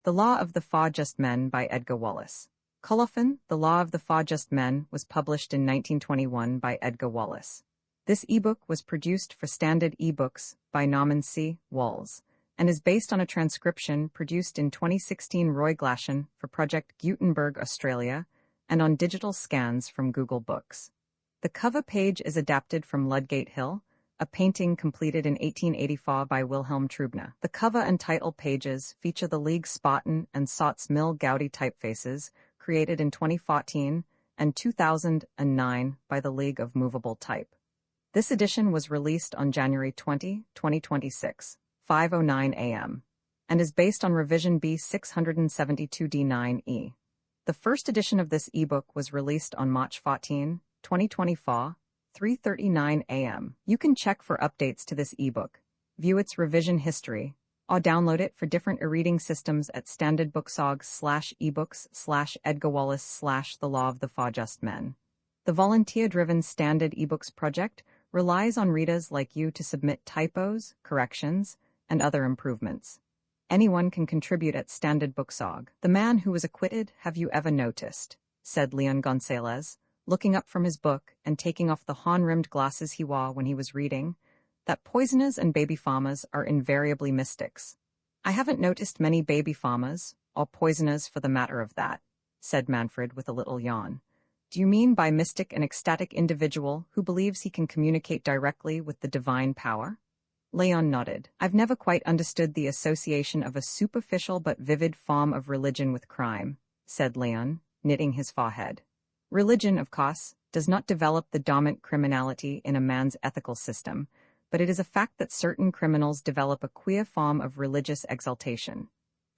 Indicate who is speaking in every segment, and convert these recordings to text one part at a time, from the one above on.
Speaker 1: The Law of the Far Just Men by Edgar Wallace. Colophon, The Law of the Far Just Men was published in 1921 by Edgar Wallace. This ebook was produced for Standard eBooks by Norman C. Walls and is based on a transcription produced in 2016 Roy Glashan for Project Gutenberg Australia and on digital scans from Google Books. The cover page is adapted from Ludgate Hill, a painting completed in 1884 by Wilhelm Trübner. The cover and title pages feature the League Spartan and Sots Mill Gaudi typefaces created in 2014 and 2009 by the League of Movable Type. This edition was released on January 20, 2026, 5:09 a.m., and is based on revision B 672D9E. The first edition of this ebook was released on March 14, 2024, 3:39 a.m. You can check for updates to this ebook, view its revision history, or download it for different e-reading systems at standardbooksorg/ebooks/edgarwallace/The Law of the Far Just Men. The volunteer-driven Standard eBooks project relies on readers like you to submit typos, corrections, and other improvements. Anyone can contribute at Standard.org. "The man who was acquitted, have you ever noticed?" said Leon Gonzalez, looking up from his book and taking off the horn-rimmed glasses he wore when he was reading, "that poisoners and baby farmers are invariably mystics." "I haven't noticed many baby farmers, or poisoners for the matter of that," said Manfred with a little yawn. "Do you mean by mystic an ecstatic individual who believes he can communicate directly with the divine power?" Leon nodded. "I've never quite understood the association of a superficial but vivid form of religion with crime," said Leon, knitting his forehead. "Religion, of course, does not develop the dominant criminality in a man's ethical system, but it is a fact that certain criminals develop a queer form of religious exaltation.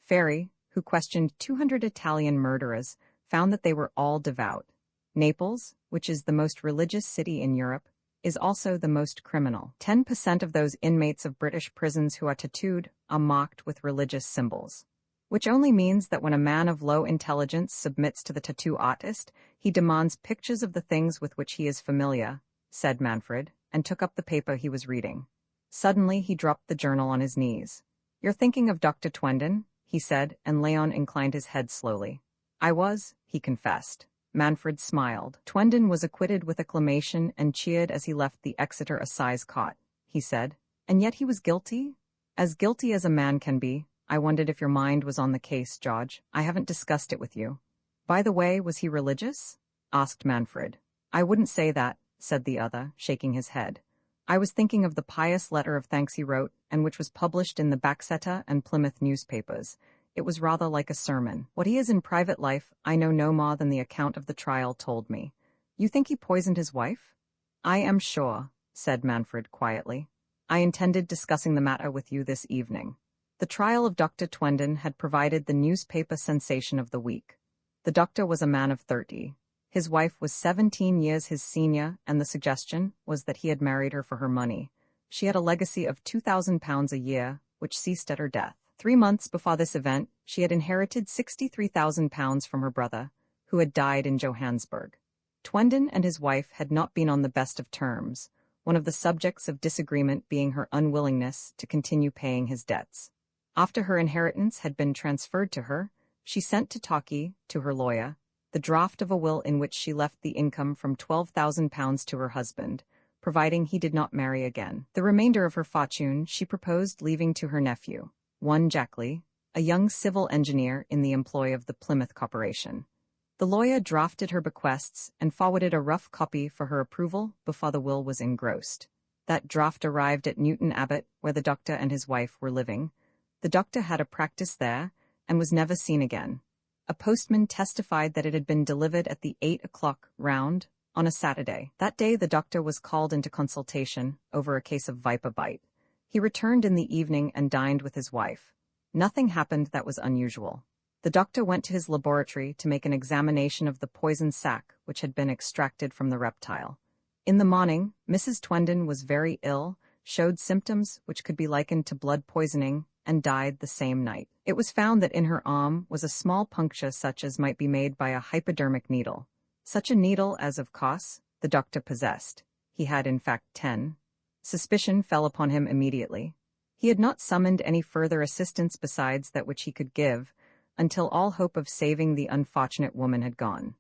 Speaker 1: Ferri, who questioned 200 Italian murderers, found that they were all devout. Naples, which is the most religious city in Europe, is also the most criminal. 10% of those inmates of British prisons who are tattooed are marked with religious symbols. Which only means that when a man of low intelligence submits to the tattoo artist, he demands pictures of the things with which he is familiar," said Manfred, and took up the paper he was reading. Suddenly he dropped the journal on his knees. "You're thinking of Dr. Twenden," he said, and Leon inclined his head slowly. "I was," he confessed. Manfred smiled. "Twenden was acquitted with acclamation and cheered as he left the Exeter Assize Court," he said. "And yet he was guilty? As guilty as a man can be. I wondered if your mind was on the case, George. I haven't discussed it with you." "By the way, was he religious?" asked Manfred. "I wouldn't say that," said the other, shaking his head. "I was thinking of the pious letter of thanks he wrote, and which was published in the Baxter and Plymouth newspapers. It was rather like a sermon. What he is in private life, I know no more than the account of the trial told me. You think he poisoned his wife?" "I am sure," said Manfred quietly. "I intended discussing the matter with you this evening." The trial of Dr. Twenden had provided the newspaper sensation of the week. The doctor was a man of 30. His wife was 17 years his senior, and the suggestion was that he had married her for her money. She had a legacy of £2,000 a year, which ceased at her death. 3 months before this event, she had inherited £63,000 from her brother, who had died in Johannesburg. Twenden and his wife had not been on the best of terms, one of the subjects of disagreement being her unwillingness to continue paying his debts. After her inheritance had been transferred to her, she sent to Taki, to her lawyer, the draft of a will in which she left the income from £12,000 to her husband, providing he did not marry again. The remainder of her fortune she proposed leaving to her nephew, one Jackley, a young civil engineer in the employ of the Plymouth Corporation. The lawyer drafted her bequests and forwarded a rough copy for her approval before the will was engrossed. That draft arrived at Newton Abbot, where the doctor and his wife were living. The doctor had a practice there and was never seen again. A postman testified that it had been delivered at the 8 o'clock round on a Saturday. That day the doctor was called into consultation over a case of viper bite. He returned in the evening and dined with his wife. Nothing happened that was unusual. The doctor went to his laboratory to make an examination of the poison sac which had been extracted from the reptile. In the morning, Mrs. Twenden was very ill, showed symptoms which could be likened to blood poisoning, and died the same night. It was found that in her arm was a small puncture such as might be made by a hypodermic needle. Such a needle as, of course, the doctor possessed. He had in fact 10. Suspicion fell upon him immediately. He had not summoned any further assistance besides that which he could give, until all hope of saving the unfortunate woman had gone.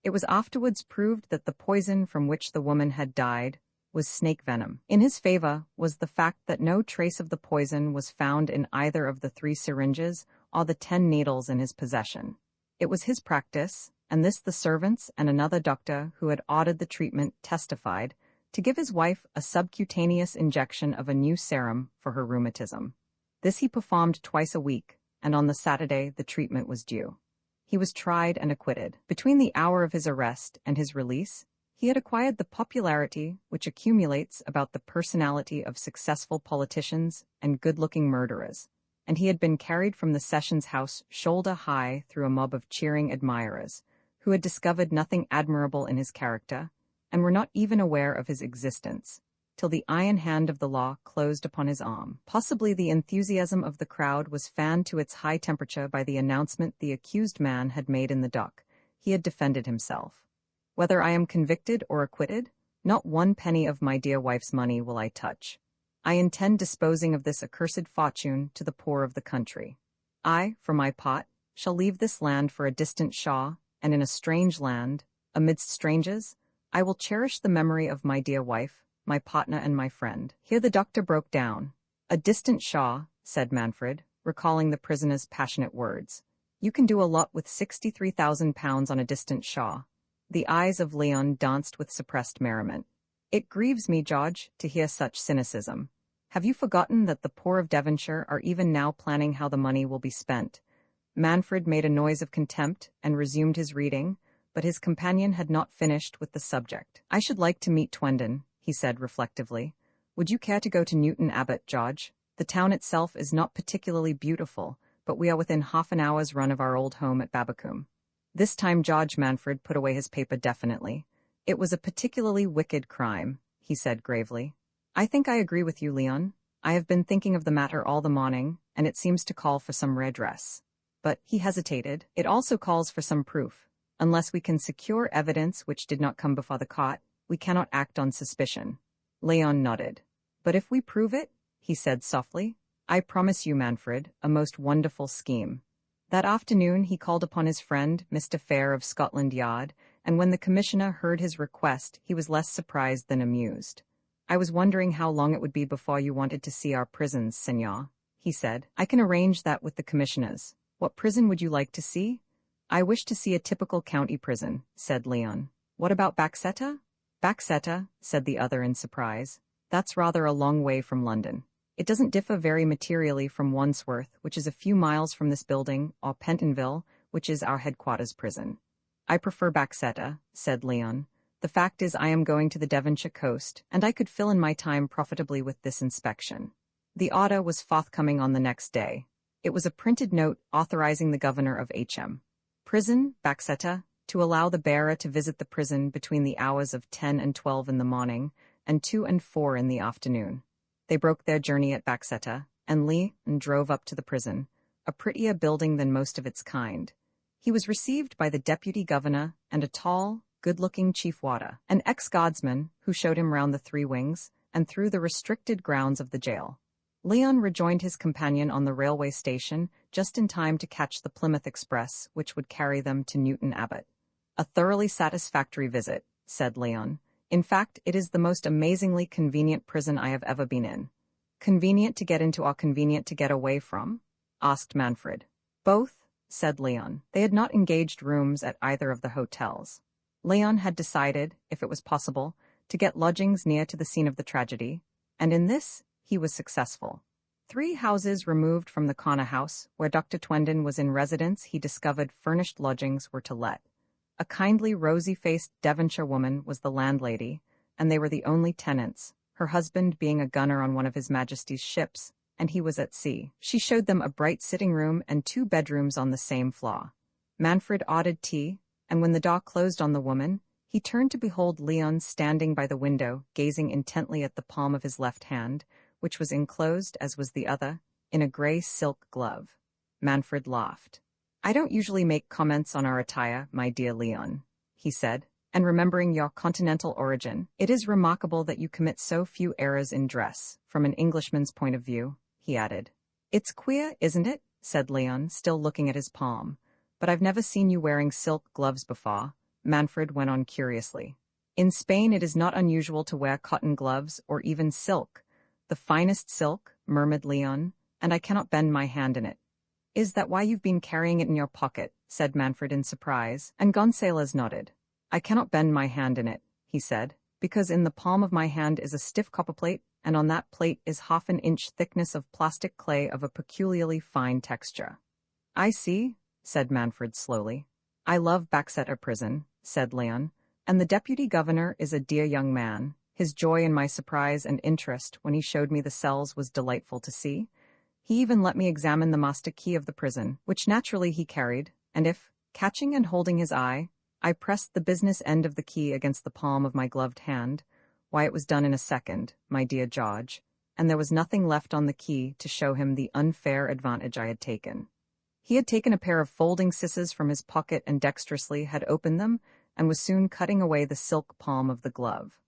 Speaker 1: It was afterwards proved that the poison from which the woman had died was snake venom. In his favor was the fact that no trace of the poison was found in either of the 3 syringes or the 10 needles in his possession. It was his practice, and this the servants and another doctor who had ordered the treatment testified, to give his wife a subcutaneous injection of a new serum for her rheumatism. This he performed twice a week, and on the Saturday the treatment was due. He was tried and acquitted. Between the hour of his arrest and his release, he had acquired the popularity which accumulates about the personality of successful politicians and good-looking murderers, and he had been carried from the Sessions House shoulder high through a mob of cheering admirers, who had discovered nothing admirable in his character, and were not even aware of his existence, till the iron hand of the law closed upon his arm. Possibly the enthusiasm of the crowd was fanned to its high temperature by the announcement the accused man had made in the dock. He had defended himself. Whether I am convicted or acquitted, not 1 penny of my dear wife's money will I touch. I intend disposing of this accursed fortune to the poor of the country. I, for my part, shall leave this land for a distant shore, and in a strange land, amidst strangers, I will cherish the memory of my dear wife, my partner and my friend. Here the doctor broke down. A distant shore, said Manfred, recalling the prisoner's passionate words. You can do a lot with £63,000 on a distant shore. The eyes of Leon danced with suppressed merriment. It grieves me, George, to hear such cynicism. Have you forgotten that the poor of Devonshire are even now planning how the money will be spent? Manfred made a noise of contempt and resumed his reading, but his companion had not finished with the subject. I should like to meet Twendon, he said reflectively. Would you care to go to Newton Abbot, George? The town itself is not particularly beautiful, but we are within half an hour's run of our old home at Babbacombe. This time George Manfred put away his paper definitely. It was a particularly wicked crime, he said gravely. I think I agree with you, Leon. I have been thinking of the matter all the morning, and it seems to call for some redress. But, he hesitated, it also calls for some proof. Unless we can secure evidence which did not come before the court, we cannot act on suspicion. Leon nodded. But if we prove it, he said softly, I promise you, Manfred, a most wonderful scheme. That afternoon he called upon his friend, Mr. Fair of Scotland Yard, and when the commissioner heard his request, he was less surprised than amused. I was wondering how long it would be before you wanted to see our prisons, senor, he said. I can arrange that with the commissioners. What prison would you like to see? I wish to see a typical county prison, said Leon. What about Baxeta? Baxeta, said the other in surprise. That's rather a long way from London. It doesn't differ very materially from Wandsworth, which is a few miles from this building, or Pentonville, which is our headquarters prison. I prefer Baxeta, said Leon. The fact is I am going to the Devonshire coast, and I could fill in my time profitably with this inspection. The order was forthcoming on the next day. It was a printed note authorizing the governor of H.M. Prison, Baxeta, to allow the bearer to visit the prison between the hours of 10 and 12 in the morning, and 2 and 4 in the afternoon. They broke their journey at Baxeta, and Leon drove up to the prison, a prettier building than most of its kind. He was received by the deputy governor and a tall, good-looking chief warder, an ex-guardsman who showed him round the 3 wings and through the restricted grounds of the jail. Leon rejoined his companion on the railway station just in time to catch the Plymouth Express, which would carry them to Newton Abbot. A thoroughly satisfactory visit, said Leon. In fact, it is the most amazingly convenient prison I have ever been in. Convenient to get into or convenient to get away from? Asked Manfred. Both, said Leon. They had not engaged rooms at either of the hotels. Leon had decided, if it was possible, to get lodgings near to the scene of the tragedy, and in this he was successful. 3 houses removed from the corner house, where Dr. Twendon was in residence, he discovered furnished lodgings were to let. A kindly, rosy-faced Devonshire woman was the landlady, and they were the only tenants, her husband being a gunner on one of His Majesty's ships, and he was at sea. She showed them a bright sitting room and 2 bedrooms on the same floor. Manfred ordered tea, and when the door closed on the woman, he turned to behold Leon standing by the window, gazing intently at the palm of his left hand, which was enclosed, as was the other, in a grey silk glove. Manfred laughed. I don't usually make comments on our attire, my dear Leon, he said, and remembering your continental origin, it is remarkable that you commit so few errors in dress, from an Englishman's point of view, he added. It's queer, isn't it, said Leon, still looking at his palm. But I've never seen you wearing silk gloves before, Manfred went on curiously. In Spain it is not unusual to wear cotton gloves or even silk. The finest silk, murmured Leon, and I cannot bend my hand in it. Is that why you've been carrying it in your pocket? Said Manfred in surprise, and Gonzalez nodded. I cannot bend my hand in it, he said, because in the palm of my hand is a stiff copper plate, and on that plate is half an inch thickness of plastic clay of a peculiarly fine texture. I see, said Manfred slowly. I love Baxeter prison, said Leon, and the deputy governor is a dear young man. His joy in my surprise and interest when he showed me the cells was delightful to see. He even let me examine the master key of the prison, which naturally he carried, and if, catching and holding his eye, I pressed the business end of the key against the palm of my gloved hand, why it was done in a second, my dear George, and there was nothing left on the key to show him the unfair advantage I had taken. He had taken a pair of folding scissors from his pocket and dexterously had opened them, and was soon cutting away the silk palm of the glove.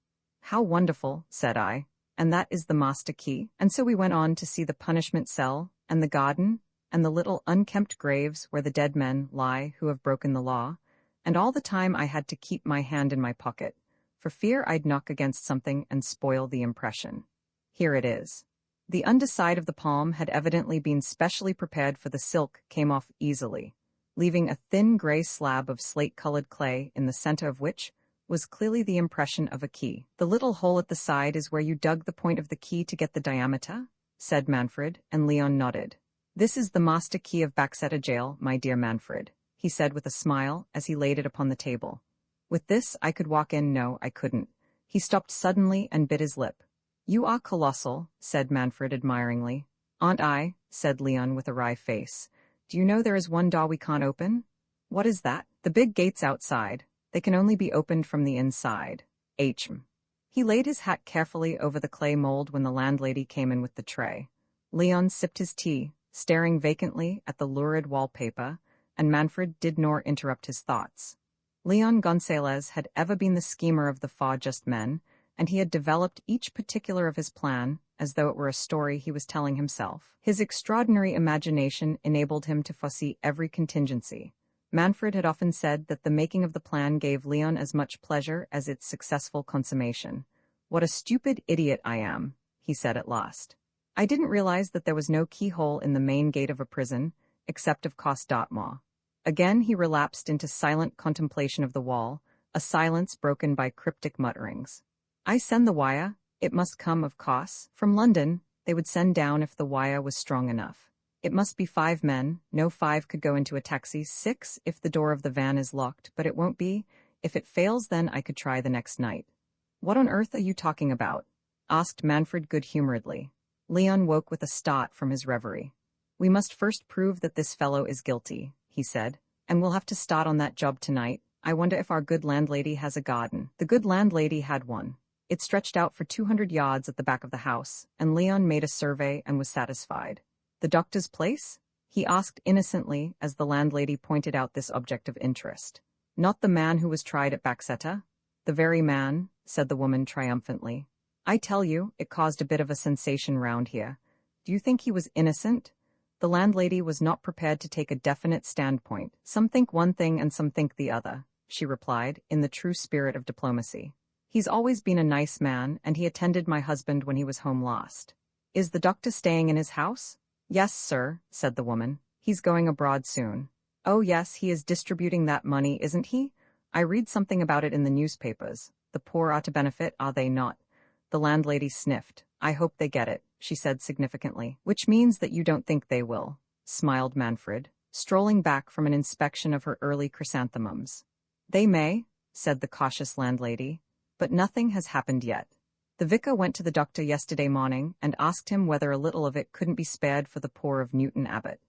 Speaker 1: How wonderful, said I, and that is the master key. And so we went on to see the punishment cell, and the garden, and the little unkempt graves where the dead men lie who have broken the law, and all the time I had to keep my hand in my pocket, for fear I'd knock against something and spoil the impression. Here it is. The underside of the palm had evidently been specially prepared for the silk came off easily, leaving a thin gray slab of slate-colored clay in the center of which was clearly the impression of a key. The little hole at the side is where you dug the point of the key to get the diameter, said Manfred, and Leon nodded. This is the master key of Baxeter jail, my dear Manfred, he said with a smile as he laid it upon the table. With this I could walk in. No, I couldn't. He stopped suddenly and bit his lip. You are colossal, said Manfred admiringly. Aren't I? Said Leon with a wry face. Do you know there is one door we can't open? What is that? The big gates outside. They can only be opened from the inside. He laid his hat carefully over the clay mold when the landlady came in with the tray. Leon sipped his tea, staring vacantly at the lurid wallpaper, and Manfred did nor interrupt his thoughts. Leon Gonzalez had ever been the schemer of the Just Men, and he had developed each particular of his plan as though it were a story he was telling himself. His extraordinary imagination enabled him to foresee every contingency. Manfred had often said that the making of the plan gave Leon as much pleasure as its successful consummation. What a stupid idiot I am, he said at last. I didn't realize that there was no keyhole in the main gate of a prison, except of course Dartmoor. Again he relapsed into silent contemplation of the wall, a silence broken by cryptic mutterings. I send the wire, it must come of course, from London. They would send down if the wire was strong enough. It must be 5 men, no 5 could go into a taxi, 6 if the door of the van is locked, but it won't be. If it fails then I could try the next night. What on earth are you talking about? Asked Manfred good-humoredly. Leon woke with a start from his reverie. We must first prove that this fellow is guilty, he said, and we'll have to start on that job tonight. I wonder if our good landlady has a garden. The good landlady had one. It stretched out for 200 yards at the back of the house, and Leon made a survey and was satisfied. The doctor's place? He asked innocently as the landlady pointed out this object of interest. Not the man who was tried at Baxeter? The very man, said the woman triumphantly. I tell you, it caused a bit of a sensation round here. Do you think he was innocent? The landlady was not prepared to take a definite standpoint. Some think one thing and some think the other, she replied, in the true spirit of diplomacy. He's always been a nice man, and he attended my husband when he was home last. Is the doctor staying in his house? Yes, sir, said the woman. He's going abroad soon. Oh yes, he is distributing that money, isn't he? I read something about it in the newspapers. The poor are to benefit, are they not? The landlady sniffed. I hope they get it, she said significantly. Which means that you don't think they will, smiled Manfred, strolling back from an inspection of her early chrysanthemums. They may, said the cautious landlady, but nothing has happened yet. The vicar went to the doctor yesterday morning and asked him whether a little of it couldn't be spared for the poor of Newton Abbot.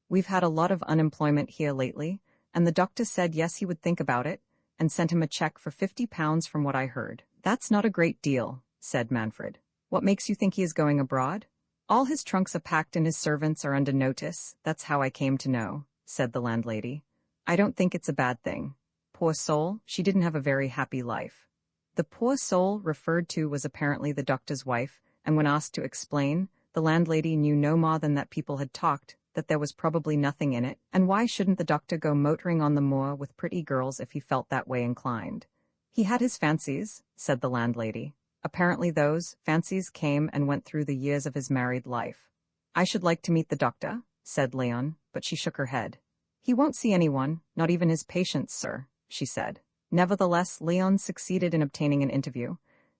Speaker 1: We've had a lot of unemployment here lately, and the doctor said yes he would think about it, and sent him a check for £50 from what I heard. That's not a great deal, said Manfred. What makes you think he is going abroad? All his trunks are packed and his servants are under notice. That's how I came to know, said the landlady. I don't think it's a bad thing. Poor soul, she didn't have a very happy life. The poor soul referred to was apparently the doctor's wife, and when asked to explain, the landlady knew no more than that people had talked, that there was probably nothing in it, and why shouldn't the doctor go motoring on the moor with pretty girls if he felt that way inclined? He had his fancies, said the landlady. Apparently those fancies came and went through the years of his married life. I should like to meet the doctor, said Leon, but she shook her head. He won't see anyone, not even his patients, sir, she said. Nevertheless, Leon succeeded in obtaining an interview.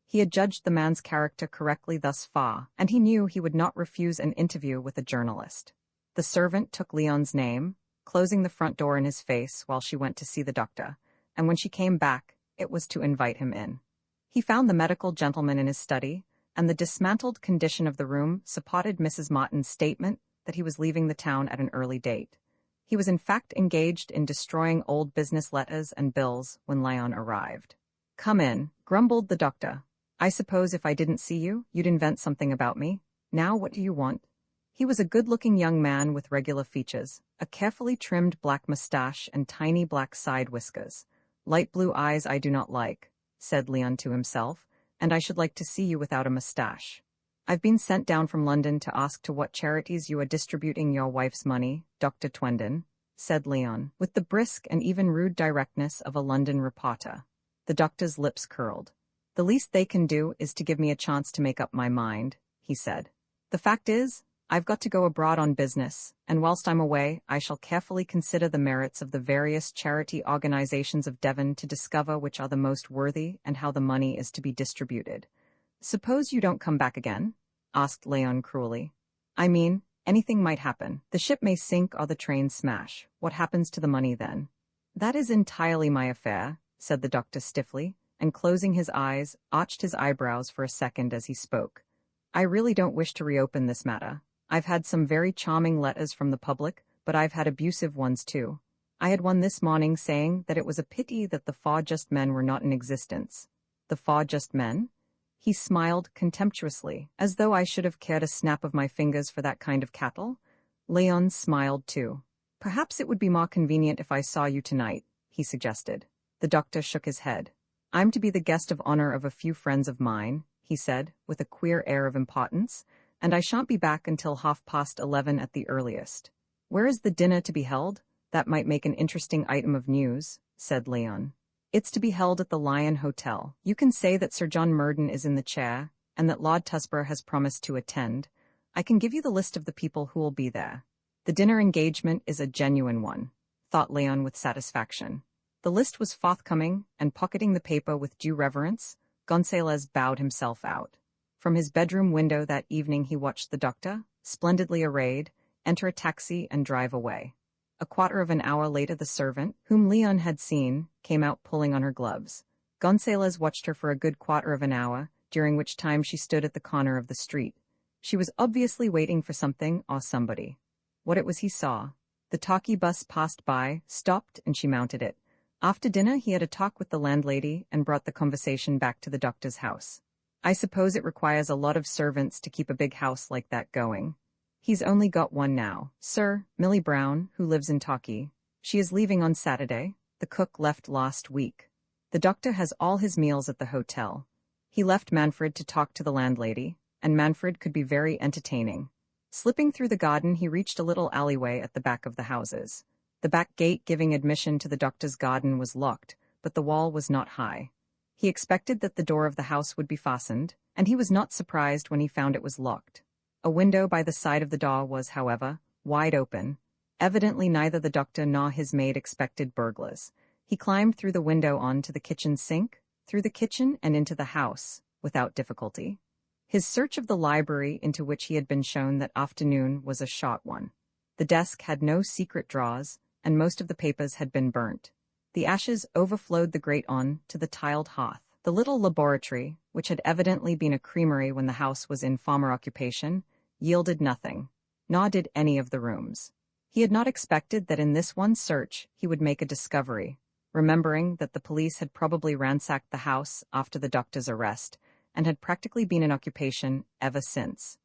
Speaker 1: He had judged the man's character correctly thus far, and he knew he would not refuse an interview with a journalist. The servant took Leon's name, closing the front door in his face while she went to see the doctor, and when she came back, it was to invite him in. He found the medical gentleman in his study, and the dismantled condition of the room supported Mrs. Martin's statement that he was leaving the town at an early date. He was in fact engaged in destroying old business letters and bills when Leon arrived. Come in, grumbled the doctor. I suppose if I didn't see you, you'd invent something about me. Now what do you want? He was a good-looking young man with regular features, a carefully trimmed black mustache and tiny black side whiskers. Light blue eyes I do not like, said Leon to himself, and I should like to see you without a mustache. I've been sent down from London to ask to what charities you are distributing your wife's money, Dr. Twendon, said Leon, with the brisk and even rude directness of a London reporter. The doctor's lips curled. The least they can do is to give me a chance to make up my mind, he said. The fact is, I've got to go abroad on business, and whilst I'm away, I shall carefully consider the merits of the various charity organizations of Devon to discover which are the most worthy and how the money is to be distributed. Suppose you don't come back again? Asked Leon cruelly. I mean, anything might happen. The ship may sink or the train smash. What happens to the money then? That is entirely my affair, said the doctor stiffly, and closing his eyes, arched his eyebrows for a second as he spoke. I really don't wish to reopen this matter. I've had some very charming letters from the public, but I've had abusive ones too. I had one this morning saying that it was a pity that the four just men were not in existence. The four just men? He smiled contemptuously, as though I should have cared a snap of my fingers for that kind of cattle. Leon smiled too. Perhaps it would be more convenient if I saw you tonight, he suggested. The doctor shook his head. I'm to be the guest of honor of a few friends of mine, he said, with a queer air of importance, and I shan't be back until 11:30 at the earliest. Where is the dinner to be held? That might make an interesting item of news, said Leon. It's to be held at the Lion Hotel. You can say that Sir John Murden is in the chair, and that Lord Tusborough has promised to attend. I can give you the list of the people who will be there. The dinner engagement is a genuine one, thought Leon with satisfaction. The list was forthcoming, and pocketing the paper with due reverence, Gonzalez bowed himself out. From his bedroom window that evening he watched the doctor, splendidly arrayed, enter a taxi and drive away. A quarter of an hour later the servant, whom Leon had seen, came out pulling on her gloves. Gonzalez watched her for a good quarter of an hour, during which time she stood at the corner of the street. She was obviously waiting for something or somebody. What it was he saw. The talkie bus passed by, stopped, and she mounted it. After dinner he had a talk with the landlady and brought the conversation back to the doctor's house. I suppose it requires a lot of servants to keep a big house like that going. He's only got one now. Sir, Millie Brown, who lives in Talkie. She is leaving on Saturday. The cook left last week. The doctor has all his meals at the hotel. He left Manfred to talk to the landlady, and Manfred could be very entertaining. Slipping through the garden he reached a little alleyway at the back of the houses. The back gate giving admission to the doctor's garden was locked, but the wall was not high. He expected that the door of the house would be fastened, and he was not surprised when he found it was locked. A window by the side of the door was, however, wide open. Evidently neither the doctor nor his maid expected burglars. He climbed through the window on to the kitchen sink, through the kitchen and into the house, without difficulty. His search of the library into which he had been shown that afternoon was a short one. The desk had no secret drawers, and most of the papers had been burnt. The ashes overflowed the grate on to the tiled hearth. The little laboratory, which had evidently been a creamery when the house was in former occupation, yielded nothing, nor did any of the rooms. He had not expected that in this one search he would make a discovery, remembering that the police had probably ransacked the house after the doctor's arrest and had practically been in occupation ever since.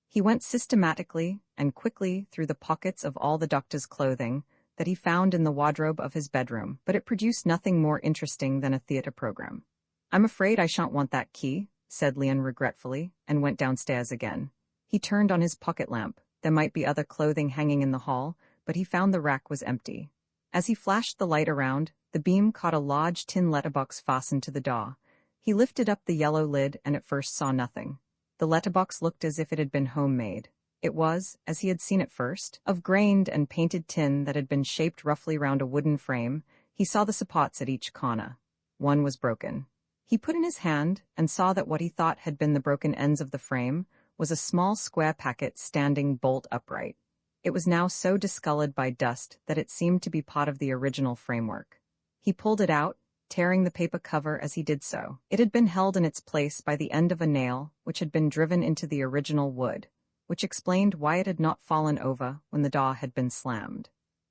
Speaker 1: He went systematically and quickly through the pockets of all the doctor's clothing that he found in the wardrobe of his bedroom, but it produced nothing more interesting than a theater program. I'm afraid I shan't want that key, said Leon regretfully, and went downstairs again. He turned on his pocket lamp, there might be other clothing hanging in the hall, but he found the rack was empty. As he flashed the light around, the beam caught a large tin letterbox fastened to the door. He lifted up the yellow lid and at first saw nothing. The letterbox looked as if it had been homemade. It was, as he had seen it first, of grained and painted tin that had been shaped roughly round a wooden frame. He saw the supports at each corner. One was broken. He put in his hand and saw that what he thought had been the broken ends of the frame was a small square packet standing bolt upright. It was now so discolored by dust that it seemed to be part of the original framework. He pulled it out, tearing the paper cover as he did so. It had been held in its place by the end of a nail which had been driven into the original wood, which explained why it had not fallen over when the door had been slammed.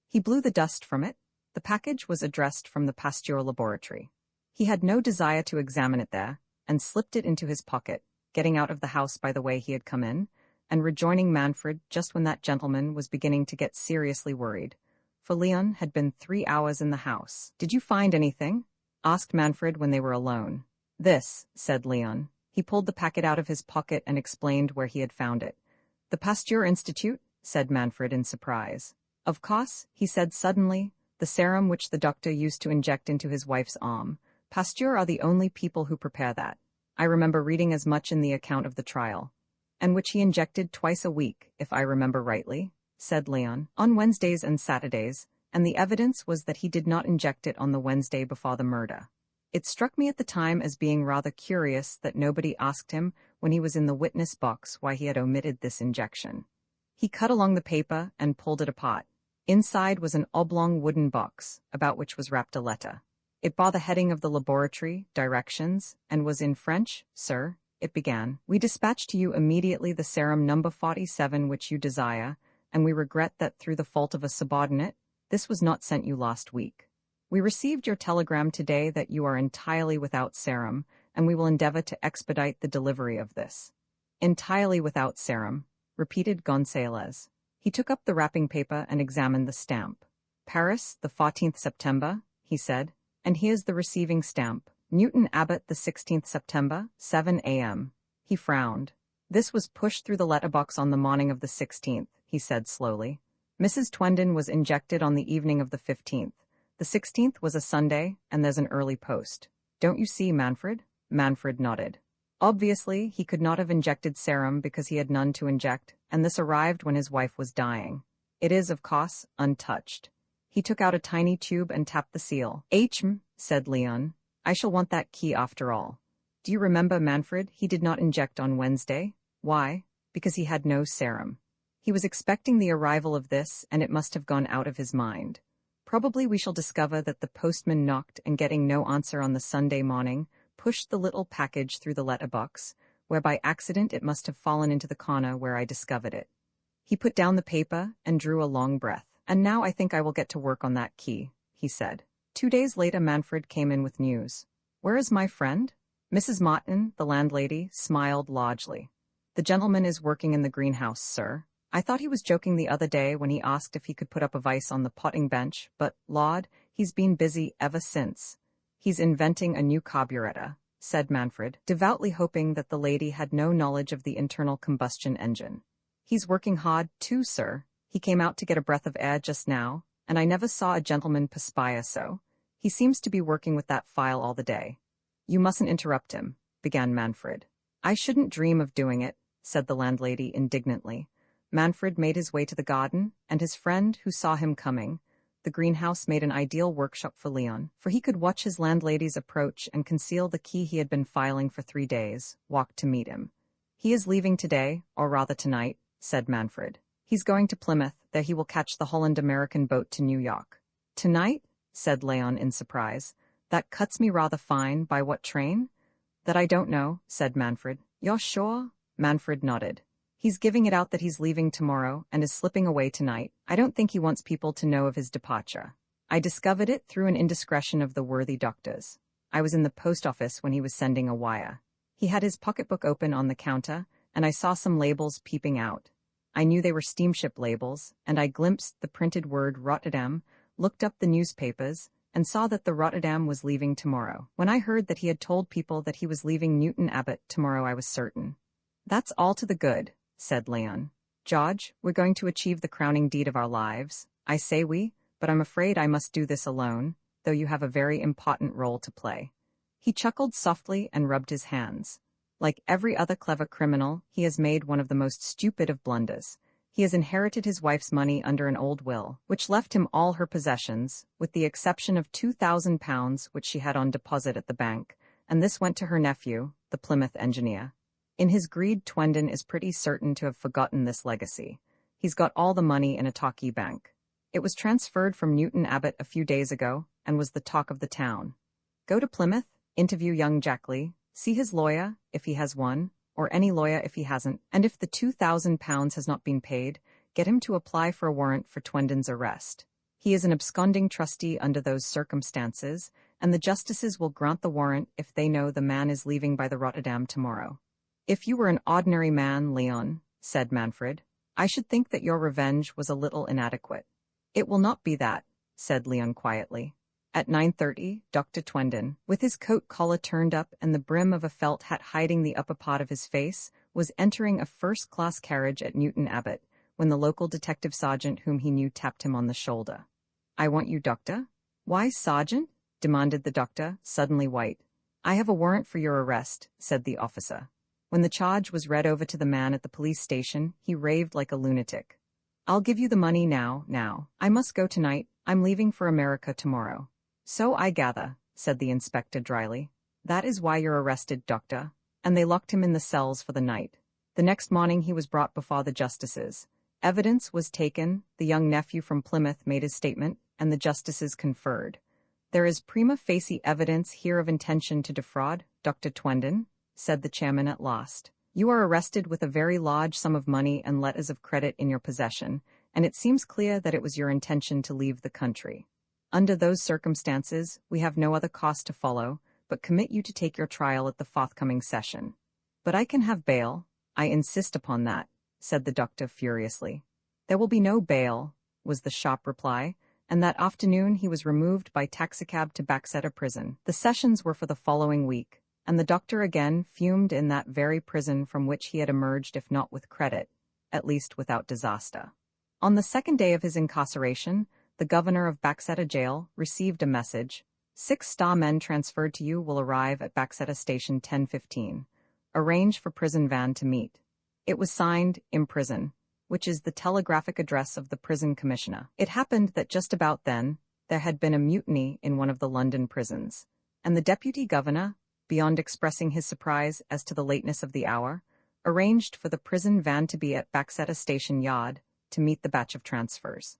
Speaker 1: He blew the dust from it. The package was addressed from the Pasteur laboratory. He had no desire to examine it there, and slipped it into his pocket, getting out of the house by the way he had come in, and rejoining Manfred just when that gentleman was beginning to get seriously worried. For Leon had been 3 hours in the house. "Did you find anything?" asked Manfred when they were alone. "This," said Leon. He pulled the packet out of his pocket and explained where he had found it. "The Pasteur Institute?" said Manfred in surprise. "Of course," he said suddenly, "the serum which the doctor used to inject into his wife's arm. Pasteur are the only people who prepare that. I remember reading as much in the account of the trial. And which he injected twice a week, if I remember rightly," said Leon, "on Wednesdays and Saturdays, and the evidence was that he did not inject it on the Wednesday before the murder. It struck me at the time as being rather curious that nobody asked him when he was in the witness box why he had omitted this injection." He cut along the paper and pulled it apart. Inside was an oblong wooden box, about which was wrapped a letter. It bore the heading of the laboratory, directions, and was in French. "Sir," it began, "we dispatch to you immediately the serum number 47 which you desire, and we regret that through the fault of a subordinate, this was not sent you last week. We received your telegram today that you are entirely without serum, and we will endeavor to expedite the delivery of this." "Entirely without serum," repeated Gonzalez. He took up the wrapping paper and examined the stamp. "Paris, the 14th September, he said, "and here's the receiving stamp. Newton Abbot, the 16th September, 7 a.m. He frowned. "This was pushed through the letterbox on the morning of the 16th, he said slowly. "Mrs. Twendon was injected on the evening of the 15th. The 16th was a Sunday, and there's an early post. Don't you see, Manfred?" Manfred nodded. Obviously, he could not have injected serum because he had none to inject, and this arrived when his wife was dying. It is, of course, untouched. He took out a tiny tube and tapped the seal. Said Leon. "I shall want that key after all. Do you remember, Manfred, he did not inject on Wednesday? Why? Because he had no serum. He was expecting the arrival of this, and it must have gone out of his mind. Probably we shall discover that the postman knocked and getting no answer on the Sunday morning, pushed the little package through the letterbox, where by accident it must have fallen into the corner where I discovered it." He put down the paper and drew a long breath. "And now I think I will get to work on that key," he said. 2 days later Manfred came in with news. "Where is my friend?" Mrs. Martin, the landlady, smiled largely. "The gentleman is working in the greenhouse, sir. I thought he was joking the other day when he asked if he could put up a vise on the potting bench, but, Lord, he's been busy ever since. He's inventing a new carburetor," said Manfred, devoutly hoping that the lady had no knowledge of the internal combustion engine. "He's working hard, too, sir. He came out to get a breath of air just now, and I never saw a gentleman perspire so. He seems to be working with that file all the day." "You mustn't interrupt him," began Manfred. "I shouldn't dream of doing it," said the landlady indignantly. Manfred made his way to the garden, and his friend, who saw him coming, the greenhouse made an ideal workshop for Leon, for he could watch his landlady's approach and conceal the key he had been filing for 3 days, walked to meet him. "He is leaving today, or rather tonight," said Manfred. "He's going to Plymouth, there he will catch the Holland-American boat to New York." "Tonight?" said Leon in surprise. "That cuts me rather fine. By what train?" "That I don't know," said Manfred. "You're sure?" Manfred nodded. "He's giving it out that he's leaving tomorrow and is slipping away tonight. I don't think he wants people to know of his departure. I discovered it through an indiscretion of the worthy doctor's. I was in the post office when he was sending a wire. He had his pocketbook open on the counter, and I saw some labels peeping out. I knew they were steamship labels, and I glimpsed the printed word Rotterdam, looked up the newspapers, and saw that the Rotterdam was leaving tomorrow. When I heard that he had told people that he was leaving Newton Abbot tomorrow, I was certain." "That's all to the good," said Leon. George, we're going to achieve the crowning deed of our lives. I say we, but I'm afraid I must do this alone, though you have a very important role to play." He chuckled softly and rubbed his hands. Like every other clever criminal, he has made one of the most stupid of blunders. He has inherited his wife's money under an old will, which left him all her possessions, with the exception of £2,000 which she had on deposit at the bank, and this went to her nephew, the Plymouth engineer. In his greed, Twendon is pretty certain to have forgotten this legacy. He's got all the money in a Torquay bank. It was transferred from Newton Abbot a few days ago, and was the talk of the town. Go to Plymouth, interview young Jackley, see his lawyer, if he has one, or any lawyer if he hasn't, and if the £2,000 has not been paid, get him to apply for a warrant for Twendon's arrest. He is an absconding trustee under those circumstances, and the justices will grant the warrant if they know the man is leaving by the Rotterdam tomorrow. "If you were an ordinary man, Leon," said Manfred, "I should think that your revenge was a little inadequate." "It will not be that," said Leon quietly. At 9:30, Dr. Twendon, with his coat collar turned up and the brim of a felt hat hiding the upper part of his face, was entering a first-class carriage at Newton Abbot, when the local detective sergeant whom he knew tapped him on the shoulder. "I want you, doctor." "Why, sergeant?" demanded the doctor, suddenly white. "I have a warrant for your arrest," said the officer. When the charge was read over to the man at the police station, he raved like a lunatic. "I'll give you the money now. I must go tonight. I'm leaving for America tomorrow." "So I gather," said the inspector dryly. "That is why you're arrested, doctor." And they locked him in the cells for the night. The next morning he was brought before the justices. Evidence was taken, the young nephew from Plymouth made his statement, and the justices conferred. "There is prima facie evidence here of intention to defraud, Dr. Twendon," said the chairman at last. "You are arrested with a very large sum of money and letters of credit in your possession, and it seems clear that it was your intention to leave the country. Under those circumstances, we have no other course to follow, but commit you to take your trial at the forthcoming session." "But I can have bail. I insist upon that," said the doctor furiously. "There will be no bail," was the sharp reply, and that afternoon he was removed by taxicab to Baxeter prison. The sessions were for the following week, and the doctor again fumed in that very prison from which he had emerged, if not with credit, at least without disaster. On the second day of his incarceration, the governor of Baxeter jail received a message. 6 star men transferred to you will arrive at Baxeter station 10:15. Arrange for prison van to meet. It was signed, "Imprison," which is the telegraphic address of the prison commissioner. It happened that just about then, there had been a mutiny in one of the London prisons, and the deputy governor, beyond expressing his surprise as to the lateness of the hour, arranged for the prison van to be at Baxeter station yard to meet the batch of transfers.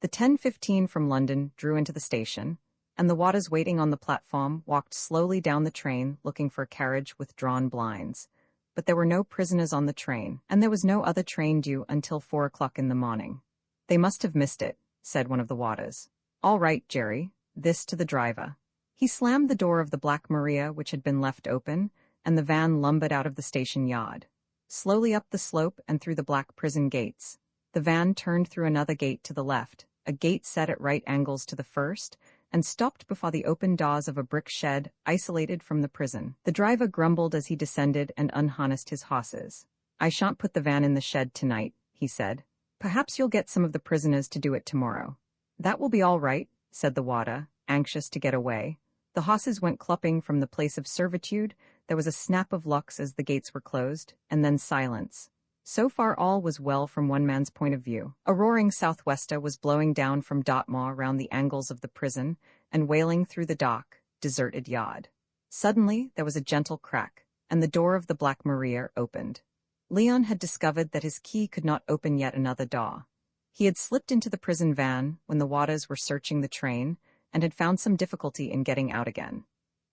Speaker 1: The 10:15 from London drew into the station, and the warders waiting on the platform walked slowly down the train looking for a carriage with drawn blinds. But there were no prisoners on the train, and there was no other train due until 4 o'clock in the morning. "They must have missed it," said one of the warders. "All right, Jerry," this to the driver. He slammed the door of the Black Maria, which had been left open, and the van lumbered out of the station yard. Slowly up the slope and through the black prison gates. The van turned through another gate to the left, a gate set at right angles to the first, and stopped before the open doors of a brick shed isolated from the prison. The driver grumbled as he descended and unharnessed his horses. "I shan't put the van in the shed tonight," he said. "Perhaps you'll get some of the prisoners to do it tomorrow." "That will be all right," said the warder, anxious to get away. The horses went clopping from the place of servitude, there was a snap of locks as the gates were closed, and then silence. So far all was well from one man's point of view. A roaring southwester was blowing down from Dartmoor round the angles of the prison and wailing through the dark, deserted yard. Suddenly there was a gentle crack, and the door of the Black Maria opened. Leon had discovered that his key could not open yet another door. He had slipped into the prison van when the warders were searching the train, and had found some difficulty in getting out again.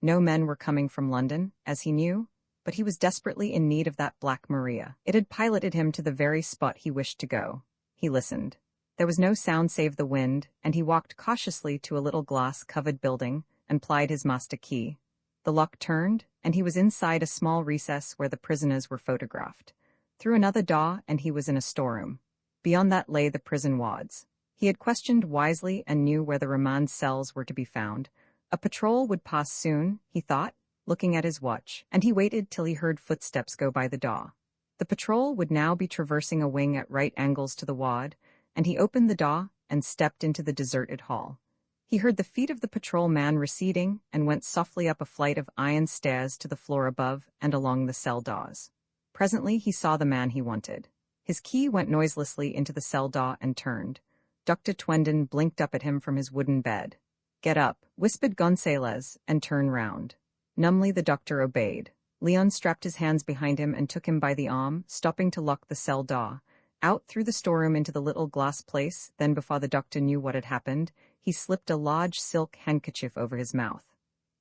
Speaker 1: No men were coming from London, as he knew, but he was desperately in need of that Black Maria. It had piloted him to the very spot he wished to go. He listened. There was no sound save the wind, and he walked cautiously to a little glass-covered building and plied his master key. The lock turned, and he was inside a small recess where the prisoners were photographed. Through another door, and he was in a storeroom. Beyond that lay the prison wards. He had questioned wisely and knew where the remand cells were to be found. A patrol would pass soon, he thought, looking at his watch, and he waited till he heard footsteps go by the door. The patrol would now be traversing a wing at right angles to the ward, and he opened the door and stepped into the deserted hall. He heard the feet of the patrol man receding and went softly up a flight of iron stairs to the floor above and along the cell doors. Presently he saw the man he wanted. His key went noiselessly into the cell door and turned. Dr. Twendon blinked up at him from his wooden bed. "Get up," whispered Gonzalez, and turn round. Numbly the doctor obeyed. Leon strapped his hands behind him and took him by the arm, stopping to lock the cell door. Out through the storeroom into the little glass place, then before the doctor knew what had happened, he slipped a large silk handkerchief over his mouth.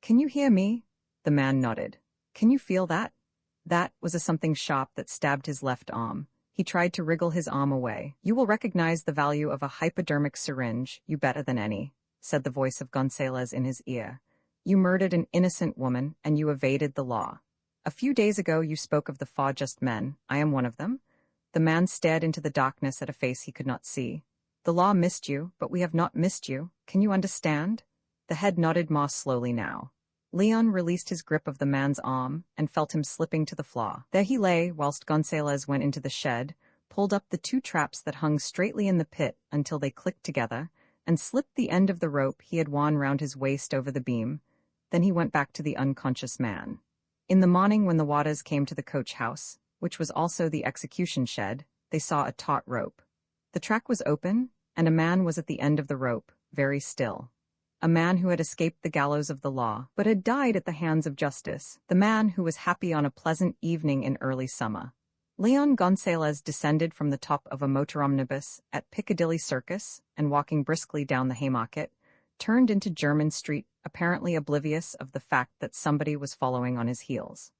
Speaker 1: "Can you hear me?" The man nodded. "Can you feel that?" That was a something sharp that stabbed his left arm. He tried to wriggle his arm away. "You will recognize the value of a hypodermic syringe, you better than any," said the voice of Gonzalez in his ear. "You murdered an innocent woman, and you evaded the law. A few days ago you spoke of the 4 just men. I am one of them." The man stared into the darkness at a face he could not see. "The law missed you, but we have not missed you. Can you understand?" The head nodded more slowly now. Leon released his grip of the man's arm and felt him slipping to the floor. There he lay, whilst Gonzalez went into the shed, pulled up the 2 traps that hung straightly in the pit until they clicked together, and slipped the end of the rope he had wound round his waist over the beam. Then he went back to the unconscious man. In the morning, when the Waters came to the coach house, which was also the execution shed, they saw a taut rope. The track was open, and a man was at the end of the rope, very still. A man who had escaped the gallows of the law, but had died at the hands of justice. The man who was happy on a pleasant evening in early summer. Leon Gonzalez descended from the top of a motor omnibus at Piccadilly Circus and, walking briskly down the Haymarket, turned into Jermyn Street, apparently oblivious of the fact that somebody was following on his heels.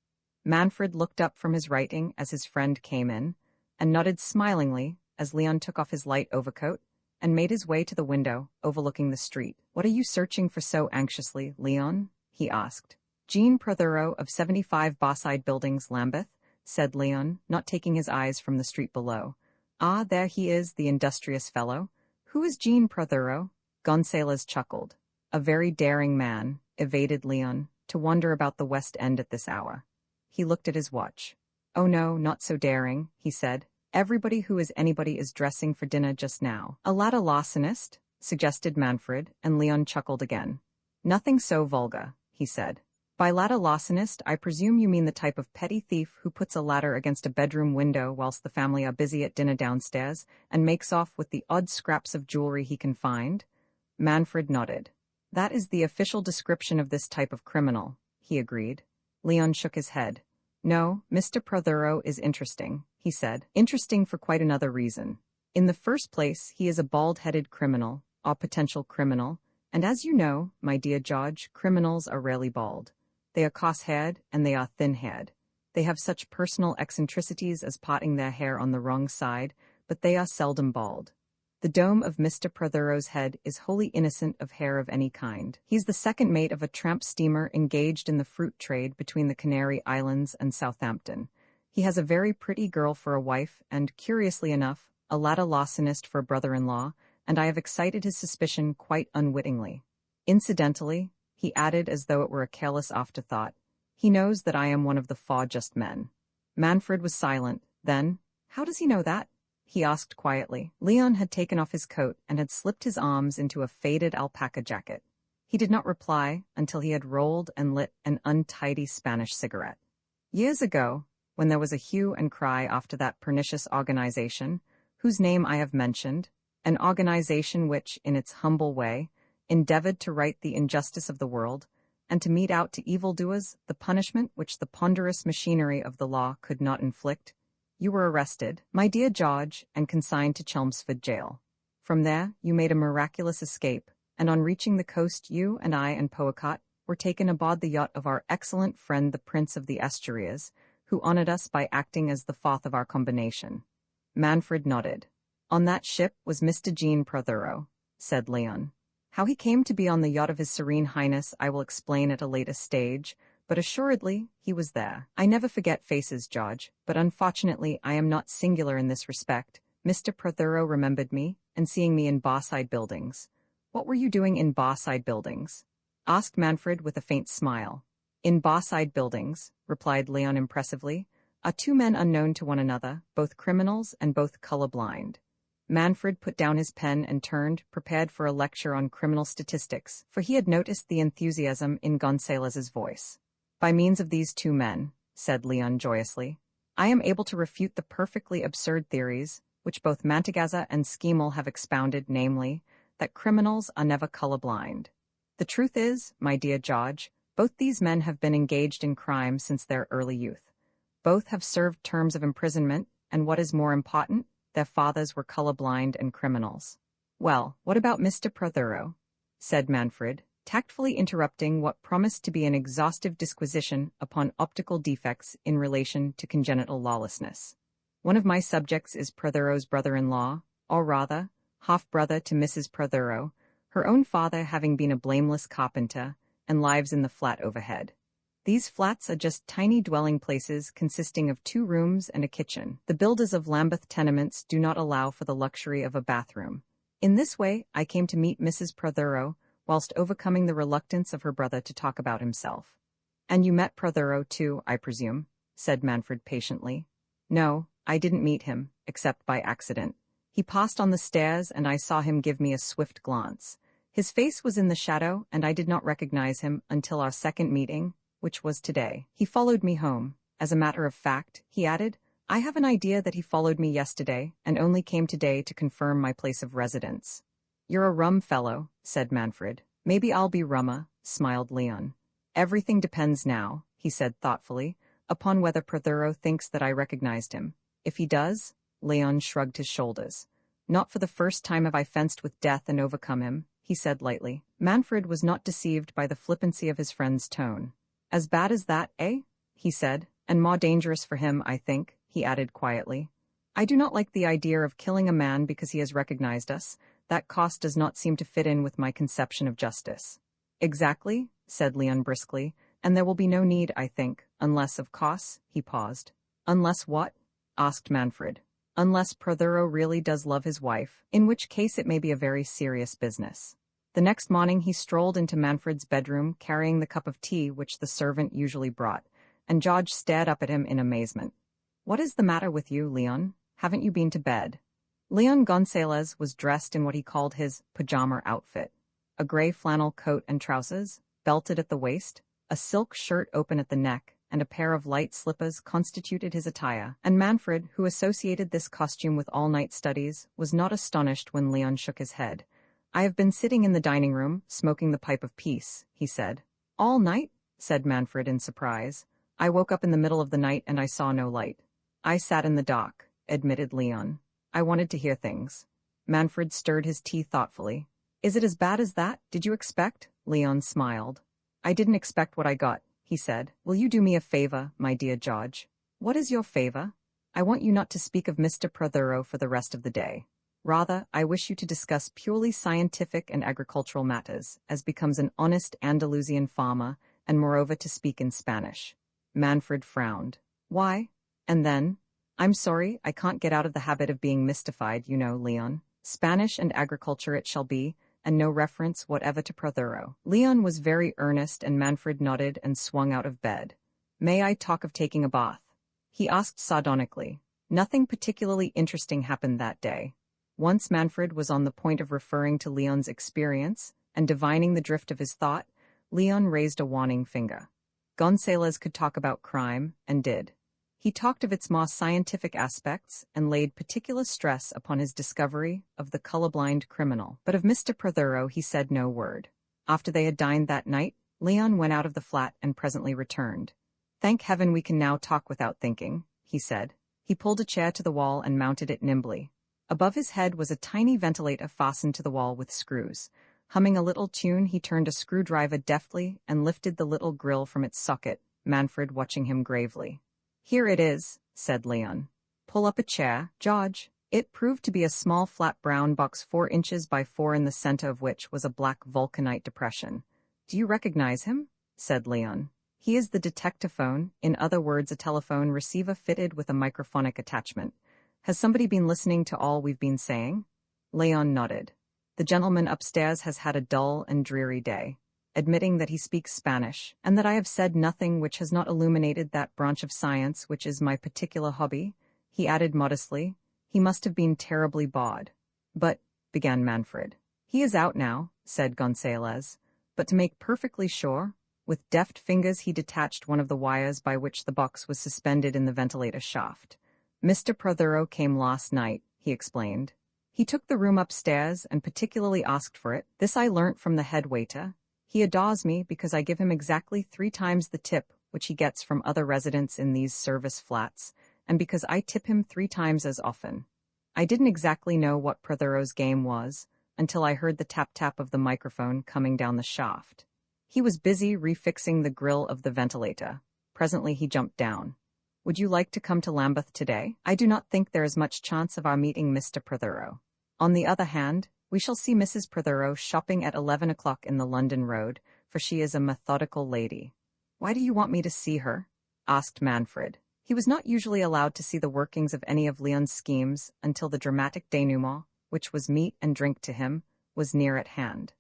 Speaker 1: Manfred looked up from his writing as his friend came in, and nodded smilingly as Leon took off his light overcoat and made his way to the window overlooking the street. "What are you searching for so anxiously, Leon?" he asked. "Jean Prothero of 75 Barside Buildings, Lambeth," said Leon, not taking his eyes from the street below. "Ah, there he is, the industrious fellow. Who is Jean Prothero?" Gonzalez chuckled. "A very daring man," evaded Leon, "to wander about the West End at this hour." He looked at his watch. "Oh no, not so daring," he said. "Everybody who is anybody is dressing for dinner just now." "A ladder larcenist?" suggested Manfred, and Leon chuckled again. "Nothing so vulgar," he said. "By ladder larcenist, I presume you mean the type of petty thief who puts a ladder against a bedroom window whilst the family are busy at dinner downstairs and makes off with the odd scraps of jewelry he can find?" Manfred nodded. "That is the official description of this type of criminal," he agreed. Leon shook his head. "No, Mr. Prothero is interesting," he said. "Interesting for quite another reason. In the first place, he is a bald-headed criminal, or potential criminal, and as you know, my dear George, criminals are rarely bald. They are cross-haired, and they are thin-haired. They have such personal eccentricities as parting their hair on the wrong side, but they are seldom bald. The dome of Mr. Prothero's head is wholly innocent of hair of any kind. He's the second mate of a tramp steamer engaged in the fruit trade between the Canary Islands and Southampton. He has a very pretty girl for a wife and, curiously enough, a ladder larcenist for a brother-in-law, and I have excited his suspicion quite unwittingly. Incidentally," he added as though it were a careless afterthought, "he knows that I am one of the 4 just men." Manfred was silent. Then, "How does he know that?" he asked quietly. Leon had taken off his coat and had slipped his arms into a faded alpaca jacket. He did not reply until he had rolled and lit an untidy Spanish cigarette. "Years ago, when there was a hue and cry after that pernicious organization, whose name I have mentioned, an organization which, in its humble way, endeavored to right the injustice of the world, and to mete out to evildoers the punishment which the ponderous machinery of the law could not inflict, you were arrested, my dear George, and consigned to Chelmsford jail. From there, you made a miraculous escape, and on reaching the coast you and I and Powicott were taken aboard the yacht of our excellent friend the Prince of the Asturias, who honored us by acting as the 4th of our combination." Manfred nodded. "On that ship was Mr. Jean Prothero," said Leon. "How he came to be on the yacht of His Serene Highness I will explain at a later stage, but assuredly he was there. I never forget faces, George, but unfortunately I am not singular in this respect. Mr. Prothero remembered me, and seeing me in Barside Buildings." "What were you doing in Barside Buildings?" asked Manfred with a faint smile. "In Barside Buildings," replied Leon impressively, Are two men unknown to one another, both criminals and both colorblind. Manfred put down his pen and turned, prepared for a lecture on criminal statistics, for he had noticed the enthusiasm in Gonzalez's voice. By means of these two men, said Leon joyously, I am able to refute the perfectly absurd theories, which both Mantegazza and Schemel have expounded, namely, that criminals are never colorblind. The truth is, my dear George, both these men have been engaged in crime since their early youth. Both have served terms of imprisonment, and what is more important, their fathers were colorblind and criminals. Well, what about Mr. Prothero? Said Manfred, tactfully interrupting what promised to be an exhaustive disquisition upon optical defects in relation to congenital lawlessness. One of my subjects is Prothero's brother-in-law, or rather, half-brother to Mrs. Prothero, her own father having been a blameless carpenter, and lives in the flat overhead. These flats are just tiny dwelling places consisting of 2 rooms and a kitchen. The builders of Lambeth tenements do not allow for the luxury of a bathroom. In this way, I came to meet Mrs. Prothero, whilst overcoming the reluctance of her brother to talk about himself. And you met Prothero too, I presume, said Manfred patiently. No, I didn't meet him, except by accident. He passed on the stairs and I saw him give me a swift glance. His face was in the shadow and I did not recognize him until our second meeting, which was today. He followed me home. As a matter of fact, he added, I have an idea that he followed me yesterday and only came today to confirm my place of residence. You're a rum fellow, said Manfred. Maybe I'll be rummer, smiled Leon. Everything depends now, he said thoughtfully, upon whether Prothero thinks that I recognized him. If he does, Leon shrugged his shoulders. Not for the first time have I fenced with death and overcome him, he said lightly. Manfred was not deceived by the flippancy of his friend's tone. As bad as that, eh? He said, and more dangerous for him, I think, he added quietly. I do not like the idea of killing a man because he has recognized us. That cost does not seem to fit in with my conception of justice. Exactly, said Leon briskly, and there will be no need, I think, unless, of course, he paused. Unless what? Asked Manfred. Unless Prothero really does love his wife, in which case it may be a very serious business. The next morning he strolled into Manfred's bedroom carrying the cup of tea which the servant usually brought, and George stared up at him in amazement. What is the matter with you, Leon? Haven't you been to bed? Leon Gonzalez was dressed in what he called his pajama outfit. A gray flannel coat and trousers, belted at the waist, a silk shirt open at the neck, and a pair of light slippers constituted his attire, and Manfred, who associated this costume with all-night studies, was not astonished when Leon shook his head. I have been sitting in the dining room, smoking the pipe of peace, he said. All night? Said Manfred in surprise. I woke up in the middle of the night and I saw no light. I sat in the dock, admitted Leon. I wanted to hear things. Manfred stirred his tea thoughtfully. Is it as bad as that? Did you expect? Leon smiled. I didn't expect what I got, he said. Will you do me a favor, my dear George? What is your favor? I want you not to speak of Mr. Prothero for the rest of the day. Rather, I wish you to discuss purely scientific and agricultural matters, as becomes an honest Andalusian farmer, and moreover to speak in Spanish. Manfred frowned. Why? And then, I'm sorry, I can't get out of the habit of being mystified, you know, Leon. Spanish and agriculture it shall be, and no reference whatever to Prothero. Leon was very earnest and Manfred nodded and swung out of bed. May I talk of taking a bath? He asked sardonically. Nothing particularly interesting happened that day. Once Manfred was on the point of referring to Leon's experience and divining the drift of his thought, Leon raised a warning finger. Gonzalez could talk about crime, and did. He talked of its more scientific aspects and laid particular stress upon his discovery of the colorblind criminal. But of Mr. Prothero he said no word. After they had dined that night, Leon went out of the flat and presently returned. Thank heaven we can now talk without thinking, he said. He pulled a chair to the wall and mounted it nimbly. Above his head was a tiny ventilator fastened to the wall with screws. Humming a little tune, he turned a screwdriver deftly and lifted the little grill from its socket, Manfred watching him gravely. Here it is, said Leon. Pull up a chair, George. It proved to be a small flat brown box 4 inches by 4 in the center of which was a black vulcanite depression. Do you recognize him? Said Leon. He is the detectaphone, in other words a telephone receiver fitted with a microphonic attachment. Has somebody been listening to all we've been saying? Leon nodded. The gentleman upstairs has had a dull and dreary day. admitting that he speaks Spanish, and that I have said nothing which has not illuminated that branch of science which is my particular hobby, he added modestly. He must have been terribly bored. But, began Manfred. He is out now, said Gonzalez. But to make perfectly sure, with deft fingers he detached one of the wires by which the box was suspended in the ventilator shaft. Mr. Prothero came last night, he explained. He took the room upstairs and particularly asked for it. This I learnt from the head waiter. He adores me because I give him exactly 3 times the tip which he gets from other residents in these service flats, and because I tip him 3 times as often. I didn't exactly know what Prothero's game was until I heard the tap-tap of the microphone coming down the shaft. He was busy refixing the grill of the ventilator. Presently he jumped down. Would you like to come to Lambeth today? I do not think there is much chance of our meeting Mr. Prothero. On the other hand, we shall see Mrs. Prothero shopping at 11 o'clock in the London Road, for she is a methodical lady. Why do you want me to see her? Asked Manfred. He was not usually allowed to see the workings of any of Leon's schemes until the dramatic denouement, which was meat and drink to him, was near at hand.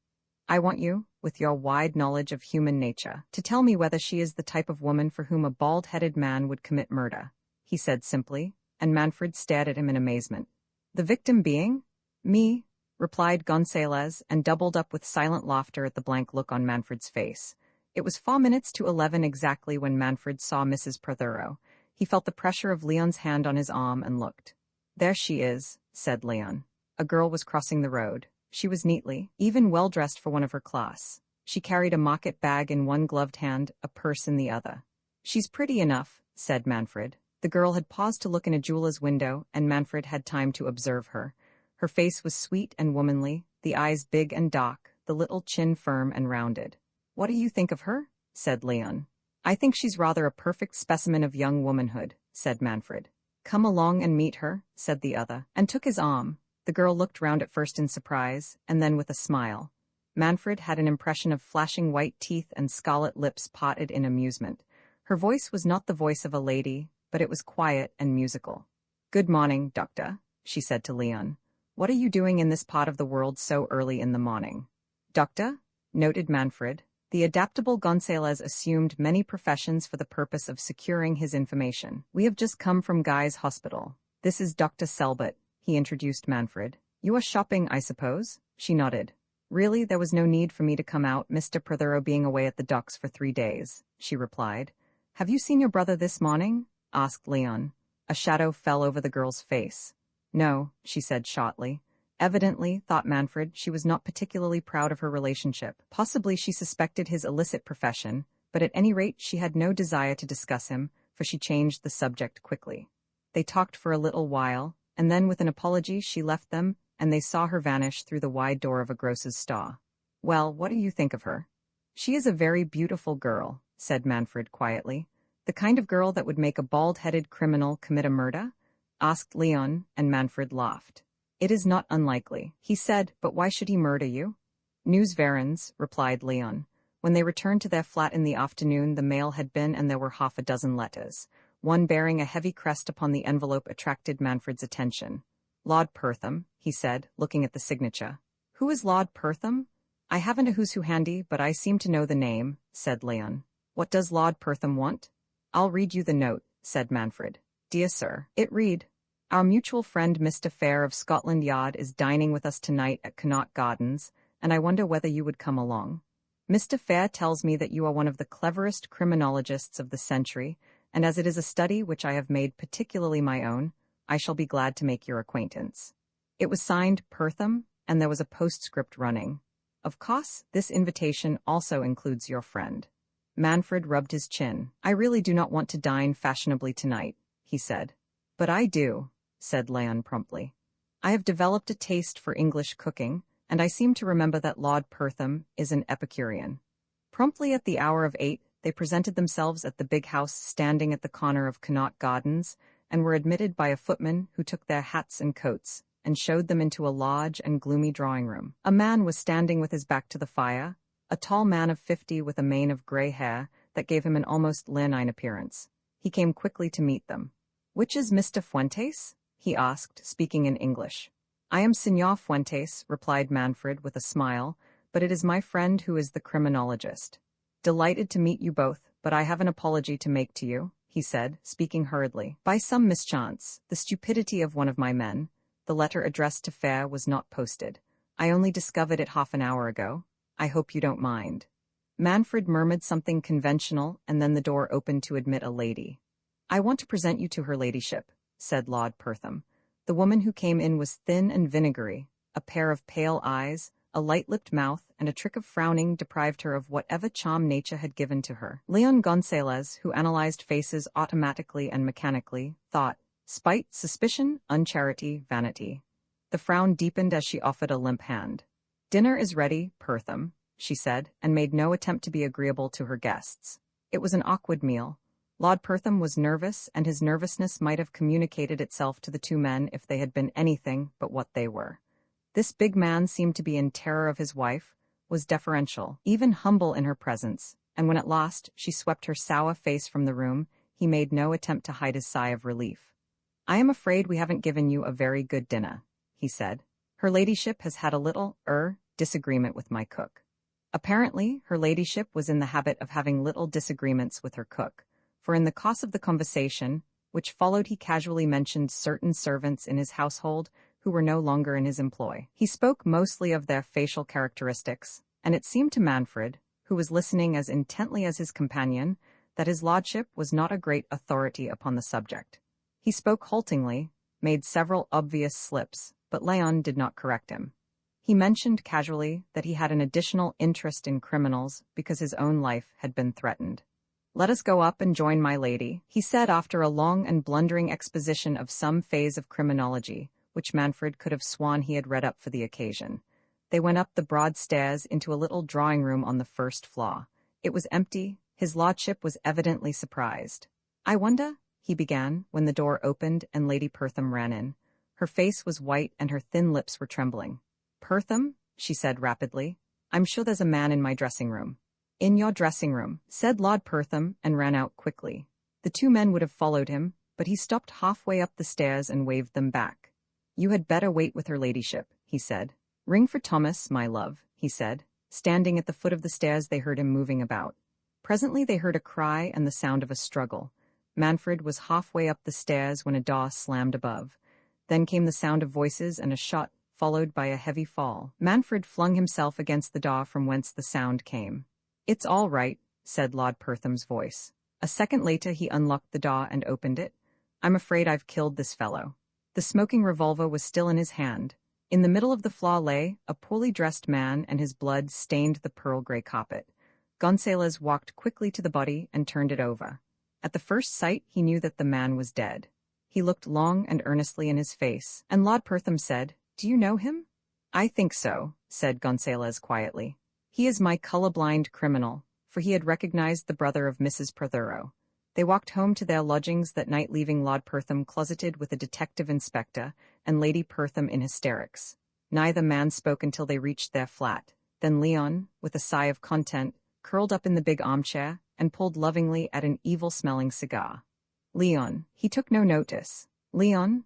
Speaker 1: I want you, with your wide knowledge of human nature, to tell me whether she is the type of woman for whom a bald-headed man would commit murder, he said simply, and Manfred stared at him in amazement. The victim being? Me, replied Gonzalez, and doubled up with silent laughter at the blank look on Manfred's face. It was 4 minutes to 11 exactly when Manfred saw Mrs. Prothero. He felt the pressure of Leon's hand on his arm and looked. There she is, said Leon. A girl was crossing the road. She was neatly, even well-dressed for one of her class. She carried a market bag in one gloved hand, a purse in the other. She's pretty enough, said Manfred. The girl had paused to look in a jeweler's window, and Manfred had time to observe her. Her face was sweet and womanly, the eyes big and dark, the little chin firm and rounded. What do you think of her? Said Leon. I think she's rather a perfect specimen of young womanhood, said Manfred. Come along and meet her, said the other, and took his arm. The girl looked round at first in surprise, and then with a smile. Manfred had an impression of flashing white teeth and scarlet lips parted in amusement. Her voice was not the voice of a lady, but it was quiet and musical. Good morning, Doctor, she said to Leon. What are you doing in this part of the world so early in the morning? Doctor, noted Manfred. The adaptable Gonzalez assumed many professions for the purpose of securing his information. We have just come from Guy's hospital. This is Dr. Selbert, he introduced Manfred. You are shopping, I suppose? She nodded. Really, there was no need for me to come out, Mr. Prothero being away at the docks for 3 days, she replied. Have you seen your brother this morning? Asked Leon. A shadow fell over the girl's face. No, she said shortly. Evidently, thought Manfred, she was not particularly proud of her relationship. Possibly she suspected his illicit profession, but at any rate she had no desire to discuss him, for she changed the subject quickly. They talked for a little while, and then with an apology she left them, and they saw her vanish through the wide door of a grocer's stall. Well, what do you think of her? She is a very beautiful girl, said Manfred quietly. The kind of girl that would make a bald-headed criminal commit a murder? Asked Leon, and Manfred laughed. It is not unlikely, he said, but why should he murder you? News varens, replied Leon. When they returned to their flat in the afternoon, the mail had been, and there were 6 letters. One bearing a heavy crest upon the envelope attracted Manfred's attention. Lord Pertham, he said, looking at the signature. Who is Lord Pertham? I haven't a who's who handy, but I seem to know the name, said Leon. What does Lord Pertham want? I'll read you the note, said Manfred. Dear sir, it read, Our mutual friend Mr. Fair of Scotland Yard is dining with us tonight at Connaught Gardens, and I wonder whether you would come along. Mr. Fair tells me that you are one of the cleverest criminologists of the century, and as it is a study which I have made particularly my own, I shall be glad to make your acquaintance. It was signed Pertham, and there was a postscript running. Of course, this invitation also includes your friend. Manfred rubbed his chin. I really do not want to dine fashionably tonight, he said. But I do, said Leon promptly. I have developed a taste for English cooking, and I seem to remember that Lord Pertham is an Epicurean. Promptly at the hour of 8, they presented themselves at the big house standing at the corner of Connaught Gardens, and were admitted by a footman who took their hats and coats, and showed them into a large and gloomy drawing-room. A man was standing with his back to the fire, a tall man of 50 with a mane of grey hair that gave him an almost leonine appearance. He came quickly to meet them. Which is Mr. Fuentes? He asked, speaking in English. I am Señor Fuentes, replied Manfred with a smile, but it is my friend who is the criminologist. Delighted to meet you both, but I have an apology to make to you, he said, speaking hurriedly. By some mischance, the stupidity of one of my men, the letter addressed to Fair was not posted. I only discovered it half an hour ago. I hope you don't mind. Manfred murmured something conventional, and then the door opened to admit a lady. I want to present you to her ladyship, said Lord Pertham. The woman who came in was thin and vinegary. A pair of pale eyes, a light-lipped mouth, and a trick of frowning deprived her of whatever charm nature had given to her. Leon Gonzalez, who analyzed faces automatically and mechanically, thought, spite, suspicion, uncharity, vanity. The frown deepened as she offered a limp hand. Dinner is ready, Pertham, she said, and made no attempt to be agreeable to her guests. It was an awkward meal. Lord Pertham was nervous, and his nervousness might have communicated itself to the two men if they had been anything but what they were. This big man seemed to be in terror of his wife, was deferential, even humble in her presence, and when at last she swept her sour face from the room, he made no attempt to hide his sigh of relief. I am afraid we haven't given you a very good dinner, he said. Her ladyship has had a little, disagreement with my cook. Apparently, her ladyship was in the habit of having little disagreements with her cook, for in the course of the conversation, which followed, he casually mentioned certain servants in his household who were no longer in his employ. He spoke mostly of their facial characteristics, and it seemed to Manfred, who was listening as intently as his companion, that his lordship was not a great authority upon the subject. He spoke haltingly, made several obvious slips, but Leon did not correct him. He mentioned casually that he had an additional interest in criminals because his own life had been threatened. Let us go up and join my lady, he said after a long and blundering exposition of some phase of criminology, which Manfred could have sworn he had read up for the occasion. They went up the broad stairs into a little drawing-room on the first floor. It was empty. His lordship was evidently surprised. I wonder, he began, when the door opened and Lady Pertham ran in. Her face was white and her thin lips were trembling. Pertham, she said rapidly, I'm sure there's a man in my dressing room. In your dressing room, said Lord Pertham, and ran out quickly. The two men would have followed him, but he stopped halfway up the stairs and waved them back. You had better wait with her ladyship, he said. Ring for Thomas, my love, he said. Standing at the foot of the stairs, they heard him moving about. Presently they heard a cry and the sound of a struggle. Manfred was halfway up the stairs when a door slammed above. Then came the sound of voices and a shot, followed by a heavy fall. Manfred flung himself against the door from whence the sound came. It's all right, said Lord Pertham's voice. A second later he unlocked the door and opened it. I'm afraid I've killed this fellow. The smoking revolver was still in his hand. In the middle of the floor lay a poorly dressed man, and his blood stained the pearl-gray carpet. Gonzalez walked quickly to the body and turned it over. At the first sight he knew that the man was dead. He looked long and earnestly in his face, and Lord Pertham said, Do you know him? I think so, said Gonzalez quietly. He is my color-blind criminal, for he had recognized the brother of Mrs. Prothero. They walked home to their lodgings that night, leaving Lord Pertham closeted with a detective inspector and Lady Pertham in hysterics. Neither man spoke until they reached their flat. Then Leon, with a sigh of content, curled up in the big armchair and pulled lovingly at an evil-smelling cigar. Leon, he took no notice. Leon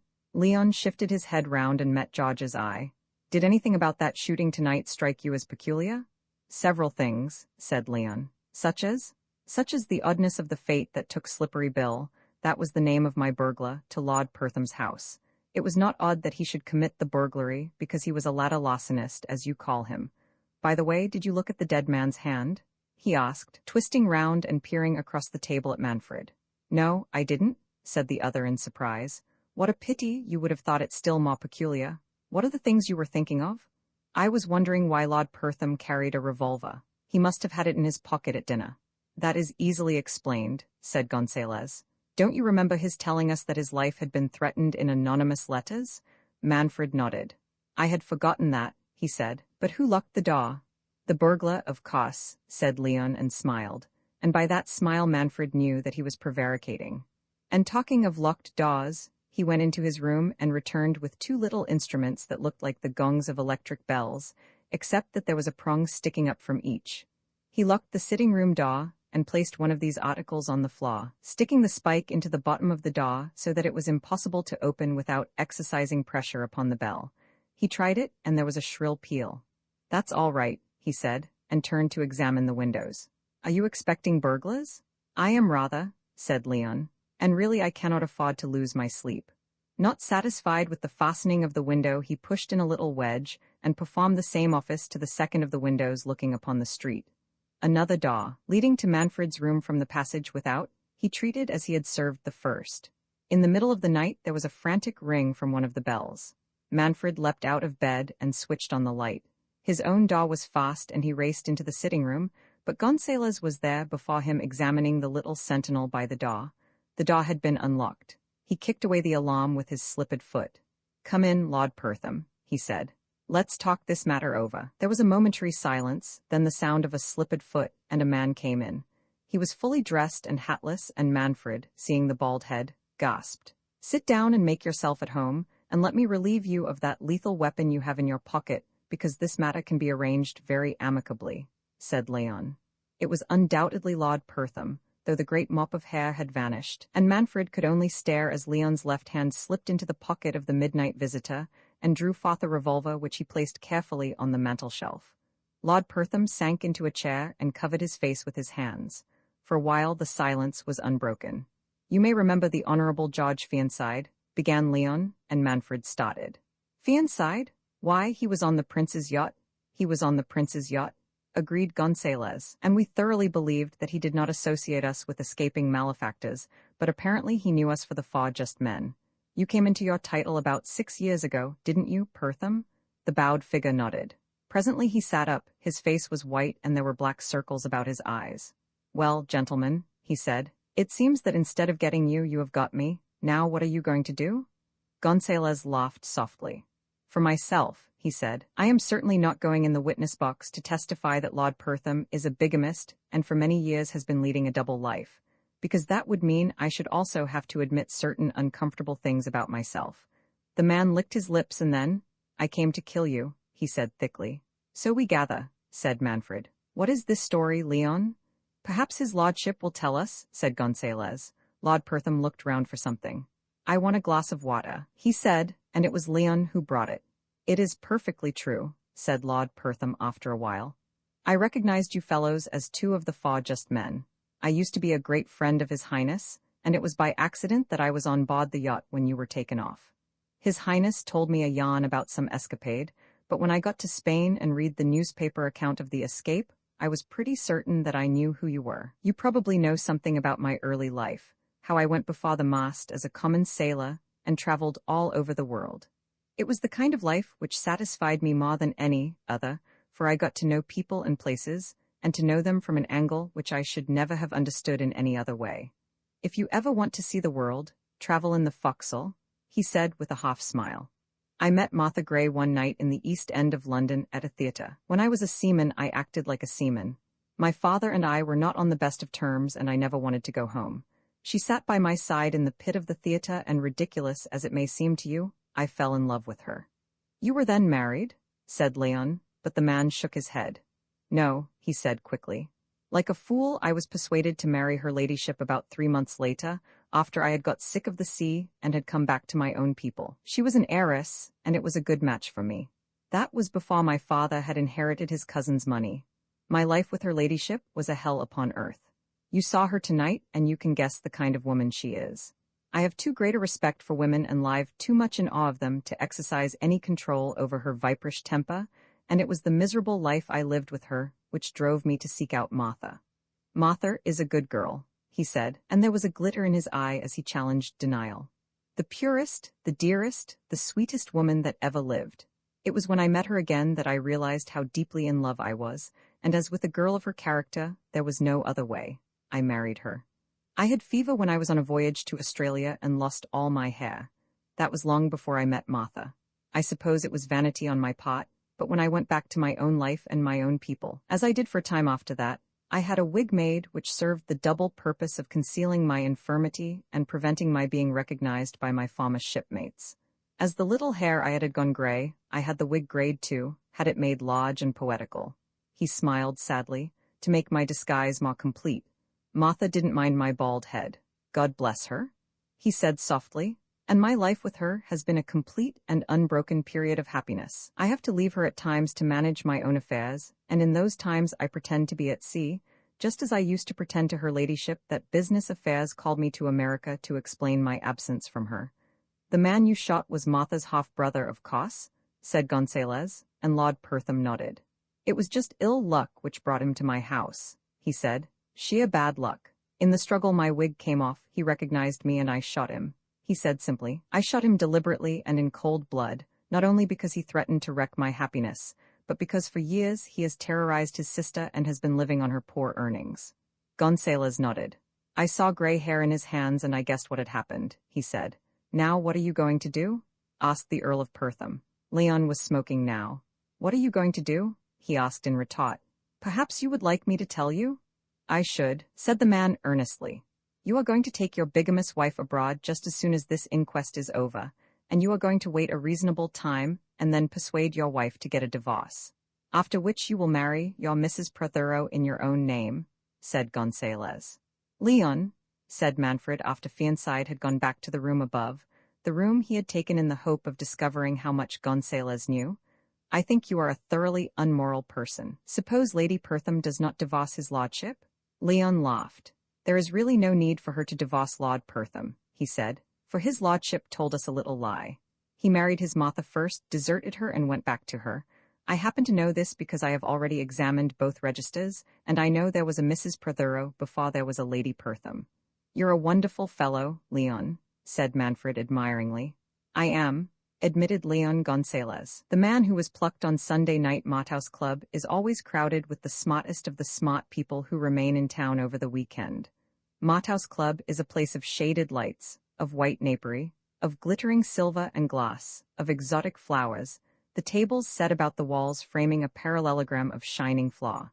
Speaker 1: shifted his head round and met George's eye. Did anything about that shooting tonight strike you as peculiar? Several things, said Leon. Such as the oddness of the fate that took Slippery Bill, that was the name of my burglar, to Lord Pertham's house. It was not odd that he should commit the burglary because he was a ladder larcenist, as you call him. By the way, did you look at the dead man's hand? He asked, twisting round and peering across the table at Manfred. No, I didn't, said the other in surprise. What a pity, you would have thought it still more peculiar. What are the things you were thinking of? I was wondering why Lord Pertham carried a revolver. He must have had it in his pocket at dinner. That is easily explained, said Gonzalez. Don't you remember his telling us that his life had been threatened in anonymous letters? Manfred nodded. I had forgotten that, he said. But who locked the door? The burglar, of course, said Leon and smiled. And by that smile Manfred knew that he was prevaricating. And talking of locked doors, he went into his room and returned with two little instruments that looked like the gongs of electric bells, except that there was a prong sticking up from each. He locked the sitting-room door and placed one of these articles on the floor, sticking the spike into the bottom of the door so that it was impossible to open without exercising pressure upon the bell. He tried it, and there was a shrill peal. That's all right, he said, and turned to examine the windows. Are you expecting burglars? I am rather, said Leon, and really I cannot afford to lose my sleep. Not satisfied with the fastening of the window, he pushed in a little wedge and performed the same office to the second of the windows looking upon the street. Another door, leading to Manfred's room from the passage without, he treated as he had served the first. In the middle of the night there was a frantic ring from one of the bells. Manfred leapt out of bed and switched on the light. His own door was fast and he raced into the sitting room, but Gonzalez was there before him examining the little sentinel by the door. The door had been unlocked. He kicked away the alarm with his slippered foot. Come in, Lord Pertham, he said. Let's talk this matter over. There was a momentary silence, then the sound of a slippered foot, and a man came in. He was fully dressed and hatless, and Manfred, seeing the bald head, gasped. Sit down and make yourself at home, and let me relieve you of that lethal weapon you have in your pocket, because this matter can be arranged very amicably, said Leon. It was undoubtedly Lord Pertham, though the great mop of hair had vanished, and Manfred could only stare as Leon's left hand slipped into the pocket of the midnight visitor and drew forth a revolver which he placed carefully on the mantel-shelf. Lord Pertham sank into a chair and covered his face with his hands. For a while the silence was unbroken. You may remember the Honorable George Fienside, began Leon, and Manfred started. Fienside? Why, he was on the prince's yacht. He was on the prince's yacht, agreed Gonzalez, and we thoroughly believed that he did not associate us with escaping malefactors, but apparently he knew us for the four just men. You came into your title about 6 years ago, didn't you, Pertham? The bowed figure nodded. Presently he sat up, his face was white and there were black circles about his eyes. Well, gentlemen, he said, it seems that instead of getting you, you have got me. Now what are you going to do? Gonzalez laughed softly. For myself, he said, I am certainly not going in the witness box to testify that Lord Pertham is a bigamist and for many years has been leading a double life, because that would mean I should also have to admit certain uncomfortable things about myself. The man licked his lips and then, I came to kill you, he said thickly. So we gather, said Manfred. What is this story, Leon? Perhaps his lordship will tell us, said Gonzalez. Lord Pertham looked round for something. I want a glass of water, he said, and it was Leon who brought it. It is perfectly true, said Lord Pertham after a while. I recognized you fellows as two of the four just men. I used to be a great friend of His Highness, and it was by accident that I was on board the yacht when you were taken off. His Highness told me a yarn about some escapade, but when I got to Spain and read the newspaper account of the escape, I was pretty certain that I knew who you were. You probably know something about my early life, how I went before the mast as a common sailor and traveled all over the world. It was the kind of life which satisfied me more than any other, for I got to know people and places, and to know them from an angle which I should never have understood in any other way. If you ever want to see the world, travel in the forecastle, he said with a half-smile. I met Martha Gray one night in the East End of London at a theatre. When I was a seaman, I acted like a seaman. My father and I were not on the best of terms, and I never wanted to go home. She sat by my side in the pit of the theatre, and ridiculous as it may seem to you, I fell in love with her. You were then married? Said Leon, but the man shook his head. No, he said quickly. Like a fool, I was persuaded to marry her ladyship about 3 months later, after I had got sick of the sea and had come back to my own people. She was an heiress, and it was a good match for me. That was before my father had inherited his cousin's money. My life with her ladyship was a hell upon earth. You saw her tonight, and you can guess the kind of woman she is. I have too great a respect for women and live too much in awe of them to exercise any control over her viperish temper, and it was the miserable life I lived with her which drove me to seek out Martha. Martha is a good girl, he said, and there was a glitter in his eye as he challenged denial. The purest, the dearest, the sweetest woman that ever lived. It was when I met her again that I realized how deeply in love I was, and as with a girl of her character, there was no other way. I married her. I had fever when I was on a voyage to Australia and lost all my hair. That was long before I met Martha. I suppose it was vanity on my part, but when I went back to my own life and my own people, as I did for a time after that, I had a wig made which served the double purpose of concealing my infirmity and preventing my being recognized by my former shipmates. As the little hair I had gone gray, I had the wig grayed too, had it made large and poetical. He smiled sadly, to make my disguise more complete. Martha didn't mind my bald head. God bless her, he said softly. And my life with her has been a complete and unbroken period of happiness. I have to leave her at times to manage my own affairs, and in those times I pretend to be at sea, just as I used to pretend to her ladyship that business affairs called me to America to explain my absence from her. The man you shot was Martha's half-brother, of course, said Gonzalez, and Lord Pertham nodded. It was just ill luck which brought him to my house, he said. Sheer bad luck. In the struggle my wig came off, he recognized me and I shot him, he said simply. I shot him deliberately and in cold blood, not only because he threatened to wreck my happiness, but because for years he has terrorized his sister and has been living on her poor earnings. Gonzalez nodded. I saw gray hair in his hands and I guessed what had happened, he said. Now what are you going to do? Asked the Earl of Pertham. Leon was smoking now. What are you going to do? He asked in retort. Perhaps you would like me to tell you? I should, said the man earnestly. You are going to take your bigamous wife abroad just as soon as this inquest is over, and you are going to wait a reasonable time and then persuade your wife to get a divorce. After which you will marry your Mrs. Prothero in your own name, said Gonzalez. Leon, said Manfred after Fiancide had gone back to the room above, the room he had taken in the hope of discovering how much Gonzalez knew. I think you are a thoroughly unmoral person. Suppose Lady Pertham does not divorce his lordship? Leon laughed. There is really no need for her to divorce Lord Pertham, he said, for his lordship told us a little lie. He married his Martha first, deserted her and went back to her. I happen to know this because I have already examined both registers, and I know there was a Mrs. Prothero before there was a Lady Pertham. You're a wonderful fellow, Leon, said Manfred admiringly. I am, admitted Leon Gonzalez. The man who was plucked on Sunday night Marthouse Club is always crowded with the smartest of the smart people who remain in town over the weekend. Marthouse Club is a place of shaded lights, of white napery, of glittering silver and glass, of exotic flowers, the tables set about the walls framing a parallelogram of shining flaw.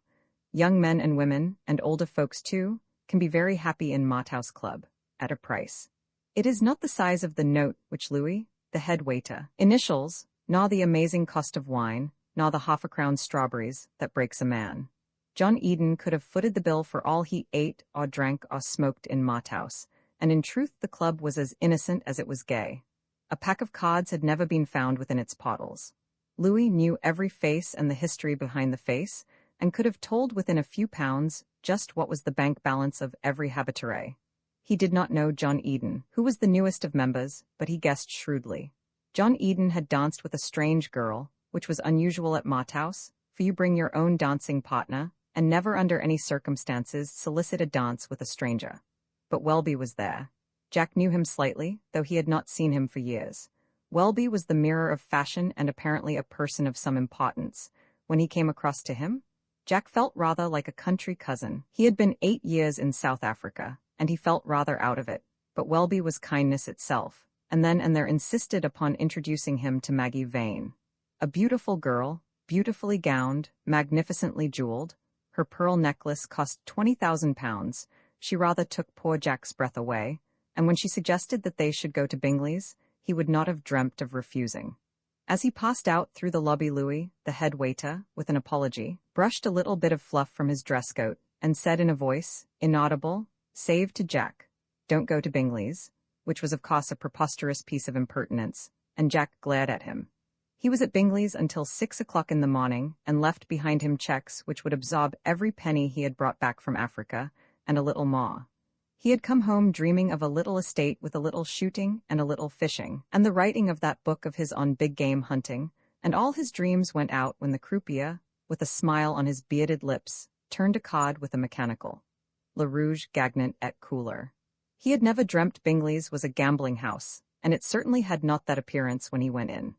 Speaker 1: Young men and women, and older folks too, can be very happy in Marthouse Club, at a price. It is not the size of the note which Louis, the head waiter, initials, nor the amazing cost of wine, nor the half-a-crown strawberries, that breaks a man. John Eden could have footed the bill for all he ate or drank or smoked in Marthouse, and in truth the club was as innocent as it was gay. A pack of cards had never been found within its portals. Louis knew every face and the history behind the face, and could have told within a few pounds just what was the bank balance of every habitué. He did not know John Eden, who was the newest of members, but he guessed shrewdly. John Eden had danced with a strange girl, which was unusual at Marthouse, for you bring your own dancing partner, and never under any circumstances solicit a dance with a stranger. But Welby was there. Jack knew him slightly, though he had not seen him for years. Welby was the mirror of fashion and apparently a person of some importance. When he came across to him, Jack felt rather like a country cousin. He had been 8 years in South Africa, and he felt rather out of it, but Welby was kindness itself, and then and there insisted upon introducing him to Maggie Vane. A beautiful girl, beautifully gowned, magnificently jeweled. Her pearl necklace cost £20,000. She rather took poor Jack's breath away, and when she suggested that they should go to Bingley's, he would not have dreamt of refusing. As he passed out through the lobby, Louis, the head waiter, with an apology, brushed a little bit of fluff from his dress coat, and said in a voice, inaudible, save to Jack, don't go to Bingley's, which was of course a preposterous piece of impertinence, and Jack glared at him. He was at Bingley's until 6 o'clock in the morning, and left behind him checks which would absorb every penny he had brought back from Africa, and a little more. He had come home dreaming of a little estate with a little shooting and a little fishing, and the writing of that book of his on big game hunting, and all his dreams went out when the croupier, with a smile on his bearded lips, turned a card with a mechanical Le Rouge Gagnant et Couleur. He had never dreamt Bingley's was a gambling house, and it certainly had not that appearance when he went in.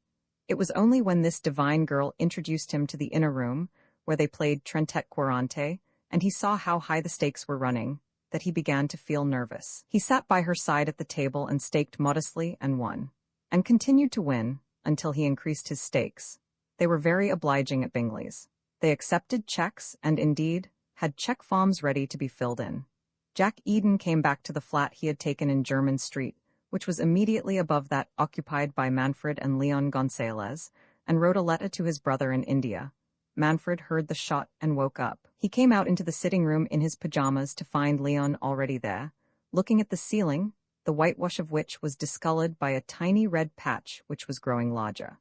Speaker 1: It was only when this divine girl introduced him to the inner room, where they played Trentet Quarante, and he saw how high the stakes were running, that he began to feel nervous. He sat by her side at the table and staked modestly and won, and continued to win until he increased his stakes. They were very obliging at Bingley's. They accepted checks and, indeed, had check forms ready to be filled in. Jack Eden came back to the flat he had taken in Jermyn Street, which was immediately above that occupied by Manfred and Leon Gonzalez, and wrote a letter to his brother in India. Manfred heard the shot and woke up. He came out into the sitting room in his pajamas to find Leon already there, looking at the ceiling, the whitewash of which was discolored by a tiny red patch which was growing larger.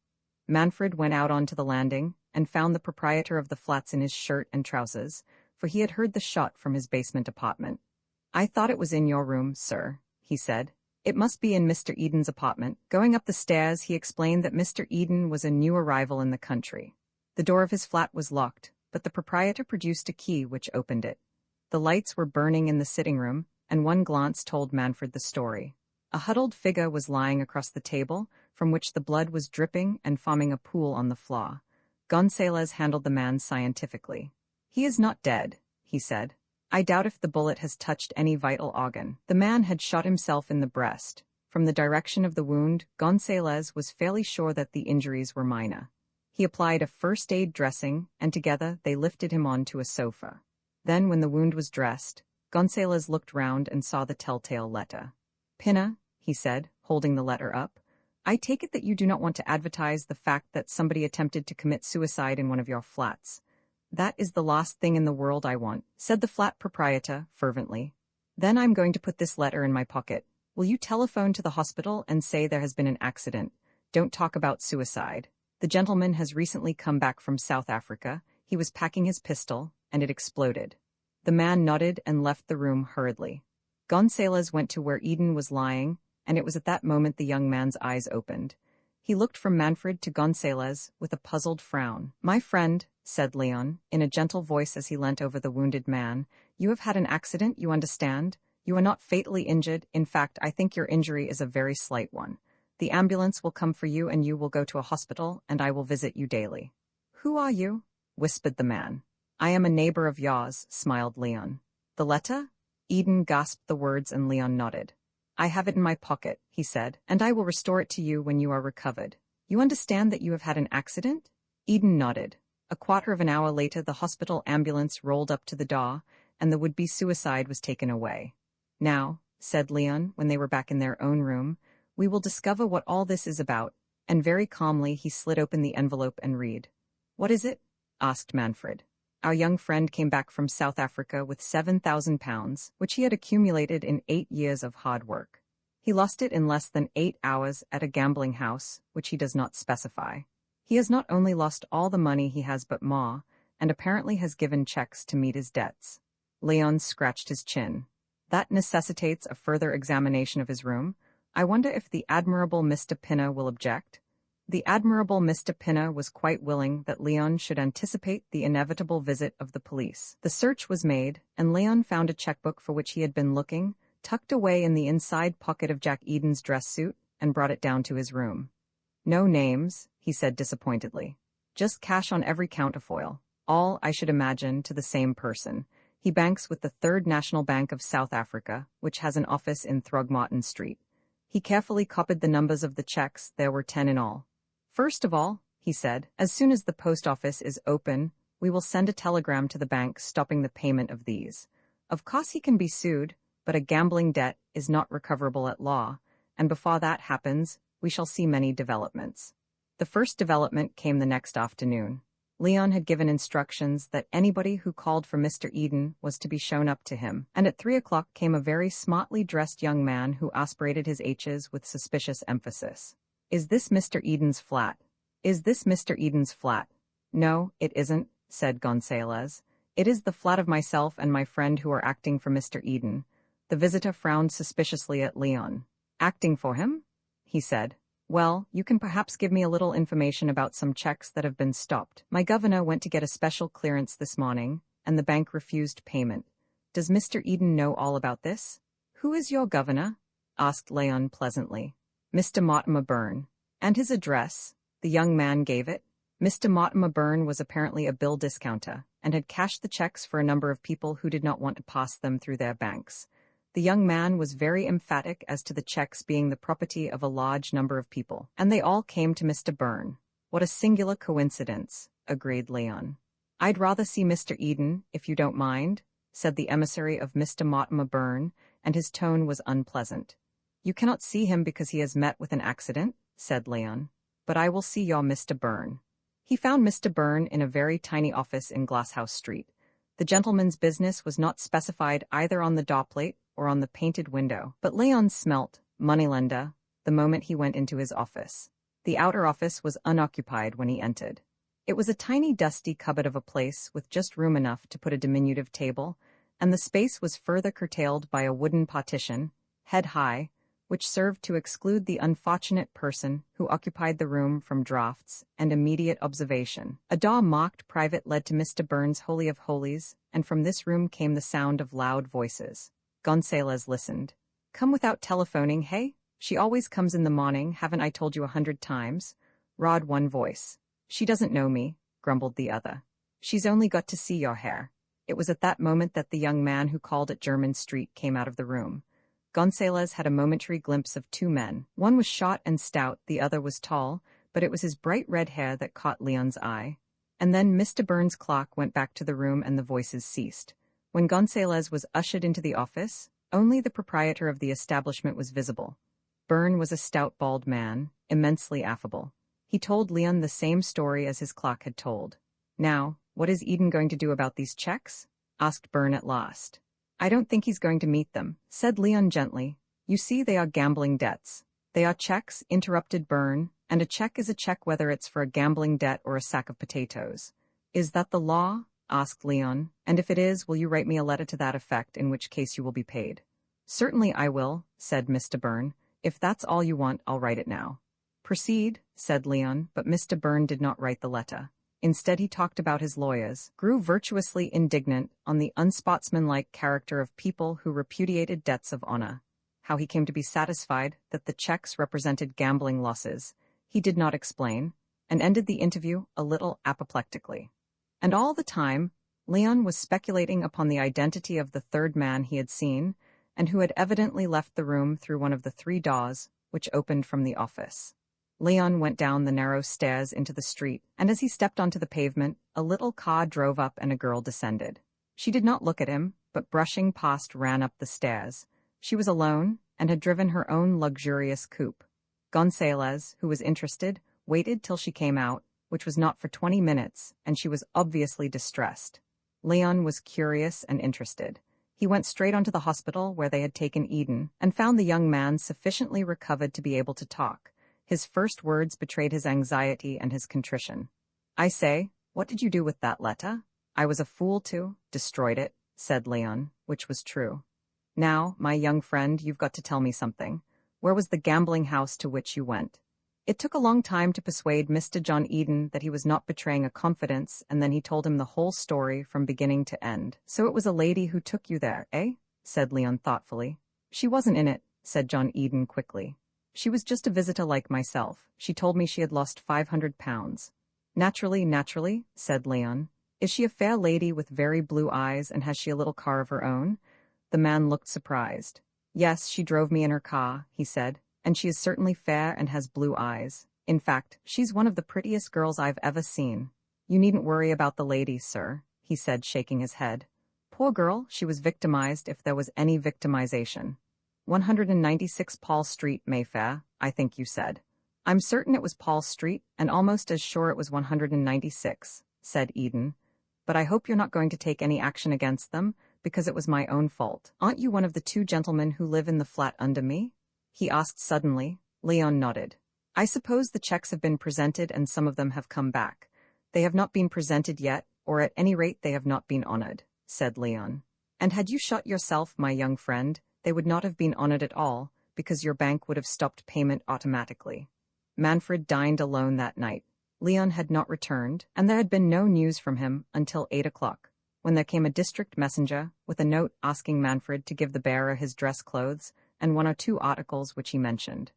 Speaker 1: Manfred went out onto the landing and found the proprietor of the flats in his shirt and trousers, for he had heard the shot from his basement apartment. "I thought it was in your room, sir," he said. "It must be in Mr. Eden's apartment." Going up the stairs, he explained that Mr. Eden was a new arrival in the country. The door of his flat was locked, but the proprietor produced a key which opened it. The lights were burning in the sitting room, and one glance told Manfred the story. A huddled figure was lying across the table, from which the blood was dripping and forming a pool on the floor. Gonzalez handled the man scientifically. "He is not dead," he said. "I doubt if the bullet has touched any vital organ." The man had shot himself in the breast. From the direction of the wound, Gonzalez was fairly sure that the injuries were minor. He applied a first-aid dressing, and together they lifted him onto a sofa. Then, when the wound was dressed, Gonzalez looked round and saw the telltale letter. "Pinna," he said, holding the letter up, "I take it that you do not want to advertise the fact that somebody attempted to commit suicide in one of your flats." "That is the last thing in the world I want," said the flat proprietor fervently. "Then I'm going to put this letter in my pocket. Will you telephone to the hospital and say there has been an accident? Don't talk about suicide. The gentleman has recently come back from South Africa. He was packing his pistol, and it exploded." The man nodded and left the room hurriedly. Gonzalez went to where Eden was lying, and it was at that moment the young man's eyes opened. He looked from Manfred to Gonzalez with a puzzled frown. "My friend," said Leon, in a gentle voice as he leant over the wounded man, "you have had an accident, you understand? You are not fatally injured. In fact, I think your injury is a very slight one. The ambulance will come for you and you will go to a hospital, and I will visit you daily." "Who are you?" whispered the man. "I am a neighbor of yours," smiled Leon. "The letter?" Eden gasped the words and Leon nodded. "I have it in my pocket," he said, "and I will restore it to you when you are recovered. You understand that you have had an accident?" Eden nodded. A quarter of an hour later, the hospital ambulance rolled up to the door, and the would-be suicide was taken away. "Now," said Leon, when they were back in their own room, "we will discover what all this is about," and very calmly he slid open the envelope and read. "What is it?" asked Manfred. "Our young friend came back from South Africa with £7,000, which he had accumulated in 8 years of hard work. He lost it in less than 8 hours at a gambling house, which he does not specify. He has not only lost all the money he has but more, and apparently has given checks to meet his debts." Leon scratched his chin. "That necessitates a further examination of his room. I wonder if the admirable Mr. Pinner will object?" The admirable Mr. Pinner was quite willing that Leon should anticipate the inevitable visit of the police. The search was made, and Leon found a checkbook for which he had been looking, tucked away in the inside pocket of Jack Eden's dress suit, and brought it down to his room. "No names," he said disappointedly. "Just cash on every counterfoil. All, I should imagine, to the same person. He banks with the Third National Bank of South Africa, which has an office in Throgmorton Street." He carefully copied the numbers of the checks. There were 10 in all. "First of all," he said, "as soon as the post office is open, we will send a telegram to the bank stopping the payment of these. Of course he can be sued, but a gambling debt is not recoverable at law, and before that happens, we shall see many developments." The first development came the next afternoon. Leon had given instructions that anybody who called for Mr. Eden was to be shown up to him, and at 3 o'clock came a very smartly dressed young man who aspirated his H's with suspicious emphasis. "Is this Mr. Eden's flat? Is this Mr. Eden's flat?" "No, it isn't," said Gonzalez. "It is the flat of myself and my friend who are acting for Mr. Eden." The visitor frowned suspiciously at Leon. "Acting for him?" he said. "Well, you can perhaps give me a little information about some checks that have been stopped. My governor went to get a special clearance this morning, and the bank refused payment. Does Mr. Eden know all about this?" "Who is your governor?" asked Leon pleasantly. "Mr. Mortimer Byrne." "And his address?" The young man gave it. Mr. Mortimer Byrne was apparently a bill discounter, and had cashed the checks for a number of people who did not want to pass them through their banks. The young man was very emphatic as to the checks being the property of a large number of people, and they all came to Mr. Byrne. "What a singular coincidence," agreed Leon. "I'd rather see Mr. Eden, if you don't mind," said the emissary of Mr. Mortimer Byrne, and his tone was unpleasant. "You cannot see him because he has met with an accident," said Leon. "But I will see your Mr. Byrne." He found Mr. Byrne in a very tiny office in Glasshouse Street. The gentleman's business was not specified either on the door plate or on the painted window, but Leon smelt moneylender the moment he went into his office. The outer office was unoccupied when he entered. It was a tiny dusty cupboard of a place with just room enough to put a diminutive table, and the space was further curtailed by a wooden partition, head-high, which served to exclude the unfortunate person who occupied the room from drafts and immediate observation. A door marked private led to Mr. Burns' Holy of Holies, and from this room came the sound of loud voices. Gonzalez listened. "Come without telephoning, hey? She always comes in the morning, haven't I told you 100 times?" roared one voice. "She doesn't know me," grumbled the other. "She's only got to see your hair." It was at that moment that the young man who called at German Street came out of the room. Gonzalez had a momentary glimpse of two men. One was short and stout, the other was tall, but it was his bright red hair that caught Leon's eye. And then Mr. Burns' clock went back to the room and the voices ceased. When Gonzalez was ushered into the office, only the proprietor of the establishment was visible. Byrne was a stout, bald man, immensely affable. He told Leon the same story as his clock had told. "Now, what is Eden going to do about these checks?" asked Byrne at last. "I don't think he's going to meet them," said Leon gently. "You see, they are gambling debts." "They are checks," interrupted Byrne, "and a check is a check whether it's for a gambling debt or a sack of potatoes." "Is that the law?" asked Leon. "And if it is, will you write me a letter to that effect, in which case you will be paid?" "Certainly I will," said Mr. Byrne. "If that's all you want, I'll write it now." "Proceed," said Leon, but Mr. Byrne did not write the letter. Instead he talked about his lawyers, grew virtuously indignant on the unsportsmanlike character of people who repudiated debts of honor, how he came to be satisfied that the checks represented gambling losses. He did not explain, and ended the interview a little apoplectically. And all the time, Leon was speculating upon the identity of the third man he had seen, and who had evidently left the room through one of the 3 doors which opened from the office. Leon went down the narrow stairs into the street, and as he stepped onto the pavement, a little car drove up and a girl descended. She did not look at him, but brushing past ran up the stairs. She was alone, and had driven her own luxurious coupe. Gonzalez, who was interested, waited till she came out, which was not for 20 minutes, and she was obviously distressed. Leon was curious and interested. He went straight onto the hospital where they had taken Eden, and found the young man sufficiently recovered to be able to talk. His first words betrayed his anxiety and his contrition. "I say, what did you do with that letter?" "I was a fool to, destroyed it," said Leon, which was true. "Now, my young friend, you've got to tell me something. Where was the gambling house to which you went?" It took a long time to persuade Mr. John Eden that he was not betraying a confidence, and then he told him the whole story from beginning to end. "So it was a lady who took you there, eh?" said Leon thoughtfully. "She wasn't in it," said John Eden quickly. "She was just a visitor like myself. She told me she had lost 500 pounds. Naturally, said Leon. "Is she a fair lady with very blue eyes, and has she a little car of her own?" The man looked surprised. "Yes, she drove me in her car," he said, "and she is certainly fair and has blue eyes. In fact, she's one of the prettiest girls I've ever seen." "You needn't worry about the lady, sir," he said, shaking his head. "Poor girl, she was victimized if there was any victimization. 196 Paul Street, Mayfair, I think you said." "I'm certain it was Paul Street, and almost as sure it was 196, said Eden. "But I hope you're not going to take any action against them, because it was my own fault. Aren't you one of the 2 gentlemen who live in the flat under me?" he asked suddenly. Leon nodded. "I suppose the checks have been presented and some of them have come back." "They have not been presented yet, or at any rate they have not been honored," said Leon. "And had you shot yourself, my young friend, they would not have been honored at all, because your bank would have stopped payment automatically." Manfred dined alone that night. Leon had not returned, and there had been no news from him until 8 o'clock, when there came a district messenger with a note asking Manfred to give the bearer his dress clothes and 1 or 2 articles which he mentioned.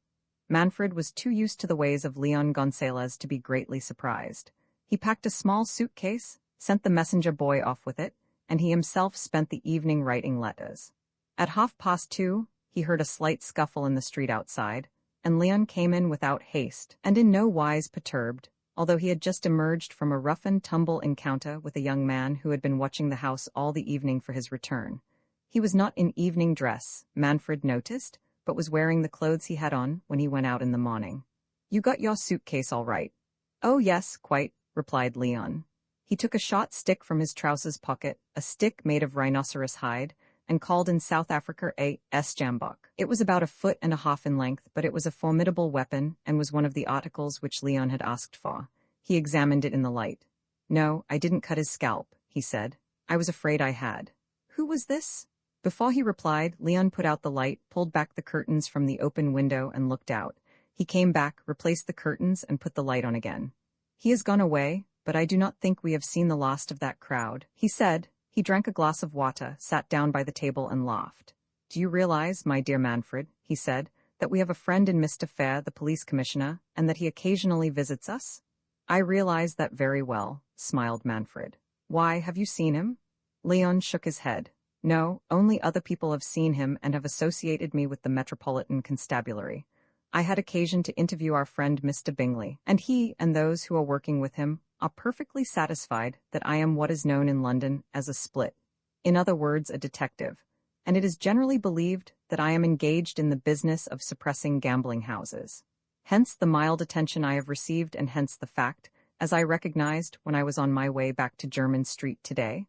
Speaker 1: Manfred was too used to the ways of Leon Gonzalez to be greatly surprised. He packed a small suitcase, sent the messenger boy off with it, and he himself spent the evening writing letters. At 2:30, he heard a slight scuffle in the street outside, and Leon came in without haste and in no wise perturbed, although he had just emerged from a rough-and-tumble encounter with a young man who had been watching the house all the evening for his return. He was not in evening dress, Manfred noticed, but was wearing the clothes he had on when he went out in the morning. "You got your suitcase all right?" "Oh yes, quite," replied Leon. He took a short stick from his trousers pocket, a stick made of rhinoceros hide, and called in South Africa a sjambok. It was about 1.5 feet in length, but it was a formidable weapon and was one of the articles which Leon had asked for. He examined it in the light. "No, I didn't cut his scalp," he said. "I was afraid I had." "Who was this?" Before he replied, Leon put out the light, pulled back the curtains from the open window, and looked out. He came back, replaced the curtains, and put the light on again. "He has gone away, but I do not think we have seen the last of that crowd," he said. He drank a glass of water, sat down by the table, and laughed. "Do you realize, my dear Manfred," he said, "that we have a friend in Mr. Fair, the police commissioner, and that he occasionally visits us?" "I realize that very well," smiled Manfred. "Why, have you seen him?" Leon shook his head. "No, only other people have seen him and have associated me with the Metropolitan Constabulary. I had occasion to interview our friend Mr. Bingley, and he and those who are working with him are perfectly satisfied that I am what is known in London as a split. In other words, a detective, and it is generally believed that I am engaged in the business of suppressing gambling houses. Hence the mild attention I have received, and hence the fact, as I recognized when I was on my way back to Jermyn Street today.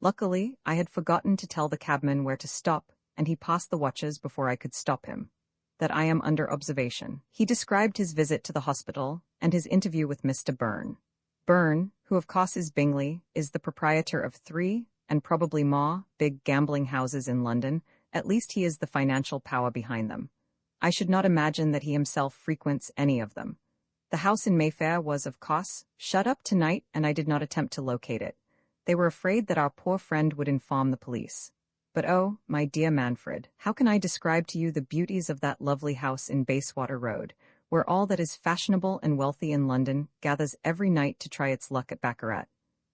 Speaker 1: Luckily, I had forgotten to tell the cabman where to stop, and he passed the watches before I could stop him, that I am under observation." He described his visit to the hospital and his interview with Mr. Byrne. Byrne, who of course is Bingley, is the proprietor of 3, and probably more, big gambling houses in London. At least he is the financial power behind them. I should not imagine that he himself frequents any of them. The house in Mayfair was, of course, shut up tonight, and I did not attempt to locate it. They were afraid that our poor friend would inform the police. But oh, my dear Manfred, how can I describe to you the beauties of that lovely house in Bayswater Road, where all that is fashionable and wealthy in London gathers every night to try its luck at baccarat?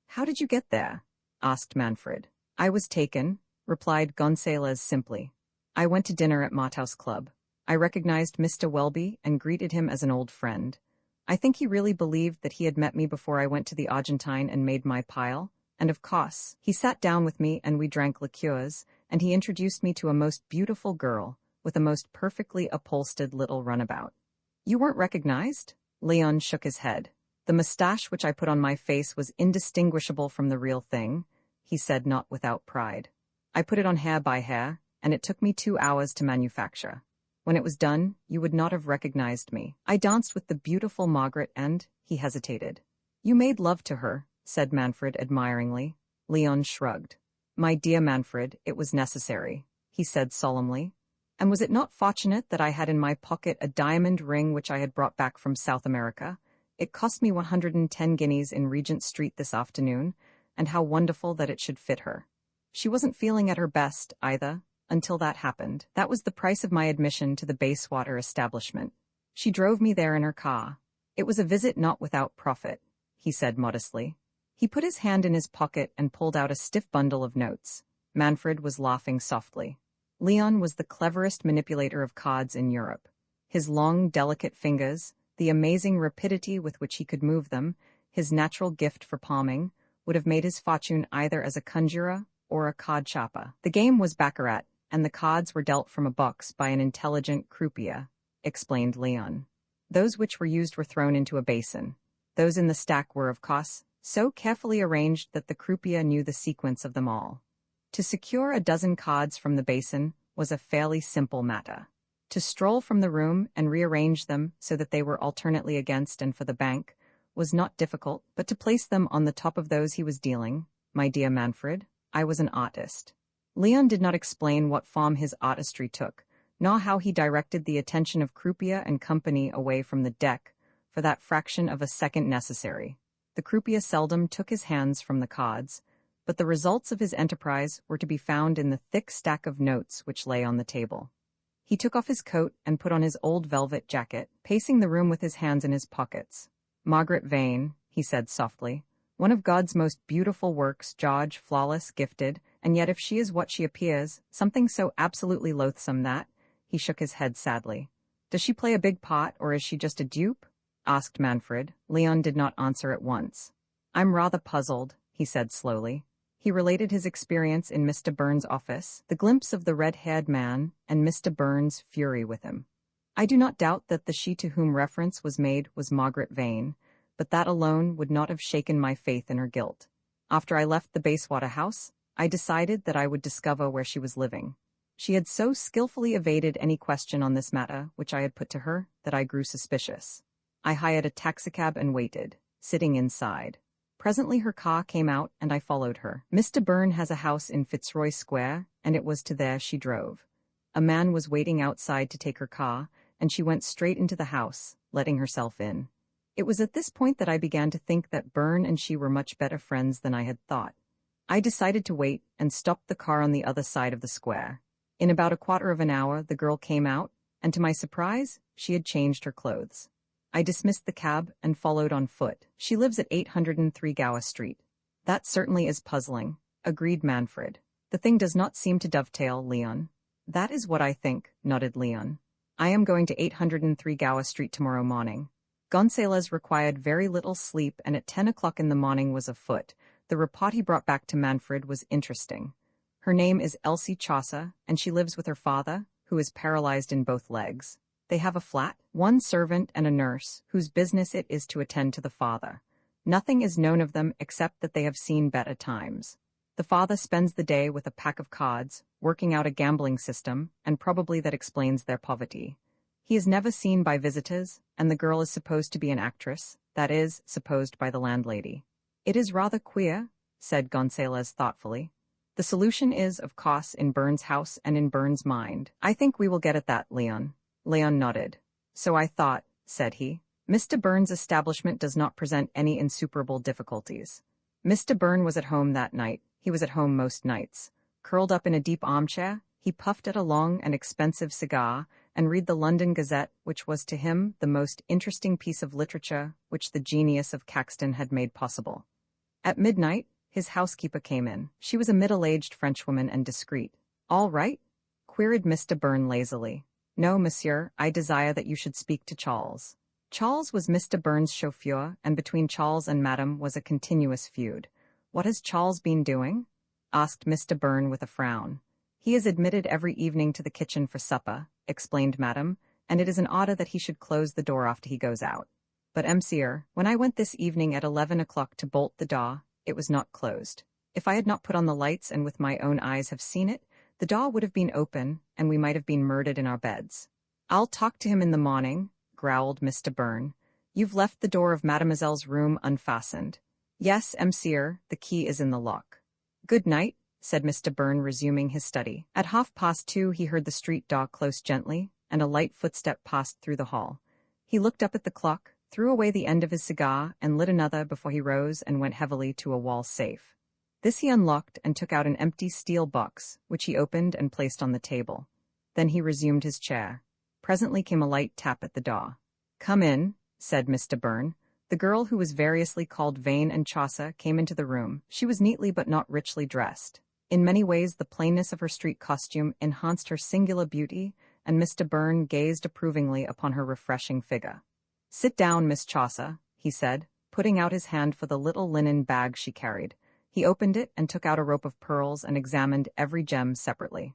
Speaker 1: "How did you get there?" asked Manfred. "I was taken," replied Gonzales simply. "I went to dinner at Marthouse Club. I recognized Mr. Welby and greeted him as an old friend. I think he really believed that he had met me before I went to the Argentine and made my pile, and of course, he sat down with me and we drank liqueurs, and he introduced me to a most beautiful girl, with a most perfectly upholstered little runabout." "You weren't recognized?" Leon shook his head. "The moustache which I put on my face was indistinguishable from the real thing," he said, not without pride. "I put it on hair by hair, and it took me 2 hours to manufacture. When it was done, you would not have recognized me. I danced with the beautiful Margaret and—" he hesitated. "You made love to her," said Manfred admiringly. Leon shrugged. "My dear Manfred, it was necessary," he said solemnly. "And was it not fortunate that I had in my pocket a diamond ring which I had brought back from South America? It cost me 110 guineas in Regent Street this afternoon, and how wonderful that it should fit her. She wasn't feeling at her best, either, until that happened. That was the price of my admission to the Bayswater establishment. She drove me there in her car. It was a visit not without profit," he said modestly. He put his hand in his pocket and pulled out a stiff bundle of notes. Manfred was laughing softly. Leon was the cleverest manipulator of cards in Europe. His long, delicate fingers, the amazing rapidity with which he could move them, his natural gift for palming, would have made his fortune either as a conjurer or a card sharper. The game was baccarat, and the cards were dealt from a box by an intelligent croupier, explained Leon. Those which were used were thrown into a basin. Those in the stack were, of course, so carefully arranged that the croupier knew the sequence of them all. To secure a dozen cards from the basin was a fairly simple matter. To stroll from the room and rearrange them so that they were alternately against and for the bank was not difficult, but to place them on the top of those he was dealing, my dear Manfred, I was an artist. Leon did not explain what form his artistry took, nor how he directed the attention of croupier and company away from the deck for that fraction of a second necessary. The croupier seldom took his hands from the cards, but the results of his enterprise were to be found in the thick stack of notes which lay on the table. He took off his coat and put on his old velvet jacket, pacing the room with his hands in his pockets. "Margaret Vane," he said softly, "one of God's most beautiful works, George, flawless, gifted, and yet if she is what she appears, something so absolutely loathsome that—" he shook his head sadly. "Does she play a big part, or is she just a dupe?" asked Manfred. Leon did not answer at once. "I'm rather puzzled," he said slowly. He related his experience in Mr. Byrne's office, the glimpse of the red-haired man, and Mr. Byrne's fury with him. "I do not doubt that the she to whom reference was made was Margaret Vane, but that alone would not have shaken my faith in her guilt. After I left the Bayswater house, I decided that I would discover where she was living. She had so skillfully evaded any question on this matter which I had put to her that I grew suspicious. I hired a taxicab and waited, sitting inside. Presently her car came out and I followed her. Mr. Byrne has a house in Fitzroy Square, and it was to there she drove. A man was waiting outside to take her car, and she went straight into the house, letting herself in. It was at this point that I began to think that Byrne and she were much better friends than I had thought. I decided to wait and stopped the car on the other side of the square. In about a quarter of an hour, the girl came out, and to my surprise, she had changed her clothes. I dismissed the cab and followed on foot. She lives at 803 Gower Street. That certainly is puzzling, agreed Manfred. The thing does not seem to dovetail, Leon. That is what I think, nodded Leon. I am going to 803 Gower Street tomorrow morning. Gonzalez required very little sleep and at 10 o'clock in the morning was afoot. The report he brought back to Manfred was interesting. Her name is Elsie Chaucer, and she lives with her father, who is paralyzed in both legs. They have a flat, one servant and a nurse, whose business it is to attend to the father. Nothing is known of them except that they have seen better times. The father spends the day with a pack of cards, working out a gambling system, and probably that explains their poverty. He is never seen by visitors, and the girl is supposed to be an actress, that is, supposed by the landlady. It is rather queer, said Gonzalez thoughtfully. The solution is, of course, in Byrne's house and in Byrne's mind. I think we will get at that, Leon. Leon nodded. So I thought, said he. Mr. Byrne's establishment does not present any insuperable difficulties. Mr. Byrne was at home that night. He was at home most nights. Curled up in a deep armchair, he puffed at a long and expensive cigar, and read the London Gazette, which was to him the most interesting piece of literature which the genius of Caxton had made possible. At midnight, his housekeeper came in. She was a middle-aged Frenchwoman and discreet. All right? Queried Mr. Byrne lazily. No, monsieur, I desire that you should speak to Charles. Charles was Mr. Byrne's chauffeur, and between Charles and Madame was a continuous feud. What has Charles been doing? Asked Mr. Byrne with a frown. He is admitted every evening to the kitchen for supper, explained Madame, and it is an order that he should close the door after he goes out. But monsieur, when I went this evening at 11 o'clock to bolt the door, it was not closed. If I had not put on the lights and with my own eyes have seen it, the door would have been open, and we might have been murdered in our beds. I'll talk to him in the morning, growled Mr. Byrne. You've left the door of Mademoiselle's room unfastened. Yes, monsieur, the key is in the lock. Good night, said Mr. Byrne, resuming his study. At 2:30 he heard the street door close gently, and a light footstep passed through the hall. He looked up at the clock, threw away the end of his cigar, and lit another before he rose and went heavily to a wall safe. This he unlocked and took out an empty steel box, which he opened and placed on the table. Then he resumed his chair. Presently came a light tap at the door. Come in, said Mr. Byrne. The girl who was variously called Vane and Chaucer came into the room. She was neatly but not richly dressed. In many ways the plainness of her street costume enhanced her singular beauty, and Mr. Byrne gazed approvingly upon her refreshing figure. Sit down, Miss Chaucer, he said, putting out his hand for the little linen bag she carried. He opened it and took out a rope of pearls and examined every gem separately.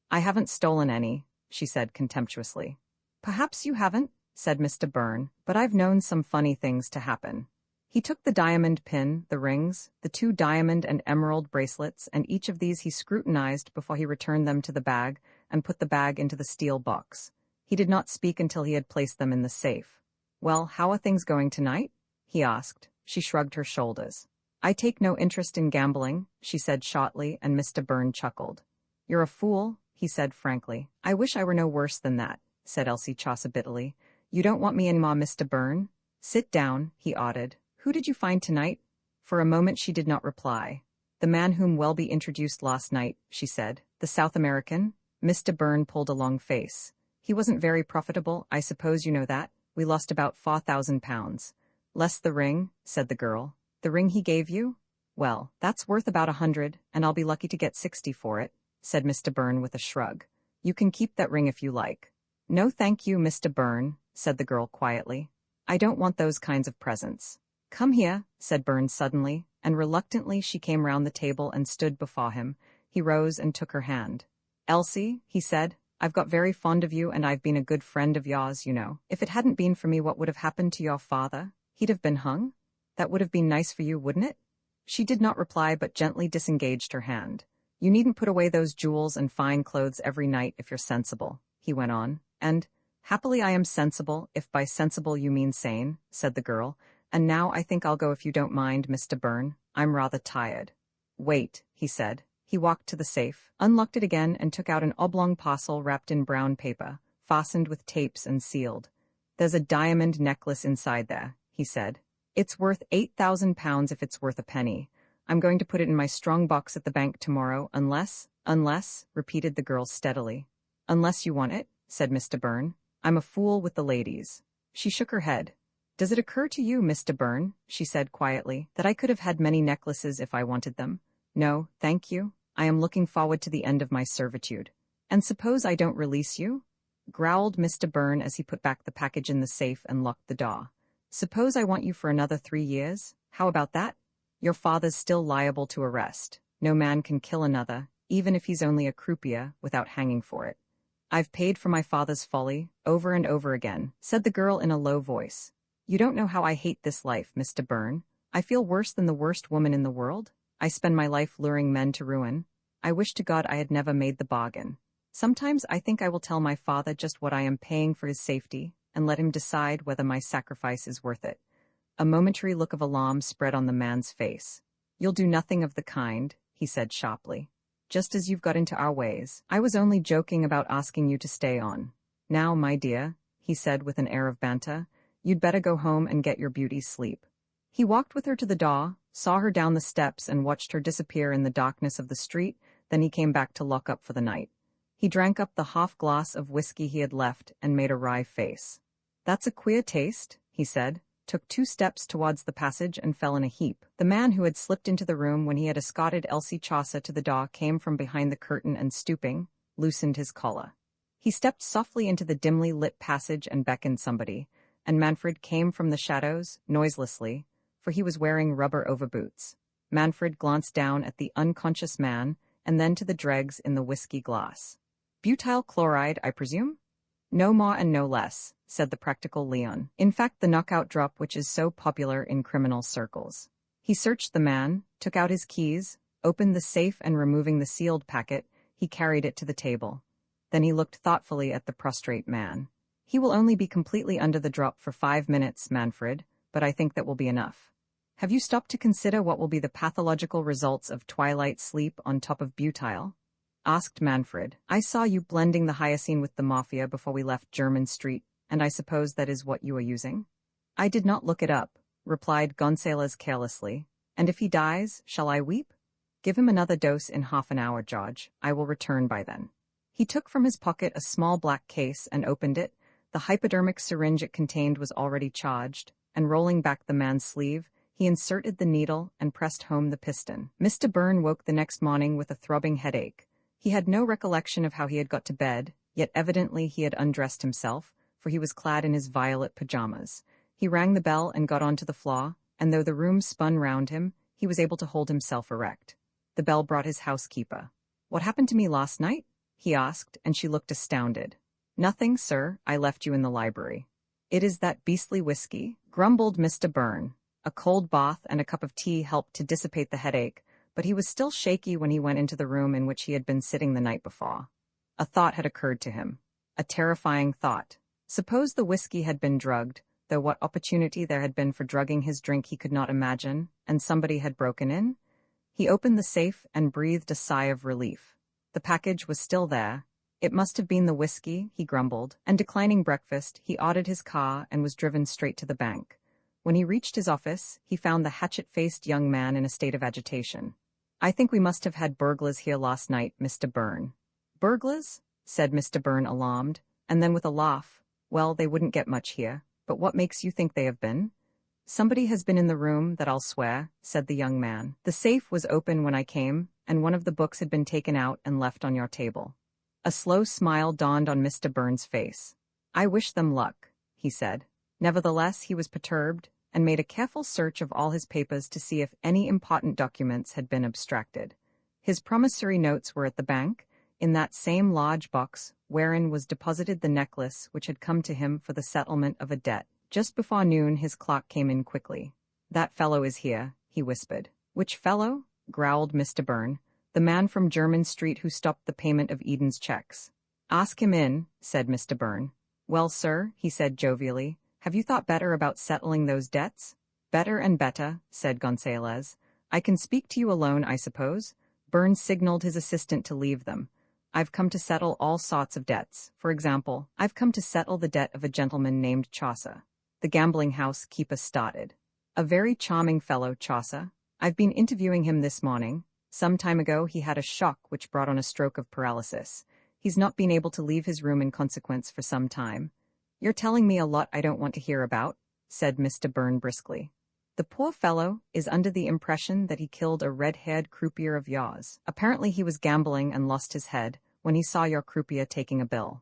Speaker 1: I haven't stolen any, she said contemptuously. Perhaps you haven't, said Mr. Byrne, but I've known some funny things to happen. He took the diamond pin, the rings, the 2 diamond and emerald bracelets, and each of these he scrutinized before he returned them to the bag and put the bag into the steel box. He did not speak until he had placed them in the safe. Well, how are things going tonight? He asked. She shrugged her shoulders. I take no interest in gambling, she said shortly, and Mr. Byrne chuckled. You're a fool, he said frankly. I wish I were no worse than that, said Elsie Chaucer bitterly. You don't want me anymore, Mr. Byrne? Sit down, he ordered. Who did you find tonight? For a moment she did not reply. The man whom Welby introduced last night, she said. The South American? Mr. Byrne pulled a long face. He wasn't very profitable, I suppose you know that. We lost about £4,000. Less the ring, said the girl. The ring he gave you? Well, that's worth about 100, and I'll be lucky to get 60 for it, said Mr. Byrne with a shrug. You can keep that ring if you like. No thank you, Mr. Byrne, said the girl quietly. I don't want those kinds of presents. Come here, said Byrne suddenly, and reluctantly she came round the table and stood before him. He rose and took her hand. Elsie, he said, I've got very fond of you and I've been a good friend of yours, you know. If it hadn't been for me, what would have happened to your father? He'd have been hung? That would have been nice for you, wouldn't it? She did not reply but gently disengaged her hand. You needn't put away those jewels and fine clothes every night if you're sensible, he went on. And, happily I am sensible, if by sensible you mean sane, said the girl. And now I think I'll go if you don't mind, Mr. Byrne. I'm rather tired. Wait, he said. He walked to the safe, unlocked it again and took out an oblong parcel wrapped in brown paper, fastened with tapes and sealed. There's a diamond necklace inside there, he said. It's worth £8,000 if it's worth a penny. I'm going to put it in my strong box at the bank tomorrow, unless, repeated the girl steadily. Unless you want it, said Mr. Byrne. I'm a fool with the ladies. She shook her head. Does it occur to you, Mr. Byrne, she said quietly, that I could have had many necklaces if I wanted them? No, thank you. I am looking forward to the end of my servitude. And suppose I don't release you? Growled Mr. Byrne as he put back the package in the safe and locked the door. Suppose I want you for another 3 years? How about that? Your father's still liable to arrest. No man can kill another, even if he's only a croupier, without hanging for it. I've paid for my father's folly, over and over again, said the girl in a low voice. You don't know how I hate this life, Mr. Byrne. I feel worse than the worst woman in the world. I spend my life luring men to ruin. I wish to God I had never made the bargain. Sometimes I think I will tell my father just what I am paying for his safety, and let him decide whether my sacrifice is worth it. A momentary look of alarm spread on the man's face. You'll do nothing of the kind, he said sharply. Just as you've got into our ways. I was only joking about asking you to stay on. Now, my dear, he said with an air of banter, you'd better go home and get your beauty's sleep. He walked with her to the door, saw her down the steps and watched her disappear in the darkness of the street, then he came back to lock up for the night. He drank up the half-glass of whiskey he had left and made a wry face. That's a queer taste, he said, took 2 steps towards the passage and fell in a heap. The man who had slipped into the room when he had escorted Elsie Chaucer to the door came from behind the curtain and stooping, loosened his collar. He stepped softly into the dimly lit passage and beckoned somebody, and Manfred came from the shadows, noiselessly, for he was wearing rubber overboots. Manfred glanced down at the unconscious man, and then to the dregs in the whiskey glass. Butyl chloride, I presume? No more and no less, said the practical Leon. In fact, the knockout drop which is so popular in criminal circles. He searched the man, took out his keys, opened the safe and removing the sealed packet, he carried it to the table. Then he looked thoughtfully at the prostrate man. He will only be completely under the drop for 5 minutes, Manfred, but I think that will be enough. Have you stopped to consider what will be the pathological results of twilight sleep on top of butyl? Asked Manfred. I saw you blending the hyoscine with the morphia before we left German Street, and I suppose that is what you are using? I did not look it up, replied Gonzalez carelessly. And if he dies, shall I weep? Give him another dose in half an hour, George. I will return by then. He took from his pocket a small black case and opened it. The hypodermic syringe it contained was already charged, and rolling back the man's sleeve, he inserted the needle and pressed home the piston. Mr. Byrne woke the next morning with a throbbing headache. He had no recollection of how he had got to bed, yet evidently he had undressed himself, for he was clad in his violet pajamas. He rang the bell and got onto the floor, and though the room spun round him, he was able to hold himself erect. The bell brought his housekeeper. What happened to me last night? He asked, and she looked astounded. Nothing, sir. I left you in the library. It is that beastly whiskey, grumbled Mr. Byrne. A cold bath and a cup of tea helped to dissipate the headache, but he was still shaky when he went into the room in which he had been sitting the night before. A thought had occurred to him. A terrifying thought. Suppose the whiskey had been drugged, though what opportunity there had been for drugging his drink he could not imagine, and somebody had broken in? He opened the safe and breathed a sigh of relief. The package was still there. It must have been the whiskey, he grumbled, and declining breakfast, he ordered his car and was driven straight to the bank. When he reached his office, he found the hatchet-faced young man in a state of agitation. I think we must have had burglars here last night, Mr. Byrne. Burglars? Said Mr. Byrne, alarmed, and then with a laugh. Well, they wouldn't get much here, but what makes you think they have been? Somebody has been in the room, that I'll swear, said the young man. The safe was open when I came, and one of the books had been taken out and left on your table. A slow smile dawned on Mr. Byrne's face. I wish them luck, he said. Nevertheless, he was perturbed, and made a careful search of all his papers to see if any important documents had been abstracted. His promissory notes were at the bank, in that same large box wherein was deposited the necklace which had come to him for the settlement of a debt. Just before noon his clock came in quickly. That fellow is here, he whispered. Which fellow? Growled Mr. Byrne. The man from Jermyn Street who stopped the payment of Eden's checks. Ask him in, said Mr. Byrne. Well, sir, he said jovially, have you thought better about settling those debts? Better and better, said Gonzalez. I can speak to you alone, I suppose. Byrne signaled his assistant to leave them. I've come to settle all sorts of debts. For example, I've come to settle the debt of a gentleman named Chaucer. The gambling house keeper started. A very charming fellow, Chaucer. I've been interviewing him this morning. Some time ago he had a shock which brought on a stroke of paralysis. He's not been able to leave his room in consequence for some time. You're telling me a lot I don't want to hear about, said Mr. Byrne briskly. The poor fellow is under the impression that he killed a red-haired croupier of yours. Apparently he was gambling and lost his head when he saw your croupier taking a bill.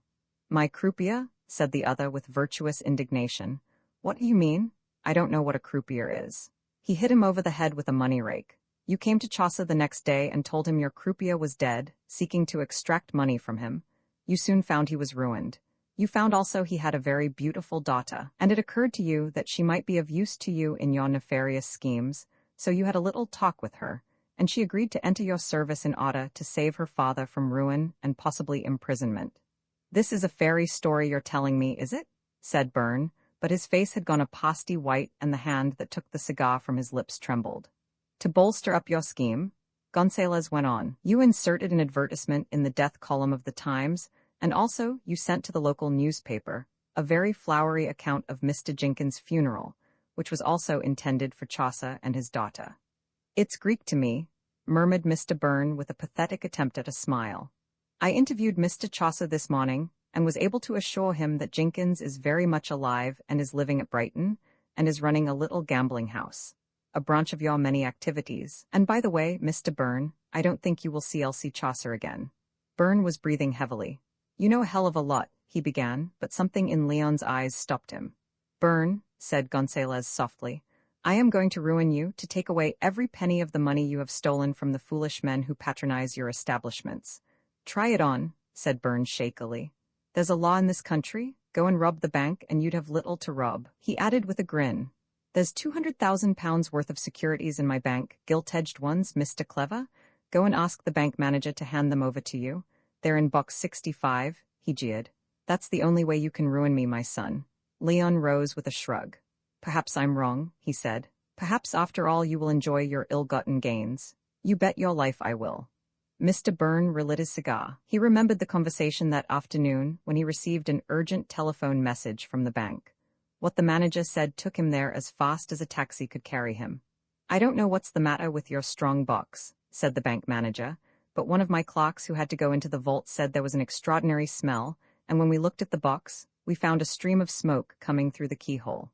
Speaker 1: My croupier? Said the other with virtuous indignation. What do you mean? I don't know what a croupier is. He hit him over the head with a money rake. You came to Chaucer the next day and told him your croupier was dead, seeking to extract money from him. You soon found he was ruined. You found also he had a very beautiful daughter, and it occurred to you that she might be of use to you in your nefarious schemes, so you had a little talk with her, and she agreed to enter your service in order to save her father from ruin and possibly imprisonment. This is a fairy story you're telling me, is it? Said Byrne, but his face had gone a pasty white and the hand that took the cigar from his lips trembled. To bolster up your scheme, Gonzalez went on, you inserted an advertisement in the death column of the Times, and also you sent to the local newspaper a very flowery account of Mr. Jenkins' funeral, which was also intended for Chaucer and his daughter. It's Greek to me, murmured Mr. Byrne with a pathetic attempt at a smile. I interviewed Mr. Chaucer this morning, and was able to assure him that Jenkins is very much alive and is living at Brighton, and is running a little gambling house, a branch of your many activities. And by the way, Mr. Byrne, I don't think you will see Elsie Chaucer again. Byrne was breathing heavily. You know a hell of a lot, he began, but something in Leon's eyes stopped him. Byrne, said Gonzalez softly, I am going to ruin you, to take away every penny of the money you have stolen from the foolish men who patronize your establishments. Try it on, said Byrne shakily. There's a law in this country. Go and rob the bank and you'd have little to rob, he added with a grin. There's £200,000 worth of securities in my bank, gilt-edged ones, Mr. Clever. Go and ask the bank manager to hand them over to you. They're in box 65, he jeered. That's the only way you can ruin me, my son. Leon rose with a shrug. Perhaps I'm wrong, he said. Perhaps after all you will enjoy your ill-gotten gains. You bet your life I will. Mr. Byrne relit his cigar. He remembered the conversation that afternoon when he received an urgent telephone message from the bank. What the manager said took him there as fast as a taxi could carry him. I don't know what's the matter with your strong box, said the bank manager, but one of my clerks who had to go into the vault said there was an extraordinary smell, and when we looked at the box, we found a stream of smoke coming through the keyhole.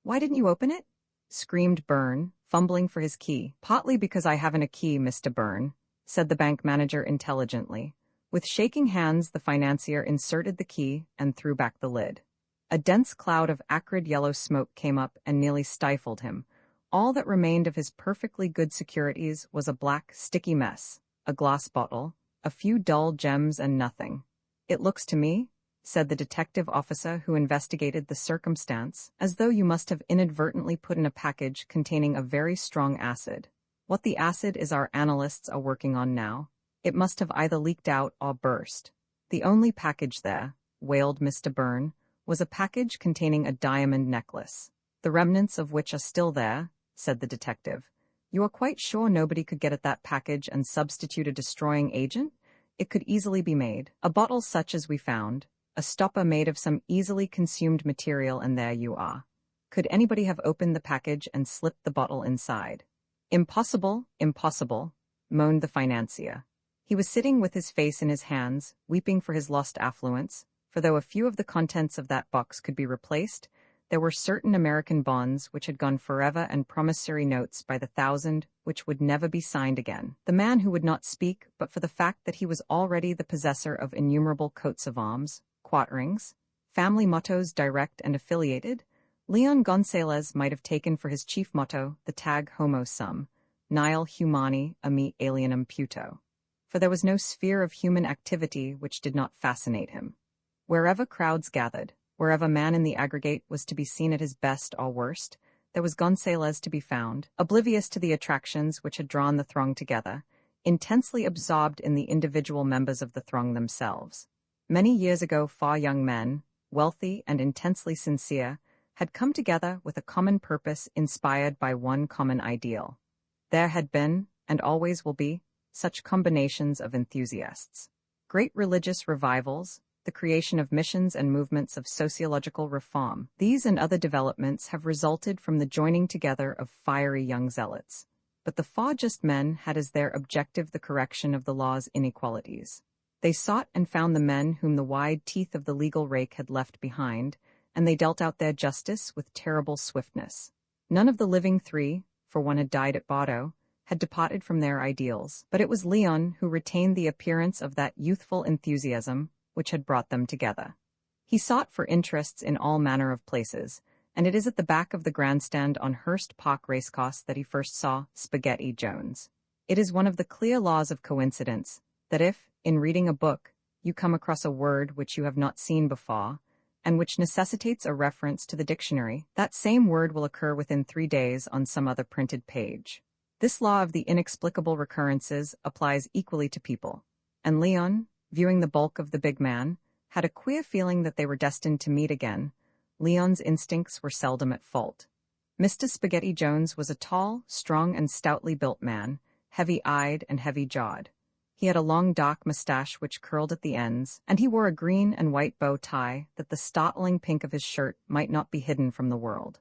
Speaker 1: Why didn't you open it? Screamed Byrne, fumbling for his key. Partly because I haven't a key, Mr. Byrne, said the bank manager intelligently. With shaking hands, the financier inserted the key and threw back the lid. A dense cloud of acrid yellow smoke came up and nearly stifled him. All that remained of his perfectly good securities was a black, sticky mess, a glass bottle, a few dull gems and nothing. It looks to me, said the detective officer who investigated the circumstance, as though you must have inadvertently put in a package containing a very strong acid. What the acid is our analysts are working on now. It must have either leaked out or burst. The only package there, wailed Mr. Byrne, was a package containing a diamond necklace, the remnants of which are still there, said the detective. You are quite sure nobody could get at that package and substitute a destroying agent? It could easily be made. A bottle such as we found, a stopper made of some easily consumed material, and there you are. Could anybody have opened the package and slipped the bottle inside? Impossible, impossible, moaned the financier. He was sitting with his face in his hands, weeping for his lost affluence, for though a few of the contents of that box could be replaced, there were certain American bonds which had gone forever and promissory notes by the thousand which would never be signed again. The man who would not speak but for the fact that he was already the possessor of innumerable coats of arms, quatrains, family mottos direct and affiliated, Leon Gonzalez might have taken for his chief motto the tag homo sum, nihil humani a me alienum puto. For there was no sphere of human activity which did not fascinate him. Wherever crowds gathered, wherever man in the aggregate was to be seen at his best or worst, there was Gonzalez to be found, oblivious to the attractions which had drawn the throng together, intensely absorbed in the individual members of the throng themselves. Many years ago, 4 young men, wealthy and intensely sincere, had come together with a common purpose inspired by one common ideal. There had been, and always will be, such combinations of enthusiasts. Great religious revivals, the creation of missions and movements of sociological reform. These and other developments have resulted from the joining together of fiery young zealots. But the 4 just men had as their objective the correction of the law's inequalities. They sought and found the men whom the wide teeth of the legal rake had left behind, and they dealt out their justice with terrible swiftness. None of the living 3, for one had died at Bordeaux, had departed from their ideals, but it was Leon who retained the appearance of that youthful enthusiasm which had brought them together. He sought for interests in all manner of places, and it is at the back of the grandstand on Hurst Park Racecourse that he first saw Spaghetti Jones. It is one of the clear laws of coincidence that if, in reading a book, you come across a word which you have not seen before, and which necessitates a reference to the dictionary, that same word will occur within 3 days on some other printed page. This law of the inexplicable recurrences applies equally to people, and Leon, viewing the bulk of the big man, had a queer feeling that they were destined to meet again. Leon's instincts were seldom at fault. Mr. Spaghetti Jones was a tall, strong, and stoutly built man, heavy-eyed and heavy-jawed. He had a long dark mustache which curled at the ends, and he wore a green and white bow tie that the startling pink of his shirt might not be hidden from the world.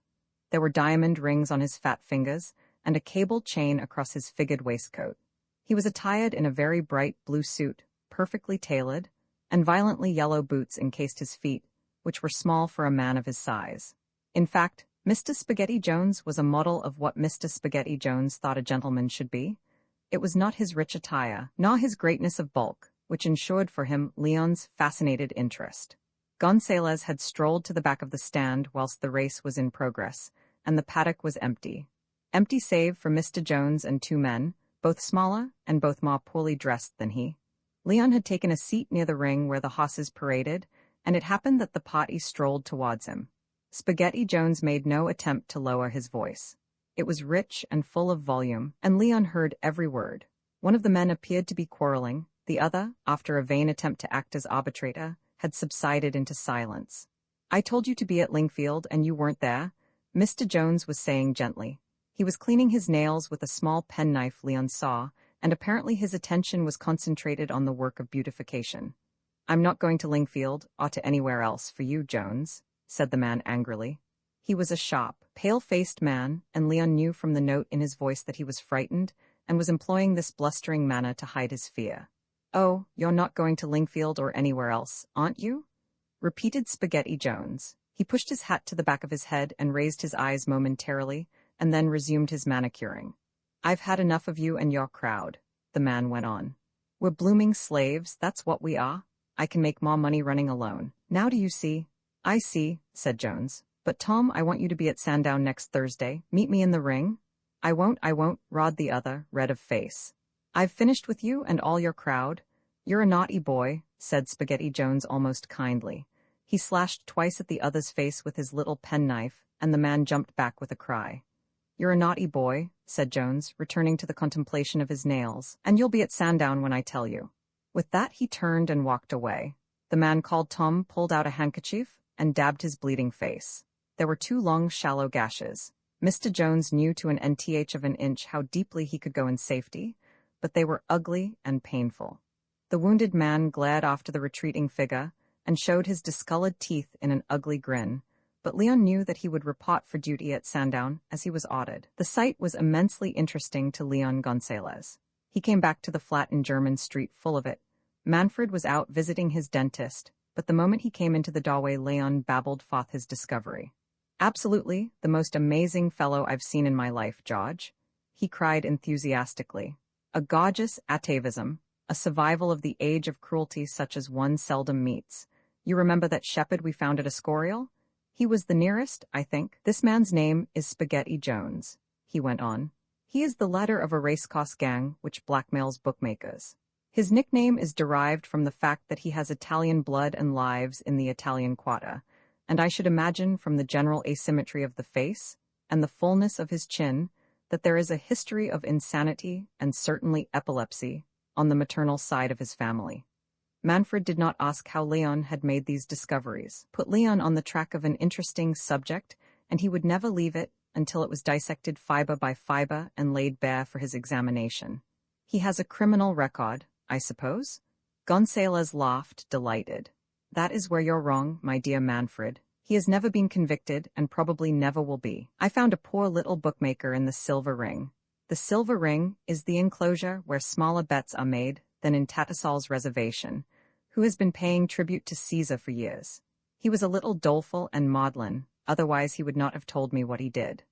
Speaker 1: There were diamond rings on his fat fingers, and a cable chain across his figured waistcoat. He was attired in a very bright blue suit, perfectly tailored, and violently yellow boots encased his feet, which were small for a man of his size. In fact, Mr. Spaghetti Jones was a model of what Mr. Spaghetti Jones thought a gentleman should be. It was not his rich attire, nor his greatness of bulk, which ensured for him Leon's fascinated interest. Gonzalez had strolled to the back of the stand whilst the race was in progress, and the paddock was empty. Empty save for Mr. Jones and 2 men, both smaller and both more poorly dressed than he. Leon had taken a seat near the ring where the horses paraded, and it happened that the party strolled towards him. Spaghetti Jones made no attempt to lower his voice. It was rich and full of volume, and Leon heard every word. One of the men appeared to be quarreling, the other, after a vain attempt to act as arbitrator, had subsided into silence. "I told you to be at Lingfield, and you weren't there," Mr. Jones was saying gently. He was cleaning his nails with a small penknife Leon saw, and apparently his attention was concentrated on the work of beautification. "I'm not going to Lingfield, or to anywhere else, for you, Jones," said the man angrily. He was a sharp, pale-faced man, and Leon knew from the note in his voice that he was frightened, and was employing this blustering manner to hide his fear. "Oh, you're not going to Lingfield or anywhere else, aren't you?" repeated Spaghetti Jones. He pushed his hat to the back of his head and raised his eyes momentarily, and then resumed his manicuring. "I've had enough of you and your crowd," the man went on. "We're blooming slaves, that's what we are. I can make more money running alone. Now do you see?" "I see," said Jones. "But Tom, I want you to be at Sandown next Thursday. Meet me in the ring." I won't, roared the other, red of face. "I've finished with you and all your crowd." "You're a naughty boy," said Spaghetti Jones almost kindly. He slashed twice at the other's face with his little penknife, and the man jumped back with a cry. "You're a naughty boy," said Jones, returning to the contemplation of his nails, "and you'll be at Sandown when I tell you." With that he turned and walked away. The man called Tom pulled out a handkerchief and dabbed his bleeding face. There were 2 long, shallow gashes. Mr. Jones knew to an nth of an inch how deeply he could go in safety, but they were ugly and painful. The wounded man glared after the retreating figure and showed his discolored teeth in an ugly grin, but Leon knew that he would report for duty at Sandown as he was ordered. The sight was immensely interesting to Leon Gonzalez. He came back to the flat in German Street full of it. Manfred was out visiting his dentist, but the moment he came into the doorway Leon babbled forth his discovery. "Absolutely, the most amazing fellow I've seen in my life, George," he cried enthusiastically. "A gorgeous atavism, a survival of the age of cruelty such as one seldom meets. You remember that shepherd we found at Escorial? He was the nearest, I think. This man's name is Spaghetti Jones," he went on. "He is the leader of a racecourse gang which blackmails bookmakers. His nickname is derived from the fact that he has Italian blood and lives in the Italian Quarter, and I should imagine from the general asymmetry of the face, and the fullness of his chin, that there is a history of insanity and certainly epilepsy on the maternal side of his family. Manfred did not ask how Leon had made these discoveries. Put Leon on the track of an interesting subject, and he would never leave it until it was dissected fiber by fiber and laid bare for his examination. He has a criminal record, I suppose? Gonzalez laughed, delighted. That is where you're wrong, my dear Manfred. He has never been convicted and probably never will be. I found a poor little bookmaker in the Silver Ring. The Silver Ring is the enclosure where smaller bets are made than in Tattersall's reservation, who has been paying tribute to Caesar for years. He was a little doleful and maudlin, otherwise he would not have told me what he did.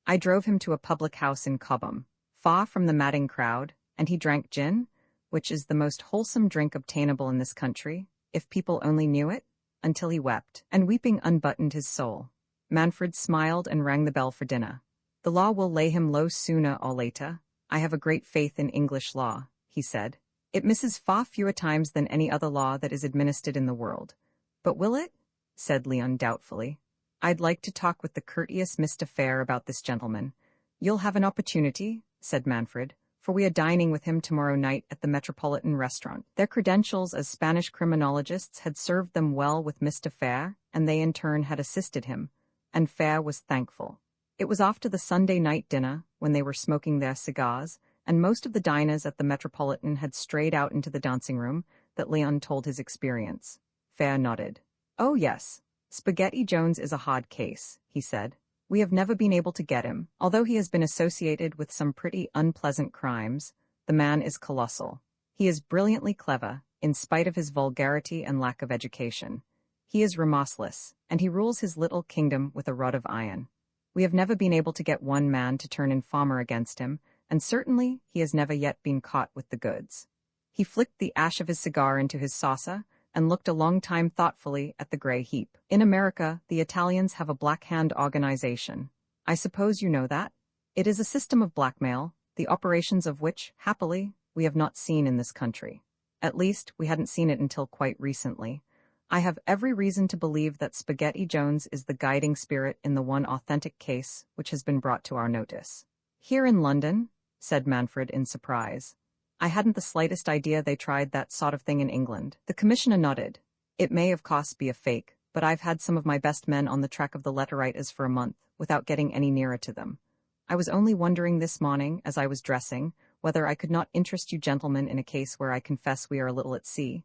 Speaker 1: I drove him to a public house in Cobham, far from the madding crowd, and he drank gin, which is the most wholesome drink obtainable in this country, if people only knew it, until he wept, and weeping unbuttoned his soul. Manfred smiled and rang the bell for dinner. The law will lay him low sooner or later. I have a great faith in English law, he said. It misses far fewer times than any other law that is administered in the world. But will it? Said Leon doubtfully. I'd like to talk with the courteous Mr. Fair about this gentleman. You'll have an opportunity, said Manfred, for we are dining with him tomorrow night at the Metropolitan Restaurant. Their credentials as Spanish criminologists had served them well with Mr. Fair, and they in turn had assisted him, and Fair was thankful. It was after the Sunday night dinner, when they were smoking their cigars, and most of the diners at the Metropolitan had strayed out into the dancing room, that Leon told his experience. Fair nodded. Oh yes, Spaghetti Jones is a hard case, he said. We have never been able to get him. Although he has been associated with some pretty unpleasant crimes, the man is colossal. He is brilliantly clever, in spite of his vulgarity and lack of education. He is remorseless, and he rules his little kingdom with a rod of iron. We have never been able to get one man to turn informer against him, and certainly he has never yet been caught with the goods. He flicked the ash of his cigar into his saucer, and looked a long time thoughtfully at the gray heap. In America, the Italians have a Black Hand organization. I suppose you know that? It is a system of blackmail, the operations of which, happily, we have not seen in this country. At least, we hadn't seen it until quite recently. I have every reason to believe that Spaghetti Jones is the guiding spirit in the one authentic case which has been brought to our notice. Here in London, said Manfred in surprise. I hadn't the slightest idea they tried that sort of thing in England. The commissioner nodded. It may of course be a fake, but I've had some of my best men on the track of the letter writers for a month, without getting any nearer to them. I was only wondering this morning, as I was dressing, whether I could not interest you gentlemen in a case where I confess we are a little at sea.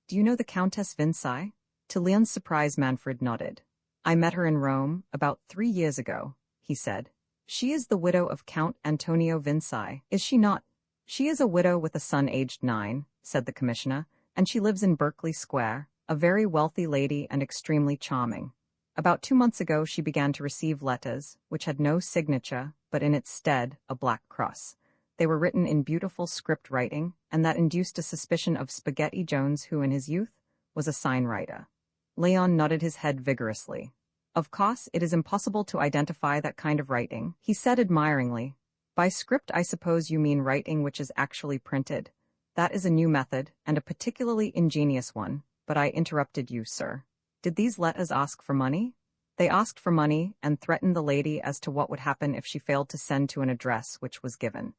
Speaker 1: Do you know the Countess Vinci? To Leon's surprise, Manfred nodded. I met her in Rome, about 3 years ago, he said. She is the widow of Count Antonio Vinci, is she not? She is a widow with a son aged 9, said the commissioner, and she lives in Berkeley Square, a very wealthy lady and extremely charming. About 2 months ago she began to receive letters, which had no signature, but in its stead a black cross. They were written in beautiful script writing, and that induced a suspicion of Spaghetti Jones, who in his youth was a sign writer. Leon nodded his head vigorously. Of course, it is impossible to identify that kind of writing, he said admiringly. By script I suppose you mean writing which is actually printed. That is a new method, and a particularly ingenious one, but I interrupted you, sir. Did these letters ask for money? They asked for money, and threatened the lady as to what would happen if she failed to send to an address which was given.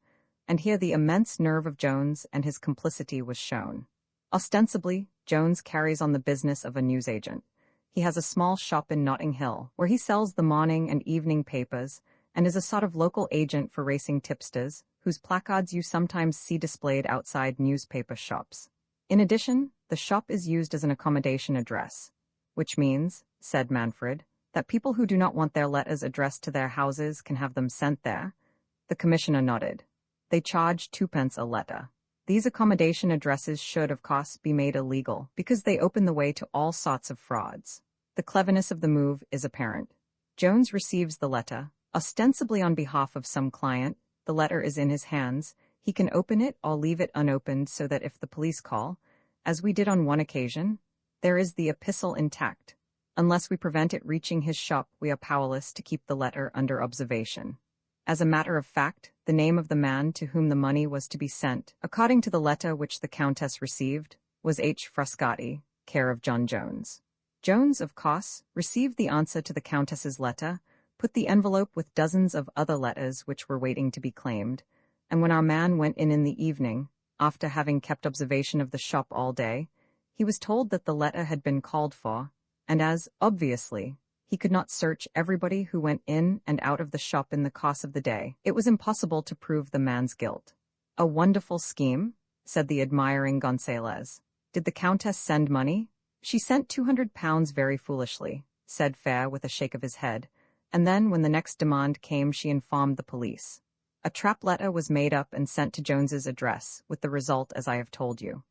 Speaker 1: And here the immense nerve of Jones and his complicity was shown. Ostensibly, Jones carries on the business of a newsagent. He has a small shop in Notting Hill, where he sells the morning and evening papers, and is a sort of local agent for racing tipsters, whose placards you sometimes see displayed outside newspaper shops. In addition, the shop is used as an accommodation address, which means, said Manfred, that people who do not want their letters addressed to their houses can have them sent there. The commissioner nodded. They charge 2p a letter. These accommodation addresses should, of course, be made illegal, because they open the way to all sorts of frauds. The cleverness of the move is apparent. Jones receives the letter, ostensibly on behalf of some client. The letter is in his hands. He can open it or leave it unopened so that if the police call, as we did on one occasion, there is the epistle intact. Unless we prevent it reaching his shop, we are powerless to keep the letter under observation. As a matter of fact, the name of the man to whom the money was to be sent, according to the letter which the Countess received, was H. Frascati, care of John Jones. Jones, of course, received the answer to the Countess's letter, put the envelope with dozens of other letters which were waiting to be claimed, and when our man went in the evening, after having kept observation of the shop all day, he was told that the letter had been called for, and as, obviously, he could not search everybody who went in and out of the shop in the course of the day, it was impossible to prove the man's guilt. A wonderful scheme, said the admiring Gonzales. Did the Countess send money? She sent £200 very foolishly, said Fair with a shake of his head, and then when the next demand came she informed the police. A trap letter was made up and sent to Jones's address, with the result as I have told you.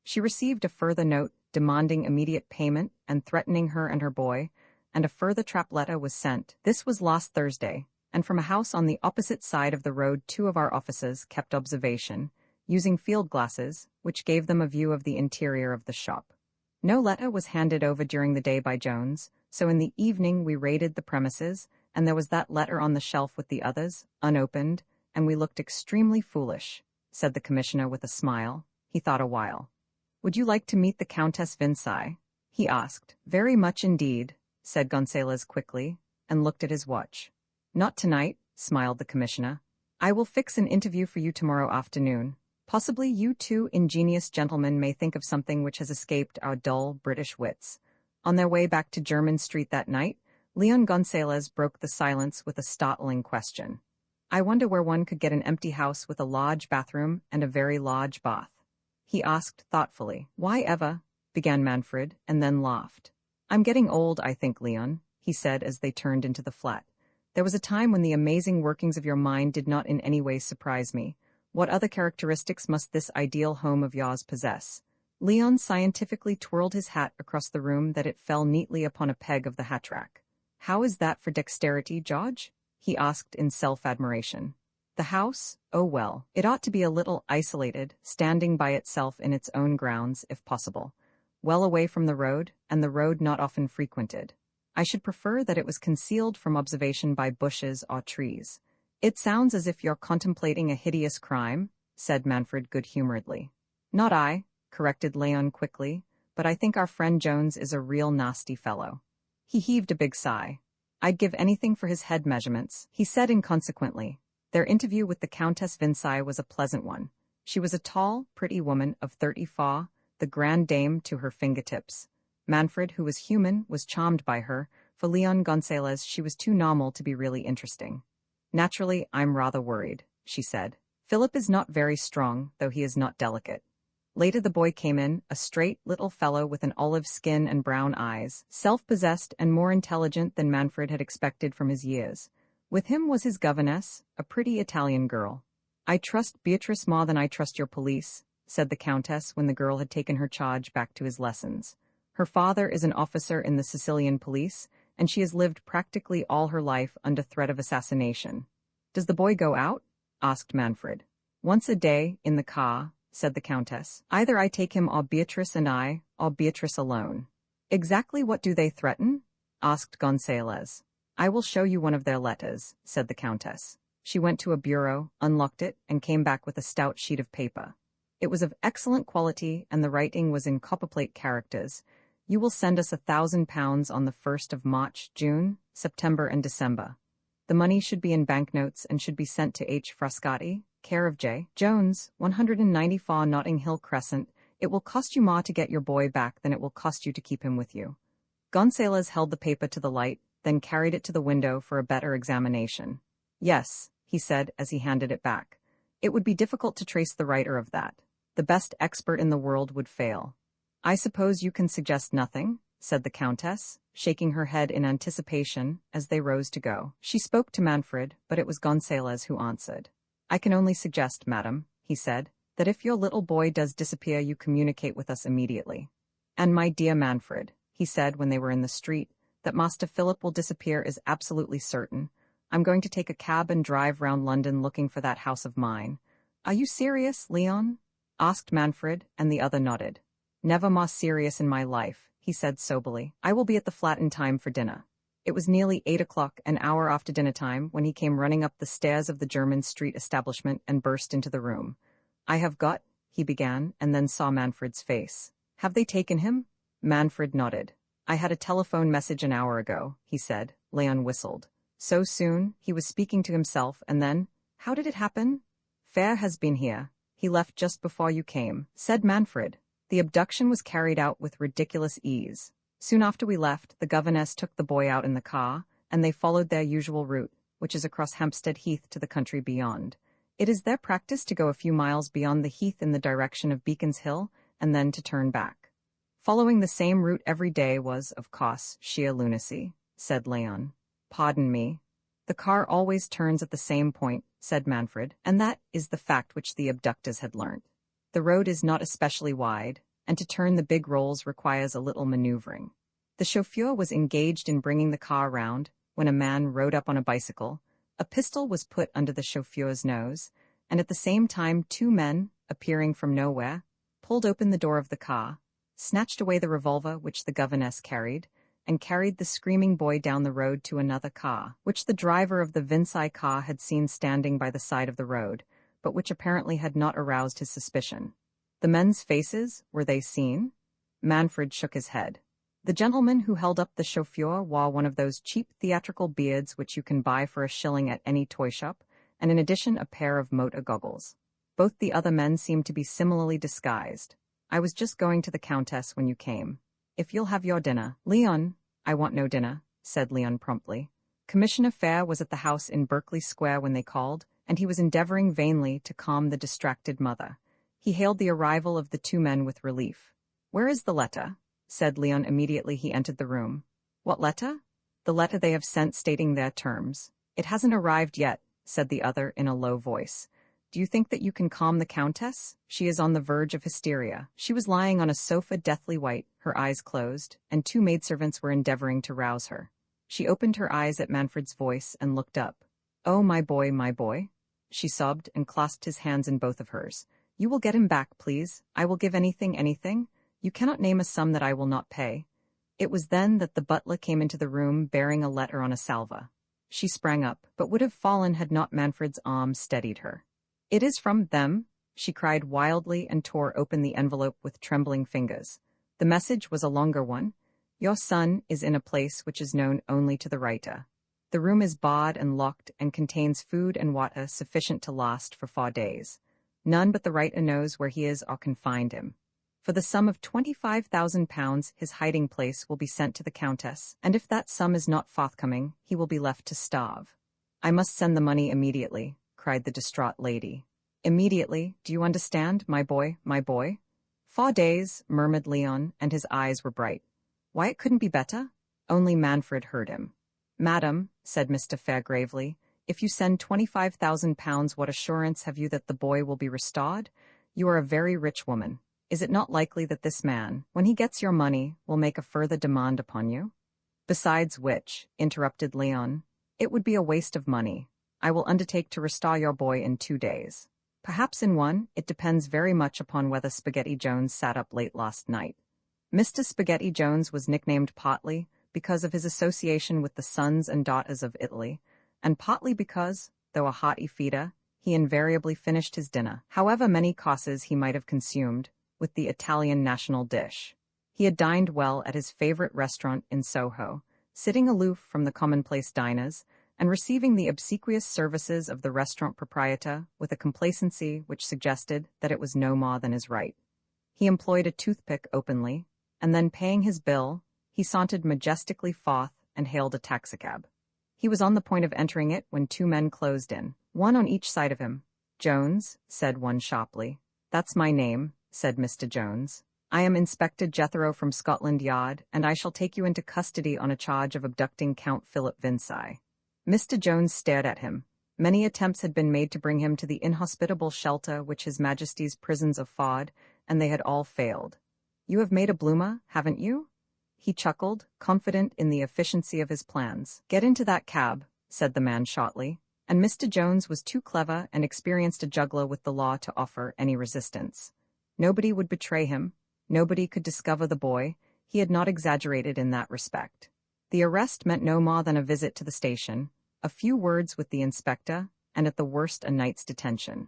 Speaker 1: She received a further note demanding immediate payment and threatening her and her boy, and a further trap letter was sent. This was last Thursday, and from a house on the opposite side of the road 2 of our officers kept observation, using field glasses, which gave them a view of the interior of the shop. No letter was handed over during the day by Jones, so in the evening we raided the premises, and there was that letter on the shelf with the others, unopened, and we looked extremely foolish, said the commissioner with a smile. He thought a while. Would you like to meet the Countess Vinci? He asked. Very much indeed, said Gonzales quickly, and looked at his watch. Not tonight, smiled the commissioner. I will fix an interview for you tomorrow afternoon. Possibly you 2 ingenious gentlemen may think of something which has escaped our dull British wits. On their way back to Jermyn Street that night, Leon Gonzales broke the silence with a startling question. I wonder where one could get an empty house with a large bathroom and a very large bath. He asked thoughtfully. Why ever? Began Manfred, and then laughed. I'm getting old, I think, Leon, he said as they turned into the flat. There was a time when the amazing workings of your mind did not in any way surprise me. What other characteristics must this ideal home of yours possess? Leon scientifically twirled his hat across the room that it fell neatly upon a peg of the hat rack. How is that for dexterity, George? He asked in self-admiration. The house? Oh well, it ought to be a little isolated, standing by itself in its own grounds, if possible. Well away from the road, and the road not often frequented. I should prefer that it was concealed from observation by bushes or trees. It sounds as if you're contemplating a hideous crime, said Manfred good-humoredly. Not I, corrected Leon quickly, but I think our friend Jones is a real nasty fellow. He heaved a big sigh. I'd give anything for his head measurements, he said inconsequently. Their interview with the Countess Vinci was a pleasant one. She was a tall, pretty woman of 34, the grande dame to her fingertips. Manfred, who was human, was charmed by her. For Leon Gonzales she was too normal to be really interesting. Naturally, I'm rather worried, she said. Philip is not very strong, though he is not delicate. Later the boy came in, a straight little fellow with an olive skin and brown eyes, self-possessed and more intelligent than Manfred had expected from his years. With him was his governess, a pretty Italian girl. I trust Beatrice more than I trust your police, said the Countess when the girl had taken her charge back to his lessons. Her father is an officer in the Sicilian police, and she has lived practically all her life under threat of assassination. Does the boy go out? Asked Manfred. Once a day, in the car, said the Countess. Either I take him or Beatrice and I, or Beatrice alone. Exactly what do they threaten? Asked Gonzales. I will show you one of their letters, said the Countess. She went to a bureau, unlocked it, and came back with a stout sheet of paper. It was of excellent quality, and the writing was in copperplate characters. You will send us £1,000 on the 1st of March, June, September, and December. The money should be in banknotes and should be sent to H. Frascati, care of J. Jones, 194 Notting Hill Crescent. It will cost you more to get your boy back than it will cost you to keep him with you. Gonzales held the paper to the light, then carried it to the window for a better examination. Yes, he said as he handed it back. It would be difficult to trace the writer of that. The best expert in the world would fail. I suppose you can suggest nothing, said the Countess, shaking her head in anticipation as they rose to go. She spoke to Manfred, but it was Gonzales who answered. I can only suggest, madam, he said, that if your little boy does disappear you communicate with us immediately. And my dear Manfred, he said when they were in the street, that Master Philip will disappear is absolutely certain. I'm going to take a cab and drive round London looking for that house of mine. Are you serious, Leon? Asked Manfred, and the other nodded. Never more serious in my life, he said soberly. I will be at the flat in time for dinner. It was nearly 8 o'clock, an hour after dinner time, when he came running up the stairs of the Jermyn Street establishment and burst into the room. I have got, he began, and then saw Manfred's face. Have they taken him? Manfred nodded. I had a telephone message an hour ago, he said. Leon whistled. So soon, he was speaking to himself, and then, how did it happen? Fair has been here. He left just before you came, said Manfred. The abduction was carried out with ridiculous ease. Soon after we left, the governess took the boy out in the car, and they followed their usual route, which is across Hampstead Heath to the country beyond. It is their practice to go a few miles beyond the heath in the direction of Beacon's Hill, and then to turn back. Following the same route every day was, of course, sheer lunacy, said Leon. Pardon me. The car always turns at the same point, said Manfred, and that is the fact which the abductors had learnt. The road is not especially wide, and to turn the big rolls requires a little maneuvering. The chauffeur was engaged in bringing the car round when a man rode up on a bicycle. A pistol was put under the chauffeur's nose, and at the same time 2 men, appearing from nowhere, pulled open the door of the car, snatched away the revolver which the governess carried, and carried the screaming boy down the road to another car, which the driver of the Vinci car had seen standing by the side of the road, but which apparently had not aroused his suspicion. The men's faces, were they seen? Manfred shook his head. The gentleman who held up the chauffeur wore one of those cheap theatrical beards which you can buy for a shilling at any toy shop, and in addition a pair of motor goggles. Both the other men seemed to be similarly disguised. I was just going to the Countess when you came. If you'll have your dinner. Leon, I want no dinner, said Leon promptly. Commissioner Fair was at the house in Berkeley Square when they called, and he was endeavoring vainly to calm the distracted mother. He hailed the arrival of the 2 men with relief. Where is the letter? Said Leon immediately he entered the room. What letter? The letter they have sent stating their terms. It hasn't arrived yet, said the other in a low voice. Do you think that you can calm the Countess? She is on the verge of hysteria. She was lying on a sofa deathly white, her eyes closed, and 2 maidservants were endeavoring to rouse her. She opened her eyes at Manfred's voice and looked up. Oh, my boy, she sobbed and clasped his hands in both of hers. You will get him back, please. I will give anything. You cannot name a sum that I will not pay. It was then that the butler came into the room bearing a letter on a salver. She sprang up, but would have fallen had not Manfred's arm steadied her. It is from them, she cried wildly and tore open the envelope with trembling fingers. The message was a longer one. Your son is in a place which is known only to the writer. The room is barred and locked and contains food and water sufficient to last for 4 days. None but the writer knows where he is or can find him. For the sum of £25,000 his hiding place will be sent to the Countess, and if that sum is not forthcoming, he will be left to starve. I must send the money immediately, cried the distraught lady. Immediately, do you understand, my boy? 4 days, murmured Leon, and his eyes were bright. Why, it couldn't be better? Only Manfred heard him. Madam, said Mr. Fair gravely, if you send £25,000, what assurance have you that the boy will be restored? You are a very rich woman. Is it not likely that this man, when he gets your money, will make a further demand upon you? Besides which, interrupted Leon, it would be a waste of money. I will undertake to restore your boy in 2 days. Perhaps in 1, it depends very much upon whether Spaghetti Jones sat up late last night. Mr. Spaghetti Jones was nicknamed partly because of his association with the sons and daughters of Italy, and partly because, though a hearty feeder, he invariably finished his dinner, however many courses he might have consumed, with the Italian national dish. He had dined well at his favorite restaurant in Soho, sitting aloof from the commonplace diners, and receiving the obsequious services of the restaurant proprietor with a complacency which suggested that it was no more than his right. He employed a toothpick openly, and then paying his bill, he sauntered majestically forth and hailed a taxicab. He was on the point of entering it when 2 men closed in, one on each side of him. Jones, said one sharply. That's my name, said Mr. Jones. I am Inspector Jethro from Scotland Yard, and I shall take you into custody on a charge of abducting Count Philip Vinci. Mr. Jones stared at him. Many attempts had been made to bring him to the inhospitable shelter which His Majesty's prisons afford, and they had all failed. You have made a bloomer, haven't you? He chuckled, confident in the efficiency of his plans. Get into that cab, said the man shortly, and Mr. Jones was too clever and experienced a juggler with the law to offer any resistance. Nobody would betray him. Nobody could discover the boy. He had not exaggerated in that respect. The arrest meant no more than a visit to the station, a few words with the inspector, and at the worst a night's detention.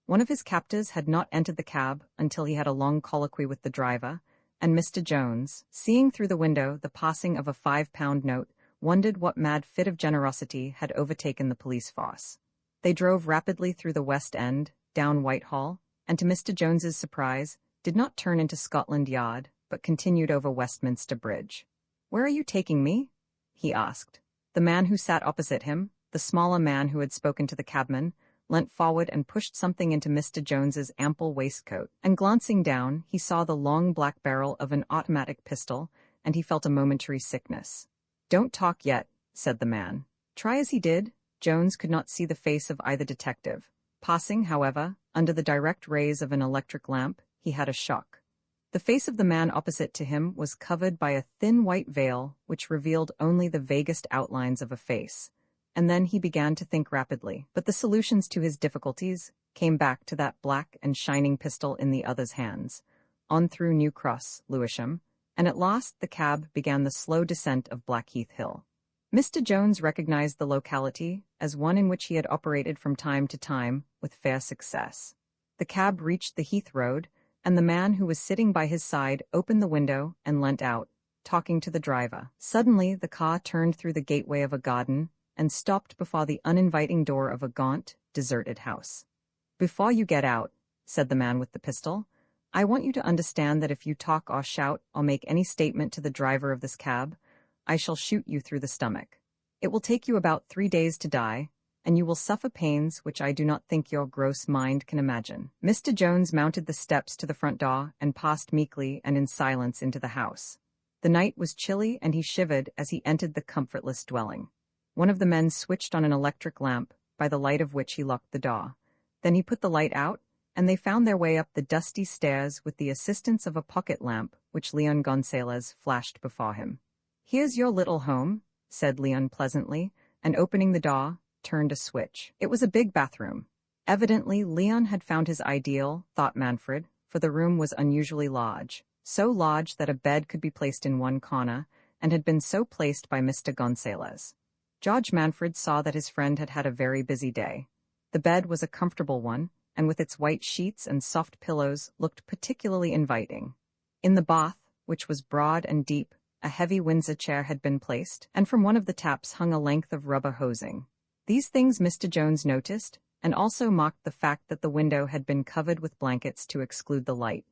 Speaker 1: One of his captors had not entered the cab until he had a long colloquy with the driver, and Mr. Jones, seeing through the window the passing of a £5 note, wondered what mad fit of generosity had overtaken the police force. They drove rapidly through the West End, down Whitehall, and to Mr. Jones's surprise, did not turn into Scotland Yard, but continued over Westminster Bridge. "Where are you taking me?" he asked. The man who sat opposite him, the smaller man who had spoken to the cabman, leant forward and pushed something into Mr. Jones's ample waistcoat, and glancing down, he saw the long black barrel of an automatic pistol, and he felt a momentary sickness. "Don't talk yet," said the man. Try as he did, Jones could not see the face of either detective. Passing, however, under the direct rays of an electric lamp, he had a shock. The face of the man opposite to him was covered by a thin white veil which revealed only the vaguest outlines of a face. And then he began to think rapidly. But the solutions to his difficulties came back to that black and shining pistol in the other's hands, on through New Cross, Lewisham, and at last the cab began the slow descent of Blackheath Hill. Mr. Jones recognized the locality as one in which he had operated from time to time with fair success. The cab reached the Heath Road, and the man who was sitting by his side opened the window and leant out, talking to the driver. Suddenly the car turned through the gateway of a garden and stopped before the uninviting door of a gaunt, deserted house. "Before you get out," said the man with the pistol, "I want you to understand that if you talk or shout or make any statement to the driver of this cab, I shall shoot you through the stomach. It will take you about 3 days to die, and you will suffer pains which I do not think your gross mind can imagine." Mr. Jones mounted the steps to the front door and passed meekly and in silence into the house. The night was chilly and he shivered as he entered the comfortless dwelling. One of the men switched on an electric lamp, by the light of which he locked the door. Then he put the light out, and they found their way up the dusty stairs with the assistance of a pocket lamp which Leon Gonzalez flashed before him. "Here's your little home," said Leon pleasantly, and opening the door, turned a switch. It was a big bathroom. Evidently, Leon had found his ideal, thought Manfred, for the room was unusually large, so large that a bed could be placed in one corner, and had been so placed by Mr. Gonzalez. George Manfred saw that his friend had had a very busy day. The bed was a comfortable one, and with its white sheets and soft pillows looked particularly inviting. In the bath, which was broad and deep, a heavy Windsor chair had been placed, and from one of the taps hung a length of rubber hosing. These things Mr. Jones noticed, and also marked the fact that the window had been covered with blankets to exclude the light.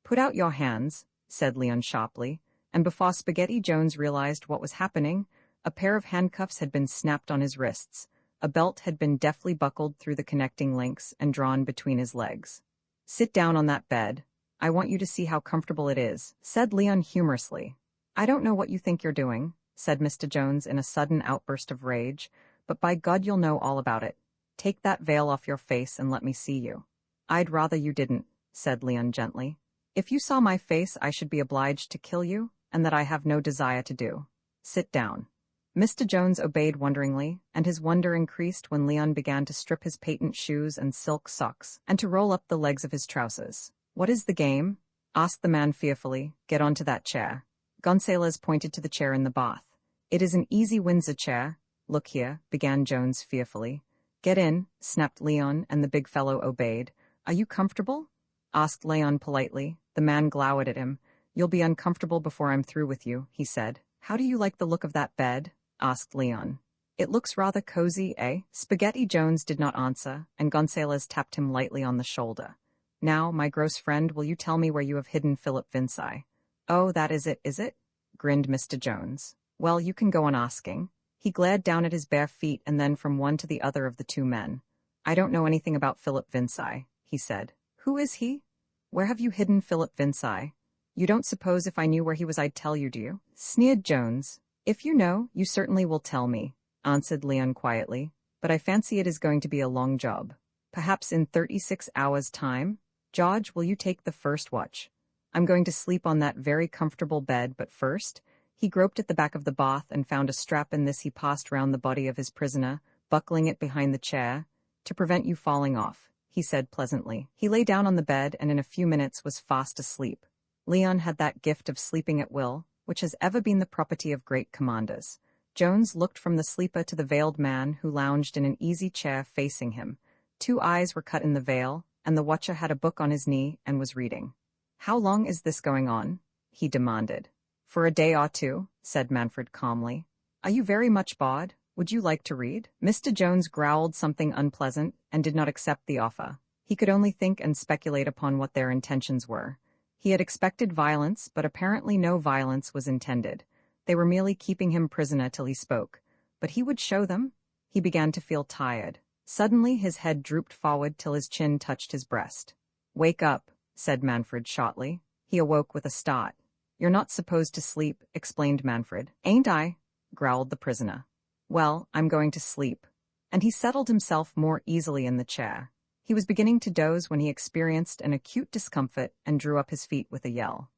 Speaker 1: "Put out your hands," said Leon sharply, and before Spaghetti Jones realized what was happening, a pair of handcuffs had been snapped on his wrists, a belt had been deftly buckled through the connecting links and drawn between his legs. "Sit down on that bed. I want you to see how comfortable it is," said Leon humorously. "I don't know what you think you're doing," said Mr. Jones in a sudden outburst of rage, "but by God you'll know all about it. Take that veil off your face and let me see you." "I'd rather you didn't," said Leon gently. "If you saw my face I should be obliged to kill you, and that I have no desire to do. Sit down." Mr. Jones obeyed wonderingly, and his wonder increased when Leon began to strip his patent shoes and silk socks, and to roll up the legs of his trousers. "What is the game?" asked the man fearfully. "Get onto that chair." Gonzalez pointed to the chair in the bath. "It is an easy Windsor chair." "Look here," began Jones fearfully. "Get in," snapped Leon, and the big fellow obeyed. "Are you comfortable?" asked Leon politely. The man glowered at him. "You'll be uncomfortable before I'm through with you," he said. "How do you like the look of that bed?" asked Leon. "It looks rather cozy, eh?" Spaghetti Jones did not answer, and Gonzalez tapped him lightly on the shoulder. "Now, my gross friend, will you tell me where you have hidden Philip Vinci?" "Oh, that is it?" grinned Mr. Jones. "Well, you can go on asking." He glared down at his bare feet and then from one to the other of the two men. "I don't know anything about Philip Vinci," he said. "Who is he? Where have you hidden Philip Vinci? You don't suppose if I knew where he was I'd tell you, do you?" sneered Jones. "If you know, you certainly will tell me," answered Leon quietly, "but I fancy it is going to be a long job. Perhaps in 36 hours' time. George, will you take the first watch? I'm going to sleep on that very comfortable bed, but first—" He groped at the back of the bath and found a strap, and this he passed round the body of his prisoner, buckling it behind the chair. "To prevent you falling off," he said pleasantly. He lay down on the bed and in a few minutes was fast asleep. Leon had that gift of sleeping at will, which has ever been the property of great commanders. Jones looked from the sleeper to the veiled man who lounged in an easy chair facing him. 2 eyes were cut in the veil, and the watcher had a book on his knee and was reading. "How long is this going on?" he demanded. "For a day or two," said Manfred calmly. Are you very much bored? Would you like to read? Mr. Jones growled something unpleasant and did not accept the offer. He could only think and speculate upon what their intentions were. He had expected violence, but apparently no violence was intended. They were merely keeping him prisoner till he spoke. But he would show them. He began to feel tired. Suddenly his head drooped forward till his chin touched his breast. "Wake up," said Manfred shortly. He awoke with a start. "You're not supposed to sleep," explained Manfred. "Ain't I?" growled the prisoner. "Well, I'm going to sleep." And he settled himself more easily in the chair. He was beginning to doze when he experienced an acute discomfort and drew up his feet with a yell.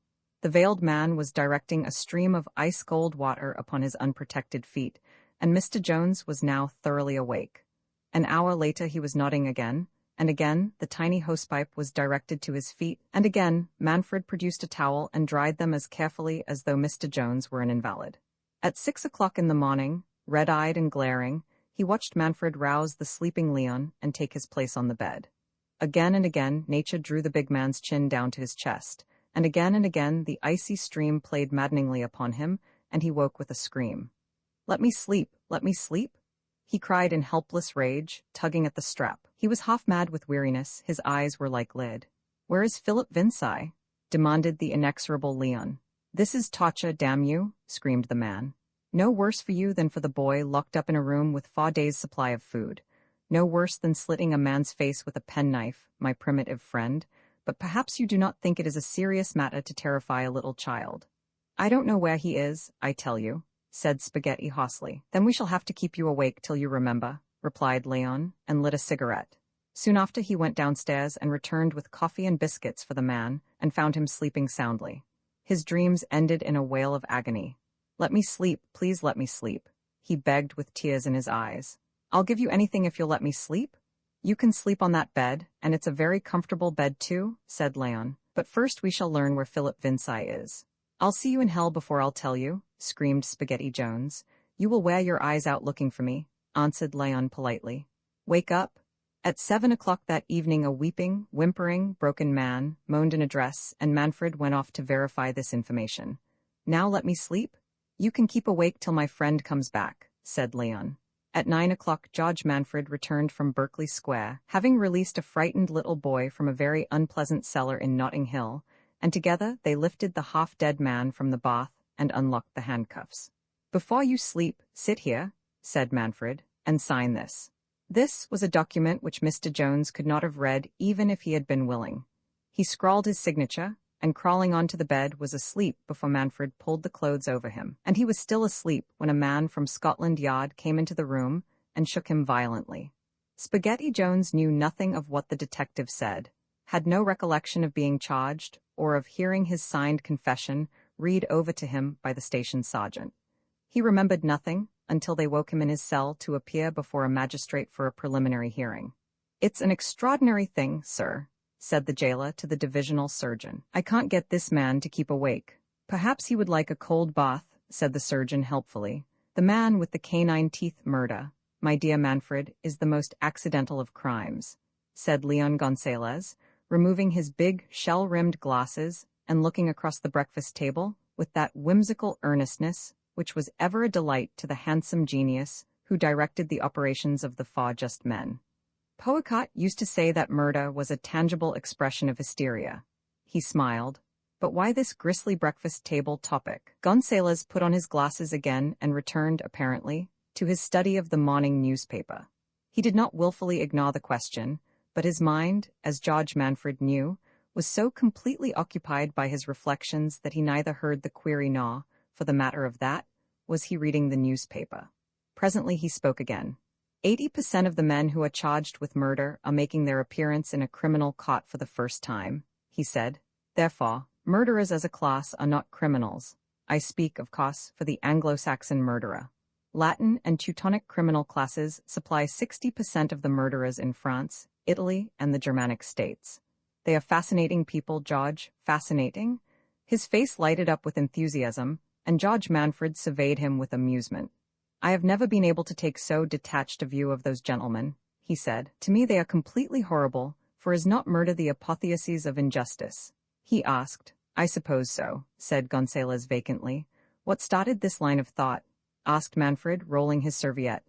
Speaker 1: The veiled man was directing a stream of ice-cold water upon his unprotected feet, and Mr. Jones was now thoroughly awake. An hour later he was nodding again, and again the tiny hosepipe was directed to his feet, and again Manfred produced a towel and dried them as carefully as though Mr. Jones were an invalid. At 6 o'clock in the morning, red-eyed and glaring, he watched Manfred rouse the sleeping Leon and take his place on the bed. Again and again nature drew the big man's chin down to his chest, and again the icy stream played maddeningly upon him, and he woke with a scream. "Let me sleep, let me sleep," he cried in helpless rage, tugging at the strap. He was half mad with weariness, his eyes were like lead. "Where is Philip Vincy?" demanded the inexorable Leon. "This is torture, damn you," screamed the man. "No worse for you than for the boy locked up in a room with 4 days' supply of food. No worse than slitting a man's face with a penknife, my primitive friend, but perhaps you do not think it is a serious matter to terrify a little child." "I don't know where he is, I tell you," said Spaghetti hoarsely. "Then we shall have to keep you awake till you remember," replied Leon, and lit a cigarette. Soon after he went downstairs and returned with coffee and biscuits for the man, and found him sleeping soundly. His dreams ended in a wail of agony. "Let me sleep, please let me sleep," he begged with tears in his eyes. "I'll give you anything if you'll let me sleep." "You can sleep on that bed, and it's a very comfortable bed too," said Leon. "But first we shall learn where Philip Vincy is." "I'll see you in hell before I'll tell you," screamed Spaghetti Jones. "You will wear your eyes out looking for me," answered Leon politely. "Wake up." At 7 o'clock that evening a weeping, whimpering, broken man moaned an address, and Manfred went off to verify this information. "Now let me sleep?" "You can keep awake till my friend comes back," said Leon. At 9 o'clock Judge Manfred returned from Berkeley Square, having released a frightened little boy from a very unpleasant cellar in Notting Hill, and together they lifted the half-dead man from the bath and unlocked the handcuffs. "Before you sleep, sit here," said Manfred, "and sign this." This was a document which Mr. Jones could not have read even if he had been willing. He scrawled his signature, and crawling onto the bed was asleep before Manfred pulled the clothes over him, and he was still asleep when a man from Scotland Yard came into the room and shook him violently. Spaghetti Jones knew nothing of what the detective said, had no recollection of being charged or of hearing his signed confession read over to him by the station sergeant. He remembered nothing until they woke him in his cell to appear before a magistrate for a preliminary hearing. "It's an extraordinary thing, sir," said the jailer to the divisional surgeon. "I can't get this man to keep awake." "Perhaps he would like a cold bath," said the surgeon helpfully. "The man with the canine teeth murder, my dear Manfred, is the most accidental of crimes," said Leon Gonzalez, removing his big, shell-rimmed glasses and looking across the breakfast table with that whimsical earnestness which was ever a delight to the handsome genius who directed the operations of the Four Just Men. Poincare used to say that murder was a tangible expression of hysteria. He smiled. But why this grisly breakfast table topic? Gonzalez put on his glasses again and returned, apparently, to his study of the morning newspaper. He did not willfully ignore the question, but his mind, as Judge Manfred knew, was so completely occupied by his reflections that he neither heard the query nor, for the matter of that, was he reading the newspaper. Presently he spoke again. 80% of the men who are charged with murder are making their appearance in a criminal court for the first time, he said. Therefore, murderers as a class are not criminals. I speak, of course, for the Anglo-Saxon murderer. Latin and Teutonic criminal classes supply 60% of the murderers in France, Italy, and the Germanic states. They are fascinating people, George, fascinating. His face lighted up with enthusiasm, and Judge Manfred surveyed him with amusement. I have never been able to take so detached a view of those gentlemen, he said. To me they are completely horrible, for is not murder the apotheosis of injustice? He asked. I suppose so, said Gonzalez vacantly. What started this line of thought? asked Manfred, rolling his serviette.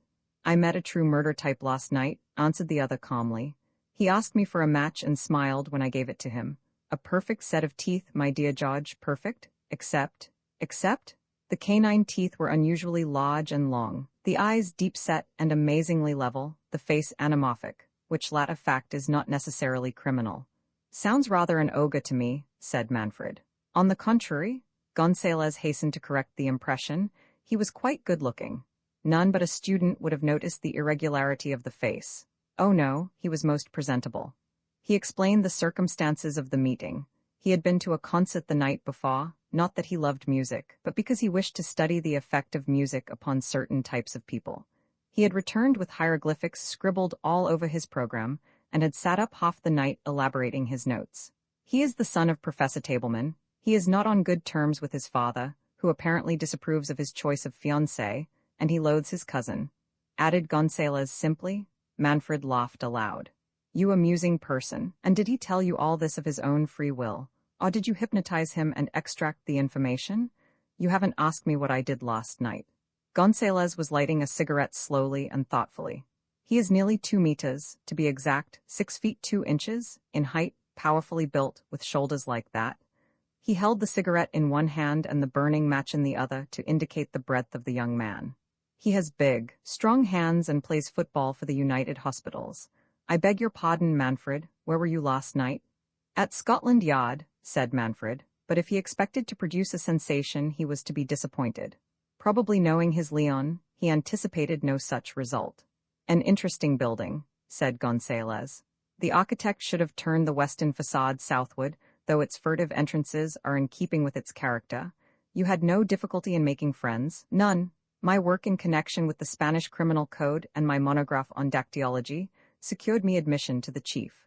Speaker 1: I met a true murder type last night, answered the other calmly. He asked me for a match and smiled when I gave it to him. A perfect set of teeth, my dear George, perfect, except? The canine teeth were unusually large and long, the eyes deep-set and amazingly level, the face anamorphic, which latter fact is not necessarily criminal. Sounds rather an ogre to me, said Manfred. On the contrary, Gonzalez hastened to correct the impression, he was quite good-looking. None but a student would have noticed the irregularity of the face. Oh no, he was most presentable. He explained the circumstances of the meeting. He had been to a concert the night before, not that he loved music, but because he wished to study the effect of music upon certain types of people. He had returned with hieroglyphics scribbled all over his program, and had sat up half the night elaborating his notes. He is the son of Professor Tableman. He is not on good terms with his father, who apparently disapproves of his choice of fiancée, and he loathes his cousin, added Gonzalez simply. Manfred laughed aloud. You amusing person, and did he tell you all this of his own free will? Or did you hypnotize him and extract the information? You haven't asked me what I did last night. Gonzalez was lighting a cigarette slowly and thoughtfully. He is nearly 2 meters, to be exact, 6 feet 2 inches, in height, powerfully built, with shoulders like that. He held the cigarette in one hand and the burning match in the other to indicate the breadth of the young man. He has big, strong hands and plays football for the United Hospitals. I beg your pardon, Manfred, where were you last night? At Scotland Yard, said Manfred, but if he expected to produce a sensation he was to be disappointed. Probably knowing his Leon, he anticipated no such result. An interesting building, said Gonzalez. The architect should have turned the western facade southward, though its furtive entrances are in keeping with its character. You had no difficulty in making friends? None. My work in connection with the Spanish Criminal Code and my monograph on dactyology secured me admission to the chief.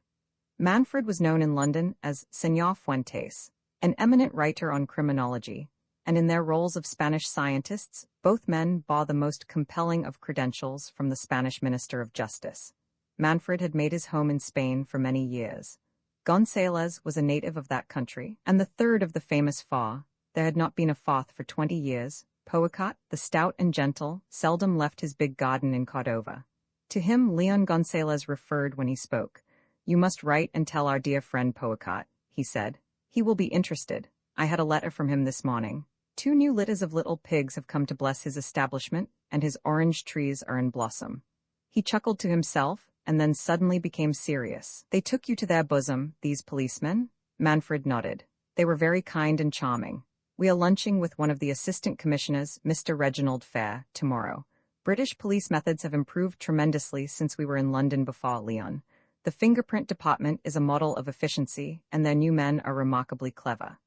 Speaker 1: Manfred was known in London as Señor Fuentes, an eminent writer on criminology, and in their roles of Spanish scientists, both men bore the most compelling of credentials from the Spanish Minister of Justice. Manfred had made his home in Spain for many years. Gonzalez was a native of that country, and the third of the famous four. There had not been a fourth for 20 years. Poicat, the stout and gentle, seldom left his big garden in Cordova. To him Leon Gonzalez referred when he spoke. You must write and tell our dear friend Poicat, he said. He will be interested. I had a letter from him this morning. 2 new litters of little pigs have come to bless his establishment, and his orange trees are in blossom. He chuckled to himself, and then suddenly became serious. They took you to their bosom, these policemen? Manfred nodded. They were very kind and charming. We are lunching with one of the assistant commissioners, Mr. Reginald Fair, tomorrow. British police methods have improved tremendously since we were in London before Leon. The fingerprint department is a model of efficiency, and their new men are remarkably clever.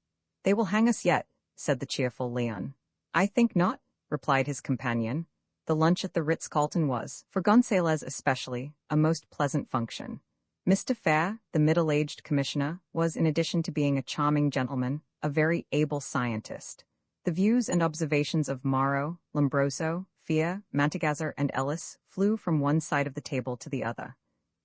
Speaker 1: They will hang us yet, said the cheerful Leon. I think not, replied his companion. The lunch at the Ritz-Carlton was, for Gonzalez especially, a most pleasant function. Mr. Fair, the middle-aged commissioner, was, in addition to being a charming gentleman, a very able scientist. The views and observations of Morrow, Lombroso, Fea, Mantegazzer, and Ellis flew from one side of the table to the other.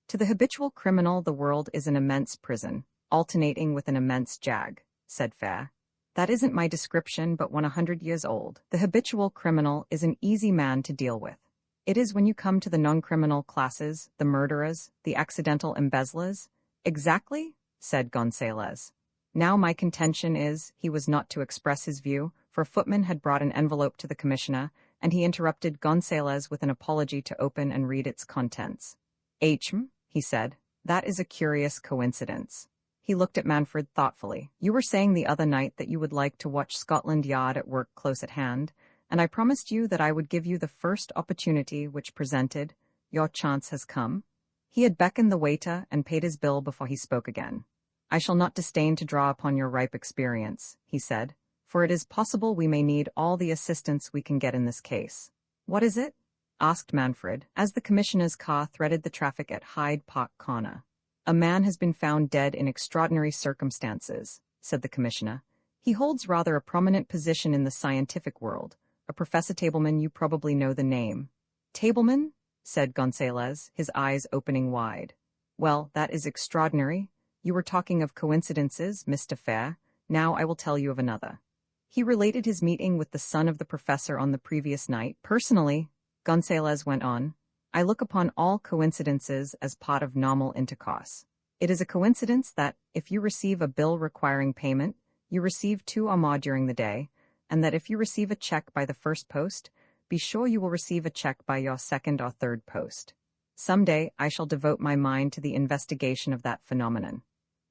Speaker 1: To the habitual criminal the world is an immense prison, alternating with an immense jag, said Fair. That isn't my description, but 100 years old. The habitual criminal is an easy man to deal with. It is when you come to the non-criminal classes, the murderers, the accidental embezzlers. Exactly, said Gonzalez. Now my contention is, he was not to express his view, for a footman had brought an envelope to the commissioner, and he interrupted Gonzalez with an apology to open and read its contents. He said, that is a curious coincidence. He looked at Manfred thoughtfully. You were saying the other night that you would like to watch Scotland Yard at work close at hand, and I promised you that I would give you the first opportunity which presented. Your chance has come. He had beckoned the waiter and paid his bill before he spoke again. I shall not disdain to draw upon your ripe experience, he said, for it is possible we may need all the assistance we can get in this case. What is it? Asked Manfred, as the commissioner's car threaded the traffic at Hyde Park Corner. A man has been found dead in extraordinary circumstances, said the commissioner. He holds rather a prominent position in the scientific world. A Professor Tableman, you probably know the name. Tableman? Said Gonzalez, his eyes opening wide. Well, that is extraordinary. You were talking of coincidences, Mr. Fair. Now I will tell you of another. He related his meeting with the son of the professor on the previous night. Personally, Gonzalez went on, I look upon all coincidences as part of normal intercourse. It is a coincidence that, if you receive a bill requiring payment, you receive 2 or more during the day, and that if you receive a check by the first post, be sure you will receive a check by your second or third post. Someday I shall devote my mind to the investigation of that phenomenon.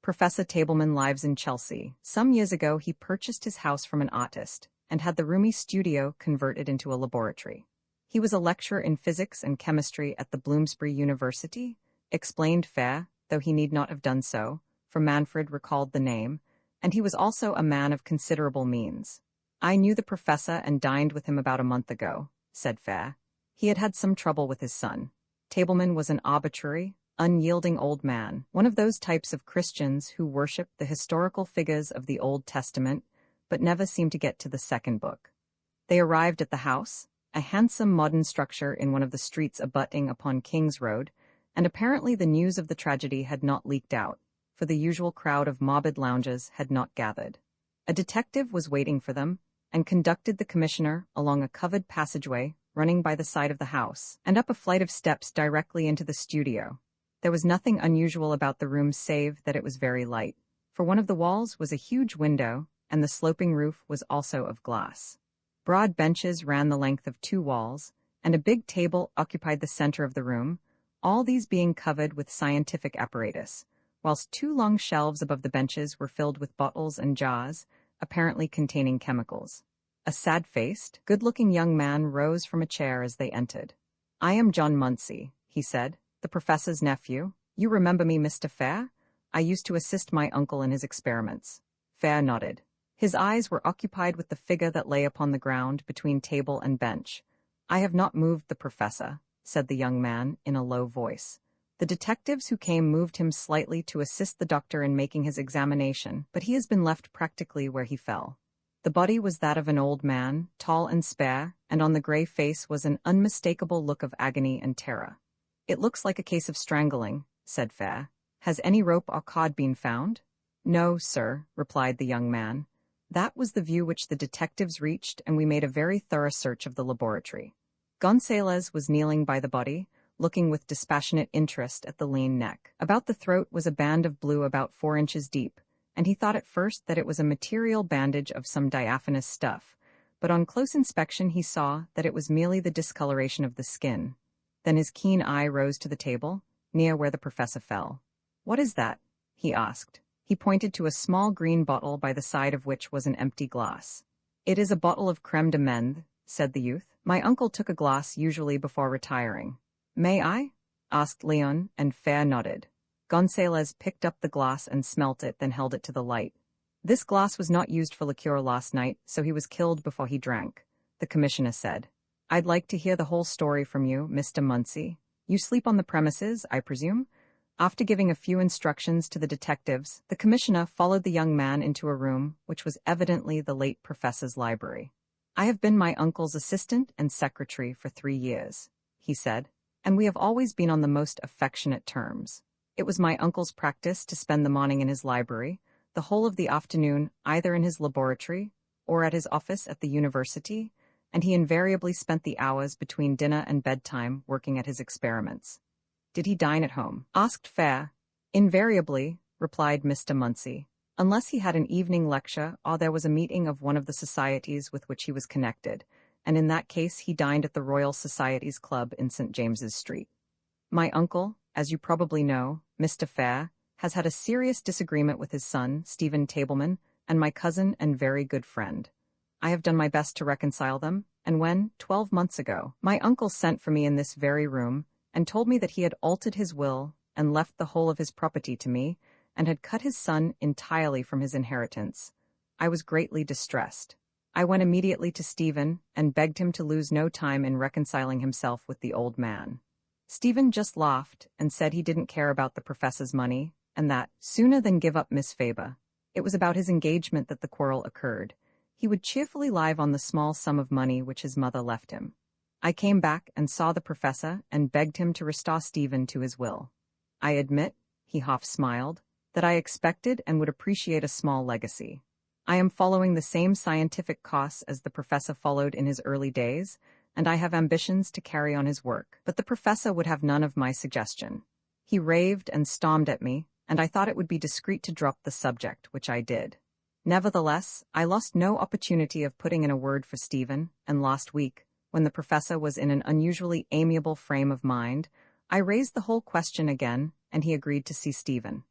Speaker 1: Professor Tableman lives in Chelsea. Some years ago he purchased his house from an artist and had the roomy studio converted into a laboratory. He was a lecturer in physics and chemistry at the Bloomsbury University, explained Fair, though he need not have done so, for Manfred recalled the name, and he was also a man of considerable means. I knew the professor and dined with him about a month ago, said Fair. He had had some trouble with his son. Tableman was an arbitrary, unyielding old man, one of those types of Christians who worship the historical figures of the Old Testament, but never seem to get to the second book. They arrived at the house, a handsome modern structure in one of the streets abutting upon King's Road, and apparently the news of the tragedy had not leaked out, for the usual crowd of morbid loungers had not gathered. A detective was waiting for them, and conducted the commissioner along a covered passageway running by the side of the house, and up a flight of steps directly into the studio. There was nothing unusual about the room save that it was very light, for one of the walls was a huge window, and the sloping roof was also of glass. Broad benches ran the length of 2 walls, and a big table occupied the center of the room, all these being covered with scientific apparatus, whilst 2 long shelves above the benches were filled with bottles and jars, apparently containing chemicals. A sad-faced, good-looking young man rose from a chair as they entered. I am John Munsey, he said, the professor's nephew. You remember me, Mr. Fair? I used to assist my uncle in his experiments. Fair nodded. His eyes were occupied with the figure that lay upon the ground between table and bench. I have not moved the professor, said the young man in a low voice. The detectives who came moved him slightly to assist the doctor in making his examination, but he has been left practically where he fell. The body was that of an old man, tall and spare, and on the grey face was an unmistakable look of agony and terror. It looks like a case of strangling, said Fair. Has any rope or cord been found? No, sir, replied the young man. That was the view which the detectives reached, and we made a very thorough search of the laboratory. Gonzalez was kneeling by the body, looking with dispassionate interest at the lean neck. About the throat was a band of blue about 4 inches deep, and he thought at first that it was a material bandage of some diaphanous stuff, but on close inspection he saw that it was merely the discoloration of the skin. Then his keen eye rose to the table, near where the professor fell. What is that? He asked. He pointed to a small green bottle by the side of which was an empty glass. It is a bottle of crème de menthe, said the youth. My uncle took a glass usually before retiring. May I? Asked Leon, and Fair nodded. Gonzalez picked up the glass and smelt it, then held it to the light. This glass was not used for liqueur last night, so he was killed before he drank, the commissioner said. I'd like to hear the whole story from you, Mr. Munsey. You sleep on the premises, I presume? After giving a few instructions to the detectives, the commissioner followed the young man into a room which was evidently the late professor's library. I have been my uncle's assistant and secretary for 3 years, he said, and we have always been on the most affectionate terms. It was my uncle's practice to spend the morning in his library, the whole of the afternoon either in his laboratory or at his office at the university, and he invariably spent the hours between dinner and bedtime working at his experiments. Did he dine at home? Asked Fair. Invariably, replied Mr. Munsey, unless he had an evening lecture or there was a meeting of one of the societies with which he was connected, and in that case he dined at the Royal Society's Club in St. James's Street. My uncle, as you probably know, Mr. Fair, has had a serious disagreement with his son, Stephen Tableman, and my cousin and very good friend. I have done my best to reconcile them, and when, 12 months ago, my uncle sent for me in this very room and told me that he had altered his will and left the whole of his property to me, and had cut his son entirely from his inheritance, I was greatly distressed. I went immediately to Stephen and begged him to lose no time in reconciling himself with the old man. Stephen just laughed and said he didn't care about the professor's money, and that, sooner than give up Miss Faber, it was about his engagement that the quarrel occurred. He would cheerfully live on the small sum of money which his mother left him. I came back and saw the professor and begged him to restore Stephen to his will. I admit, he half smiled, that I expected and would appreciate a small legacy. I am following the same scientific course as the professor followed in his early days, and I have ambitions to carry on his work. But the professor would have none of my suggestion. He raved and stormed at me, and I thought it would be discreet to drop the subject, which I did. Nevertheless, I lost no opportunity of putting in a word for Stephen, and last week, when the professor was in an unusually amiable frame of mind, I raised the whole question again, and he agreed to see Stephen.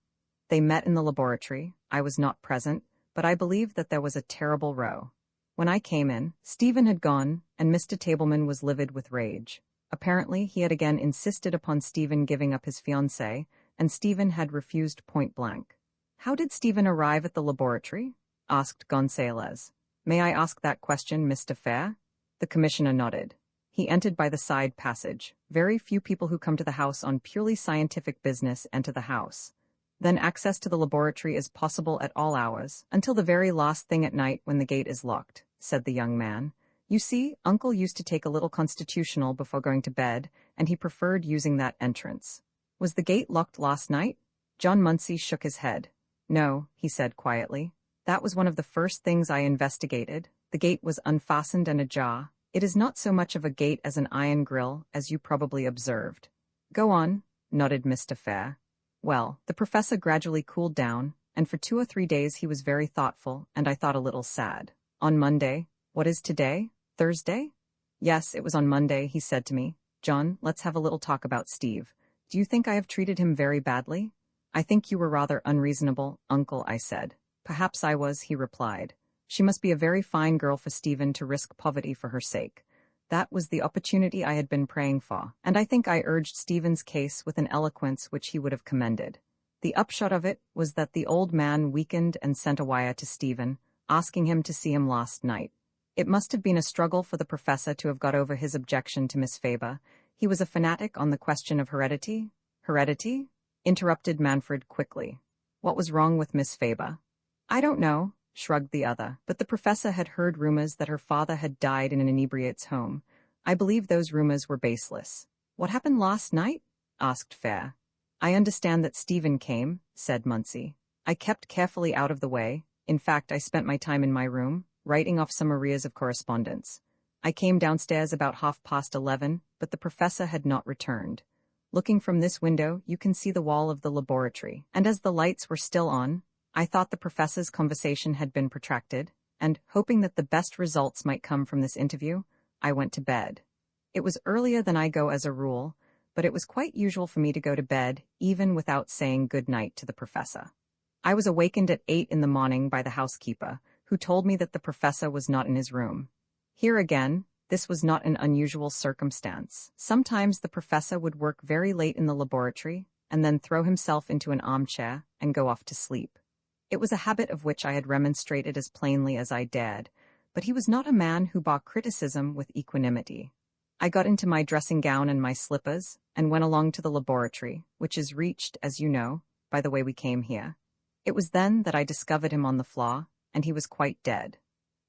Speaker 1: They met in the laboratory. I was not present, but I believe that there was a terrible row. When I came in, Stephen had gone, and Mr. Tableman was livid with rage. Apparently, he had again insisted upon Stephen giving up his fiancée, and Stephen had refused point blank. "How did Stephen arrive at the laboratory?" asked Gonzalez. "May I ask that question, Mr. Fair?" The commissioner nodded. "He entered by the side passage. Very few people who come to the house on purely scientific business enter the house. Then access to the laboratory is possible at all hours, until the very last thing at night when the gate is locked," said the young man. "You see, Uncle used to take a little constitutional before going to bed, and he preferred using that entrance." "Was the gate locked last night?" John Munsey shook his head. "No," he said quietly. "That was one of the first things I investigated. The gate was unfastened and ajar. It is not so much of a gate as an iron grill, as you probably observed." "Go on," nodded Mr. Fair. "Well, the professor gradually cooled down, and for 2 or 3 days he was very thoughtful, and I thought a little sad. On Monday, what is today? Thursday? Yes, it was on Monday, he said to me, 'John, let's have a little talk about Steve. Do you think I have treated him very badly?' 'I think you were rather unreasonable, Uncle,' I said. 'Perhaps I was,' he replied. 'She must be a very fine girl for Stephen to risk poverty for her sake.' That was the opportunity I had been praying for, and I think I urged Stephen's case with an eloquence which he would have commended. The upshot of it was that the old man weakened and sent a wire to Stephen, asking him to see him last night. It must have been a struggle for the professor to have got over his objection to Miss Faber. He was a fanatic on the question of heredity." "Heredity?" interrupted Manfred quickly. "What was wrong with Miss Faber?" "I don't know," shrugged the other, "but the professor had heard rumors that her father had died in an inebriate's home. I believe those rumors were baseless." "What happened last night?" asked Fair. "I understand that Stephen came," said Munsey. "I kept carefully out of the way. In fact, I spent my time in my room, writing off some arrears of correspondence. I came downstairs about 11:30, but the professor had not returned. Looking from this window, you can see the wall of the laboratory, and as the lights were still on, I thought the professor's conversation had been protracted, and, hoping that the best results might come from this interview, I went to bed. It was earlier than I go as a rule, but it was quite usual for me to go to bed, even without saying good night to the professor. I was awakened at 8 in the morning by the housekeeper, who told me that the professor was not in his room. Here again, this was not an unusual circumstance. Sometimes the professor would work very late in the laboratory, and then throw himself into an armchair and go off to sleep. It was a habit of which I had remonstrated as plainly as I dared, but he was not a man who bore criticism with equanimity. I got into my dressing gown and my slippers, and went along to the laboratory, which is reached, as you know, by the way we came here. It was then that I discovered him on the floor, and he was quite dead."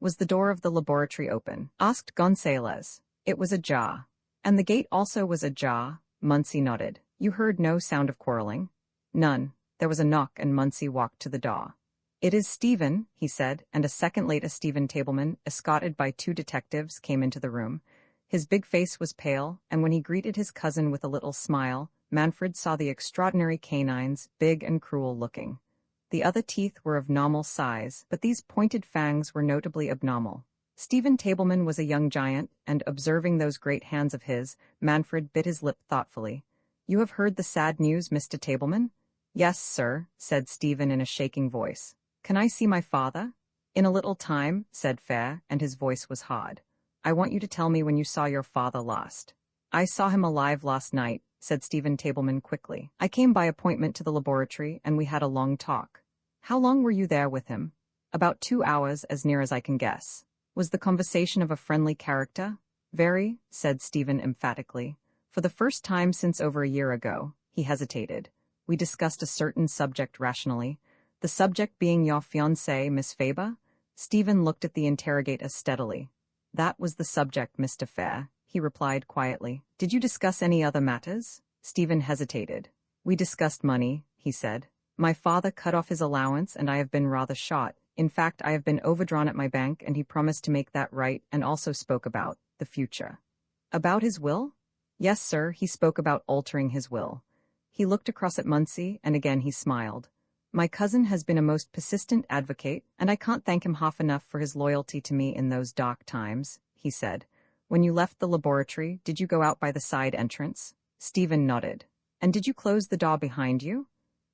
Speaker 1: "Was the door of the laboratory open?" asked Gonzalez. "It was ajar." "And the gate also was ajar?" Munsey nodded. "You heard no sound of quarreling?" "None. There was a knock and Munsey walked to the door. 'It is Stephen,' he said, and a second later Stephen Tableman, escorted by 2 detectives, came into the room. His big face was pale, and when he greeted his cousin with a little smile, Manfred saw the extraordinary canines, big and cruel-looking. The other teeth were of normal size, but these pointed fangs were notably abnormal. Stephen Tableman was a young giant, and, observing those great hands of his, Manfred bit his lip thoughtfully. "You have heard the sad news, Mr. Tableman?" "Yes, sir," said Stephen in a shaking voice. "Can I see my father?" "In a little time," said Fair, and his voice was hard. "I want you to tell me when you saw your father last." "I saw him alive last night," said Stephen Tableman quickly. "I came by appointment to the laboratory, and we had a long talk." "How long were you there with him?" "About 2 hours, as near as I can guess." "Was the conversation of a friendly character?" "Very," said Stephen emphatically. "For the first time since over a year ago." He hesitated. "We discussed a certain subject rationally. The subject being your fiancée, Miss Faber?" Stephen looked at the interrogator steadily. "That was the subject, Mr. Fair," he replied quietly. "Did you discuss any other matters?" Stephen hesitated. "We discussed money," he said. "My father cut off his allowance, and I have been rather short, In fact, I have been overdrawn at my bank and he promised to make that right and also spoke about the future. About his will? Yes, sir, he spoke about altering his will. He looked across at Muncie and again he smiled. My cousin has been a most persistent advocate, and I can't thank him half enough for his loyalty to me in those dark times, he said. When you left the laboratory, did you go out by the side entrance? Stephen nodded. And did you close the door behind you?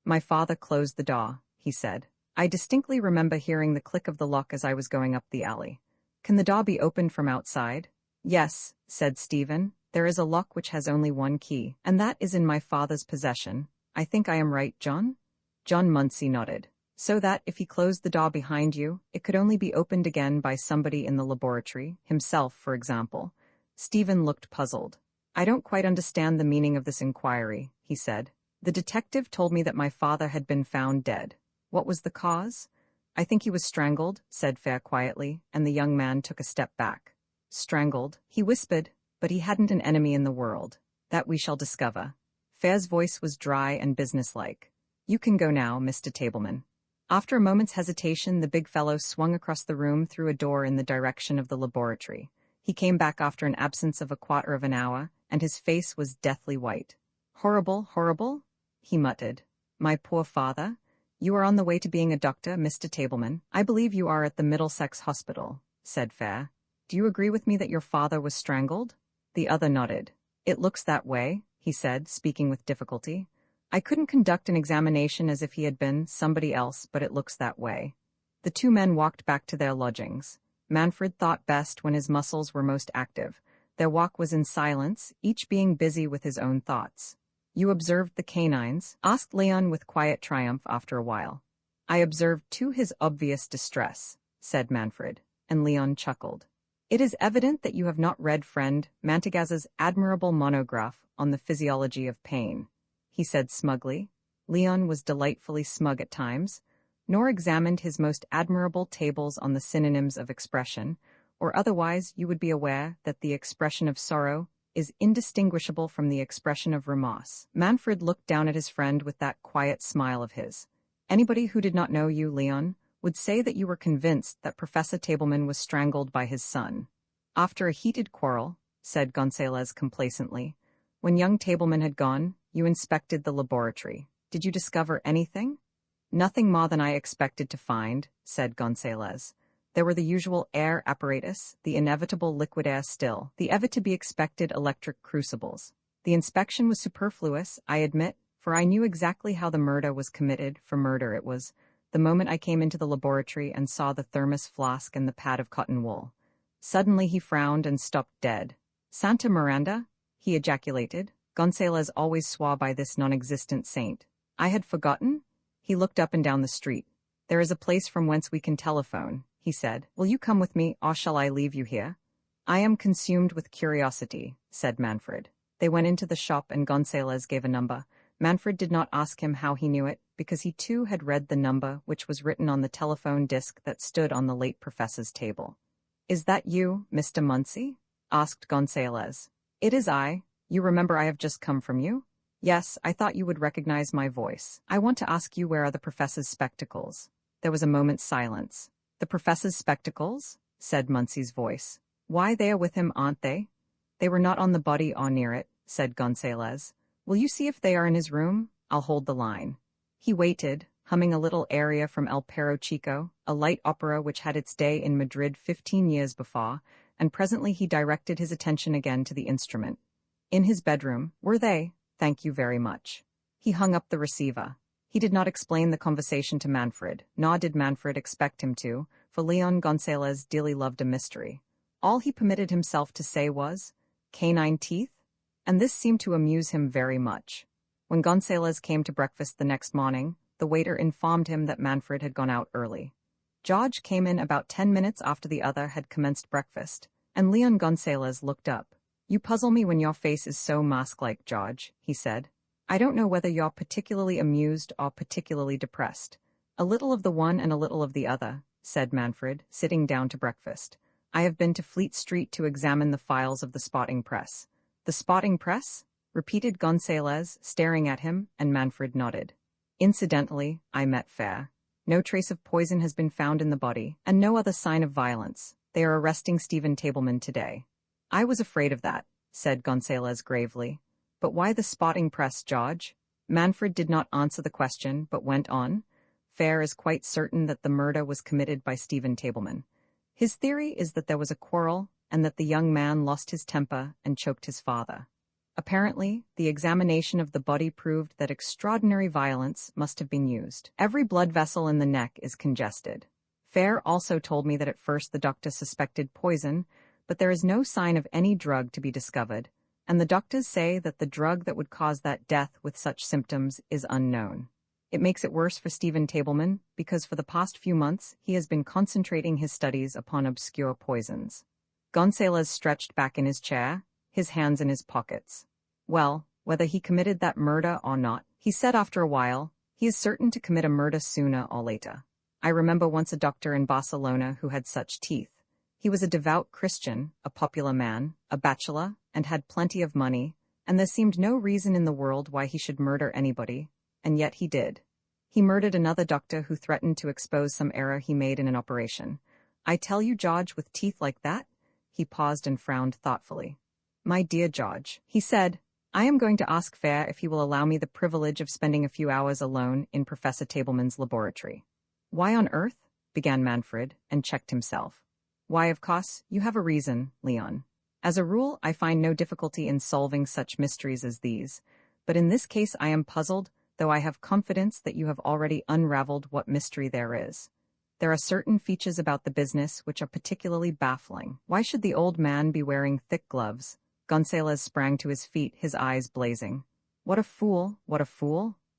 Speaker 1: My father closed the door, he said. I distinctly remember hearing the click of the lock as I was going up the alley. Can the door be opened from outside? Yes, said Stephen. There is a lock which has only one key, and that is in my father's possession. I think I am right, John? John Muncie nodded. So that, if he closed the door behind you, it could only be opened again by somebody in the laboratory, himself, for example. Stephen looked puzzled. I don't quite understand the meaning of this inquiry, he said. The detective told me that my father had been found dead. What was the cause? I think he was strangled, said Fair quietly, and the young man took a step back. Strangled, he whispered, but he hadn't an enemy in the world. That we shall discover. Fair's voice was dry and businesslike. You can go now, Mr. Tableman. After a moment's hesitation, the big fellow swung across the room through a door in the direction of the laboratory. He came back after an absence of a quarter of an hour, and his face was deathly white. Horrible, horrible, he muttered. My poor father? You are on the way to being a doctor, Mr. Tableman. I believe you are at the Middlesex Hospital, said Fair. Do you agree with me that your father was strangled? The other nodded. It looks that way, he said, speaking with difficulty. I couldn't conduct an examination as if he had been somebody else, but it looks that way. The two men walked back to their lodgings. Manfred thought best when his muscles were most active. Their walk was in silence, each being busy with his own thoughts. You observed the canines? Asked Leon with quiet triumph after a while. I observed to his obvious distress, said Manfred, and Leon chuckled. It is evident that you have not read friend Mantegazza's admirable monograph on the physiology of pain, he said smugly. Leon was delightfully smug at times, nor examined his most admirable tables on the synonyms of expression, or otherwise you would be aware that the expression of sorrow is indistinguishable from the expression of remorse. Manfred looked down at his friend with that quiet smile of his. Anybody who did not know you, Leon, would say that you were convinced that Professor Tableman was strangled by his son. After a heated quarrel, said Gonzalez complacently, when young Tableman had gone, you inspected the laboratory. Did you discover anything? Nothing more than I expected to find, said Gonzalez. There were the usual air apparatus, the inevitable liquid air still, the ever-to-be-expected electric crucibles. The inspection was superfluous, I admit, for I knew exactly how the murder was committed. For murder it was, the moment I came into the laboratory and saw the thermos flask and the pad of cotton wool. Suddenly he frowned and stopped dead. Santa Miranda? He ejaculated. Gonzalez always swore by this non-existent saint. I had forgotten? He looked up and down the street. There is a place from whence we can telephone, he said. Will you come with me, or shall I leave you here? I am consumed with curiosity, said Manfred. They went into the shop and Gonzalez gave a number. Manfred did not ask him how he knew it, because he too had read the number which was written on the telephone disc that stood on the late professor's table. Is that you, Mr. Muncie? Asked Gonzalez. It is I. You remember I have just come from you? Yes, I thought you would recognize my voice. I want to ask you where are the professor's spectacles. There was a moment's silence. The professor's spectacles? Said Muncie's voice. Why, they are with him, aren't they? They were not on the body or near it, said Gonzalez. Will you see if they are in his room? I'll hold the line. He waited, humming a little aria from El Perro Chico, a light opera which had its day in Madrid 15 years before, and presently he directed his attention again to the instrument. In his bedroom, were they? Thank you very much. He hung up the receiver. He did not explain the conversation to Manfred, nor did Manfred expect him to, for Leon Gonzalez dearly loved a mystery. All he permitted himself to say was, canine teeth? And this seemed to amuse him very much. When Gonzalez came to breakfast the next morning, the waiter informed him that Manfred had gone out early. George came in about 10 minutes after the other had commenced breakfast, and Leon Gonzalez looked up. You puzzle me when your face is so mask-like, George, he said. I don't know whether you're particularly amused or particularly depressed. A little of the one and a little of the other, said Manfred, sitting down to breakfast. I have been to Fleet Street to examine the files of the spotting press. The spotting press? Repeated Gonzalez, staring at him, and Manfred nodded. Incidentally, I met Fair. No trace of poison has been found in the body, and no other sign of violence. They are arresting Stephen Tableman today. I was afraid of that, said Gonzalez gravely. But why the spotting press, George? Manfred did not answer the question, but went on. Fair is quite certain that the murder was committed by Stephen Tableman. His theory is that there was a quarrel, and that the young man lost his temper and choked his father. Apparently, the examination of the body proved that extraordinary violence must have been used. Every blood vessel in the neck is congested. Fair also told me that at first the doctor suspected poison, but there is no sign of any drug to be discovered, and the doctors say that the drug that would cause that death with such symptoms is unknown. It makes it worse for Stephen Tableman, because for the past few months he has been concentrating his studies upon obscure poisons. Gonzalez stretched back in his chair, his hands in his pockets. Well, whether he committed that murder or not, he said after a while, he is certain to commit a murder sooner or later. I remember once a doctor in Barcelona who had such teeth. He was a devout Christian, a popular man, a bachelor, and had plenty of money, and there seemed no reason in the world why he should murder anybody, and yet he did. He murdered another doctor who threatened to expose some error he made in an operation. I tell you, George, with teeth like that? He paused and frowned thoughtfully. My dear George, he said, I am going to ask Fair if he will allow me the privilege of spending a few hours alone in Professor Tableman's laboratory. Why on earth? Began Manfred, and checked himself. Why, of course, you have a reason, Leon. As a rule, I find no difficulty in solving such mysteries as these, but in this case I am puzzled, though I have confidence that you have already unraveled what mystery there is. There are certain features about the business which are particularly baffling. Why should the old man be wearing thick gloves? Gonzalez sprang to his feet, his eyes blazing. What a fool,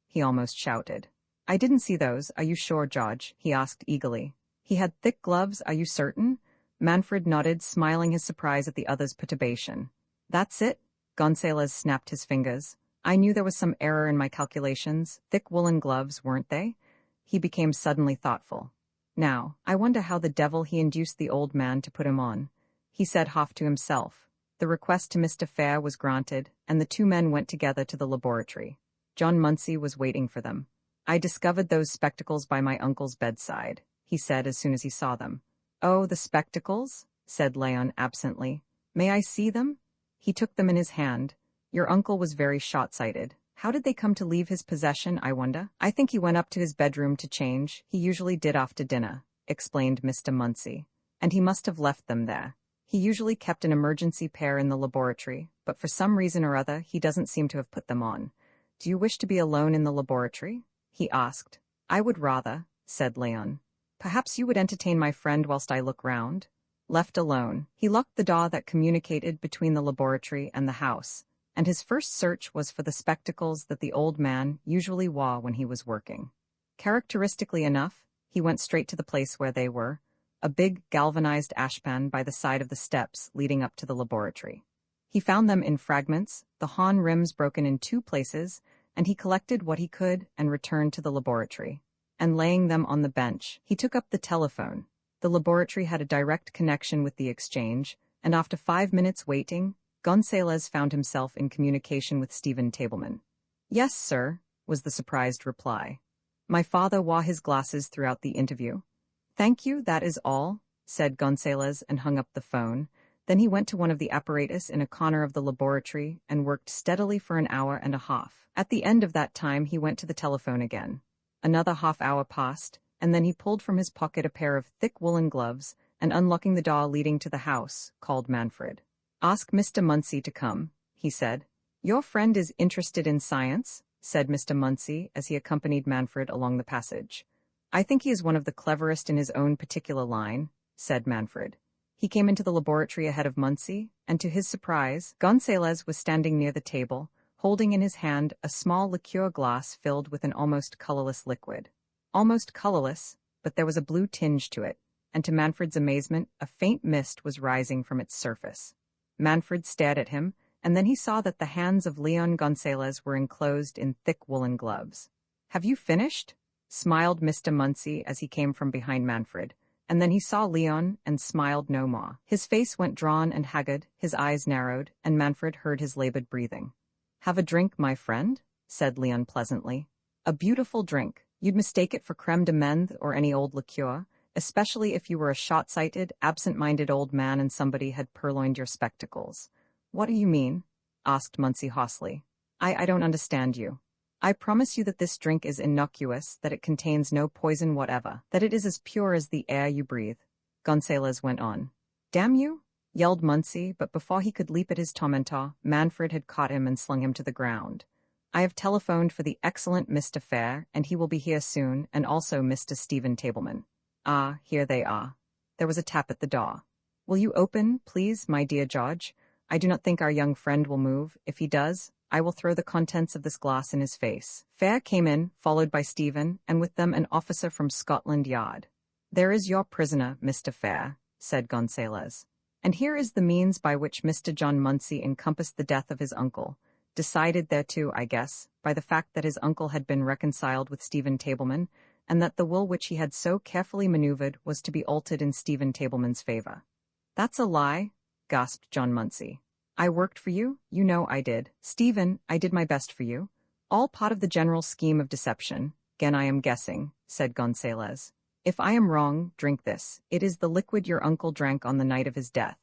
Speaker 1: he almost shouted. I didn't see those, are you sure, George? He asked eagerly. He had thick gloves, are you certain? Manfred nodded, smiling his surprise at the other's perturbation. That's it? Gonzalez snapped his fingers. I knew there was some error in my calculations. Thick woolen gloves, weren't they? He became suddenly thoughtful. Now, I wonder how the devil he induced the old man to put him on. He said half to himself. The request to Mr. Fair was granted, and the two men went together to the laboratory. John Munsey was waiting for them. I discovered those spectacles by my uncle's bedside, he said as soon as he saw them. Oh, the spectacles? Said Leon absently. May I see them? He took them in his hand. Your uncle was very short-sighted. How did they come to leave his possession, I wonder? I think he went up to his bedroom to change. He usually did after dinner, explained Mr. Munsey. And he must have left them there. He usually kept an emergency pair in the laboratory, but for some reason or other he doesn't seem to have put them on. Do you wish to be alone in the laboratory? He asked. I would rather, said Leon. Perhaps you would entertain my friend whilst I look round. Left alone, he locked the door that communicated between the laboratory and the house, and his first search was for the spectacles that the old man usually wore when he was working. Characteristically enough, he went straight to the place where they were, a big galvanized ashpan by the side of the steps leading up to the laboratory. He found them in fragments, the horn rims broken in two places, and he collected what he could and returned to the laboratory. And laying them on the bench, he took up the telephone. The laboratory had a direct connection with the exchange, and after 5 minutes waiting, Gonzalez found himself in communication with Stephen Tableman. Yes, sir, was the surprised reply. My father wore his glasses throughout the interview. Thank you, that is all, said Gonzalez and hung up the phone. Then he went to one of the apparatus in a corner of the laboratory and worked steadily for an hour and a half. At the end of that time he went to the telephone again. Another half-hour passed, and then he pulled from his pocket a pair of thick woolen gloves, and unlocking the door leading to the house, called Manfred. Ask Mr. Munsey to come, he said. Your friend is interested in science, said Mr. Munsey as he accompanied Manfred along the passage. I think he is one of the cleverest in his own particular line, said Manfred. He came into the laboratory ahead of Munsey, and to his surprise, Gonzalez was standing near the table, holding in his hand a small liqueur glass filled with an almost colorless liquid. Almost colorless, but there was a blue tinge to it, and to Manfred's amazement, a faint mist was rising from its surface. Manfred stared at him, and then he saw that the hands of Leon Gonzalez were enclosed in thick woolen gloves. Have you finished? Smiled Mr. Munsey as he came from behind Manfred, and then he saw Leon and smiled no more. His face went drawn and haggard, his eyes narrowed, and Manfred heard his labored breathing. Have a drink, my friend, said Leon pleasantly. A beautiful drink. You'd mistake it for creme de menthe or any old liqueur, especially if you were a short-sighted, absent-minded old man and somebody had purloined your spectacles. What do you mean? Asked Muncie hoarsely. I don't understand you. I promise you that this drink is innocuous, that it contains no poison whatever, that it is as pure as the air you breathe. Gonzalez went on. Damn you! Yelled Muncie, but before he could leap at his tormentor, Manfred had caught him and slung him to the ground. I have telephoned for the excellent Mr. Fair, and he will be here soon, and also Mr. Stephen Tableman. Ah, here they are. There was a tap at the door. Will you open, please, my dear George? I do not think our young friend will move. If he does, I will throw the contents of this glass in his face. Fair came in, followed by Stephen, and with them an officer from Scotland Yard. There is your prisoner, Mr. Fair, said Gonzalez. And here is the means by which Mr. John Muncie encompassed the death of his uncle, decided thereto, I guess, by the fact that his uncle had been reconciled with Stephen Tableman, and that the will which he had so carefully maneuvered was to be altered in Stephen Tableman's favor. That's a lie, gasped John Muncie. I worked for you? You know I did. Stephen, I did my best for you. All part of the general scheme of deception. Again I am guessing, said Gonzalez. If I am wrong, drink this. It is the liquid your uncle drank on the night of his death.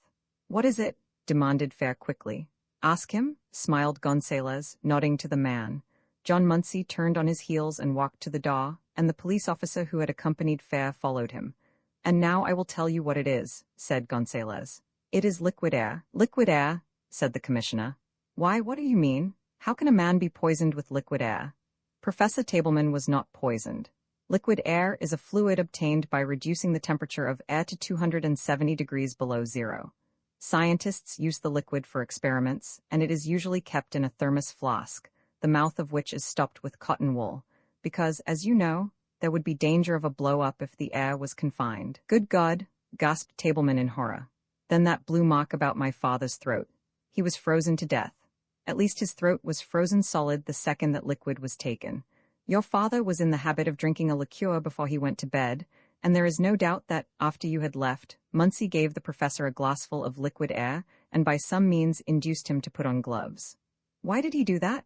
Speaker 1: What is it? Demanded Fair quickly. Ask him, smiled Gonzalez, nodding to the man. John Muncie turned on his heels and walked to the door, and the police officer who had accompanied Fair followed him. And now I will tell you what it is, said Gonzalez. It is liquid air. Liquid air, said the commissioner. Why, what do you mean? How can a man be poisoned with liquid air? Professor Tableman was not poisoned. Liquid air is a fluid obtained by reducing the temperature of air to 270 degrees below zero. Scientists use the liquid for experiments, and it is usually kept in a thermos flask, the mouth of which is stopped with cotton wool, because, as you know, there would be danger of a blow-up if the air was confined. Good God, gasped Tableman in horror. Then that blue mark about my father's throat. He was frozen to death. At least his throat was frozen solid the second that liquid was taken. Your father was in the habit of drinking a liqueur before he went to bed, and there is no doubt that, after you had left, Muncie gave the professor a glassful of liquid air and by some means induced him to put on gloves. Why did he do that?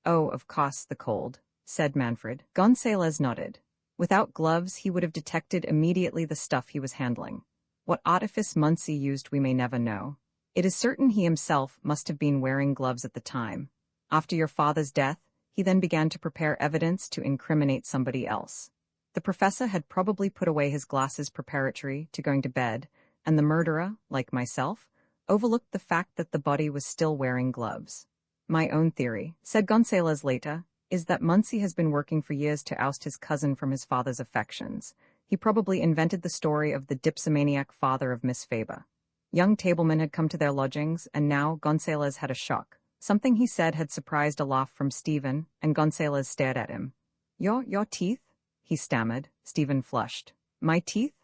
Speaker 1: Oh, of course, the cold, said Manfred. Gonzalez nodded. Without gloves, he would have detected immediately the stuff he was handling. What artifice Muncie used we may never know. It is certain he himself must have been wearing gloves at the time. After your father's death, he then began to prepare evidence to incriminate somebody else. The professor had probably put away his glasses preparatory to going to bed, and the murderer, like myself, overlooked the fact that the body was still wearing gloves. My own theory, said Gonzalez later, is that Muncie has been working for years to oust his cousin from his father's affections. He probably invented the story of the dipsomaniac father of Miss Faber. Young Tableman had come to their lodgings, and now Gonzalez had a shock. Something he said had surprised a laugh from Stephen, and Gonzalez stared at him. Your teeth? He stammered. Stephen flushed. My teeth?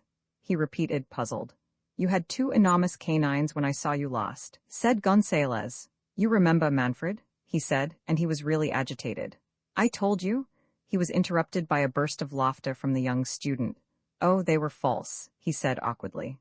Speaker 1: He repeated, puzzled. You had 2 enormous canines when I saw you last, said Gonzalez. You remember, Manfred? He said, and he was really agitated. I told you. He was interrupted by a burst of laughter from the young student. Oh, they were false, he said awkwardly.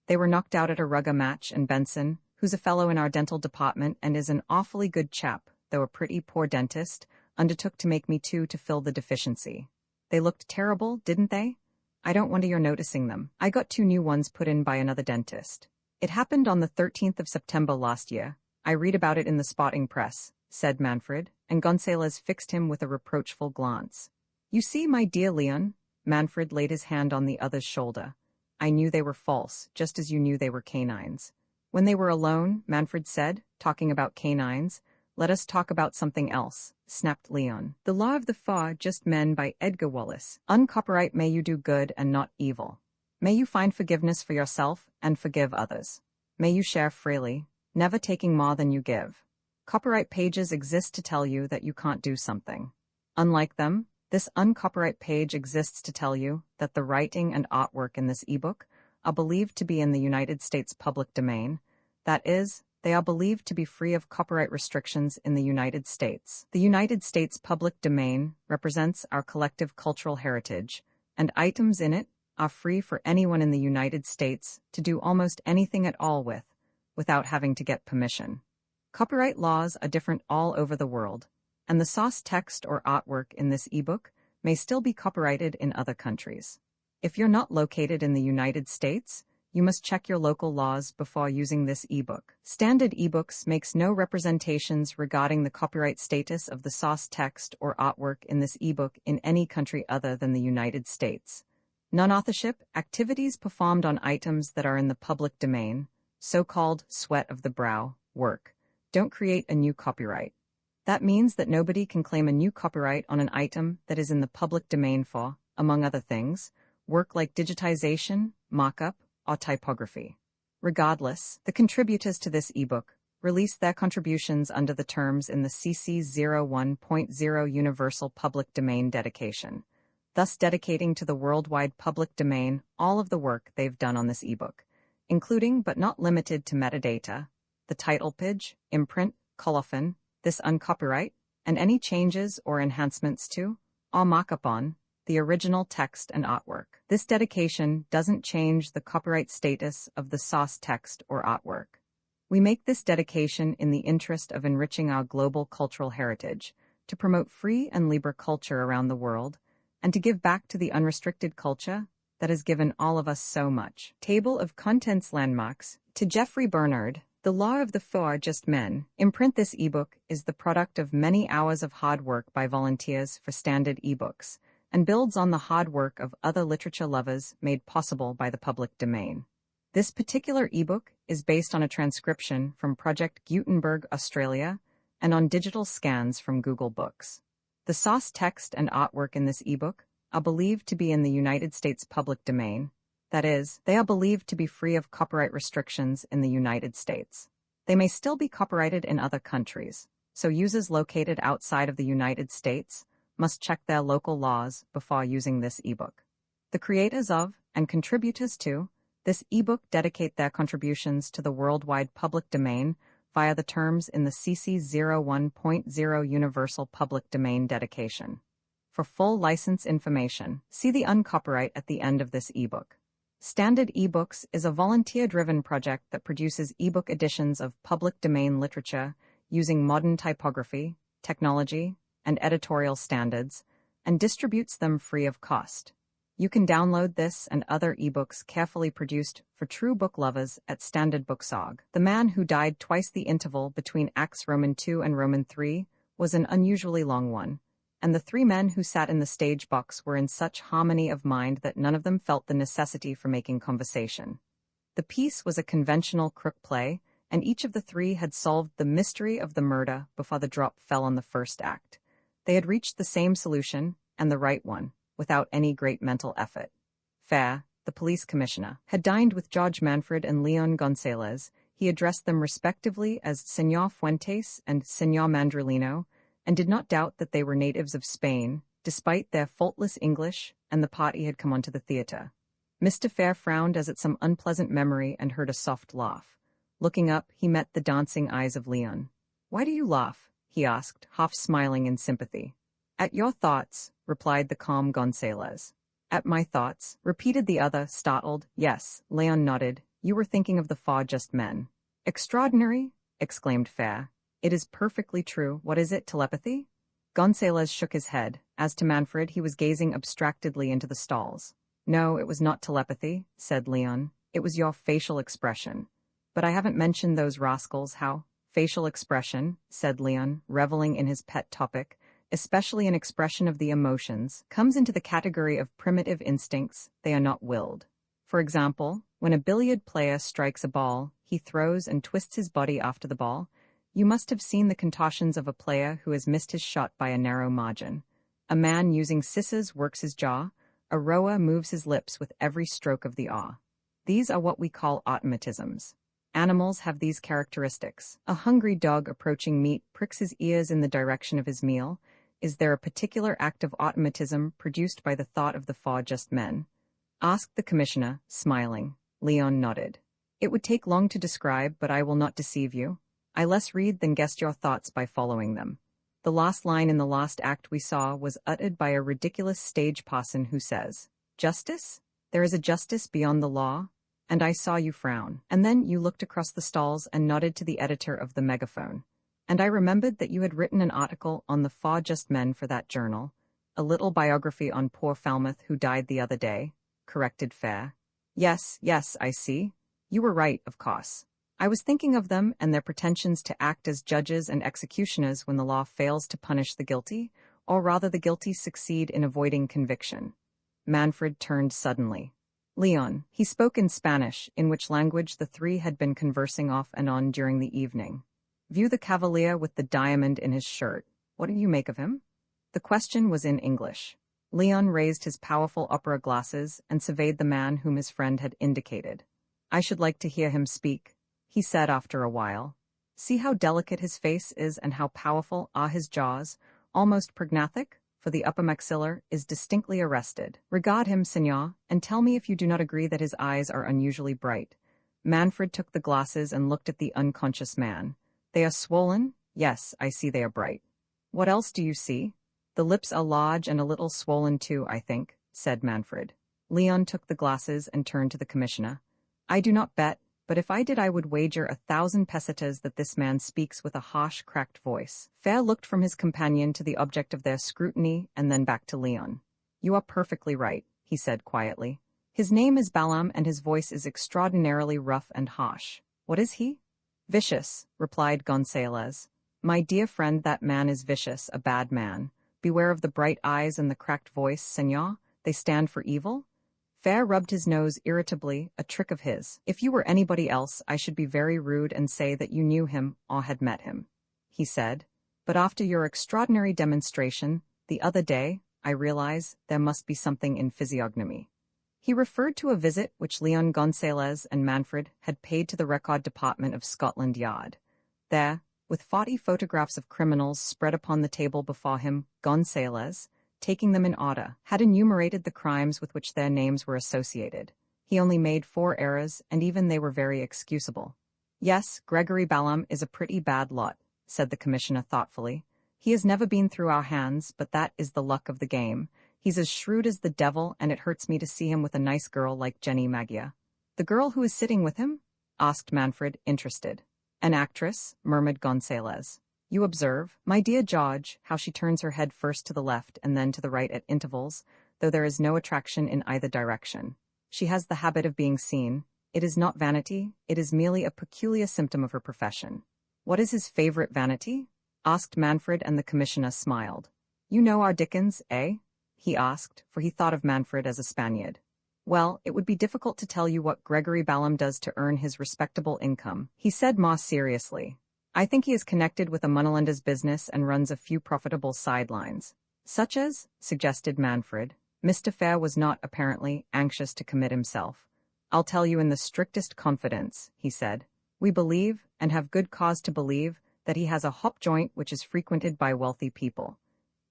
Speaker 1: They were knocked out at a rugger match, and Benson, who's a fellow in our dental department and is an awfully good chap, though a pretty poor dentist, undertook to make me 2 to fill the deficiency. They looked terrible, didn't they? I don't wonder you're noticing them. I got 2 new ones put in by another dentist. It happened on the 13th of September last year. I read about it in the Spotting Press, said Manfred, and Gonzalez fixed him with a reproachful glance. You see, my dear Leon, Manfred laid his hand on the other's shoulder. I knew they were false, just as you knew they were canines. When they were alone, Manfred said, talking about canines, let us talk about something else, snapped Leon. The Law of the Faw, Just Men by Edgar Wallace. Uncopyright may you do good and not evil. May you find forgiveness for yourself and forgive others. May you share freely, never taking more than you give. Copyright pages exist to tell you that you can't do something. Unlike them, this uncopyright page exists to tell you that the writing and artwork in this ebook are believed to be in the United States public domain. That is, they are believed to be free of copyright restrictions in the United States. The United States public domain represents our collective cultural heritage, and items in it are free for anyone in the United States to do almost anything at all with, without having to get permission. Copyright laws are different all over the world, and the source text or artwork in this ebook may still be copyrighted in other countries. If you're not located in the United States, you must check your local laws before using this ebook. Standard ebooks makes no representations regarding the copyright status of the source text or artwork in this ebook in any country other than the United States. Non-authorship activities performed on items that are in the public domain, so-called sweat of the brow, work, don't create a new copyright. That means that nobody can claim a new copyright on an item that is in the public domain for, among other things, work like digitization, markup, or typography. Regardless, the contributors to this ebook released their contributions under the terms in the CC 01.0 Universal Public Domain dedication, thus dedicating to the worldwide public domain all of the work they've done on this ebook, including but not limited to metadata, the title page, imprint, colophon, this uncopyright, and any changes or enhancements to, or markup on, the original text and artwork. This dedication doesn't change the copyright status of the source text or artwork. We make this dedication in the interest of enriching our global cultural heritage, to promote free and libre culture around the world, and to give back to the unrestricted culture that has given all of us so much. Table of Contents Landmarks. To Jeffrey Bernard, The Law of the Four Just Men, imprint this ebook is the product of many hours of hard work by volunteers for standard ebooks, and builds on the hard work of other literature lovers made possible by the public domain. This particular ebook is based on a transcription from Project Gutenberg Australia and on digital scans from Google Books. The source text and artwork in this ebook are believed to be in the United States public domain. That is, they are believed to be free of copyright restrictions in the United States. They may still be copyrighted in other countries, so users located outside of the United States must check their local laws before using this ebook. The creators of, and contributors to, this ebook dedicate their contributions to the worldwide public domain via the terms in the CC 01.0 Universal Public Domain dedication. For full license information, see the uncopyright at the end of this ebook. Standard eBooks is a volunteer-driven project that produces ebook editions of public domain literature using modern typography, technology, and editorial standards, and distributes them free of cost. You can download this and other ebooks carefully produced for true book lovers at Standard Books.org. The man who died twice the interval between Acts Roman 2 and Roman 3 was an unusually long one, and the three men who sat in the stage box were in such harmony of mind that none of them felt the necessity for making conversation. The piece was a conventional crook play, and each of the three had solved the mystery of the murder before the drop fell on the first act. They had reached the same solution, and the right one, without any great mental effort. Fair, the police commissioner, had dined with George Manfred and Leon Gonzalez. He addressed them respectively as Señor Fuentes and Señor Mandrolino, and did not doubt that they were natives of Spain, despite their faultless English, and the party had come onto the theater. Mr. Fair frowned as at some unpleasant memory and heard a soft laugh. Looking up, he met the dancing eyes of Leon. "Why do you laugh?" he asked, half smiling in sympathy. "At your thoughts," replied the calm Gonzalez. "At my thoughts," repeated the other, startled. "Yes," Leon nodded. "You were thinking of the Four Just Men." "Extraordinary," exclaimed Fair. "It is perfectly true. What is it, telepathy?" Gonzalez shook his head. As to Manfred, he was gazing abstractedly into the stalls. "No, it was not telepathy," said Leon. "It was your facial expression. But I haven't mentioned those rascals, how?" "Facial expression," said Leon, reveling in his pet topic, especially an expression of the emotions, comes into the category of primitive instincts. They are not willed. For example, when a billiard player strikes a ball, he throws and twists his body after the ball. You must have seen the contortions of a player who has missed his shot by a narrow margin. A man using scissors works his jaw. A rower moves his lips with every stroke of the oar. These are what we call automatisms. Animals have these characteristics. A hungry dog approaching meat pricks his ears in the direction of his meal. Is there a particular act of automatism produced by the thought of the Four Just Men? Asked the commissioner, smiling. Leon nodded. It would take long to describe, but I will not deceive you. I less read than guessed your thoughts by following them. The last line in the last act we saw was uttered by a ridiculous stage parson who says, "Justice? There is a justice beyond the law?" And I saw you frown. And then you looked across the stalls and nodded to the editor of the megaphone. And I remembered that you had written an article on the Four Just Men for that journal. A little biography on poor Falmouth who died the other day, corrected Fair. Yes, I see. You were right, of course. I was thinking of them and their pretensions to act as judges and executioners when the law fails to punish the guilty, or rather the guilty succeed in avoiding conviction. Manfred turned suddenly. Leon, he spoke in Spanish, in which language the three had been conversing off and on during the evening. View the cavalier with the diamond in his shirt. What do you make of him? The question was in English. Leon raised his powerful opera glasses and surveyed the man whom his friend had indicated. I should like to hear him speak, he said after a while. See how delicate his face is and how powerful are his jaws, almost prognathic, for the upper maxillar is distinctly arrested. Regard him, senor, and tell me if you do not agree that his eyes are unusually bright. Manfred took the glasses and looked at the unconscious man. They are swollen? Yes, I see they are bright. What else do you see? The lips are large and a little swollen too, I think, said Manfred. Leon took the glasses and turned to the commissioner. I do not bet, but if I did I would wager 1,000 pesetas that this man speaks with a harsh, cracked voice. Fair looked from his companion to the object of their scrutiny and then back to Leon. You are perfectly right, he said quietly. His name is Balaam and his voice is extraordinarily rough and harsh. What is he? Vicious, replied Gonzalez. My dear friend, that man is vicious, a bad man. Beware of the bright eyes and the cracked voice, senor. They stand for evil. Fair rubbed his nose irritably, a trick of his. If you were anybody else, I should be very rude and say that you knew him or had met him, he said. But after your extraordinary demonstration, the other day, I realize there must be something in physiognomy. He referred to a visit which Leon Gonzalez and Manfred had paid to the Record Department of Scotland Yard. There, with 40 photographs of criminals spread upon the table before him, Gonzalez, taking them in order, had enumerated the crimes with which their names were associated. He only made 4 errors, and even they were very excusable. Yes, Gregory Balaam is a pretty bad lot, said the commissioner thoughtfully. He has never been through our hands, but that is the luck of the game. He's as shrewd as the devil, and it hurts me to see him with a nice girl like Jenny Magia. The girl who is sitting with him? Asked Manfred, interested. An actress, murmured Gonzalez. You observe, my dear George, how she turns her head first to the left and then to the right at intervals, though there is no attraction in either direction. She has the habit of being seen. It is not vanity, it is merely a peculiar symptom of her profession. What is his favorite vanity? Asked Manfred, and the commissioner smiled. You know our Dickens, eh? He asked, for he thought of Manfred as a Spaniard. Well, it would be difficult to tell you what Gregory Balaam does to earn his respectable income, he said more seriously. I think he is connected with a moneylender's business and runs a few profitable sidelines. Such as? Suggested Manfred. Mr. Fair was not, apparently, anxious to commit himself. I'll tell you in the strictest confidence, he said. We believe, and have good cause to believe, that he has a hop joint which is frequented by wealthy people.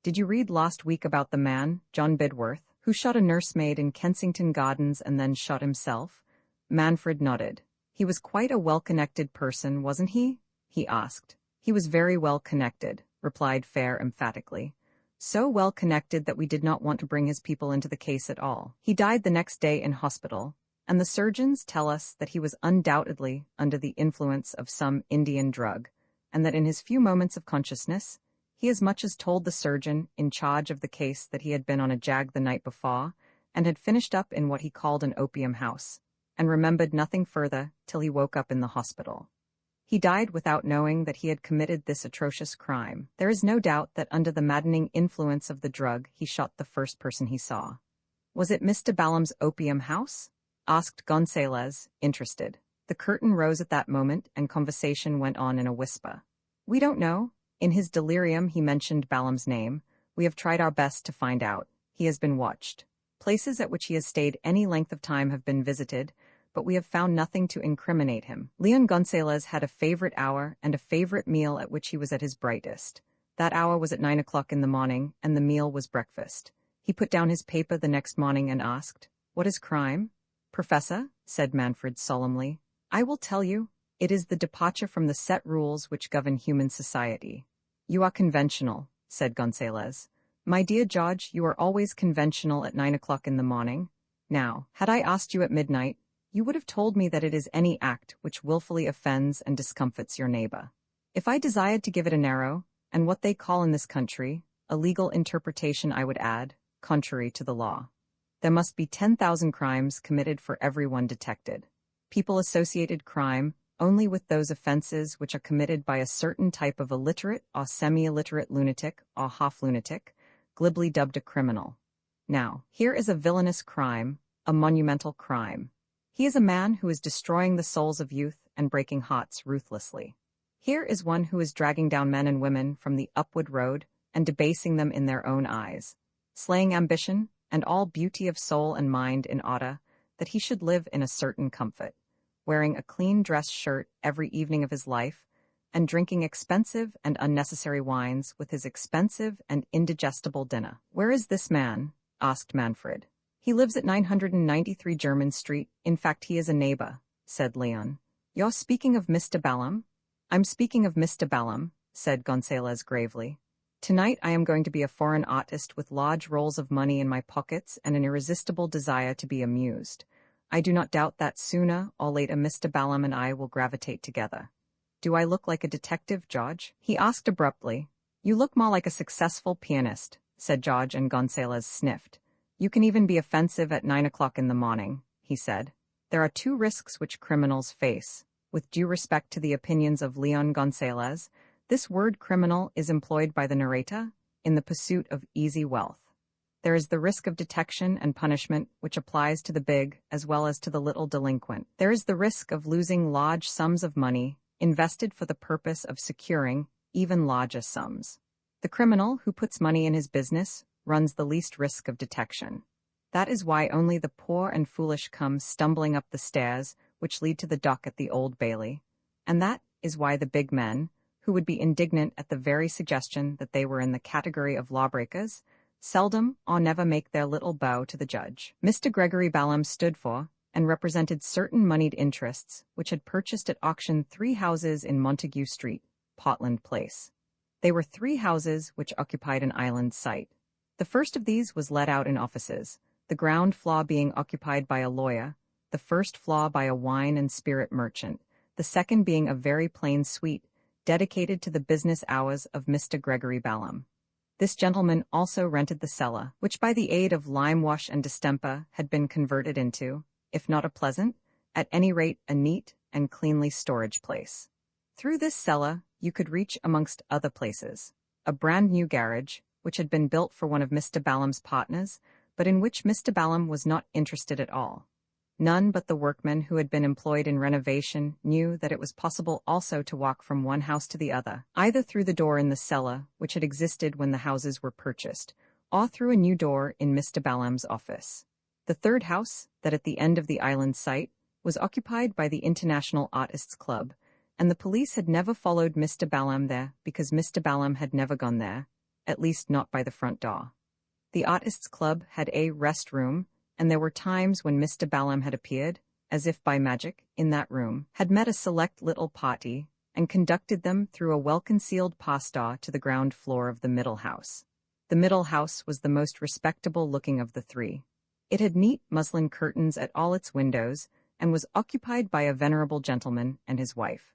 Speaker 1: Did you read last week about the man, John Bidworth, who shot a nursemaid in Kensington Gardens and then shot himself? Manfred nodded. He was quite a well-connected person, wasn't he? He asked. He was very well connected, replied Fair emphatically. So well connected that we did not want to bring his people into the case at all. He died the next day in hospital, and the surgeons tell us that he was undoubtedly under the influence of some Indian drug, and that in his few moments of consciousness, he as much as told the surgeon in charge of the case that he had been on a jag the night before, and had finished up in what he called an opium house, and remembered nothing further till he woke up in the hospital. He died without knowing that he had committed this atrocious crime. There is no doubt that under the maddening influence of the drug he shot the first person he saw. Was it Mr. Balaam's opium house? Asked Gonzalez, interested. The curtain rose at that moment, and conversation went on in a whisper. We don't know. In his delirium he mentioned Balaam's name. We have tried our best to find out. He has been watched. Places at which he has stayed any length of time have been visited, but we have found nothing to incriminate him. Leon Gonzalez had a favorite hour and a favorite meal at which he was at his brightest. That hour was at 9 o'clock in the morning, and the meal was breakfast. He put down his paper the next morning and asked, What is crime? Professor, said Manfred solemnly, I will tell you. It is the departure from the set rules which govern human society. You are conventional, said Gonzalez. My dear George, you are always conventional at 9 o'clock in the morning. Now, had I asked you at midnight, you would have told me that it is any act which willfully offends and discomfits your neighbor. If I desired to give it an arrow, and what they call in this country, a legal interpretation I would add, contrary to the law. There must be 10,000 crimes committed for every one detected. People associated crime only with those offenses which are committed by a certain type of illiterate or semi-illiterate lunatic or half-lunatic, glibly dubbed a criminal. Now, here is a villainous crime, a monumental crime. He is a man who is destroying the souls of youth and breaking hearts ruthlessly. Here is one who is dragging down men and women from the upward road and debasing them in their own eyes, slaying ambition and all beauty of soul and mind in order that he should live in a certain comfort, wearing a clean dress shirt every evening of his life, and drinking expensive and unnecessary wines with his expensive and indigestible dinner. "Where is this man?" asked Manfred. "He lives at 993 German Street. In fact, he is a neighbor," said Leon. "You're speaking of Mr. Ballum?" "I'm speaking of Mr. Ballum," said Gonzalez gravely. "Tonight I am going to be a foreign artist with large rolls of money in my pockets and an irresistible desire to be amused. I do not doubt that sooner or later Mr. Ballum and I will gravitate together. Do I look like a detective, George?" he asked abruptly. "You look more like a successful pianist," said George, and Gonzalez sniffed. "You can even be offensive at 9 o'clock in the morning," he said. "There are two risks which criminals face. With due respect to the opinions of Leon Gonzalez, this word criminal is employed by the narrator in the pursuit of easy wealth. There is the risk of detection and punishment, which applies to the big as well as to the little delinquent. There is the risk of losing large sums of money invested for the purpose of securing even larger sums. The criminal who puts money in his business runs the least risk of detection. That is why only the poor and foolish come stumbling up the stairs which lead to the dock at the Old Bailey, and that is why the big men, who would be indignant at the very suggestion that they were in the category of lawbreakers, seldom or never make their little bow to the judge. Mr. Gregory Ballum stood for and represented certain moneyed interests which had purchased at auction 3 houses in Montague Street, Portland Place. They were 3 houses which occupied an island site. The first of these was let out in offices, the ground floor being occupied by a lawyer, the first floor by a wine and spirit merchant, the second being a very plain suite dedicated to the business hours of Mr. Gregory Ballum. This gentleman also rented the cellar, which by the aid of lime wash and distemper had been converted into, if not a pleasant, at any rate a neat and cleanly storage place. Through this cellar you could reach, amongst other places, a brand new garage, which had been built for one of Mr. Ballum's partners, but in which Mr. Ballum was not interested at all. None but the workmen who had been employed in renovation knew that it was possible also to walk from one house to the other, either through the door in the cellar, which had existed when the houses were purchased, or through a new door in Mr. Ballum's office. The third house, that at the end of the island site, was occupied by the International Artists Club, and the police had never followed Mr. Ballum there because Mr. Ballum had never gone there, at least not by the front door. The Artists Club had a rest room, and there were times when Mr. Ballum had appeared, as if by magic, in that room, had met a select little party, and conducted them through a well-concealed pass-door to the ground floor of the middle house. The middle house was the most respectable-looking of the 3. It had neat muslin curtains at all its windows, and was occupied by a venerable gentleman and his wife.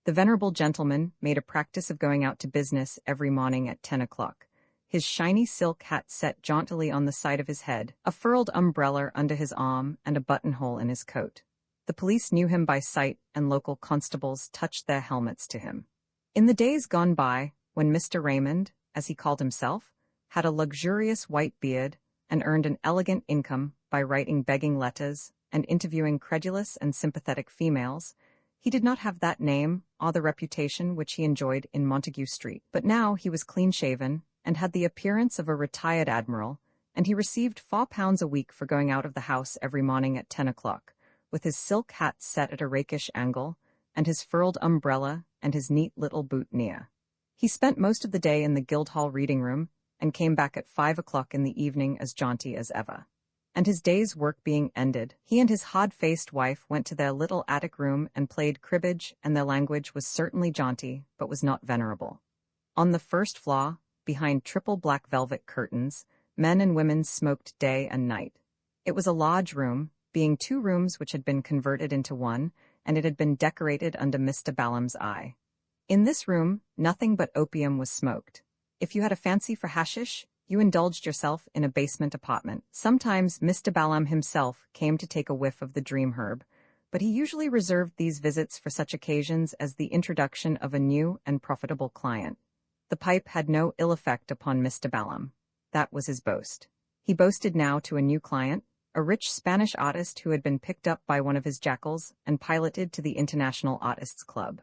Speaker 1: The venerable gentleman made a practice of going out to business every morning at 10 o'clock, his shiny silk hat set jauntily on the side of his head, a furled umbrella under his arm, and a buttonhole in his coat. The police knew him by sight, and local constables touched their helmets to him. In the days gone by, when Mr. Raymond, as he called himself, had a luxurious white beard, and earned an elegant income by writing begging letters and interviewing credulous and sympathetic females, he did not have that name or the reputation which he enjoyed in Montague Street. But now he was clean-shaven, and had the appearance of a retired admiral, and he received £4 a week for going out of the house every morning at 10 o'clock, with his silk hat set at a rakish angle, and his furled umbrella and his neat little boutonniere. He spent most of the day in the Guildhall reading room, and came back at 5 o'clock in the evening as jaunty as ever. And his day's work being ended, he and his hard-faced wife went to their little attic room and played cribbage, and their language was certainly jaunty, but was not venerable. On the first floor, behind triple black velvet curtains, men and women smoked day and night. It was a large room, being 2 rooms which had been converted into one, and it had been decorated under Mr. Ballum's eye. In this room, nothing but opium was smoked. If you had a fancy for hashish, you indulged yourself in a basement apartment. Sometimes Mr. Balam himself came to take a whiff of the dream herb, but he usually reserved these visits for such occasions as the introduction of a new and profitable client. The pipe had no ill effect upon Mr. Balam. That was his boast. He boasted now to a new client, a rich Spanish artist who had been picked up by one of his jackals and piloted to the International Artists Club.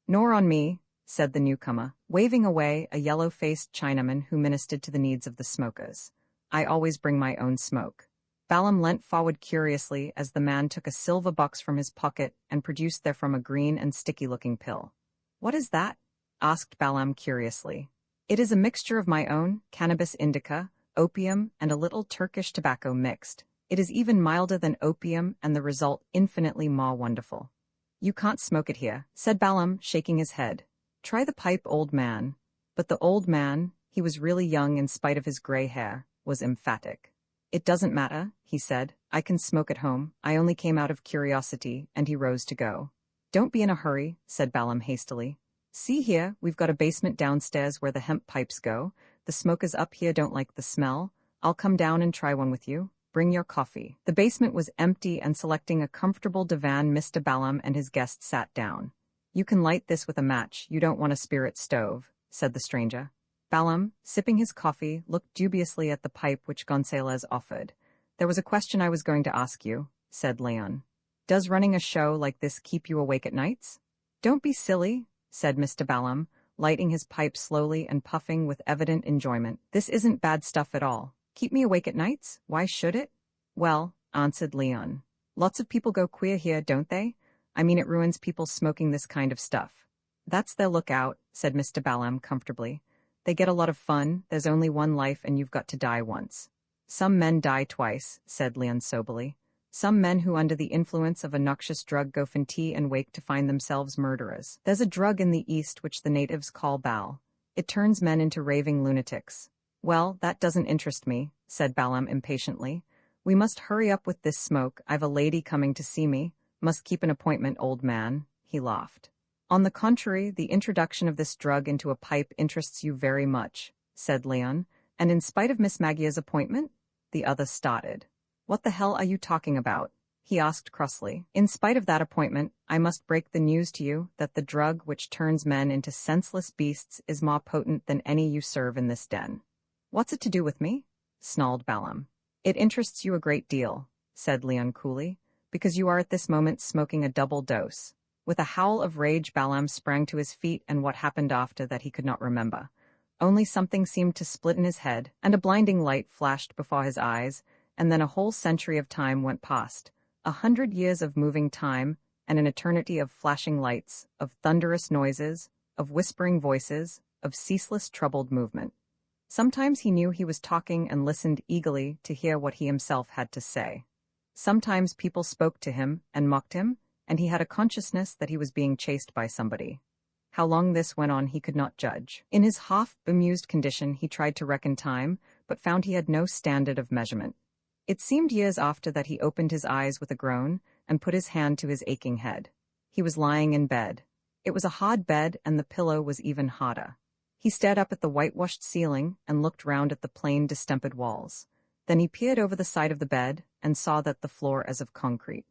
Speaker 1: "Nor on me," said the newcomer, waving away a yellow-faced Chinaman who ministered to the needs of the smokers. "I always bring my own smoke." Balam leant forward curiously as the man took a silver box from his pocket and produced therefrom a green and sticky-looking pill. "What is that?" asked Balam curiously. "It is a mixture of my own, cannabis indica, opium, and a little Turkish tobacco mixed. It is even milder than opium and the result infinitely more wonderful." "You can't smoke it here," said Balam, shaking his head. "Try the pipe, old man." But the old man, he was really young in spite of his gray hair, was emphatic. "It doesn't matter," he said. "I can smoke at home. I only came out of curiosity," and he rose to go. "Don't be in a hurry," said Balam hastily. "See here, we've got a basement downstairs where the hemp pipes go. The smokers up here don't like the smell. I'll come down and try one with you. Bring your coffee." The basement was empty, and selecting a comfortable divan, Mr. Balam and his guest sat down. "You can light this with a match. You don't want a spirit stove," said the stranger. Balam, sipping his coffee, looked dubiously at the pipe which Gonzalez offered. "There was a question I was going to ask you," said Leon. "Does running a show like this keep you awake at nights?" "Don't be silly," said Mr. Balam, lighting his pipe slowly and puffing with evident enjoyment. "This isn't bad stuff at all. Keep me awake at nights? Why should it?" "Well," answered Leon, "lots of people go queer here, don't they? I mean, it ruins people smoking this kind of stuff." "That's their lookout," said Mr. Balam comfortably. "They get a lot of fun. There's only one life and you've got to die once." "Some men die twice," said Leon soberly. "Some men who under the influence of a noxious drug go fanti and wake to find themselves murderers. There's a drug in the East which the natives call bal. It turns men into raving lunatics." "Well, that doesn't interest me," said Balam impatiently. "We must hurry up with this smoke. I've a lady coming to see me. Must keep an appointment, old man," he laughed. "On the contrary, the introduction of this drug into a pipe interests you very much," said Leon. "And in spite of Miss Magia's appointment?" The other started. "What the hell are you talking about?" he asked crossly. "In spite of that appointment, I must break the news to you that the drug which turns men into senseless beasts is more potent than any you serve in this den." "What's it to do with me?" snarled Balam. "It interests you a great deal," said Leon coolly, "because you are at this moment smoking a double dose." With a howl of rage, Balam sprang to his feet, and what happened after that he could not remember. Only something seemed to split in his head, and a blinding light flashed before his eyes, and then a whole century of time went past, 100 years of moving time, and an eternity of flashing lights, of thunderous noises, of whispering voices, of ceaseless troubled movement. Sometimes he knew he was talking and listened eagerly to hear what he himself had to say. Sometimes people spoke to him and mocked him, and he had a consciousness that he was being chased by somebody. How long this went on he could not judge. In his half-bemused condition he tried to reckon time, but found he had no standard of measurement. It seemed years after that he opened his eyes with a groan and put his hand to his aching head. He was lying in bed. It was a hard bed, and the pillow was even harder. He stared up at the whitewashed ceiling and looked round at the plain, distempered walls. Then he peered over the side of the bed and saw that the floor as of concrete.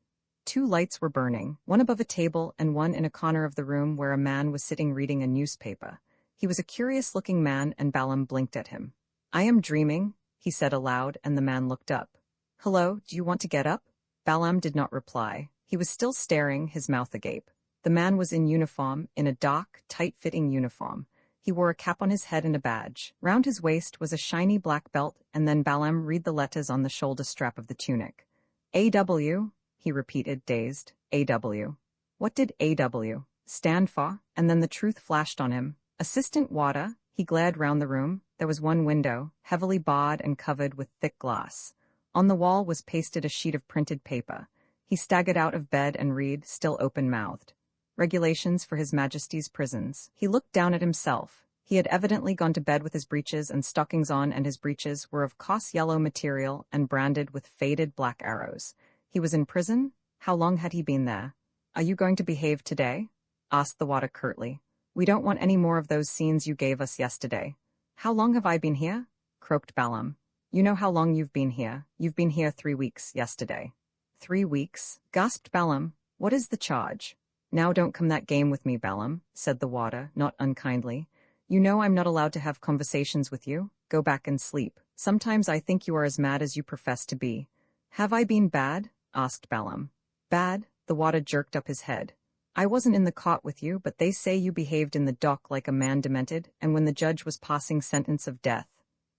Speaker 1: 2 lights were burning, one above a table and one in a corner of the room where a man was sitting reading a newspaper. He was a curious-looking man, and Balam blinked at him. "I am dreaming," he said aloud, and the man looked up. "Hello, do you want to get up?" Balam did not reply. He was still staring, his mouth agape. The man was in uniform, in a dark, tight-fitting uniform. He wore a cap on his head and a badge. Round his waist was a shiny black belt, and then Balam read the letters on the shoulder strap of the tunic. "AW," he repeated, dazed. "AW. What did AW stand for?" And then the truth flashed on him. Assistant water. He glared round the room. There was one window, heavily barred and covered with thick glass. On the wall was pasted a sheet of printed paper. He staggered out of bed and read, still open-mouthed. Regulations for His Majesty's prisons. He looked down at himself. He had evidently gone to bed with his breeches and stockings on, and his breeches were of coarse yellow material and branded with faded black arrows. He was in prison? How long had he been there? "Are you going to behave today?" asked the water curtly. "We don't want any more of those scenes you gave us yesterday." How long have I been here? Croaked Balaam. You know how long you've been here. You've been here 3 weeks yesterday. 3 weeks? Gasped Balaam. What is the charge? Now don't come that game with me, Balaam, said the water, not unkindly. You know I'm not allowed to have conversations with you. Go back and sleep. Sometimes I think you are as mad as you profess to be. Have I been bad? Asked Balaam. Bad? The water jerked up his head. I wasn't in the cot with you, but they say you behaved in the dock like a man demented, and when the judge was passing sentence of death.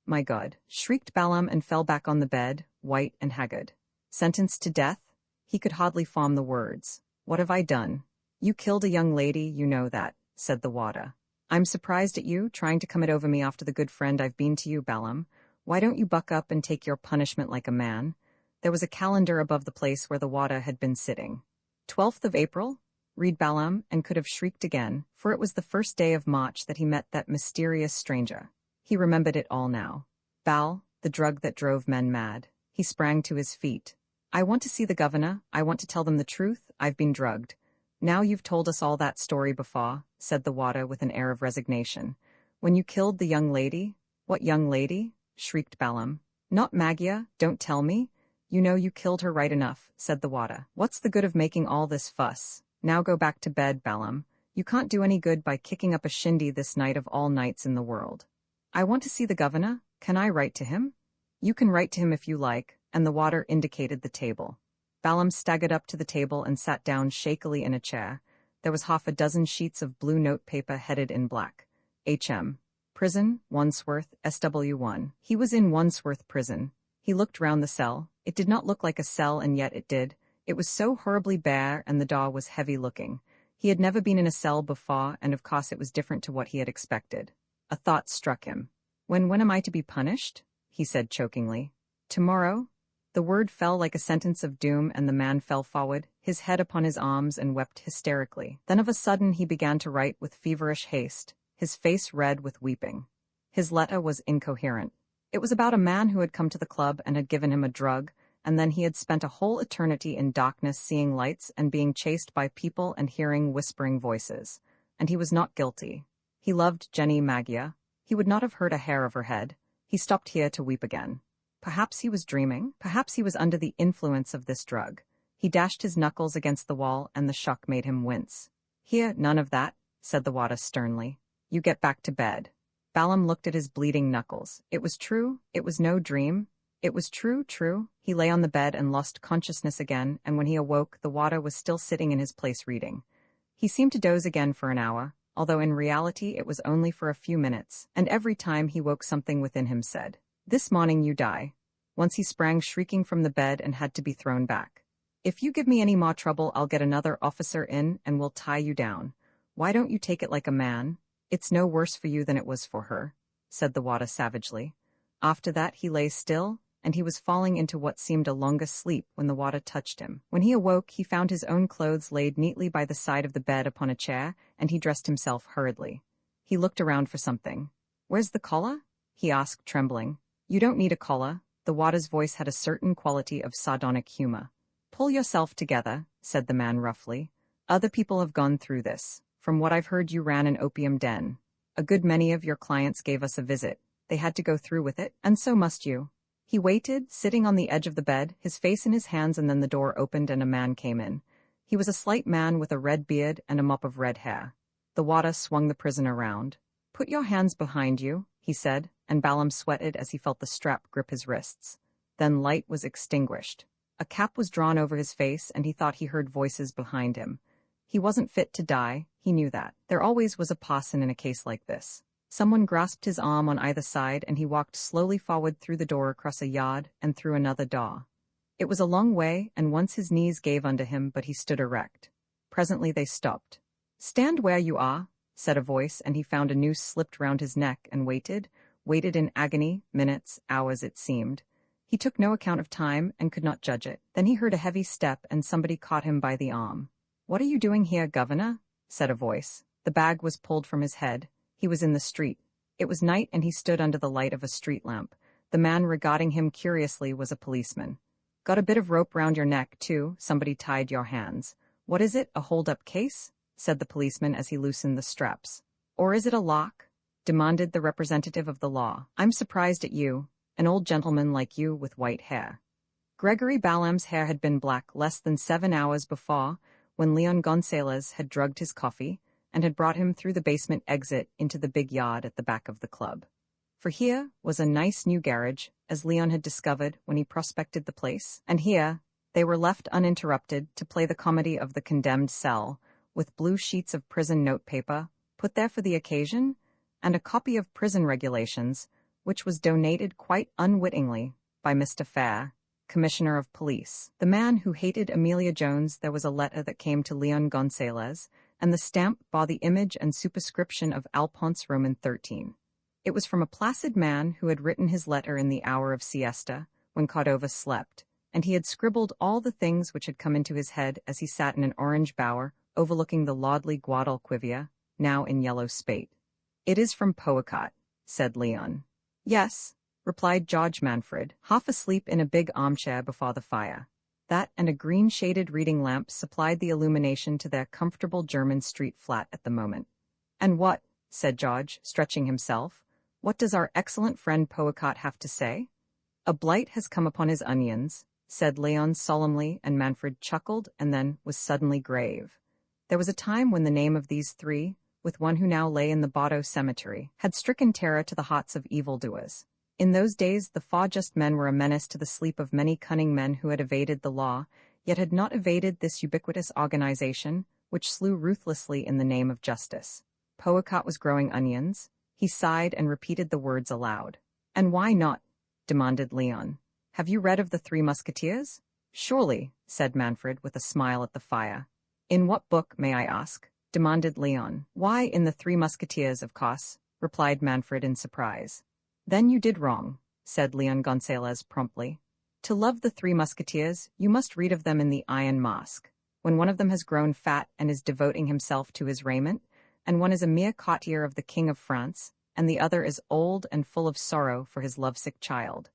Speaker 1: My God, shrieked Balaam and fell back on the bed, white and haggard. Sentenced to death? He could hardly form the words. What have I done? You killed a young lady, you know that, said the water. I'm surprised at you, trying to come it over me after the good friend I've been to you, Balaam. Why don't you buck up and take your punishment like a man? There was a calendar above the place where the water had been sitting. 12th of April? Read Balaam, and could have shrieked again, for it was the first day of March that he met that mysterious stranger. He remembered it all now. Bal, the drug that drove men mad. He sprang to his feet. I want to see the governor. I want to tell them the truth. I've been drugged. Now you've told us all that story before, said the water with an air of resignation. When you killed the young lady? What young lady? Shrieked Balaam. Not Magia, don't tell me. You know you killed her right enough, said the water. What's the good of making all this fuss? Now go back to bed, Balaam. You can't do any good by kicking up a shindy this night of all nights in the world. I want to see the governor. Can I write to him? You can write to him if you like, and the water indicated the table. Balaam staggered up to the table and sat down shakily in a chair. There was half a dozen sheets of blue notepaper headed in black. H.M. Prison, Wandsworth, SW1. He was in Wandsworth Prison. He looked round the cell. It did not look like a cell, and yet it did. It was so horribly bare, and the door was heavy-looking. He had never been in a cell before, and of course it was different to what he had expected. A thought struck him. When am I to be punished? He said chokingly. Tomorrow? The word fell like a sentence of doom, and the man fell forward, his head upon his arms, and wept hysterically. Then of a sudden he began to write with feverish haste, his face red with weeping. His letter was incoherent. It was about a man who had come to the club and had given him a drug, and then he had spent a whole eternity in darkness seeing lights and being chased by people and hearing whispering voices. And he was not guilty. He loved Jenny Magia. He would not have hurt a hair of her head. He stopped here to weep again. Perhaps he was dreaming. Perhaps he was under the influence of this drug. He dashed his knuckles against the wall, and the shock made him wince. Here, none of that, said the water sternly. You get back to bed. Balaam looked at his bleeding knuckles. It was true. It was no dream. It was true. He lay on the bed and lost consciousness again, and when he awoke, the water was still sitting in his place reading. He seemed to doze again for an hour, although in reality it was only for a few minutes, and every time he woke something within him said, "This morning you die." Once he sprang shrieking from the bed and had to be thrown back. "If you give me any more trouble, I'll get another officer in and we'll tie you down. Why don't you take it like a man? It's no worse for you than it was for her," said the water savagely. After that he lay still, and he was falling into what seemed a longer sleep when the water touched him. When he awoke, he found his own clothes laid neatly by the side of the bed upon a chair, and he dressed himself hurriedly. He looked around for something. "Where's the collar?" he asked, trembling. "You don't need a collar." The water's voice had a certain quality of sardonic humor. "Pull yourself together," said the man roughly. "Other people have gone through this. From what I've heard, you ran an opium den. A good many of your clients gave us a visit. They had to go through with it, and so must you." He waited, sitting on the edge of the bed, his face in his hands, and then the door opened and a man came in. He was a slight man with a red beard and a mop of red hair. The water swung the prisoner round. "Put your hands behind you," he said, and Balaam sweated as he felt the strap grip his wrists. Then light was extinguished. A cap was drawn over his face, and he thought he heard voices behind him. He wasn't fit to die, he knew that. There always was a parson in a case like this. Someone grasped his arm on either side, and he walked slowly forward through the door across a yard and through another door. It was a long way, and once his knees gave under him, but he stood erect. Presently they stopped. "Stand where you are," said a voice, and he found a noose slipped round his neck and waited in agony, minutes, hours it seemed. He took no account of time and could not judge it. Then he heard a heavy step, and somebody caught him by the arm. "What are you doing here, Governor?" said a voice. The bag was pulled from his head. He was in the street. It was night, and he stood under the light of a street lamp. The man regarding him curiously was a policeman. "Got a bit of rope round your neck, too. Somebody tied your hands. What is it, a hold-up case?" said the policeman as he loosened the straps. "Or is it a lock?" demanded the representative of the law. I'm surprised at you, an old gentleman like you with white hair. Gregory Balam's hair had been black less than 7 hours before, when Leon Gonzalez had drugged his coffee and had brought him through the basement exit into the big yard at the back of the club. For here was a nice new garage, as Leon had discovered when he prospected the place, and here they were left uninterrupted to play the comedy of the condemned cell, with blue sheets of prison notepaper put there for the occasion, and a copy of prison regulations, which was donated quite unwittingly by Mr. Fair, Commissioner of Police. The man who hated Amelia Jones. There was a letter that came to Leon Gonzalez, and the stamp bore the image and superscription of Alphonse Roman 13. It was from a placid man who had written his letter in the hour of siesta, when Cordova slept, and he had scribbled all the things which had come into his head as he sat in an orange bower overlooking the lordly Guadalquivir, now in yellow spate. "It is from Powicott," said Leon. "Yes," replied George Manfred, half asleep in a big armchair before the fire. That and a green-shaded reading lamp supplied the illumination to their comfortable German street flat at the moment. "And what," said George, stretching himself, "what does our excellent friend Powicott have to say?" "A blight has come upon his onions," said Leon solemnly, and Manfred chuckled and then was suddenly grave. There was a time when the name of these three, with one who now lay in the Bordeaux cemetery, had stricken terror to the hearts of evildoers. In those days the Fawjust men were a menace to the sleep of many cunning men who had evaded the law, yet had not evaded this ubiquitous organization, which slew ruthlessly in the name of justice. Powicott was growing onions. He sighed and repeated the words aloud. "And why not?" demanded Leon. "Have you read of the Three Musketeers?" "Surely," said Manfred with a smile at the fire. "In what book, may I ask?" demanded Leon. "Why, in the Three Musketeers, of course," replied Manfred in surprise. "Then you did wrong," said Leon Gonzalez promptly. "To love the Three Musketeers, you must read of them in the Iron Mask, when one of them has grown fat and is devoting himself to his raiment, and one is a mere courtier of the King of France, and the other is old and full of sorrow for his lovesick child.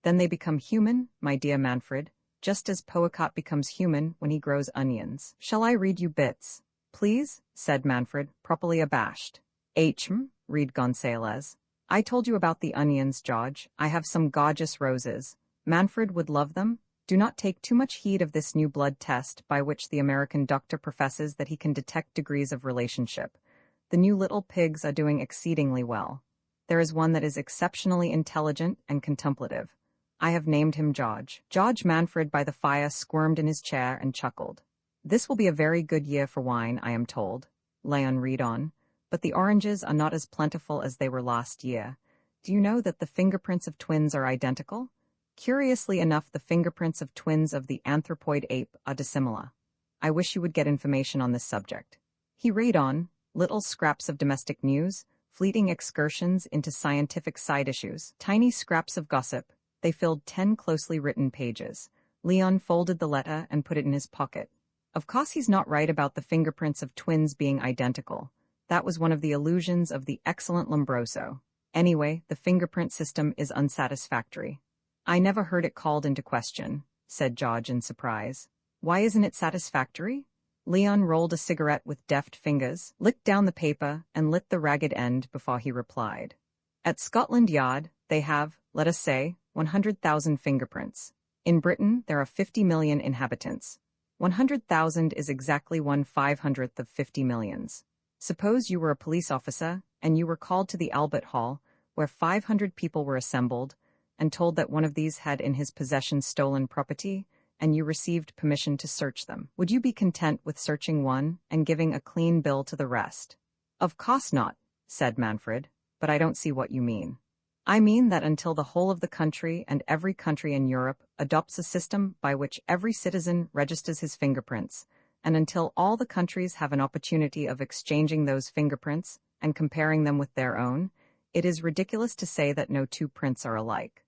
Speaker 1: Then they become human, my dear Manfred, just as Powicott becomes human when he grows onions." "Shall I read you bits, please?" said Manfred, properly abashed. Read Gonzalez. "I told you about the onions, George. I have some gorgeous roses. Manfred would love them. Do not take too much heed of this new blood test by which the American doctor professes that he can detect degrees of relationship. The new little pigs are doing exceedingly well. There is one that is exceptionally intelligent and contemplative. I have named him George." George Manfred by the fire squirmed in his chair and chuckled. "This will be a very good year for wine, I am told." Leon read on. "But the oranges are not as plentiful as they were last year. Do you know that the fingerprints of twins are identical? Curiously enough, the fingerprints of twins of the anthropoid ape are dissimilar. I wish you would get information on this subject." He read on, little scraps of domestic news, fleeting excursions into scientific side issues, tiny scraps of gossip. They filled 10 closely written pages. Leon folded the letter and put it in his pocket. "Of course he's not right about the fingerprints of twins being identical. That was one of the illusions of the excellent Lombroso. Anyway, the fingerprint system is unsatisfactory." "I never heard it called into question," said George in surprise. "Why isn't it satisfactory?" Leon rolled a cigarette with deft fingers, licked down the paper, and lit the ragged end before he replied. "At Scotland Yard, they have, let us say, 100,000 fingerprints. In Britain, there are 50 million inhabitants. 100,000 is exactly 1/500th of 50 millions. Suppose you were a police officer, and you were called to the Albert Hall, where 500 people were assembled, and told that one of these had in his possession stolen property, and you received permission to search them. Would you be content with searching one and giving a clean bill to the rest?" "Of course not," said Manfred, "but I don't see what you mean." "I mean that until the whole of the country and every country in Europe adopts a system by which every citizen registers his fingerprints, and until all the countries have an opportunity of exchanging those fingerprints and comparing them with their own, it is ridiculous to say that no two prints are alike."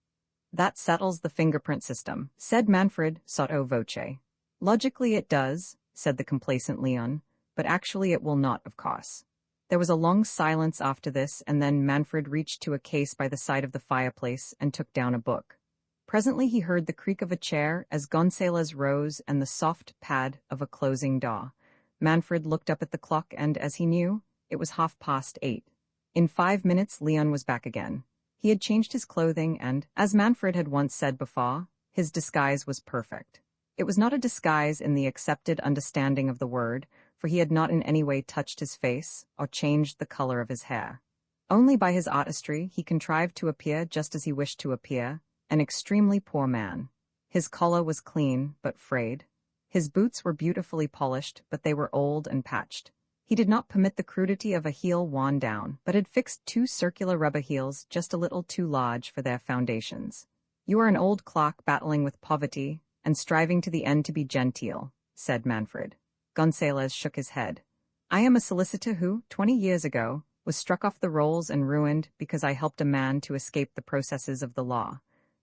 Speaker 1: "That settles the fingerprint system," said Manfred sotto voce. "Logically it does," said the complacent Leon, "but actually it will not, of course." There was a long silence after this, and then Manfred reached to a case by the side of the fireplace and took down a book. Presently he heard the creak of a chair as Gonzalez rose and the soft pad of a closing door. Manfred looked up at the clock and, as he knew, it was 8:30. In 5 minutes, Leon was back again. He had changed his clothing and, as Manfred had once said before, his disguise was perfect. It was not a disguise in the accepted understanding of the word, for he had not in any way touched his face or changed the color of his hair. Only by his artistry he contrived to appear just as he wished to appear, an extremely poor man. His collar was clean, but frayed. His boots were beautifully polished, but they were old and patched. He did not permit the crudity of a heel worn down, but had fixed 2 circular rubber heels just a little too large for their foundations. "You are an old clock battling with poverty, and striving to the end to be genteel," said Manfred. Gonzalez shook his head. "I am a solicitor who, 20 years ago, was struck off the rolls and ruined because I helped a man to escape the processes of the law.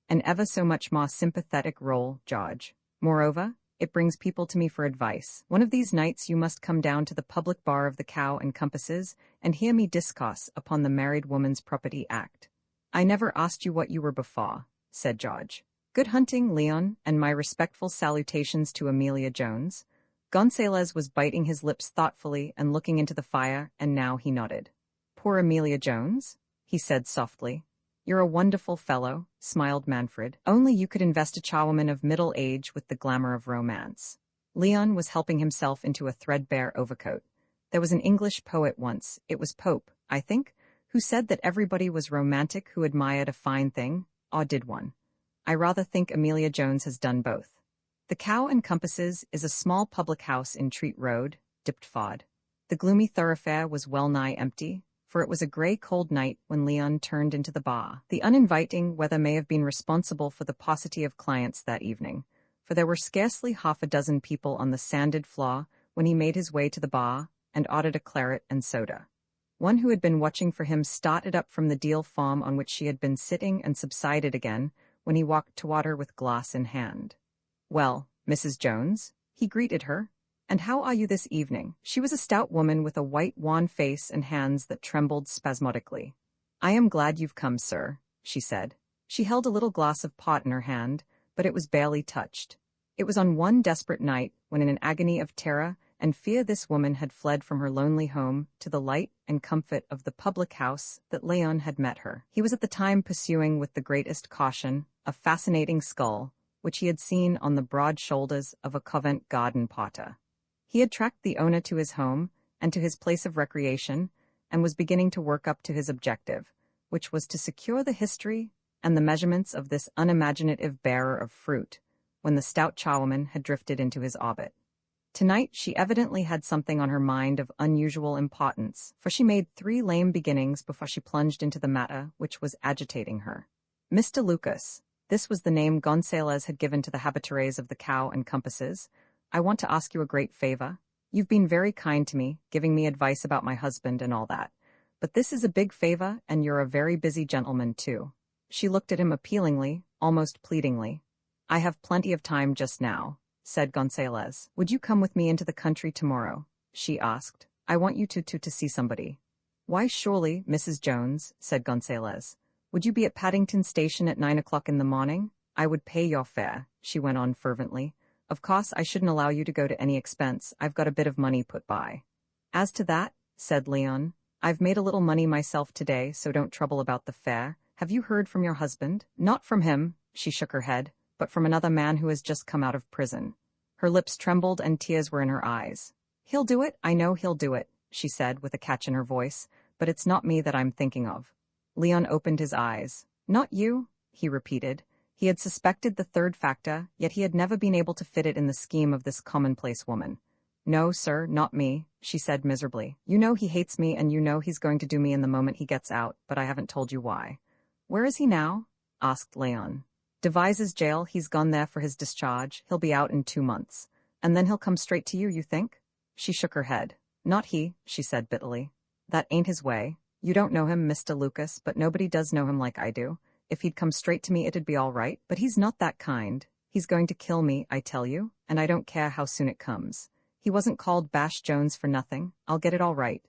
Speaker 1: An ever so much more sympathetic role, George. Moreover, it brings people to me for advice. One of these nights you must come down to the public bar of the Cow and Compasses and hear me discourse upon the Married Woman's Property Act." "I never asked you what you were before," said George. "Good hunting, Leon, and my respectful salutations to Amelia Jones." Gonzalez was biting his lips thoughtfully and looking into the fire, and now he nodded. "Poor Amelia Jones?" he said softly. "You're a wonderful fellow," smiled Manfred. "Only you could invest a charwoman of middle age with the glamour of romance." Leon was helping himself into a threadbare overcoat. "There was an English poet once, it was Pope, I think, who said that everybody was romantic who admired a fine thing, or did one. I rather think Amelia Jones has done both." The Cow and Compasses is a small public house in Treat Road, Diptford. The gloomy thoroughfare was well-nigh empty, for it was a grey cold night when Leon turned into the bar. The uninviting weather may have been responsible for the paucity of clients that evening, for there were scarcely half a dozen people on the sanded floor when he made his way to the bar and ordered a claret and soda. One who had been watching for him started up from the deal form on which she had been sitting and subsided again when he walked toward her with glass in hand. "Well, Mrs. Jones," he greeted her. "And how are you this evening?" She was a stout woman with a white, wan face and hands that trembled spasmodically. "I am glad you've come, sir," she said. She held a little glass of port in her hand, but it was barely touched. It was on one desperate night when in an agony of terror and fear this woman had fled from her lonely home to the light and comfort of the public house that Leon had met her. He was at the time pursuing with the greatest caution a fascinating skull, which he had seen on the broad shoulders of a Covent Garden potter. He had tracked the owner to his home and to his place of recreation, and was beginning to work up to his objective, which was to secure the history and the measurements of this unimaginative bearer of fruit, when the stout charwoman had drifted into his orbit. Tonight she evidently had something on her mind of unusual importance, for she made 3 lame beginnings before she plunged into the matter which was agitating her. "Mr. Lucas," this was the name Gonzalez had given to the habitués of the Cow and Compasses, "I want to ask you a great favor. You've been very kind to me, giving me advice about my husband and all that. But this is a big favor, and you're a very busy gentleman, too." She looked at him appealingly, almost pleadingly. "I have plenty of time just now," said Gonzalez. "Would you come with me into the country tomorrow?" she asked. "I want you to see somebody." "Why, surely, Mrs. Jones," said Gonzalez. "Would you be at Paddington Station at 9 o'clock in the morning? I would pay your fare," she went on fervently. "Of course, I shouldn't allow you to go to any expense. I've got a bit of money put by." "As to that," said Leon, "I've made a little money myself today, so don't trouble about the fare. Have you heard from your husband?" "Not from him," she shook her head, "but from another man who has just come out of prison." Her lips trembled and tears were in her eyes. "He'll do it, I know he'll do it," she said with a catch in her voice, "but it's not me that I'm thinking of." Leon opened his eyes. "Not you?" he repeated. He had suspected the third factor, yet he had never been able to fit it in the scheme of this commonplace woman. "No, sir, not me," she said miserably. "You know he hates me, and you know he's going to do me in the moment he gets out, but I haven't told you why." "Where is he now?" asked Leon. "Devizes jail. He's gone there for his discharge. He'll be out in 2 months. And then he'll come straight to you, you think?" She shook her head. "Not he," she said bitterly. "That ain't his way. You don't know him, Mr. Lucas, but nobody does know him like I do. If he'd come straight to me, it'd be all right, but he's not that kind. He's going to kill me, I tell you, and I don't care how soon it comes. He wasn't called Bash Jones for nothing. I'll get it all right."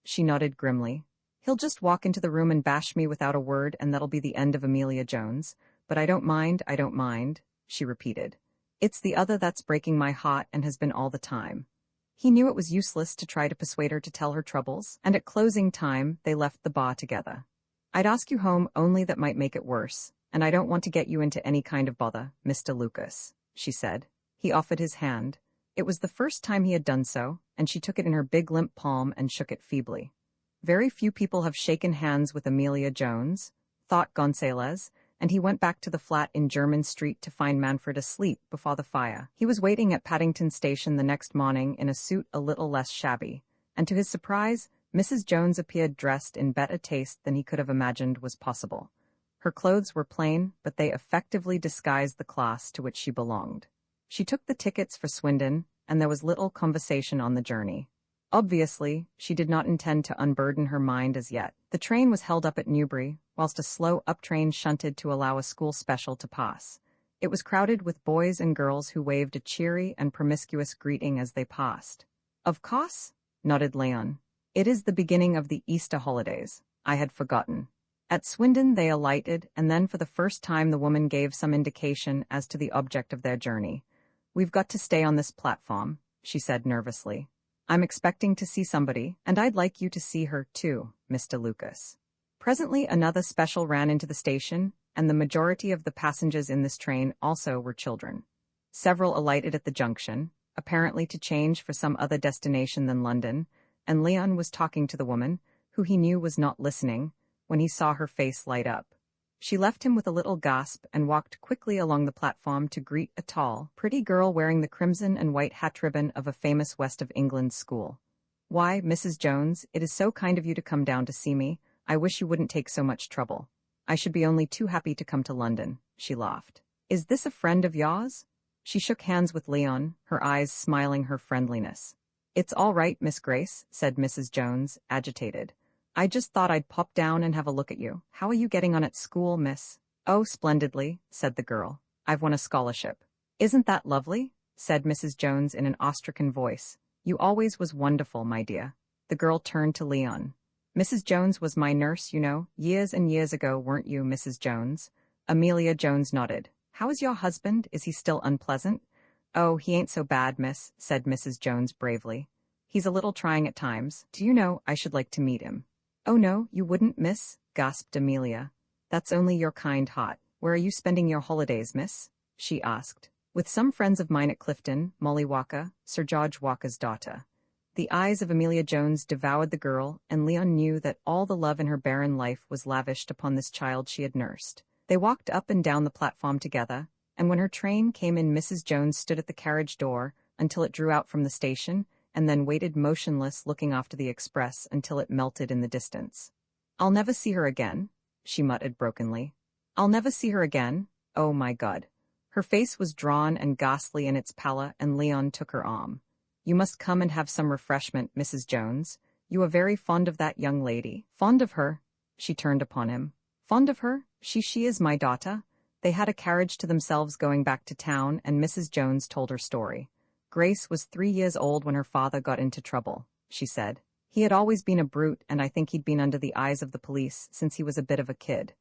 Speaker 1: She nodded grimly. "He'll just walk into the room and bash me without a word, and that'll be the end of Amelia Jones. But I don't mind," she repeated. "It's the other that's breaking my heart and has been all the time." He knew it was useless to try to persuade her to tell her troubles, and at closing time, they left the bar together. "I'd ask you home only that might make it worse, and I don't want to get you into any kind of bother, Mr. Lucas," she said. He offered his hand. It was the first time he had done so, and she took it in her big limp palm and shook it feebly. Very few people have shaken hands with Amelia Jones, thought Gonzalez, and he went back to the flat in German Street to find Manfred asleep before the fire. He was waiting at Paddington Station the next morning in a suit a little less shabby, and to his surprise, Mrs. Jones appeared dressed in better taste than he could have imagined was possible. Her clothes were plain, but they effectively disguised the class to which she belonged. She took the tickets for Swindon, and there was little conversation on the journey. Obviously, she did not intend to unburden her mind as yet. The train was held up at Newbury, whilst a slow up train shunted to allow a school special to pass. It was crowded with boys and girls who waved a cheery and promiscuous greeting as they passed. "Of course," nodded Leon. "It is the beginning of the Easter holidays. I had forgotten." At Swindon they alighted, and then for the first time the woman gave some indication as to the object of their journey. "We've got to stay on this platform," she said nervously. "I'm expecting to see somebody, and I'd like you to see her too, Mr. Lucas." Presently another special ran into the station, and the majority of the passengers in this train also were children. Several alighted at the junction, apparently to change for some other destination than London, and Leon was talking to the woman, who he knew was not listening, when he saw her face light up. She left him with a little gasp and walked quickly along the platform to greet a tall, pretty girl wearing the crimson and white hat ribbon of a famous West of England school. "Why, Mrs. Jones, it is so kind of you to come down to see me. I wish you wouldn't take so much trouble. I should be only too happy to come to London," she laughed. "Is this a friend of yours?" She shook hands with Leon, her eyes smiling her friendliness. "It's all right, Miss Grace," said Mrs. Jones, agitated. "I just thought I'd pop down and have a look at you. How are you getting on at school, miss?" "Oh, splendidly," said the girl. "I've won a scholarship." "Isn't that lovely?" said Mrs. Jones in an awe-stricken voice. "You always was wonderful, my dear." The girl turned to Leon. "Mrs. Jones was my nurse, you know, years and years ago, weren't you, Mrs. Jones?" Amelia Jones nodded. "How is your husband? Is he still unpleasant?" "Oh, he ain't so bad, miss," said Mrs. Jones bravely. "He's a little trying at times. Do you know, I should like to meet him." "Oh no, you wouldn't, miss," gasped Amelia. "That's only your kind heart. Where are you spending your holidays, miss?" she asked. "With some friends of mine at Clifton, Molly Walker, Sir George Walker's daughter." The eyes of Amelia Jones devoured the girl, and Leon knew that all the love in her barren life was lavished upon this child she had nursed. They walked up and down the platform together, and when her train came in, Mrs. Jones stood at the carriage door until it drew out from the station, and then waited motionless, looking after the express until it melted in the distance. "I'll never see her again," she muttered brokenly. "I'll never see her again. Oh my God." Her face was drawn and ghastly in its pallor, and Leon took her arm. "You must come and have some refreshment, Mrs. Jones. You are very fond of that young lady." "Fond of her?" She turned upon him. "Fond of her? She is my daughter." They had a carriage to themselves going back to town, and Mrs. Jones told her story. "Grace was 3 years old when her father got into trouble," she said. "He had always been a brute, and I think he'd been under the eyes of the police since he was a bit of a kid.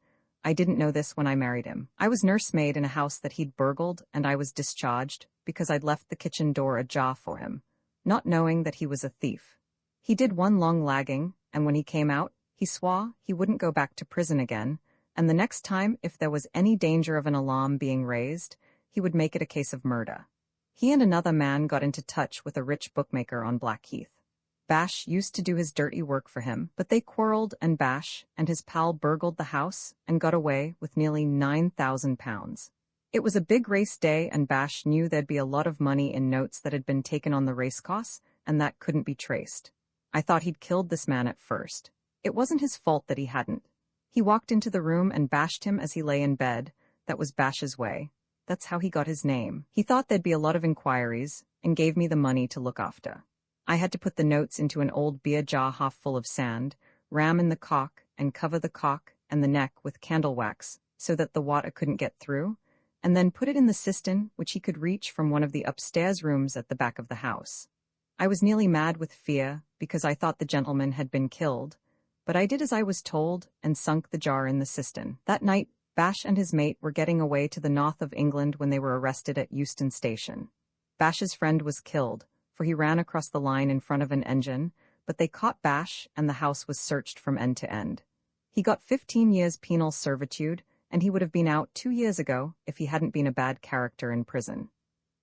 Speaker 1: I didn't know this when I married him. I was nursemaid in a house that he'd burgled, and I was discharged because I'd left the kitchen door ajar for him, not knowing that he was a thief. He did one long lagging, and when he came out, he swore he wouldn't go back to prison again, and the next time, if there was any danger of an alarm being raised, he would make it a case of murder. He and another man got into touch with a rich bookmaker on Blackheath. Bash used to do his dirty work for him, but they quarreled, and Bash and his pal burgled the house and got away with nearly £9,000. It was a big race day, and Bash knew there'd be a lot of money in notes that had been taken on the racecourse, and that couldn't be traced. I thought he'd killed this man at first. It wasn't his fault that he hadn't. He walked into the room and bashed him as he lay in bed. That was Bash's way. That's how he got his name. He thought there'd be a lot of inquiries, and gave me the money to look after. I had to put the notes into an old beer jar half full of sand, ram in the cock, and cover the cock and the neck with candle wax so that the water couldn't get through, and then put it in the cistern, which he could reach from one of the upstairs rooms at the back of the house. I was nearly mad with fear, because I thought the gentleman had been killed, but I did as I was told and sunk the jar in the cistern. That night, Bash and his mate were getting away to the north of England when they were arrested at Euston Station. Bash's friend was killed, for he ran across the line in front of an engine, but they caught Bash and the house was searched from end to end. He got 15 years penal servitude, and he would have been out 2 years ago if he hadn't been a bad character in prison.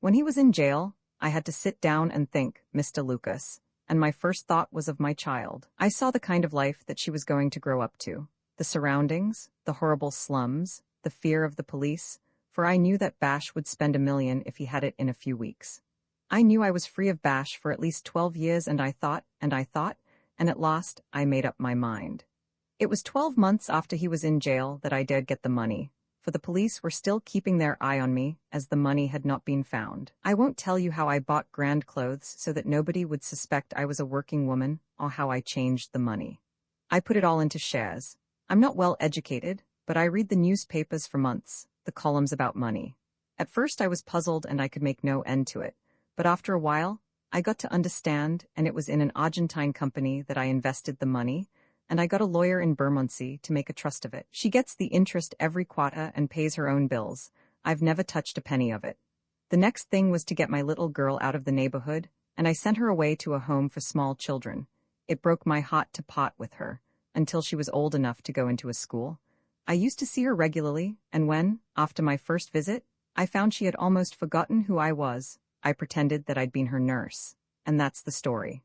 Speaker 1: When he was in jail, I had to sit down and think, Mr. Lucas, and my first thought was of my child. I saw the kind of life that she was going to grow up to. The surroundings, the horrible slums, the fear of the police, for I knew that Bash would spend $1 million if he had it in a few weeks. I knew I was free of Bash for at least 12 years and I thought, and at last I made up my mind. It was 12 months after he was in jail that I dared get the money, for the police were still keeping their eye on me as the money had not been found. I won't tell you how I bought grand clothes so that nobody would suspect I was a working woman or how I changed the money. I put it all into shares. I'm not well educated, but I read the newspapers for months, the columns about money. At first I was puzzled and I could make no end to it, but after a while, I got to understand, and it was in an Argentine company that I invested the money, and I got a lawyer in Bermondsey to make a trust of it. She gets the interest every quarter and pays her own bills. I've never touched a penny of it. The next thing was to get my little girl out of the neighborhood, and I sent her away to a home for small children. It broke my heart to part with her, until she was old enough to go into a school. I used to see her regularly, and when, after my first visit, I found she had almost forgotten who I was, I pretended that I'd been her nurse. And that's the story.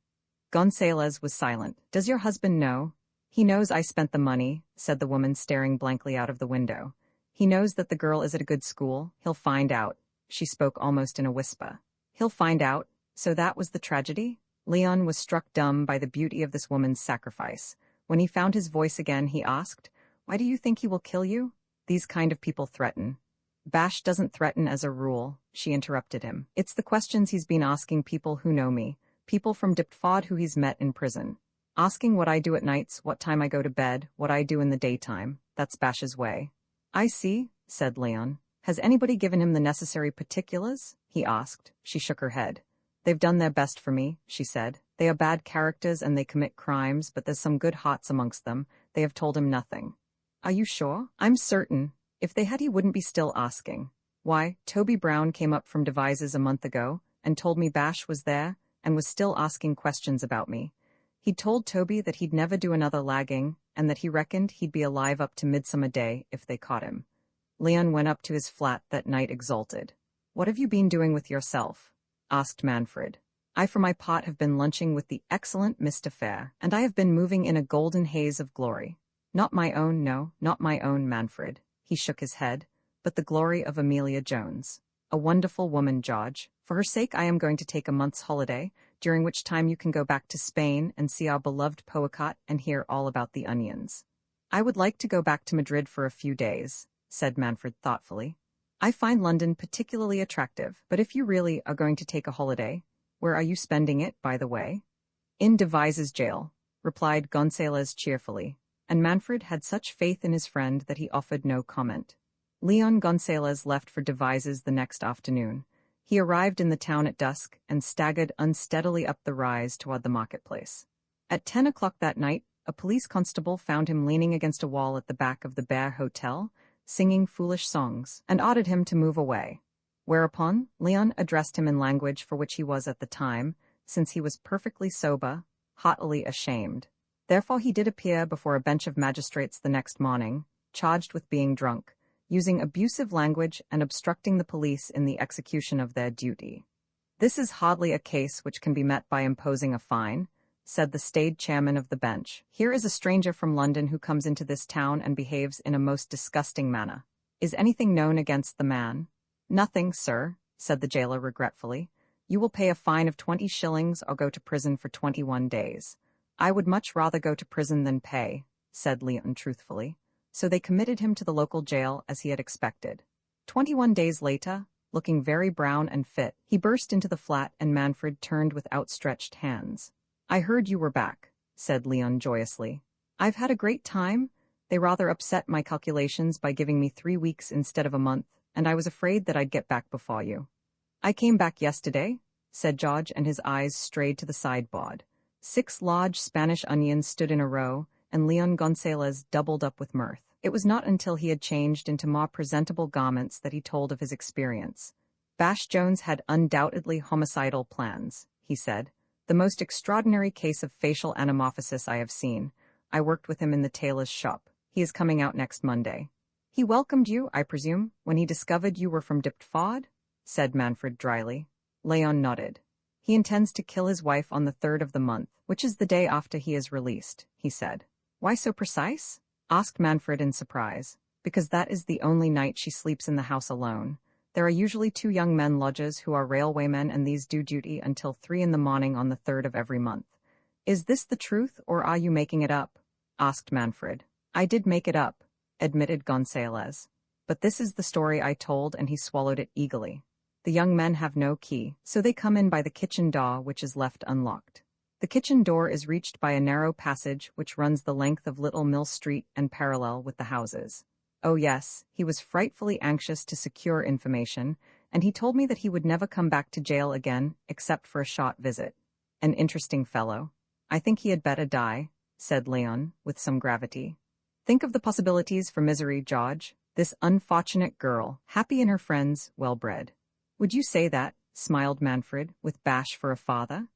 Speaker 1: Gonzalez was silent. Does your husband know? He knows I spent the money, said the woman staring blankly out of the window. He knows that the girl is at a good school. He'll find out. She spoke almost in a whisper. He'll find out. So that was the tragedy? Leon was struck dumb by the beauty of this woman's sacrifice. When he found his voice again, he asked, "Why do you think he will kill you? These kind of people threaten." Bash doesn't threaten as a rule, she interrupted him. It's the questions he's been asking people who know me, people from Diptford who he's met in prison. Asking what I do at nights, what time I go to bed, what I do in the daytime. That's Bash's way. I see, said Leon. Has anybody given him the necessary particulars? He asked. She shook her head. They've done their best for me, she said. They are bad characters and they commit crimes, but there's some good hearts amongst them. They have told him nothing. Are you sure? I'm certain. If they had, he wouldn't be still asking. Why, Toby Brown came up from Devises a month ago and told me Bash was there and was still asking questions about me. He'd told Toby that he'd never do another lagging and that he reckoned he'd be alive up to Midsummer Day if they caught him. Leon went up to his flat that night exalted. What have you been doing with yourself? Asked Manfred. I for my part have been lunching with the excellent Mr. Fair, and I have been moving in a golden haze of glory. Not my own, no, not my own, Manfred. He shook his head, but the glory of Amelia Jones. A wonderful woman, George. For her sake I am going to take a month's holiday, during which time you can go back to Spain and see our beloved Poacot and hear all about the onions. I would like to go back to Madrid for a few days, said Manfred thoughtfully. I find London particularly attractive, but if you really are going to take a holiday, where are you spending it, by the way? In Devises jail, replied Gonzalez cheerfully, and Manfred had such faith in his friend that he offered no comment. Leon Gonzalez left for Devises the next afternoon. He arrived in the town at dusk and staggered unsteadily up the rise toward the marketplace. At 10 o'clock that night, a police constable found him leaning against a wall at the back of the Bear Hotel, singing foolish songs, and ordered him to move away. Whereupon, Leon addressed him in language for which he was at the time, since he was perfectly sober, haughtily ashamed. Therefore he did appear before a bench of magistrates the next morning, charged with being drunk, using abusive language and obstructing the police in the execution of their duty. This is hardly a case which can be met by imposing a fine, said the staid chairman of the bench. Here is a stranger from London who comes into this town and behaves in a most disgusting manner. Is anything known against the man? Nothing, sir, said the jailer regretfully. You will pay a fine of 20 shillings or go to prison for 21 days. I would much rather go to prison than pay, said Leon truthfully. So they committed him to the local jail as he had expected. 21 days later, looking very brown and fit, he burst into the flat and Manfred turned with outstretched hands. I heard you were back, said Leon joyously. I've had a great time. They rather upset my calculations by giving me 3 weeks instead of a month, and I was afraid that I'd get back before you. I came back yesterday, said George, and his eyes strayed to the sideboard. 6 large Spanish onions stood in a row, and Leon Gonzalez doubled up with mirth. It was not until he had changed into more presentable garments that he told of his experience. Bash Jones had undoubtedly homicidal plans. he said. The most extraordinary case of facial anamorphosis I have seen. I worked with him in the tailor's shop. He is coming out next Monday. He welcomed you, I presume, when he discovered you were from Diptford? Said Manfred dryly. Leon nodded. He intends to kill his wife on the 3rd of the month, which is the day after he is released, he said. Why so precise? Asked Manfred in surprise. Because that is the only night she sleeps in the house alone. There are usually 2 young men lodgers who are railwaymen, and these do duty until 3 in the morning on the 3rd of every month. Is this the truth, or are you making it up? Asked Manfred. I did make it up, admitted Gonzalez. But this is the story I told, and he swallowed it eagerly. The young men have no key, so they come in by the kitchen door, which is left unlocked. The kitchen door is reached by a narrow passage which runs the length of Little Mill Street and parallel with the houses. Oh yes, he was frightfully anxious to secure information, and he told me that he would never come back to jail again, except for a short visit. An interesting fellow. I think he had better die, said Leon, with some gravity. Think of the possibilities for misery, George. This unfortunate girl, happy in her friends, well-bred. Would you say that? Smiled Manfred, with bash for a father.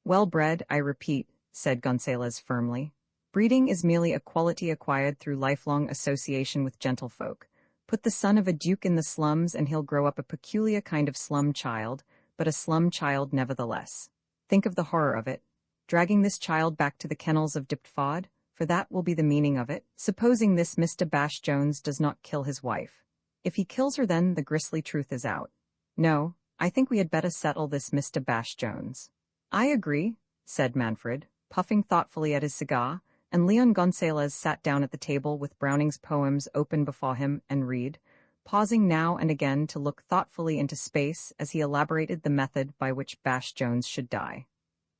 Speaker 1: Well-bred, I repeat, said Gonzalez firmly. Breeding is merely a quality acquired through lifelong association with gentlefolk. Put the son of a duke in the slums and he'll grow up a peculiar kind of slum child, but a slum child nevertheless. Think of the horror of it. Dragging this child back to the kennels of Diptford, for that will be the meaning of it, supposing this Mr. Bash Jones does not kill his wife. If he kills her, then the grisly truth is out. No, I think we had better settle this Mr. Bash Jones. I agree, said Manfred, puffing thoughtfully at his cigar, and Leon Gonzalez sat down at the table with Browning's poems open before him and read, pausing now and again to look thoughtfully into space as he elaborated the method by which Bash Jones should die.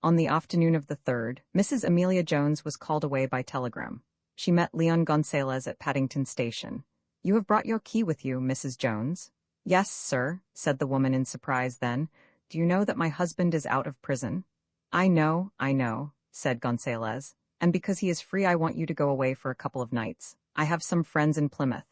Speaker 1: On the afternoon of the 3rd, Mrs. Amelia Jones was called away by telegram. She met Leon Gonzalez at Paddington Station. You have brought your key with you, Mrs. Jones? Yes, sir, said the woman in surprise then. Do you know that my husband is out of prison? I know, said Gonzalez. And because he is free, I want you to go away for a couple of nights. I have some friends in Plymouth.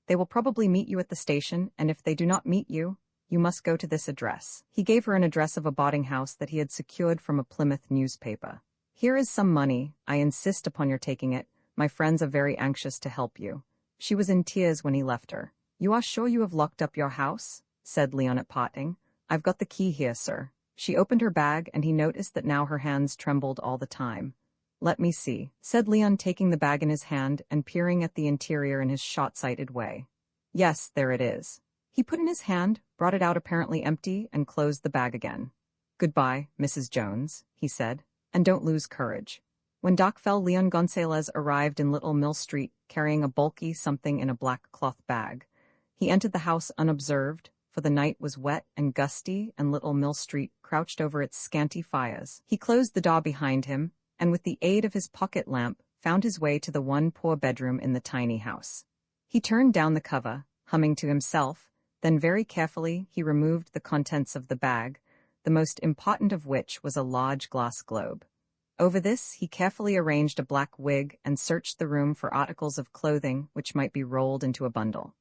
Speaker 1: They will probably meet you at the station, and if they do not meet you, you must go to this address. He gave her an address of a boarding house that he had secured from a Plymouth newspaper. Here is some money. I insist upon your taking it. My friends are very anxious to help you. She was in tears when he left her. You are sure you have locked up your house? Said Leon at parting. I've got the key here, sir. She opened her bag, and he noticed that now her hands trembled all the time. Let me see, said Leon, taking the bag in his hand and peering at the interior in his short-sighted way. Yes, there it is. He put in his hand, brought it out apparently empty, and closed the bag again. Goodbye, Mrs. Jones, he said, and don't lose courage. When dark fell, Leon Gonzalez arrived in Little Mill Street, carrying a bulky something in a black cloth bag. He entered the house unobserved, for the night was wet and gusty, and Little Mill Street crouched over its scanty fires. He closed the door behind him, and with the aid of his pocket lamp, found his way to the one poor bedroom in the tiny house. He turned down the cover, humming to himself, then very carefully he removed the contents of the bag, the most important of which was a large glass globe. Over this he carefully arranged a black wig and searched the room for articles of clothing which might be rolled into a bundle.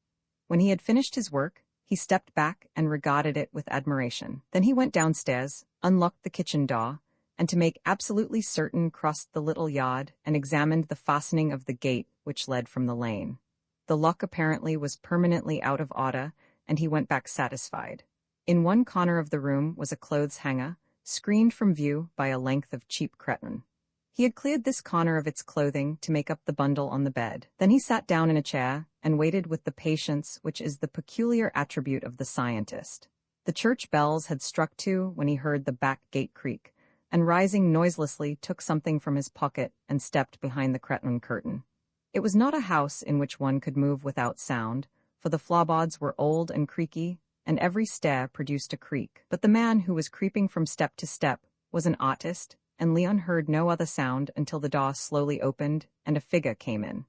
Speaker 1: When he had finished his work, he stepped back and regarded it with admiration. Then he went downstairs, unlocked the kitchen door, and to make absolutely certain crossed the little yard and examined the fastening of the gate which led from the lane. The lock apparently was permanently out of order, and he went back satisfied. In one corner of the room was a clothes hanger, screened from view by a length of cheap cretonne. He had cleared this corner of its clothing to make up the bundle on the bed. Then he sat down in a chair and waited with the patience which is the peculiar attribute of the scientist. The church bells had struck 2 when he heard the back gate creak, and rising noiselessly took something from his pocket and stepped behind the cretonne curtain. It was not a house in which one could move without sound, for the floorboards were old and creaky, and every stair produced a creak. But the man who was creeping from step to step was an artist, and Leon heard no other sound until the door slowly opened and a figure came in.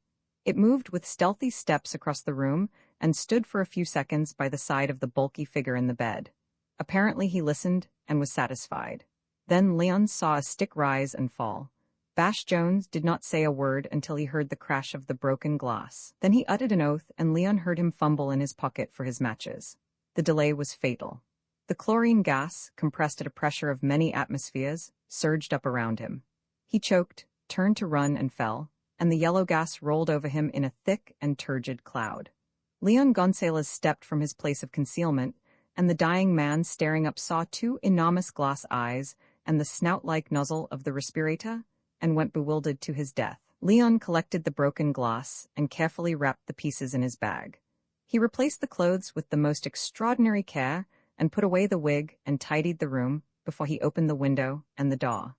Speaker 1: It moved with stealthy steps across the room and stood for a few seconds by the side of the bulky figure in the bed. Apparently he listened and was satisfied. Then Leon saw a stick rise and fall. Bash Jones did not say a word until he heard the crash of the broken glass. Then he uttered an oath, and Leon heard him fumble in his pocket for his matches. The delay was fatal. The chlorine gas, compressed at a pressure of many atmospheres, surged up around him. He choked, turned to run and fell, and the yellow gas rolled over him in a thick and turgid cloud. Leon Gonzalez stepped from his place of concealment, and the dying man staring up saw two enormous glass eyes and the snout-like nozzle of the respirator, and went bewildered to his death. Leon collected the broken glass and carefully wrapped the pieces in his bag. He replaced the clothes with the most extraordinary care and put away the wig and tidied the room before he opened the window and the door.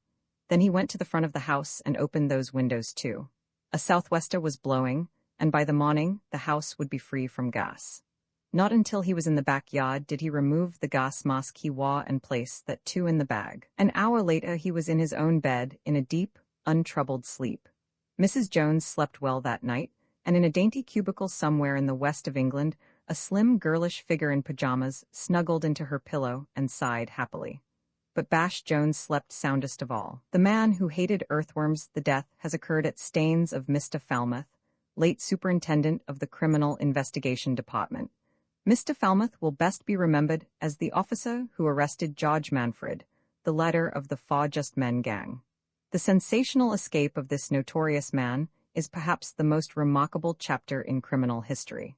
Speaker 1: Then he went to the front of the house and opened those windows too. A southwester was blowing, and by the morning the house would be free from gas. Not until he was in the backyard did he remove the gas mask he wore and place that too in the bag. An hour later he was in his own bed in a deep, untroubled sleep. Mrs. Jones slept well that night, and in a dainty cubicle somewhere in the west of England, a slim, girlish figure in pajamas snuggled into her pillow and sighed happily. But Bash Jones slept soundest of all. The man who hated earthworms the death has occurred at Staines of Mr. Falmouth, late superintendent of the Criminal Investigation Department. Mr. Falmouth will best be remembered as the officer who arrested George Manfred, the leader of the Four Just Men gang. The sensational escape of this notorious man is perhaps the most remarkable chapter in criminal history.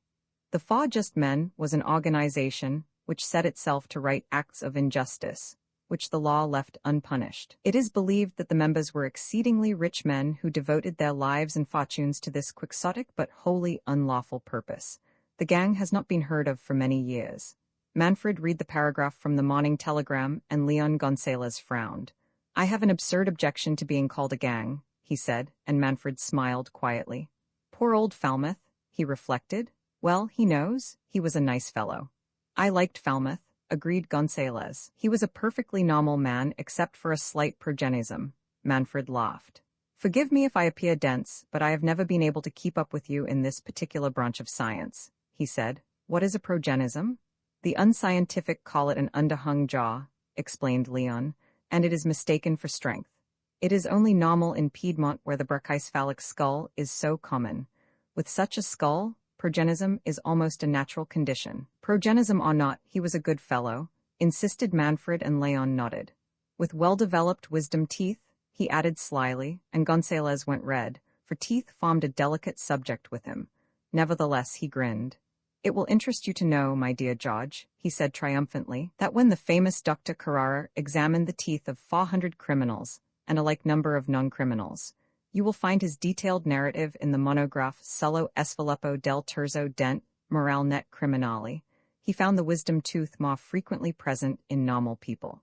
Speaker 1: The Four Just Men was an organization which set itself to right acts of injustice, which the law left unpunished. It is believed that the members were exceedingly rich men who devoted their lives and fortunes to this quixotic but wholly unlawful purpose. The gang has not been heard of for many years. Manfred read the paragraph from the Morning Telegram, and Leon Gonzalez frowned. "I have an absurd objection to being called a gang," he said, and Manfred smiled quietly. Poor old Falmouth, he reflected. Well, he knows. He was a nice fellow. I liked Falmouth, agreed Gonzalez. He was a perfectly normal man except for a slight progenism. Manfred laughed. "Forgive me if I appear dense, but I have never been able to keep up with you in this particular branch of science," he said. "What is a progenism?" "The unscientific call it an underhung jaw," explained Leon, "and it is mistaken for strength. It is only normal in Piedmont where the brachycephalic skull is so common. With such a skull, progenism is almost a natural condition." "Progenism or not, he was a good fellow," insisted Manfred, and Leon nodded. "With well-developed wisdom teeth," he added slyly, and Gonzalez went red, for teeth formed a delicate subject with him. Nevertheless, he grinned. "It will interest you to know, my dear George," he said triumphantly, "that when the famous Dr. Carrara examined the teeth of 400 criminals, and a like number of non-criminals, you will find his detailed narrative in the monograph Solo Sviluppo del Terzo Dent Morale Net Criminali. He found the wisdom tooth more frequently present in normal people."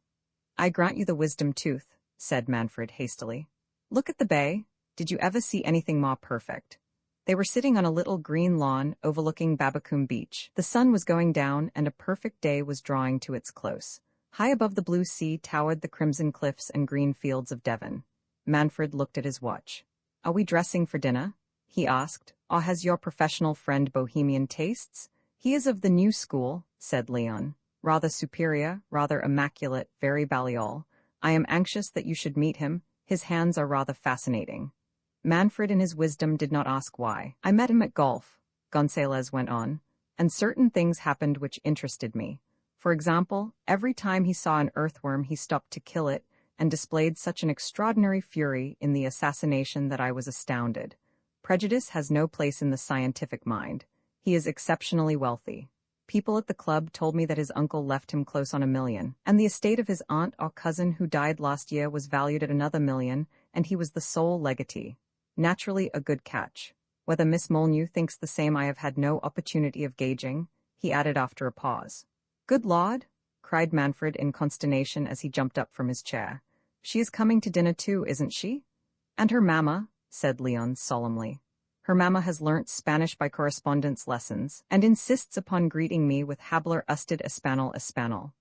Speaker 1: "I grant you the wisdom tooth," said Manfred hastily. "Look at the bay. Did you ever see anything more perfect?" They were sitting on a little green lawn overlooking Babacoom Beach. The sun was going down, and a perfect day was drawing to its close. High above the blue sea towered the crimson cliffs and green fields of Devon. Manfred looked at his watch. "Are we dressing for dinner?" he asked. "Or has your professional friend bohemian tastes?" "He is of the new school," said Leon. "Rather superior, rather immaculate, very Balliol. I am anxious that you should meet him. His hands are rather fascinating." Manfred in his wisdom did not ask why. "I met him at golf," Gonzalez went on, "and certain things happened which interested me. For example, every time he saw an earthworm he stopped to kill it, and displayed such an extraordinary fury in the assassination that I was astounded. Prejudice has no place in the scientific mind. He is exceptionally wealthy. People at the club told me that his uncle left him close on $1 million, and the estate of his aunt or cousin who died last year was valued at another $1 million, and he was the sole legatee. Naturally a good catch. Whether Miss Molyneux thinks the same I have had no opportunity of gauging," he added after a pause. "Good Lord!" cried Manfred in consternation as he jumped up from his chair. "She is coming to dinner too, isn't she?" "And her mamma," said Leon solemnly. "Her mamma has learnt Spanish by correspondence lessons, and insists upon greeting me with Habler usted Espanol.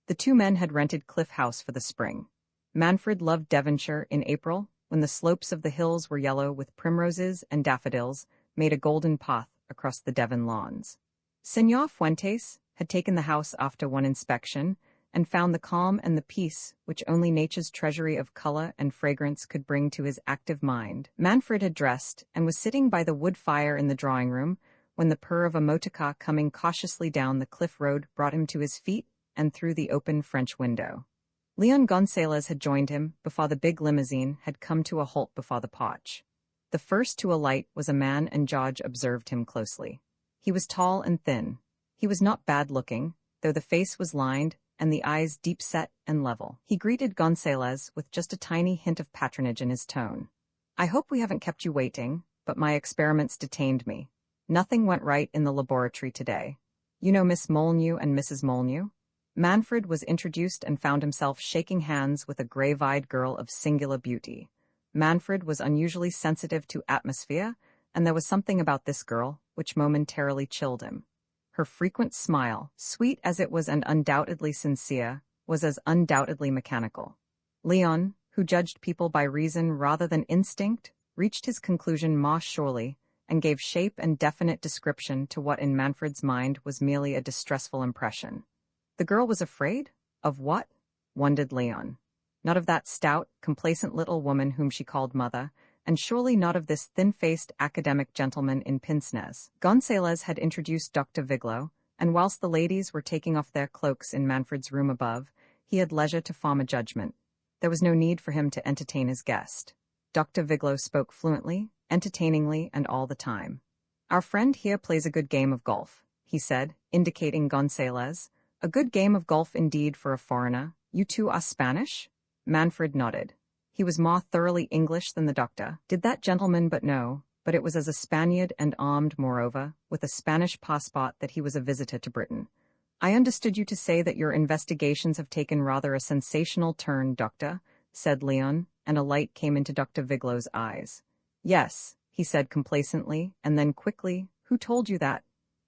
Speaker 1: The two men had rented Cliff House for the spring. Manfred loved Devonshire in April, when the slopes of the hills were yellow with primroses and daffodils, made a golden path across the Devon lawns. Señor Fuentes had taken the house after one inspection, and found the calm and the peace which only nature's treasury of color and fragrance could bring to his active mind. Manfred had dressed, and was sitting by the wood fire in the drawing-room, when the purr of a motorcar coming cautiously down the cliff road brought him to his feet, and through the open French window. Leon Gonzalez had joined him before the big limousine had come to a halt before the porch. The first to alight was a man, and George observed him closely. He was tall and thin. He was not bad-looking, though the face was lined and the eyes deep-set and level. He greeted Gonzalez with just a tiny hint of patronage in his tone. "I hope we haven't kept you waiting, but my experiments detained me. Nothing went right in the laboratory today. You know Miss Molyneux and Mrs. Molyneux?" Manfred was introduced and found himself shaking hands with a grave-eyed girl of singular beauty. Manfred was unusually sensitive to atmosphere, and there was something about this girl which momentarily chilled him. Her frequent smile, sweet as it was and undoubtedly sincere, was as undoubtedly mechanical. Leon, who judged people by reason rather than instinct, reached his conclusion more surely, and gave shape and definite description to what in Manfred's mind was merely a distressful impression. The girl was afraid? Of what? Wondered Leon. Not of that stout, complacent little woman whom she called mother, and surely not of this thin-faced academic gentleman in pince-nez. Gonzalez had introduced Dr. Viglo, and whilst the ladies were taking off their cloaks in Manfred's room above, he had leisure to form a judgment. There was no need for him to entertain his guest. Dr. Viglo spoke fluently, entertainingly, and all the time. "Our friend here plays a good game of golf," he said, indicating Gonzalez. "A good game of golf indeed for a foreigner. You two are Spanish?" Manfred nodded. He was more thoroughly English than the doctor, did that gentleman but know, but it was as a Spaniard and armed, moreover, with a Spanish passport that he was a visitor to Britain. "I understood you to say that your investigations have taken rather a sensational turn, Doctor," said Leon, and a light came into Dr. Viglo's eyes. "Yes," he said complacently, and then quickly, "Who told you that?"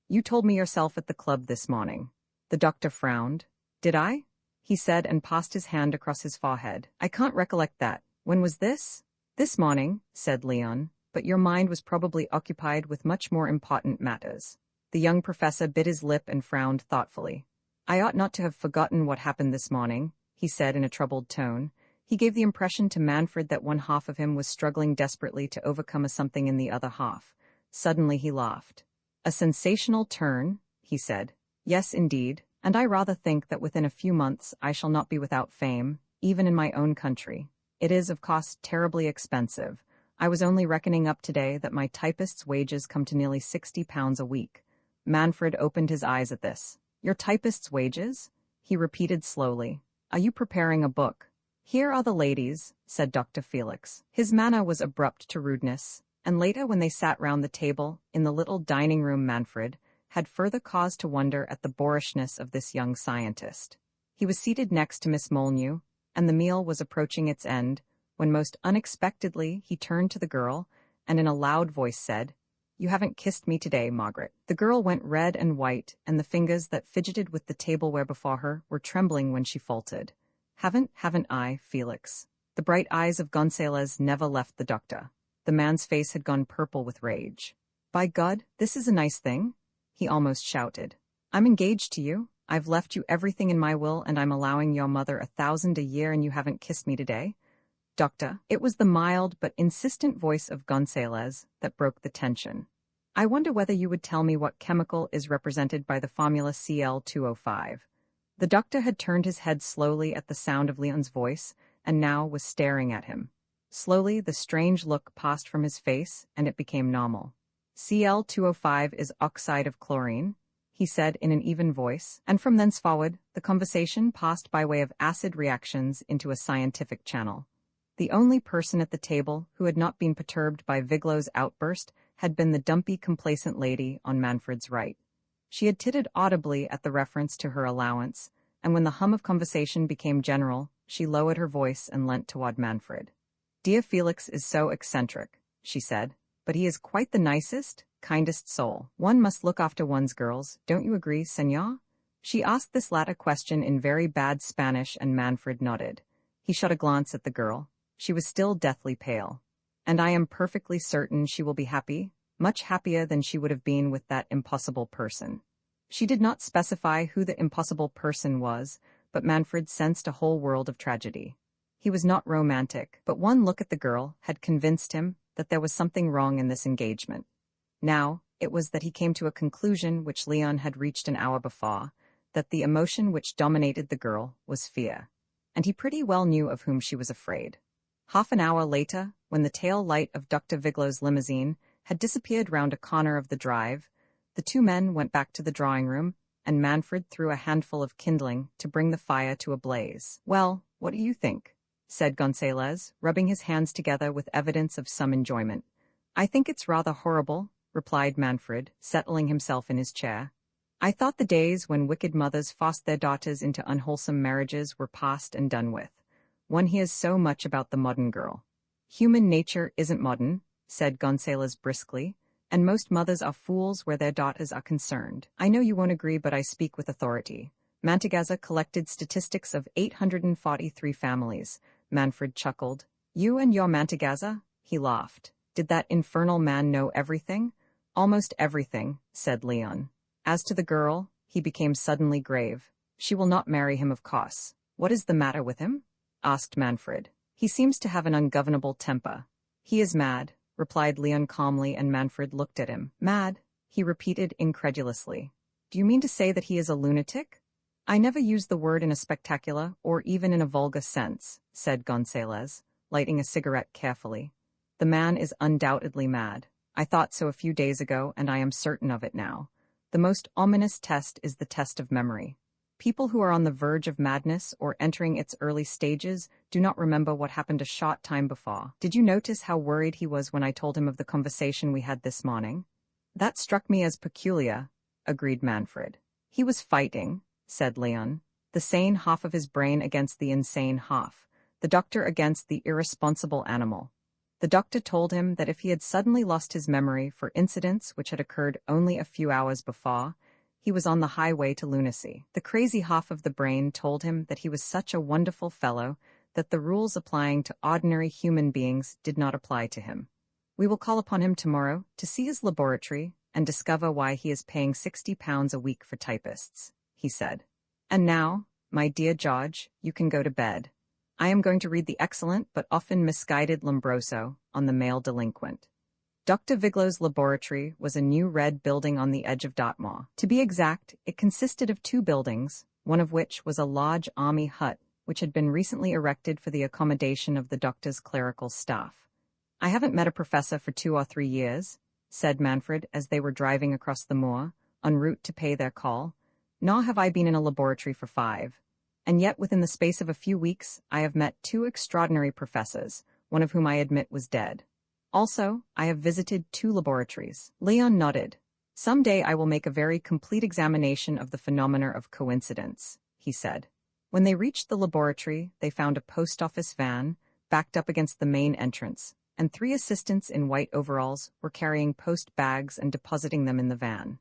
Speaker 1: "You told me yourself at the club this morning." The doctor frowned. "Did I?" he said and passed his hand across his forehead. "I can't recollect that. When was this?" "This morning," said Leon, "but your mind was probably occupied with much more important matters." The young professor bit his lip and frowned thoughtfully. "I ought not to have forgotten what happened this morning," he said in a troubled tone. He gave the impression to Manfred that one half of him was struggling desperately to overcome a something in the other half. Suddenly he laughed. "A sensational turn," he said. "Yes, indeed, and I rather think that within a few months I shall not be without fame, even in my own country. It is, of course, terribly expensive. I was only reckoning up today that my typist's wages come to nearly £60 a week." Manfred opened his eyes at this. "Your typist's wages?" he repeated slowly. "Are you preparing a book?" "Here are the ladies," said Dr. Felix. His manner was abrupt to rudeness, and later when they sat round the table in the little dining-room Manfred had further cause to wonder at the boorishness of this young scientist. He was seated next to Miss Molyneux, and the meal was approaching its end, when most unexpectedly he turned to the girl, and in a loud voice said, "You haven't kissed me today, Margaret." The girl went red and white, and the fingers that fidgeted with the tableware before her were trembling when she faltered. Haven't I, Felix?" The bright eyes of Gonzalez never left the doctor. The man's face had gone purple with rage. "By God, this is a nice thing," he almost shouted. "I'm engaged to you. I've left you everything in my will, and I'm allowing your mother 1,000 a year, and you haven't kissed me today." "Doctor," it was the mild but insistent voice of Gonzalez that broke the tension. "I wonder whether you would tell me what chemical is represented by the formula Cl2O5. The doctor had turned his head slowly at the sound of Leon's voice, and now was staring at him. Slowly the strange look passed from his face, and it became normal. "Cl2O5 is oxide of chlorine," he said in an even voice, and from thenceforward the conversation passed by way of acid reactions into a scientific channel. The only person at the table who had not been perturbed by Viglo's outburst had been the dumpy, complacent lady on Manfred's right. She had tittered audibly at the reference to her allowance, and when the hum of conversation became general, she lowered her voice and leant toward Manfred. "Dear Felix is so eccentric," she said, "but he is quite the nicest, kindest soul. One must look after one's girls, don't you agree, senor?" She asked this latter question in very bad Spanish, and Manfred nodded. He shot a glance at the girl. She was still deathly pale. "And I am perfectly certain she will be happy, much happier than she would have been with that impossible person." She did not specify who the impossible person was, but Manfred sensed a whole world of tragedy. He was not romantic, but one look at the girl had convinced him that there was something wrong in this engagement. Now, it was that he came to a conclusion which Leon had reached an hour before, that the emotion which dominated the girl was fear, and he pretty well knew of whom she was afraid. Half an hour later, when the tail light of Dr. Viglow's limousine had disappeared round a corner of the drive, the two men went back to the drawing room, and Manfred threw a handful of kindling to bring the fire to a blaze. "Well, what do you think?" said Gonzalez, rubbing his hands together with evidence of some enjoyment. "I think it's rather horrible," replied Manfred, settling himself in his chair. "I thought the days when wicked mothers forced their daughters into unwholesome marriages were past and done with. One hears so much about the modern girl." "Human nature isn't modern," said Gonzalez briskly, "and most mothers are fools where their daughters are concerned. I know you won't agree, but I speak with authority. Mantegazza collected statistics of 843 families. Manfred chuckled. "You and your Mantegazza?" He laughed. "Did that infernal man know everything?" "Almost everything," said Leon. "As to the girl," he became suddenly grave, "she will not marry him, of course." "What is the matter with him?" asked Manfred. "He seems to have an ungovernable temper." "He is mad," replied Leon calmly, and Manfred looked at him. "Mad?" he repeated incredulously. "Do you mean to say that he is a lunatic?" "I never use the word in a spectacular or even in a vulgar sense," said Gonzalez, lighting a cigarette carefully. "The man is undoubtedly mad. I thought so a few days ago, and I am certain of it now. The most ominous test is the test of memory. People who are on the verge of madness or entering its early stages do not remember what happened a short time before. Did you notice how worried he was when I told him of the conversation we had this morning?" "That struck me as peculiar," agreed Manfred. "He was fighting," said Leon, "the sane half of his brain against the insane half, the doctor against the irresponsible animal. The doctor told him that if he had suddenly lost his memory for incidents which had occurred only a few hours before, he was on the highway to lunacy. The crazy half of the brain told him that he was such a wonderful fellow that the rules applying to ordinary human beings did not apply to him. We will call upon him tomorrow to see his laboratory and discover why he is paying £60 a week for typists," he said. "And now, my dear George, you can go to bed. I am going to read the excellent but often misguided Lombroso on the male delinquent." Dr. Viglow's laboratory was a new red building on the edge of Dartmoor. To be exact, it consisted of two buildings, one of which was a large army hut which had been recently erected for the accommodation of the doctor's clerical staff. "I haven't met a professor for 2 or 3 years," said Manfred as they were driving across the moor, en route to pay their call. "Nor have I been in a laboratory for 5. And yet within the space of a few weeks I have met 2 extraordinary professors, one of whom I admit was dead. Also, I have visited 2 laboratories." Leon nodded. "Some day I will make a very complete examination of the phenomena of coincidence," he said. When they reached the laboratory, they found a post office van, backed up against the main entrance, and 3 assistants in white overalls were carrying post bags and depositing them in the van.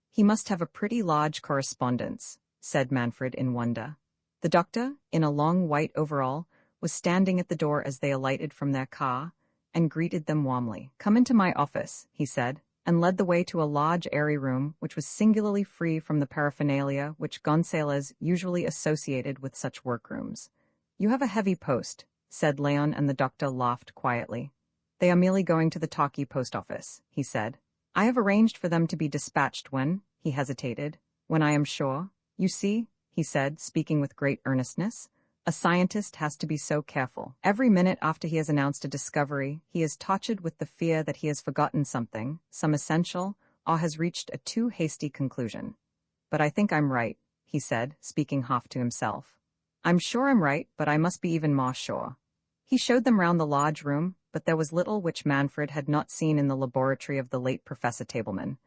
Speaker 1: "He must have a pretty large correspondence," said Manfred in wonder. The doctor, in a long white overall, was standing at the door as they alighted from their car, and greeted them warmly. "Come into my office," he said, and led the way to a large airy room which was singularly free from the paraphernalia which Gonzalez usually associated with such workrooms. "You have a heavy post," said Leon, and the doctor laughed quietly. "They are merely going to the Talkie post office," he said. "I have arranged for them to be dispatched when," he hesitated, "when I am sure. You see," he said, speaking with great earnestness, "a scientist has to be so careful. Every minute after he has announced a discovery, he is tortured with the fear that he has forgotten something, some essential, or has reached a too hasty conclusion. But I think I'm right," he said, speaking half to himself. "I'm sure I'm right, but I must be even more sure." He showed them round the large room, but there was little which Manfred had not seen in the laboratory of the late Professor Tableman.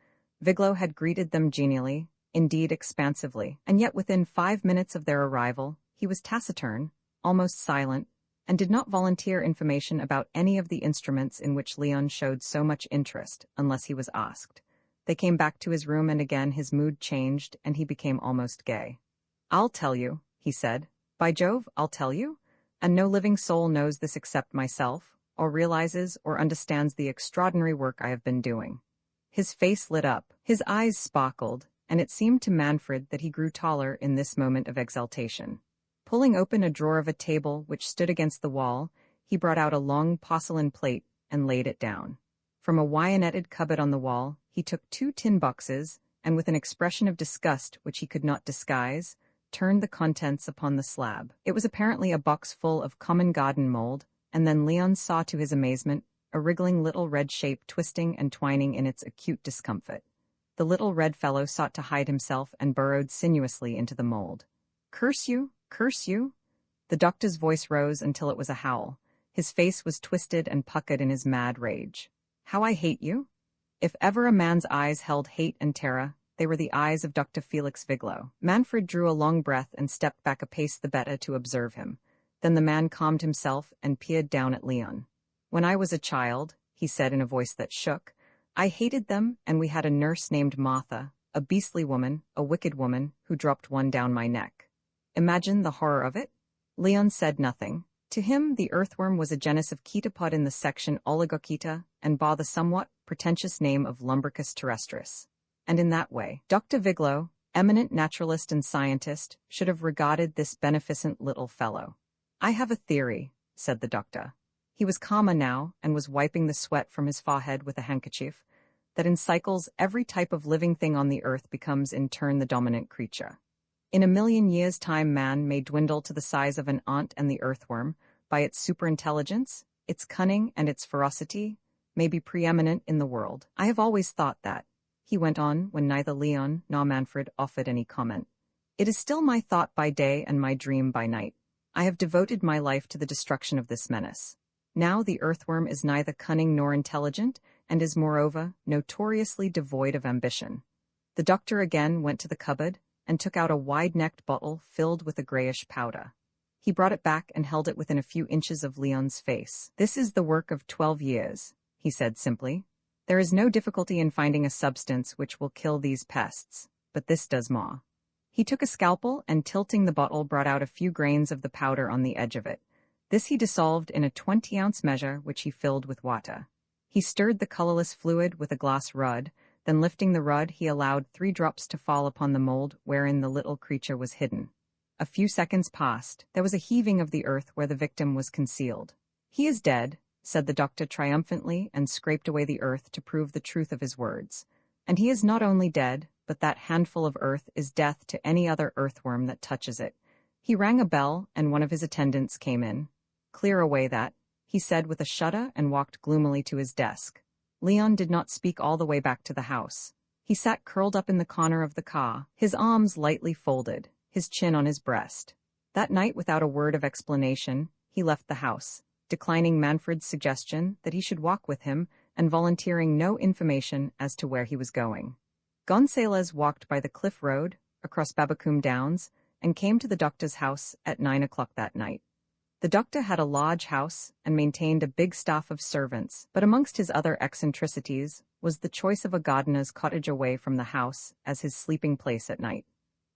Speaker 1: Viglow had greeted them genially, indeed expansively, and yet within 5 minutes of their arrival, he was taciturn, almost silent, and did not volunteer information about any of the instruments in which Leon showed so much interest, unless he was asked. They came back to his room, and again his mood changed, and he became almost gay. "I'll tell you," he said. "By Jove, I'll tell you, and no living soul knows this except myself, or realizes or understands the extraordinary work I have been doing." His face lit up, his eyes sparkled, and it seemed to Manfred that he grew taller in this moment of exaltation. Pulling open a drawer of a table which stood against the wall, he brought out a long porcelain plate and laid it down. From a wire-netted cupboard on the wall, he took 2 tin boxes and with an expression of disgust which he could not disguise, turned the contents upon the slab. It was apparently a box full of common garden mold, and then Leon saw to his amazement a wriggling little red shape twisting and twining in its acute discomfort. The little red fellow sought to hide himself and burrowed sinuously into the mold. "Curse you! Curse you!" The doctor's voice rose until it was a howl. His face was twisted and puckered in his mad rage. "How I hate you!" If ever a man's eyes held hate and terror, they were the eyes of Dr. Felix Viglo. Manfred drew a long breath and stepped back a pace the better to observe him. Then the man calmed himself and peered down at Leon. "When I was a child," he said in a voice that shook, "I hated them, and we had a nurse named Martha, a beastly woman, a wicked woman, who dropped one down my neck. Imagine the horror of it?" Leon said nothing. To him, the earthworm was a genus of ketopod in the section Oligochaeta, and bore the somewhat pretentious name of Lumbricus terrestris. And in that way, Dr. Viglo, eminent naturalist and scientist, should have regarded this beneficent little fellow. "I have a theory," said the doctor. He was calmer now, and was wiping the sweat from his forehead with a handkerchief, that in cycles every type of living thing on the earth becomes in turn the dominant creature. In a million years' time man may dwindle to the size of an ant, and the earthworm, by its superintelligence, its cunning and its ferocity, may be preeminent in the world. "I have always thought that," he went on when neither Leon nor Manfred offered any comment. "It is still my thought by day and my dream by night. I have devoted my life to the destruction of this menace. Now the earthworm is neither cunning nor intelligent, and is moreover notoriously devoid of ambition." The doctor again went to the cupboard, and took out a wide-necked bottle filled with a grayish powder. He brought it back and held it within a few inches of Leon's face. "This is the work of 12 years, he said simply. "There is no difficulty in finding a substance which will kill these pests, but this does more." He took a scalpel and, tilting the bottle, brought out a few grains of the powder on the edge of it. This he dissolved in a 20-ounce measure, which he filled with water. He stirred the colorless fluid with a glass rod, then lifting the rod he allowed 3 drops to fall upon the mold wherein the little creature was hidden. A few seconds passed. There was a heaving of the earth where the victim was concealed. "He is dead," said the doctor triumphantly, and scraped away the earth to prove the truth of his words. "And he is not only dead, but that handful of earth is death to any other earthworm that touches it." He rang a bell, and one of his attendants came in. "Clear away that," he said with a shudder, and walked gloomily to his desk. Leon did not speak all the way back to the house. He sat curled up in the corner of the car, his arms lightly folded, his chin on his breast. That night, without a word of explanation, he left the house, declining Manfred's suggestion that he should walk with him, and volunteering no information as to where he was going. Gonzalez walked by the cliff road, across Babacoom Downs, and came to the doctor's house at 9 o'clock that night. The doctor had a large house and maintained a big staff of servants, but amongst his other eccentricities was the choice of a gardener's cottage away from the house as his sleeping place at night.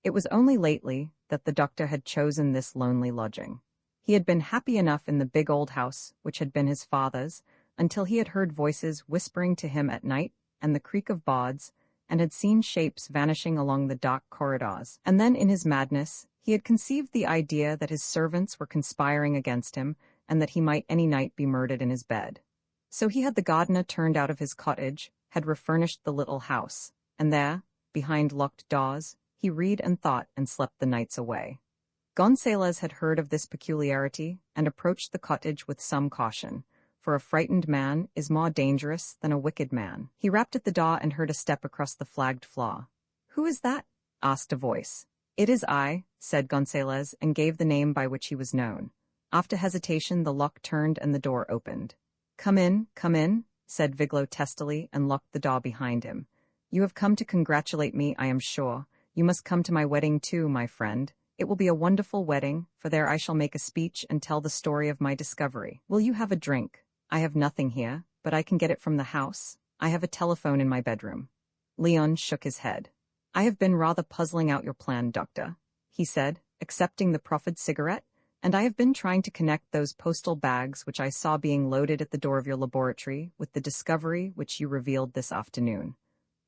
Speaker 1: It was only lately that the doctor had chosen this lonely lodging. He had been happy enough in the big old house, which had been his father's, until he had heard voices whispering to him at night and the creak of boards, and had seen shapes vanishing along the dark corridors. And then, in his madness, he had conceived the idea that his servants were conspiring against him, and that he might any night be murdered in his bed. So he had the gardener turned out of his cottage, had refurnished the little house, and there, behind locked doors, he read and thought and slept the nights away. Gonzalez had heard of this peculiarity, and approached the cottage with some caution, for a frightened man is more dangerous than a wicked man. He rapped at the door and heard a step across the flagged floor. "Who is that?" asked a voice. "It is I," said Gonzalez, and gave the name by which he was known. After hesitation, the lock turned and the door opened. Come in," said Viglo testily, and locked the door behind him. "You have come to congratulate me, I am sure. You must come to my wedding too, my friend. It will be a wonderful wedding, for there I shall make a speech and tell the story of my discovery. Will you have a drink? I have nothing here, but I can get it from the house. I have a telephone in my bedroom." Leon shook his head. "I have been rather puzzling out your plan, Doctor," he said, accepting the proffered cigarette, "and I have been trying to connect those postal bags which I saw being loaded at the door of your laboratory with the discovery which you revealed this afternoon."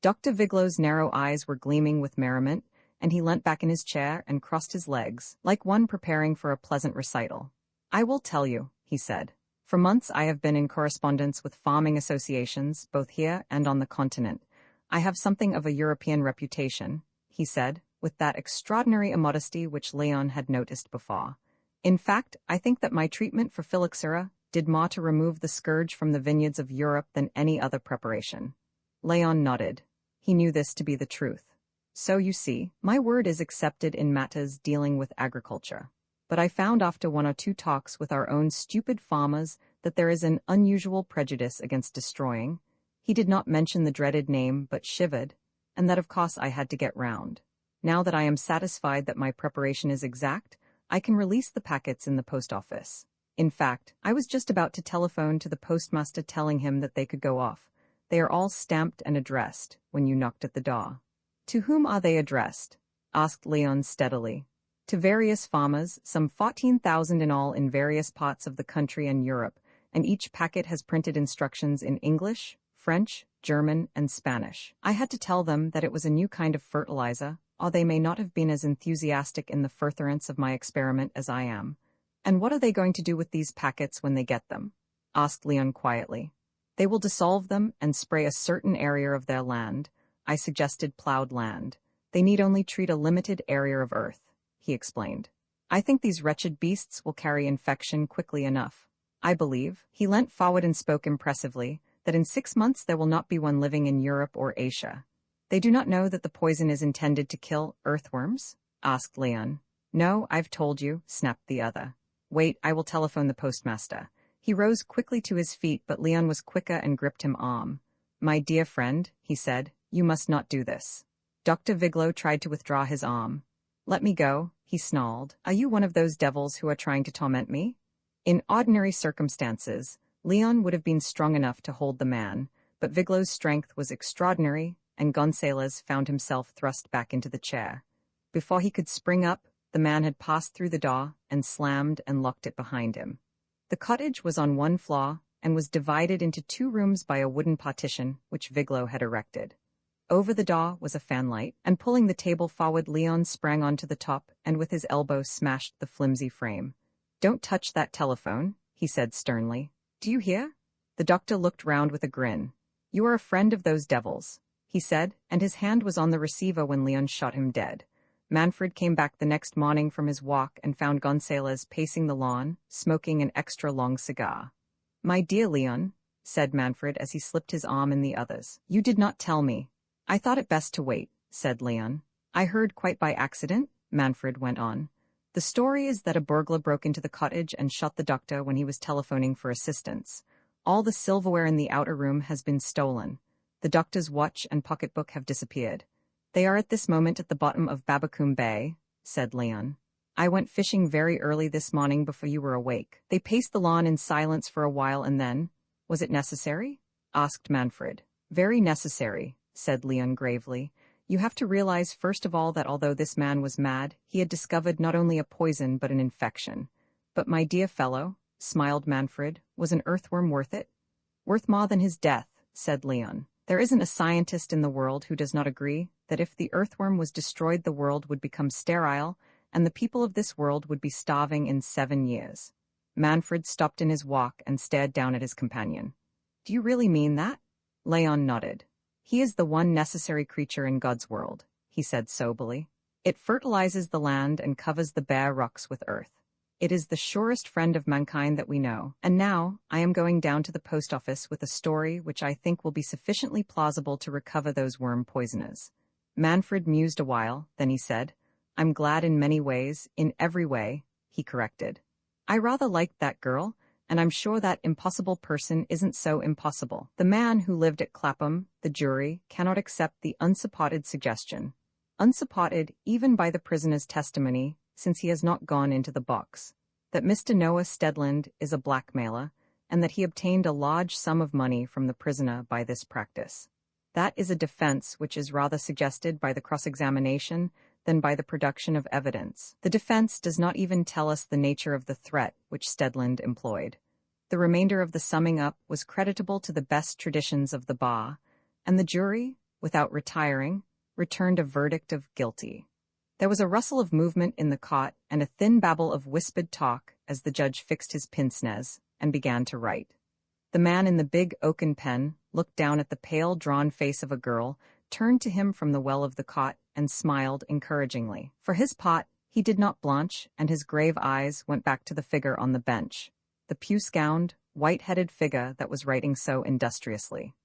Speaker 1: Dr. Viglo's narrow eyes were gleaming with merriment, and he leant back in his chair and crossed his legs, like one preparing for a pleasant recital. "I will tell you," he said. "For months I have been in correspondence with farming associations, both here and on the continent. I have something of a European reputation, he said, with that extraordinary immodesty which Leon had noticed before. In fact, I think that my treatment for phylloxera did more to remove the scourge from the vineyards of Europe than any other preparation. Leon nodded. He knew this to be the truth. So you see, my word is accepted in matters dealing with agriculture. But I found after one or two talks with our own stupid farmers that there is an unusual prejudice against destroying. He did not mention the dreaded name but shivered, and that of course I had to get round. Now that I am satisfied that my preparation is exact, I can release the packets in the post office. In fact, I was just about to telephone to the postmaster telling him that they could go off. They are all stamped and addressed, when you knocked at the door. To whom are they addressed? Asked Leon steadily. To various farmers, some 14,000 in all in various parts of the country and Europe, and each packet has printed instructions in English, French, German, and Spanish. I had to tell them that it was a new kind of fertilizer, or they may not have been as enthusiastic in the furtherance of my experiment as I am. And what are they going to do with these packets when they get them? Asked Leon quietly. They will dissolve them and spray a certain area of their land. I suggested plowed land. They need only treat a limited area of earth, he explained. I think these wretched beasts will carry infection quickly enough. I believe, he leant forward and spoke impressively, that in 6 months there will not be one living in Europe or Asia. They do not know that the poison is intended to kill earthworms? Asked Leon. No, I've told you, snapped the other. Wait, I will telephone the postmaster. He rose quickly to his feet, but Leon was quicker and gripped him arm. My dear friend, he said, you must not do this. Dr. Viglo tried to withdraw his arm. Let me go, he snarled. Are you one of those devils who are trying to torment me? In ordinary circumstances, Leon would have been strong enough to hold the man, but Viglo's strength was extraordinary, and Gonzalez found himself thrust back into the chair. Before he could spring up, the man had passed through the door and slammed and locked it behind him. The cottage was on one floor and was divided into 2 rooms by a wooden partition which Viglo had erected. Over the door was a fanlight, and pulling the table forward, Leon sprang onto the top and with his elbow smashed the flimsy frame. Don't touch that telephone, he said sternly. Do you hear? The doctor looked round with a grin. You are a friend of those devils, he said, and his hand was on the receiver when Leon shot him dead. Manfred came back the next morning from his walk and found Gonzalez pacing the lawn, smoking an extra-long cigar. My dear Leon, said Manfred as he slipped his arm in the other's, you did not tell me. I thought it best to wait, said Leon. I heard quite by accident, Manfred went on. The story is that a burglar broke into the cottage and shot the doctor when he was telephoning for assistance. All the silverware in the outer room has been stolen. The doctor's watch and pocketbook have disappeared. They are at this moment at the bottom of Babacoom Bay, said Leon. I went fishing very early this morning before you were awake. They paced the lawn in silence for a while and then, was it necessary? Asked Manfred. Very necessary, said Leon gravely. You have to realize first of all that although this man was mad, he had discovered not only a poison but an infection. But my dear fellow, smiled Manfred, was an earthworm worth it? Worth more than his death, said Leon. There isn't a scientist in the world who does not agree that if the earthworm was destroyed, the world would become sterile, and the people of this world would be starving in 7 years. Manfred stopped in his walk and stared down at his companion. Do you really mean that? Leon nodded. He is the one necessary creature in God's world, he said soberly. It fertilizes the land and covers the bare rocks with earth. It is the surest friend of mankind that we know, and now I am going down to the post office with a story which I think will be sufficiently plausible to recover those worm poisoners. Manfred mused a while, then he said, I'm glad in many ways, in every way, he corrected. I rather liked that girl, and I'm sure that impossible person isn't so impossible. The man who lived at Clapham, the jury, cannot accept the unsupported suggestion. Unsupported even by the prisoner's testimony, since he has not gone into the box, that Mr. Noah Stedland is a blackmailer, and that he obtained a large sum of money from the prisoner by this practice. That is a defense which is rather suggested by the cross-examination than by the production of evidence. The defense does not even tell us the nature of the threat which Stedland employed. The remainder of the summing up was creditable to the best traditions of the bar, and the jury, without retiring, returned a verdict of guilty. There was a rustle of movement in the cot and a thin babble of whispered talk as the judge fixed his pince-nez and began to write. The man in the big oaken pen looked down at the pale, drawn face of a girl turned to him from the well of the cot and smiled encouragingly. For his part, he did not blanch, and his grave eyes went back to the figure on the bench, the puce-gowned, white-headed figure that was writing so industriously.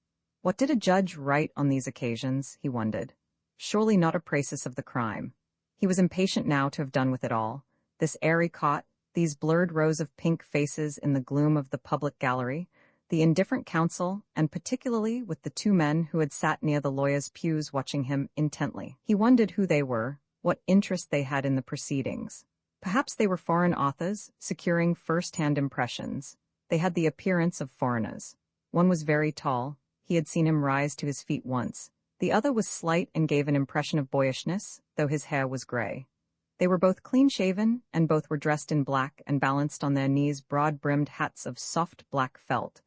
Speaker 1: What did a judge write on these occasions, he wondered. Surely not a praise of the crime. He was impatient now to have done with it all. This airy cot, these blurred rows of pink faces in the gloom of the public gallery, the indifferent counsel, and particularly with the two men who had sat near the lawyer's pews watching him intently. He wondered who they were, what interest they had in the proceedings. Perhaps they were foreign authors, securing first-hand impressions. They had the appearance of foreigners. One was very tall. He had seen him rise to his feet once. The other was slight and gave an impression of boyishness, though his hair was gray. They were both clean-shaven, and both were dressed in black and balanced on their knees broad-brimmed hats of soft black felt.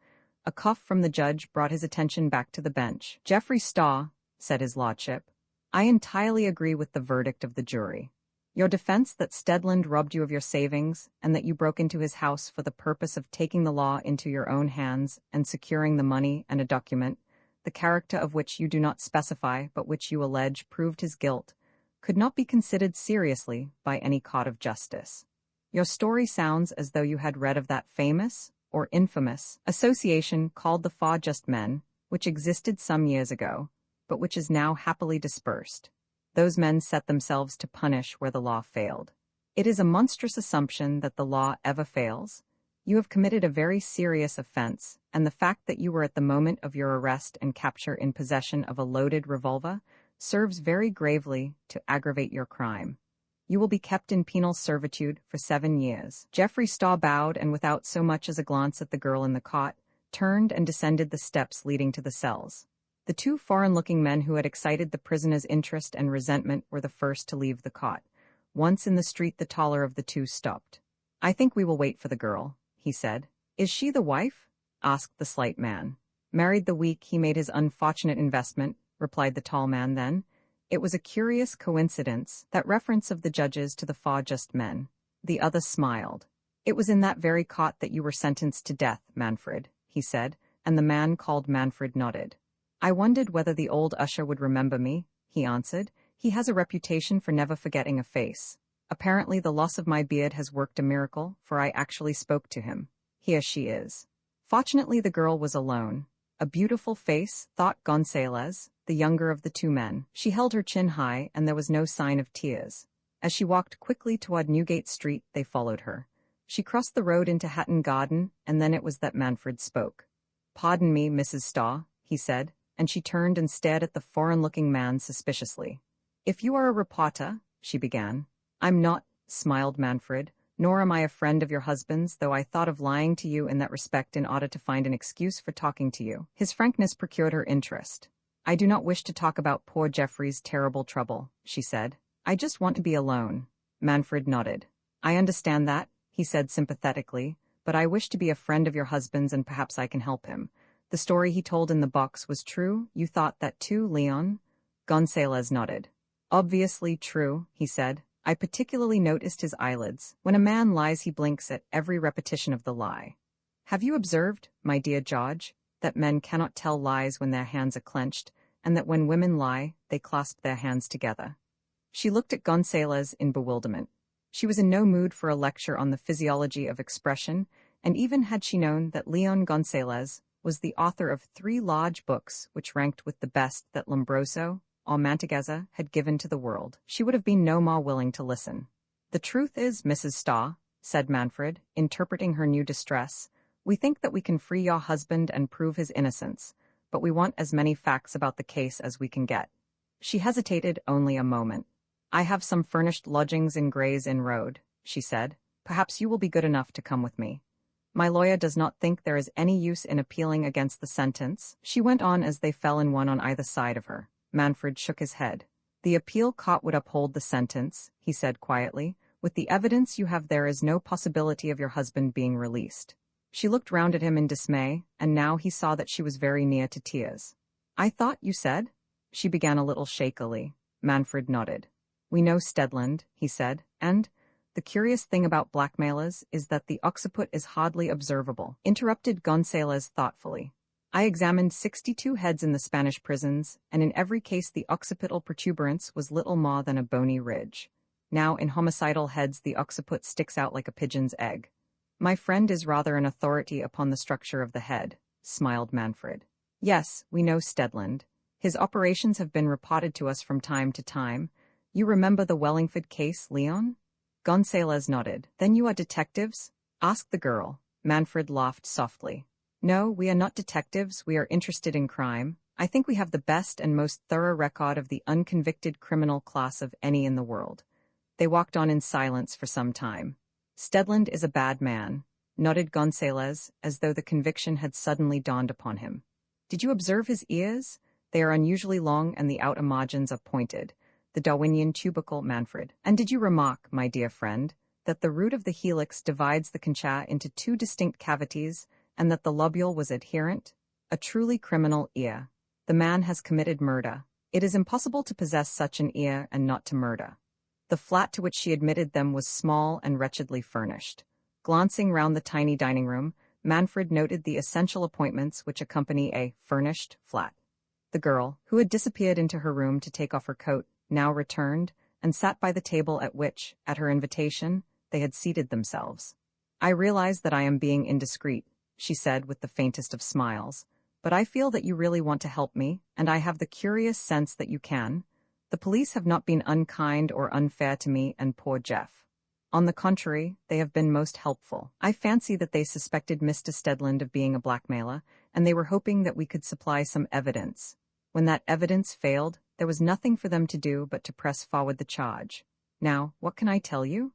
Speaker 1: A cough from the judge brought his attention back to the bench. "Geoffrey Starr," said his lordship, "I entirely agree with the verdict of the jury. Your defense that Stedland robbed you of your savings, and that you broke into his house for the purpose of taking the law into your own hands and securing the money and a document, the character of which you do not specify but which you allege proved his guilt, could not be considered seriously by any court of justice. Your story sounds as though you had read of that famous, or infamous, association called the Four Just Men, which existed some years ago, but which is now happily dispersed. Those men set themselves to punish where the law failed. It is a monstrous assumption that the law ever fails. You have committed a very serious offense, and the fact that you were at the moment of your arrest and capture in possession of a loaded revolver serves very gravely to aggravate your crime. You will be kept in penal servitude for 7 years. Geoffrey Starr bowed and without so much as a glance at the girl in the cot, turned and descended the steps leading to the cells. The two foreign-looking men who had excited the prisoner's interest and resentment were the first to leave the cot. Once in the street, the taller of the two stopped. "I think we will wait for the girl," he said. "Is she the wife?" asked the slight man. "Married the week he made his unfortunate investment," replied the tall man then. It was a curious coincidence, that reference of the judge's to the Four Just Men. The other smiled. "It was in that very cot that you were sentenced to death, Manfred," he said, and the man called Manfred nodded. "I wondered whether the old usher would remember me," he answered. "He has a reputation for never forgetting a face. Apparently the loss of my beard has worked a miracle, for I actually spoke to him. Here she is." Fortunately the girl was alone. A beautiful face, thought Gonzalez, the younger of the two men. She held her chin high, and there was no sign of tears. As she walked quickly toward Newgate Street, they followed her. She crossed the road into Hatton Garden, and then it was that Manfred spoke. "Pardon me, Mrs. Starr," he said, and she turned and stared at the foreign-looking man suspiciously. "If you are a reporter," she began. "I'm not," smiled Manfred, "nor am I a friend of your husband's, though I thought of lying to you in that respect in order to find an excuse for talking to you." His frankness procured her interest. "I do not wish to talk about poor Geoffrey's terrible trouble," she said. "I just want to be alone." Manfred nodded. "I understand that," he said sympathetically, "but I wish to be a friend of your husband's and perhaps I can help him. The story he told in the box was true? You thought that too, Leon?" Gonzalez nodded. "Obviously true," he said. "I particularly noticed his eyelids. When a man lies he blinks at every repetition of the lie. Have you observed, my dear George, that men cannot tell lies when their hands are clenched, and that when women lie, they clasp their hands together?" She looked at Gonzalez in bewilderment. She was in no mood for a lecture on the physiology of expression, and even had she known that Leon Gonzalez was the author of 3 large books which ranked with the best that Lombroso or Mantegazza had given to the world, she would have been no more willing to listen. "The truth is, Mrs. Starr," said Manfred, interpreting her new distress, "we think that we can free your husband and prove his innocence, but we want as many facts about the case as we can get." She hesitated only a moment. "I have some furnished lodgings in Gray's Inn Road," she said. "Perhaps you will be good enough to come with me. My lawyer does not think there is any use in appealing against the sentence," she went on as they fell in one on either side of her. Manfred shook his head. "The appeal court would uphold the sentence," he said quietly. "With the evidence you have there is no possibility of your husband being released." She looked round at him in dismay, and now he saw that she was very near to tears. "I thought you said—" she began a little shakily. Manfred nodded. "We know Stedland," he said, "and the curious thing about blackmailers is that the occiput is hardly observable," interrupted Gonzalez thoughtfully. I examined 62 heads in the Spanish prisons, and in every case the occipital protuberance was little more than a bony ridge. Now, in homicidal heads, the occiput sticks out like a pigeon's egg. My friend is rather an authority upon the structure of the head, smiled Manfred. Yes, we know Stedland. His operations have been reported to us from time to time. You remember the Wellingford case, Leon? Gonzalez nodded. Then you are detectives? Asked the girl. Manfred laughed softly. No, we are not detectives, we are interested in crime. I think we have the best and most thorough record of the unconvicted criminal class of any in the world. They walked on in silence for some time. Stedland is a bad man, nodded Gonzalez, as though the conviction had suddenly dawned upon him. Did you observe his ears? They are unusually long and the outer margins are pointed. The Darwinian tubercle, Manfred. And did you remark, my dear friend, that the root of the helix divides the concha into two distinct cavities, and that the lobule was adherent? A truly criminal ear. The man has committed murder. It is impossible to possess such an ear and not to murder. The flat to which she admitted them was small and wretchedly furnished. Glancing round the tiny dining room, Manfred noted the essential appointments which accompany a furnished flat. The girl, who had disappeared into her room to take off her coat, now returned, and sat by the table at which, at her invitation, they had seated themselves. I realize that I am being indiscreet, she said with the faintest of smiles, but I feel that you really want to help me, and I have the curious sense that you can. The police have not been unkind or unfair to me and poor Jeff. On the contrary, they have been most helpful. I fancy that they suspected Mr. Stedland of being a blackmailer, and they were hoping that we could supply some evidence. When that evidence failed, there was nothing for them to do but to press forward the charge. Now, what can I tell you?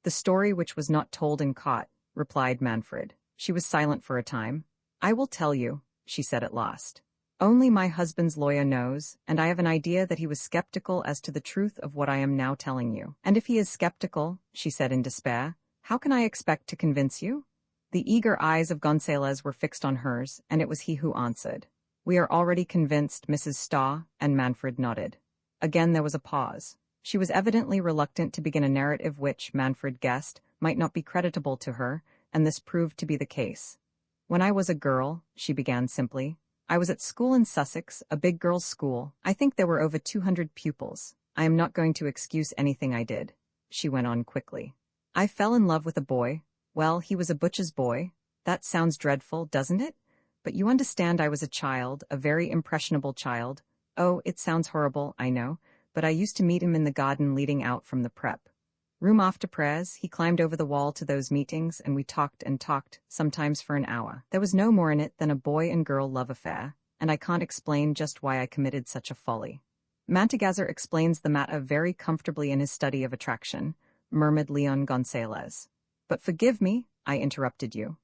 Speaker 1: The story which was not told in court, replied Manfred. She was silent for a time. I will tell you, she said at last. Only my husband's lawyer knows, and I have an idea that he was skeptical as to the truth of what I am now telling you. And if he is skeptical, she said in despair, how can I expect to convince you? The eager eyes of Gonzalez were fixed on hers, and it was he who answered. We are already convinced, Mrs. Starr, and Manfred nodded. Again there was a pause. She was evidently reluctant to begin a narrative which, Manfred guessed, might not be creditable to her, and this proved to be the case. When I was a girl, she began simply, I was at school in Sussex, a big girls' school. I think there were over 200 pupils. I am not going to excuse anything I did, she went on quickly. I fell in love with a boy. Well, he was a butcher's boy. That sounds dreadful, doesn't it? But you understand I was a child, a very impressionable child. Oh, it sounds horrible, I know, but I used to meet him in the garden leading out from the prep. Room after prayers, he climbed over the wall to those meetings, and we talked and talked, sometimes for an hour. There was no more in it than a boy and girl love affair, and I can't explain just why I committed such a folly. Mantegazzer explains the matter very comfortably in his study of attraction, murmured Leon Gonzalez. But forgive me, I interrupted you.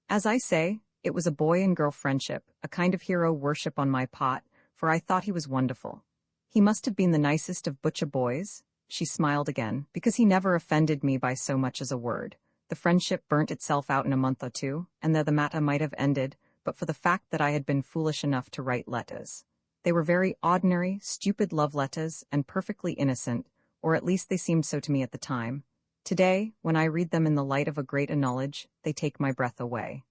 Speaker 1: As I say, it was a boy and girl friendship, a kind of hero worship on my part, for I thought he was wonderful. He must have been the nicest of butcher boys. She smiled again, because he never offended me by so much as a word. The friendship burnt itself out in a month or two, and there the matter might have ended, but for the fact that I had been foolish enough to write letters. They were very ordinary, stupid love letters, and perfectly innocent, or at least they seemed so to me at the time. Today, when I read them in the light of a greater knowledge, they take my breath away.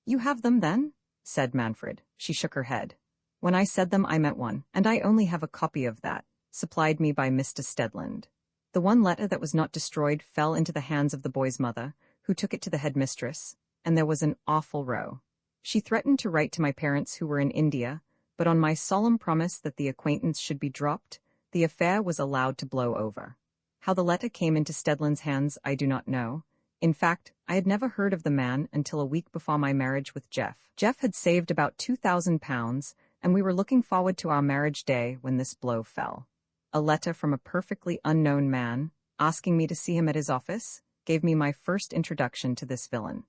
Speaker 1: You have them, then? Said Manfred. She shook her head. When I said them, I meant one, and I only have a copy of that, supplied me by Mr. Stedland. The one letter that was not destroyed fell into the hands of the boy's mother, who took it to the headmistress, and there was an awful row. She threatened to write to my parents who were in India, but on my solemn promise that the acquaintance should be dropped, the affair was allowed to blow over. How the letter came into Stedland's hands I do not know. In fact, I had never heard of the man until a week before my marriage with Jeff. Jeff had saved about £2,000, and we were looking forward to our marriage day when this blow fell. A letter from a perfectly unknown man, asking me to see him at his office, gave me my first introduction to this villain.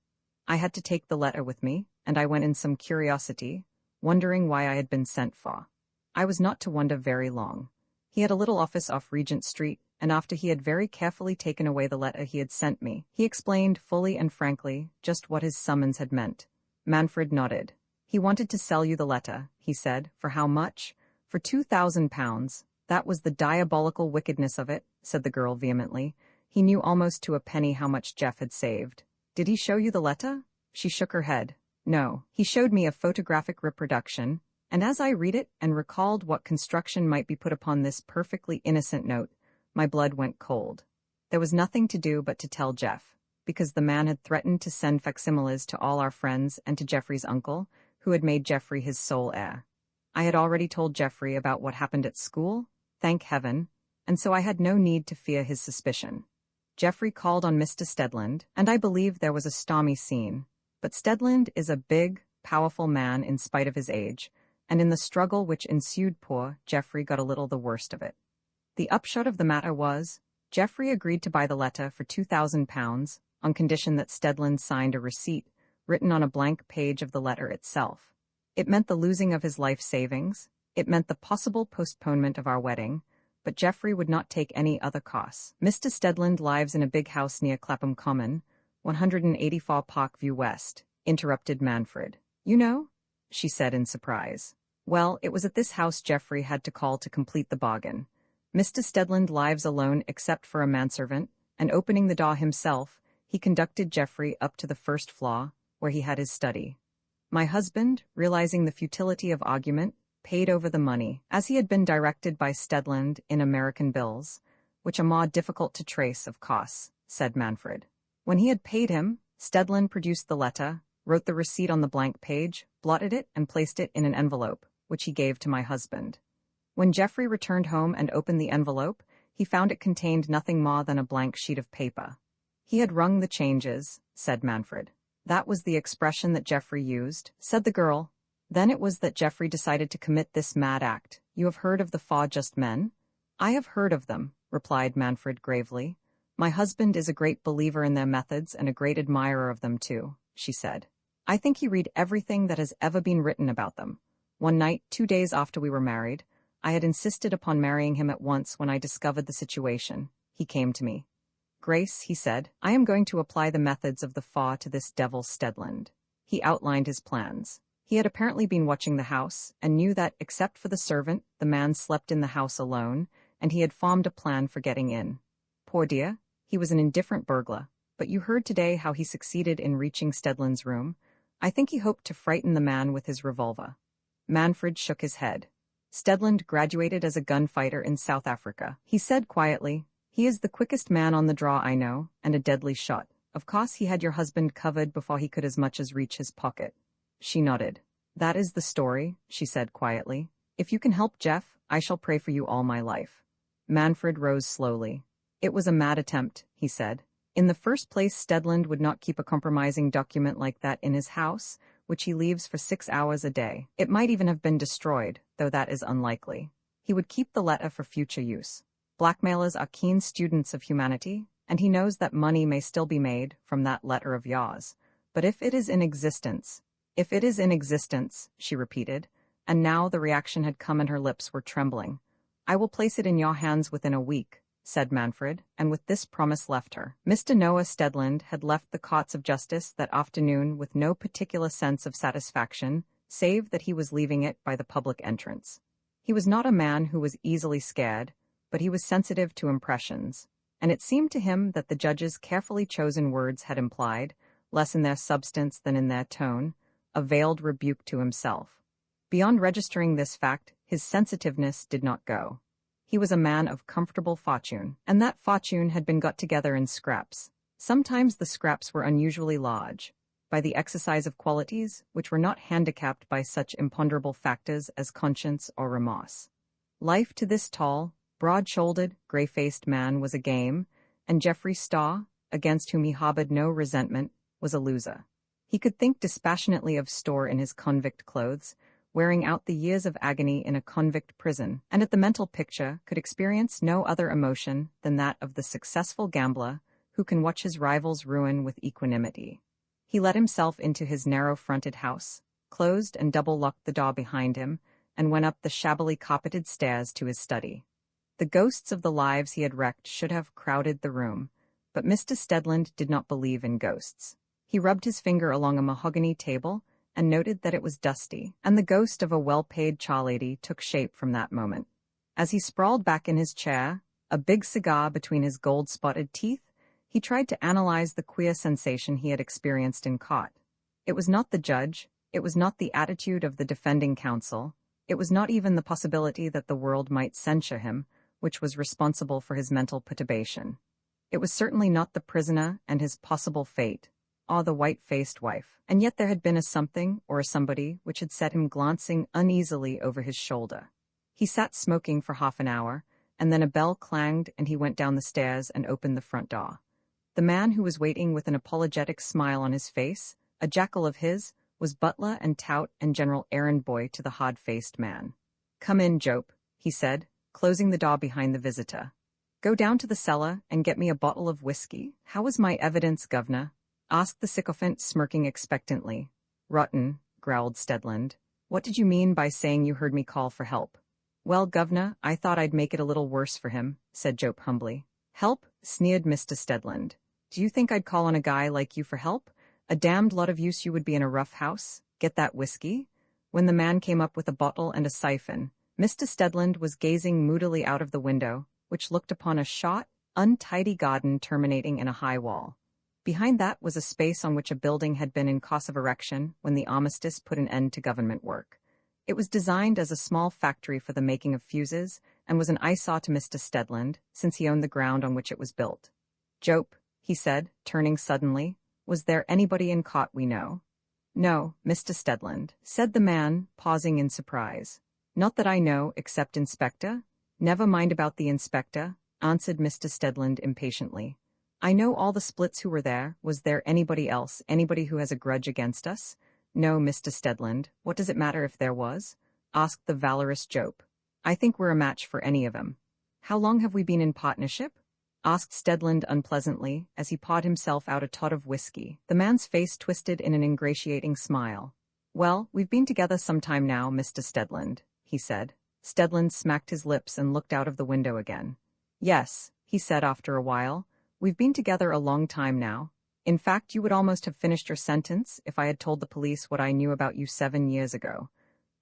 Speaker 1: I had to take the letter with me, and I went in some curiosity, wondering why I had been sent for. I was not to wonder very long. He had a little office off Regent Street, and after he had very carefully taken away the letter he had sent me, he explained fully and frankly just what his summons had meant. Manfred nodded. He wanted to sell you the letter, he said. For how much? For £2,000. That was the diabolical wickedness of it, said the girl vehemently. He knew almost to a penny how much Jeff had saved. Did he show you the letter? She shook her head. No, he showed me a photographic reproduction, and as I read it and recalled what construction might be put upon this perfectly innocent note, my blood went cold. There was nothing to do but to tell Jeff, because the man had threatened to send facsimiles to all our friends and to Jeffrey's uncle, who had made Jeffrey his sole heir. I had already told Jeffrey about what happened at school, thank heaven, and so I had no need to fear his suspicion. Jeffrey called on Mr. Stedland, and I believe there was a stormy scene. But Stedland is a big, powerful man in spite of his age, and in the struggle which ensued poor Jeffrey got a little the worst of it. The upshot of the matter was, Jeffrey agreed to buy the letter for £2,000 on condition that Stedland signed a receipt written on a blank page of the letter itself. It meant the losing of his life savings, it meant the possible postponement of our wedding, but Jeffrey would not take any other costs. Mr. Stedland lives in a big house near Clapham Common, 184 Park View West, interrupted Manfred. You know? She said in surprise. Well, it was at this house Jeffrey had to call to complete the bargain. Mr. Stedland lives alone except for a manservant, and opening the door himself, he conducted Jeffrey up to the first floor, where he had his study. My husband, realizing the futility of argument, paid over the money, as he had been directed by Stedland in American bills, which are more difficult to trace, of course, said Manfred. When he had paid him, Stedland produced the letter, wrote the receipt on the blank page, blotted it, and placed it in an envelope, which he gave to my husband. When Jeffrey returned home and opened the envelope, he found it contained nothing more than a blank sheet of paper. He had rung the changes, said Manfred. That was the expression that Jeffrey used, said the girl. Then it was that Jeffrey decided to commit this mad act. You have heard of the four just men? I have heard of them, replied Manfred gravely. My husband is a great believer in their methods and a great admirer of them too, she said. I think he read everything that has ever been written about them. One night, 2 days after we were married, I had insisted upon marrying him at once when I discovered the situation. He came to me. Grace, he said, I am going to apply the methods of the four to this devil Stedland. He outlined his plans. He had apparently been watching the house and knew that, except for the servant, the man slept in the house alone, and he had formed a plan for getting in. Poor dear, he was an indifferent burglar, but you heard today how he succeeded in reaching Stedland's room. I think he hoped to frighten the man with his revolver. Manfred shook his head. Stedland graduated as a gunfighter in South Africa. He said quietly, he is the quickest man on the draw I know, and a deadly shot. Of course he had your husband covered before he could as much as reach his pocket. She nodded. That is the story, she said quietly. If you can help Jeff, I shall pray for you all my life. Manfred rose slowly. It was a mad attempt, he said. In the first place, Stedland would not keep a compromising document like that in his house, which he leaves for 6 hours a day. It might even have been destroyed, though that is unlikely. He would keep the letter for future use. Blackmailers are keen students of humanity, and he knows that money may still be made from that letter of yours. But if it is in existence, she repeated, and now the reaction had come and her lips were trembling. I will place it in your hands within a week, said Manfred, and with this promise left her. Mr. Noah Stedland had left the courts of justice that afternoon with no particular sense of satisfaction, save that he was leaving it by the public entrance. He was not a man who was easily scared, but he was sensitive to impressions, and it seemed to him that the judge's carefully chosen words had implied, less in their substance than in their tone, a veiled rebuke to himself. Beyond registering this fact, his sensitiveness did not go. He was a man of comfortable fortune, and that fortune had been got together in scraps. Sometimes the scraps were unusually large, by the exercise of qualities which were not handicapped by such imponderable factors as conscience or remorse. Life to this tall, broad-shouldered, grey-faced man was a game, and Geoffrey Starr, against whom he harbored no resentment, was a loser. He could think dispassionately of Storr in his convict clothes, wearing out the years of agony in a convict prison, and at the mental picture could experience no other emotion than that of the successful gambler who can watch his rival's ruin with equanimity. He let himself into his narrow-fronted house, closed and double-locked the door behind him, and went up the shabbily carpeted stairs to his study. The ghosts of the lives he had wrecked should have crowded the room, but Mr. Stedland did not believe in ghosts. He rubbed his finger along a mahogany table and noted that it was dusty, and the ghost of a well-paid charlady took shape from that moment. As he sprawled back in his chair, a big cigar between his gold-spotted teeth, he tried to analyze the queer sensation he had experienced in court. It was not the judge, it was not the attitude of the defending counsel, it was not even the possibility that the world might censure him, which was responsible for his mental perturbation. It was certainly not the prisoner and his possible fate, or the white-faced wife, and yet there had been a something or a somebody which had set him glancing uneasily over his shoulder. He sat smoking for half an hour, and then a bell clanged and he went down the stairs and opened the front door. The man who was waiting with an apologetic smile on his face, a jackal of his, was butler and tout and general errand boy to the hard-faced man. "Come in, Jope," he said, closing the door behind the visitor. "Go down to the cellar and get me a bottle of whiskey." "How was my evidence, governor?" asked the sycophant, smirking expectantly. "Rotten," growled Stedland. "What did you mean by saying you heard me call for help?" "Well, governor, I thought I'd make it a little worse for him," said Jope humbly. "Help?" sneered Mr. Stedland. "Do you think I'd call on a guy like you for help? A damned lot of use you would be in a rough house. Get that whiskey?" When the man came up with a bottle and a siphon, Mr. Stedland was gazing moodily out of the window, which looked upon a short, untidy garden terminating in a high wall. Behind that was a space on which a building had been in course of erection when the armistice put an end to government work. It was designed as a small factory for the making of fuses, and was an eyesore to Mr. Stedland, since he owned the ground on which it was built. "Jope," he said, turning suddenly, "was there anybody in court we know?" "No, Mr. Stedland," said the man, pausing in surprise. "Not that I know, except Inspector." "Never mind about the inspector," answered Mr. Stedland impatiently. "I know all the splits who were there. Was there anybody else, anybody who has a grudge against us?" "No, Mr. Stedland. What does it matter if there was?" asked the valorous Jope. "I think we're a match for any of 'em." "How long have we been in partnership?" asked Stedland unpleasantly, as he poured himself out a tot of whiskey. The man's face twisted in an ingratiating smile. "Well, we've been together some time now, Mr. Stedland," he said. Stedland smacked his lips and looked out of the window again. "Yes," he said after a while, "we've been together a long time now. In fact, you would almost have finished your sentence if I had told the police what I knew about you 7 years ago."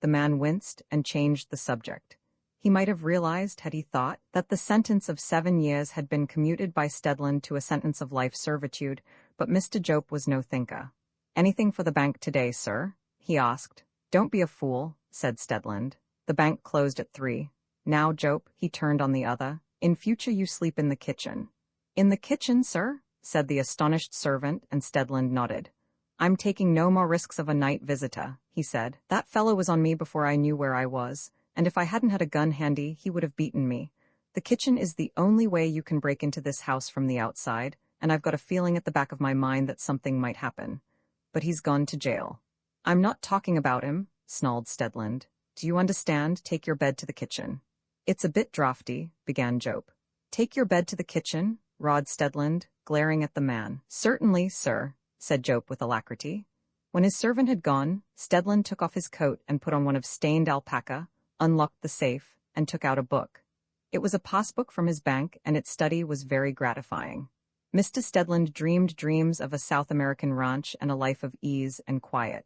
Speaker 1: The man winced and changed the subject. He might have realized, had he thought, that the sentence of 7 years had been commuted by Stedland to a sentence of life servitude, but Mr. Jope was no thinker. "Anything for the bank today, sir?" he asked. "Don't be a fool," said Stedland. "The bank closed at 3. Now, Jope," he turned on the other, "in future you sleep in the kitchen." "In the kitchen, sir?" said the astonished servant, and Stedland nodded. "I'm taking no more risks of a night visitor," he said. "That fellow was on me before I knew where I was, and if I hadn't had a gun handy, he would have beaten me. The kitchen is the only way you can break into this house from the outside, and I've got a feeling at the back of my mind that something might happen. But he's gone to jail." "I'm not talking about him," snarled Stedland. "Do you understand? Take your bed to the kitchen." "It's a bit draughty," began Jope. "Take your bed to the kitchen?" roared Stedland, glaring at the man. "Certainly, sir," said Jope with alacrity. When his servant had gone, Stedland took off his coat and put on one of stained alpaca, unlocked the safe, and took out a book. It was a passbook from his bank, and its study was very gratifying. Mr. Stedland dreamed dreams of a South American ranch and a life of ease and quiet.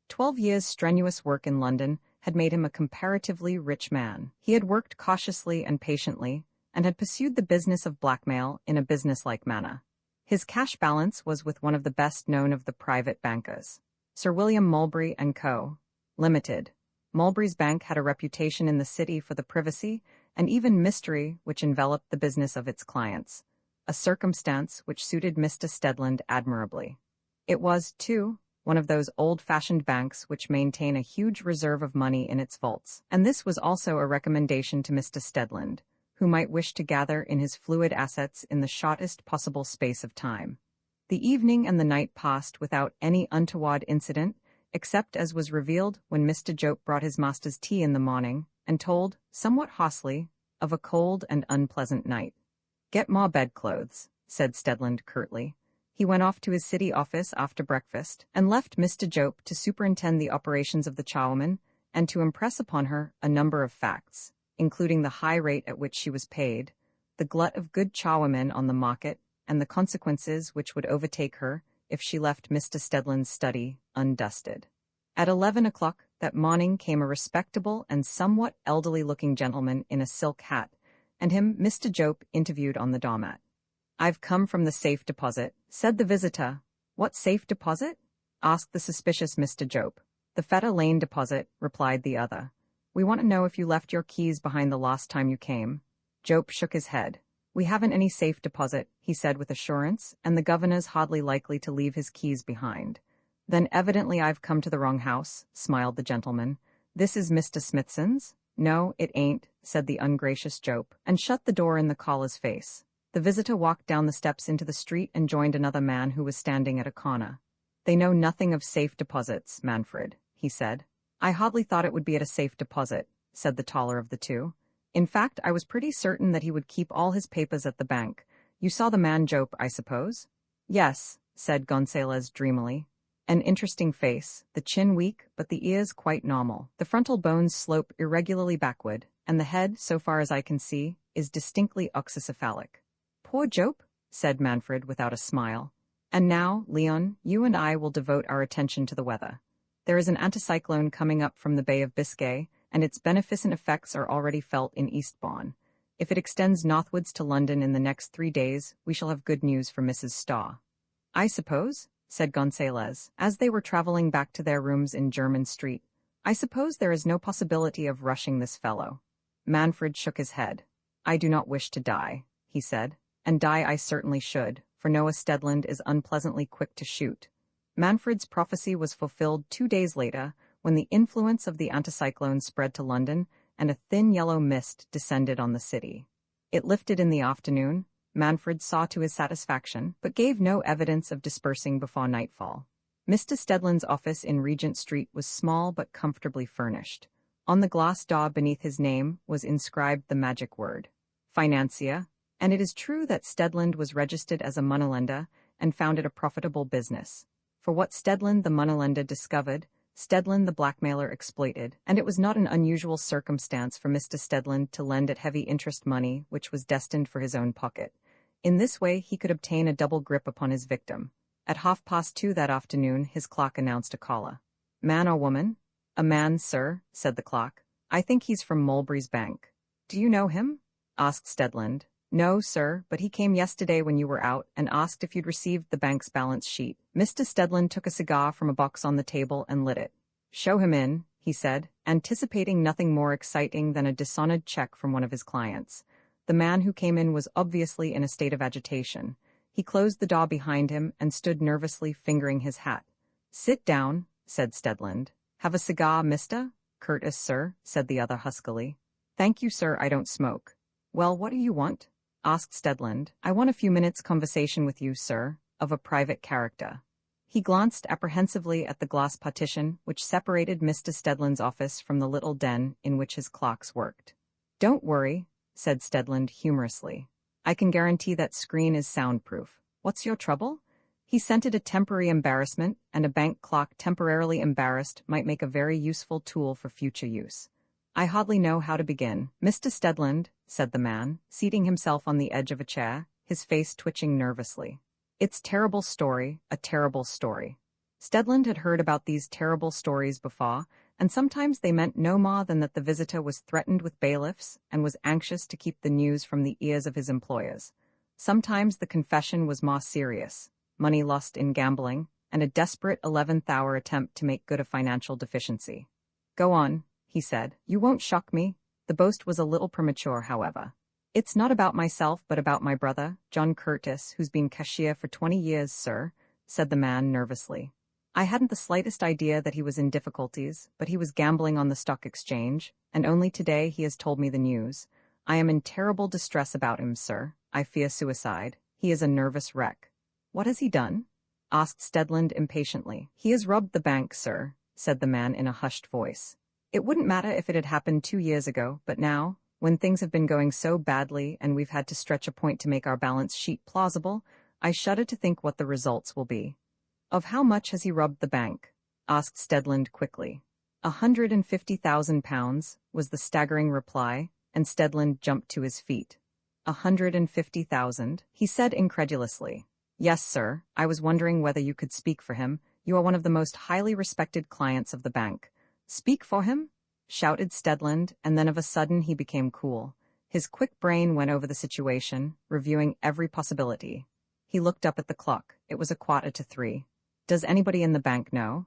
Speaker 1: 12 years' strenuous work in London had made him a comparatively rich man. He had worked cautiously and patiently, and had pursued the business of blackmail in a businesslike manner. His cash balance was with one of the best known of the private bankers, Sir William Mulberry & Co., Limited. Mulberry's bank had a reputation in the city for the privacy and even mystery which enveloped the business of its clients, a circumstance which suited Mr. Stedland admirably. It was, too, one of those old-fashioned banks which maintain a huge reserve of money in its vaults, and this was also a recommendation to Mr. Stedland, who might wish to gather in his fluid assets in the shortest possible space of time. The evening and the night passed without any untoward incident, except as was revealed when Mr. Jope brought his master's tea in the morning, and told, somewhat hoarsely, of a cold and unpleasant night. "Get more bedclothes," said Stedland curtly. He went off to his city office after breakfast, and left Mr. Jope to superintend the operations of the charwoman, and to impress upon her a number of facts, including the high rate at which she was paid, the glut of good charwomen on the market, and the consequences which would overtake her if she left Mr. Stedland's study undusted. At 11 o'clock that morning came a respectable and somewhat elderly-looking gentleman in a silk hat, and him Mr. Jope interviewed on the doormat. "I've come from the safe deposit," said the visitor. "What safe deposit?" asked the suspicious Mr. Jope. "The Fetter Lane deposit," replied the other. "We want to know if you left your keys behind the last time you came." Jope shook his head. "We haven't any safe deposit," he said with assurance, "and the governor's hardly likely to leave his keys behind." "Then evidently I've come to the wrong house," smiled the gentleman. "This is Mr. Smithson's?" "No, it ain't," said the ungracious Jope, and shut the door in the caller's face. The visitor walked down the steps into the street and joined another man who was standing at a corner. "They know nothing of safe deposits, Manfred," he said. "I hardly thought it would be at a safe deposit," said the taller of the two. "In fact, I was pretty certain that he would keep all his papers at the bank. You saw the man Jope, I suppose?" "Yes," said Gonzalez dreamily. "An interesting face, the chin weak, but the ears quite normal. The frontal bones slope irregularly backward, and the head, so far as I can see, is distinctly oxycephalic." "Poor Jope," said Manfred without a smile. "And now, Leon, you and I will devote our attention to the weather. There is an anticyclone coming up from the Bay of Biscay, and its beneficent effects are already felt in Eastbourne. If it extends northwards to London in the next 3 days, we shall have good news for Mrs. Starr." "I suppose," said Gonzalez, as they were traveling back to their rooms in Jermyn Street, "I suppose there is no possibility of rushing this fellow." Manfred shook his head. "I do not wish to die," he said, "and die I certainly should, for Noah Stedland is unpleasantly quick to shoot." Manfred's prophecy was fulfilled 2 days later, when the influence of the anticyclone spread to London and a thin yellow mist descended on the city. It lifted in the afternoon, Manfred saw to his satisfaction, but gave no evidence of dispersing before nightfall. Mr. Stedland's office in Regent Street was small but comfortably furnished. On the glass door beneath his name was inscribed the magic word, "Financier," and it is true that Stedland was registered as a moneylender and founded a profitable business. For what Stedland the moneylender discovered, Stedland the blackmailer exploited, and it was not an unusual circumstance for Mr. Stedland to lend at heavy interest money which was destined for his own pocket. In this way he could obtain a double grip upon his victim. At 2:30 that afternoon his clock announced a caller. "Man or woman?" "A man, sir," said the clock. "I think he's from Mulberry's Bank." "Do you know him?" asked Stedland. "No, sir, but he came yesterday when you were out and asked if you'd received the bank's balance sheet." Mr. Stedland took a cigar from a box on the table and lit it. "Show him in," he said, anticipating nothing more exciting than a dishonored check from one of his clients. The man who came in was obviously in a state of agitation. He closed the door behind him and stood nervously fingering his hat. "Sit down," said Stedland. "Have a cigar, mister?" "Curtis, sir," said the other huskily. "Thank you, sir, I don't smoke." "Well, what do you want?" asked Stedland. "I want a few minutes' conversation with you, sir, of a private character." He glanced apprehensively at the glass partition which separated Mr. Stedland's office from the little den in which his clocks worked. "Don't worry," said Stedland humorously. "I can guarantee that screen is soundproof. What's your trouble?" He scented a temporary embarrassment, and a bank clock temporarily embarrassed might make a very useful tool for future use. "I hardly know how to begin, Mr. Stedland," said the man, seating himself on the edge of a chair, his face twitching nervously. "It's a terrible story." Stedland had heard about these terrible stories before, and sometimes they meant no more than that the visitor was threatened with bailiffs and was anxious to keep the news from the ears of his employers. Sometimes the confession was more serious, money lost in gambling, and a desperate 11th-hour attempt to make good a financial deficiency. "Go on," he said. "You won't shock me." The boast was a little premature, however. "It's not about myself, but about my brother, John Curtis, who's been cashier for 20 years, sir," said the man nervously. "I hadn't the slightest idea that he was in difficulties, but he was gambling on the stock exchange, and only today he has told me the news. I am in terrible distress about him, sir. I fear suicide. He is a nervous wreck." "What has he done?" asked Stedland impatiently. "He has robbed the bank, sir," said the man in a hushed voice. "It wouldn't matter if it had happened 2 years ago, but now, when things have been going so badly and we've had to stretch a point to make our balance sheet plausible, I shudder to think what the results will be." "Of how much has he robbed the bank?" asked Stedland quickly. £150,000, was the staggering reply, and Stedland jumped to his feet. "150,000, he said incredulously. "Yes, sir, I was wondering whether you could speak for him. You are one of the most highly respected clients of the bank." "Speak for him?" shouted Stedland, and then of a sudden he became cool. His quick brain went over the situation, reviewing every possibility. He looked up at the clock. It was 2:15. Does anybody in the bank know?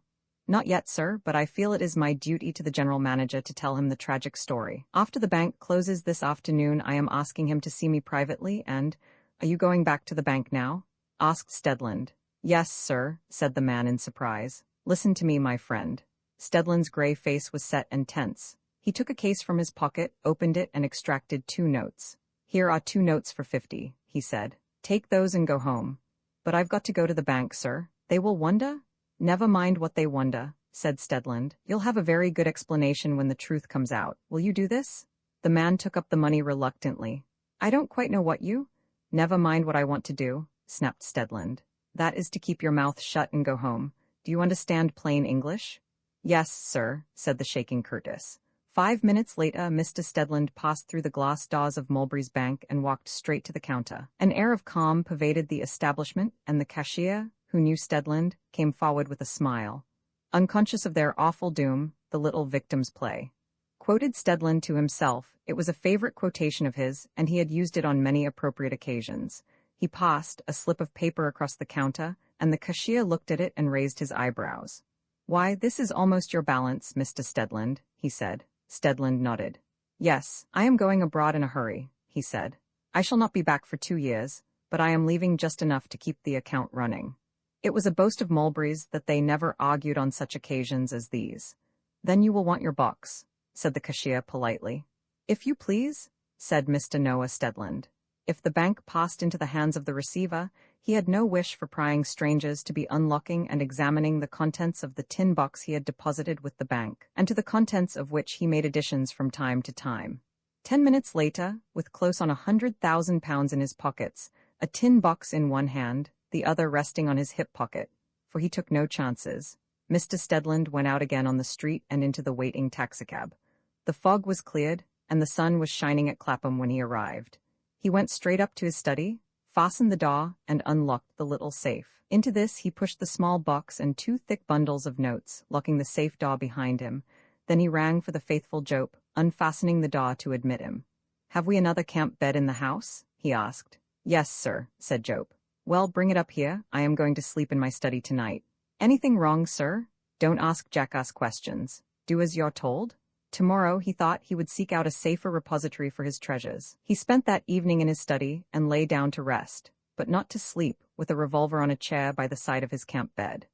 Speaker 1: Not yet, sir, but I feel it is my duty to the general manager to tell him the tragic story. After the bank closes this afternoon, I am asking him to see me privately and— Are you going back to the bank now? Asked Stedland. Yes, sir, said the man in surprise. Listen to me, my friend. Stedland's gray face was set and tense. He took a case from his pocket, opened it, and extracted 2 notes. Here are 2 notes for 50, he said. Take those and go home. But I've got to go to the bank, sir. They will wonder? Never mind what they wonder, said Stedland. You'll have a very good explanation when the truth comes out. Will you do this? The man took up the money reluctantly. I don't quite know what you— Never mind what I want to do, snapped Stedland. That is to keep your mouth shut and go home. Do you understand plain English? Yes, sir, said the shaking Curtis. 5 minutes later, Mr. Stedland passed through the glass doors of Mulberry's Bank and walked straight to the counter. An air of calm pervaded the establishment, and the cashier, who knew Stedland, came forward with a smile. Unconscious of their awful doom, the little victims play. Quoted Stedland to himself, it was a favorite quotation of his, and he had used it on many appropriate occasions. He passed a slip of paper across the counter, and the cashier looked at it and raised his eyebrows. Why, this is almost your balance, Mr. Stedland, he said. Stedland nodded. Yes, I am going abroad in a hurry, he said. I shall not be back for 2 years, but I am leaving just enough to keep the account running. It was a boast of Mulberry's that they never argued on such occasions as these. Then you will want your box, said the cashier politely. If you please, said Mr. Noah Stedland. If the bank passed into the hands of the receiver, he had no wish for prying strangers to be unlocking and examining the contents of the tin box he had deposited with the bank, and to the contents of which he made additions from time to time. 10 minutes later, with close on £100,000 in his pockets, a tin box in one hand, the other resting on his hip pocket, for he took no chances, Mr. Stedland went out again on the street and into the waiting taxicab. The fog was cleared, and the sun was shining at Clapham when he arrived. He went straight up to his study, fastened the door, and unlocked the little safe. Into this he pushed the small box and 2 thick bundles of notes, locking the safe door behind him. Then he rang for the faithful Jope, unfastening the door to admit him. Have we another camp bed in the house? He asked. Yes, sir, said Jope. Well, bring it up here. I am going to sleep in my study tonight. Anything wrong, sir? Don't ask jackass questions. Do as you're told. Tomorrow, he thought, he would seek out a safer repository for his treasures. He spent that evening in his study and lay down to rest, but not to sleep, with a revolver on a chair by the side of his camp bed.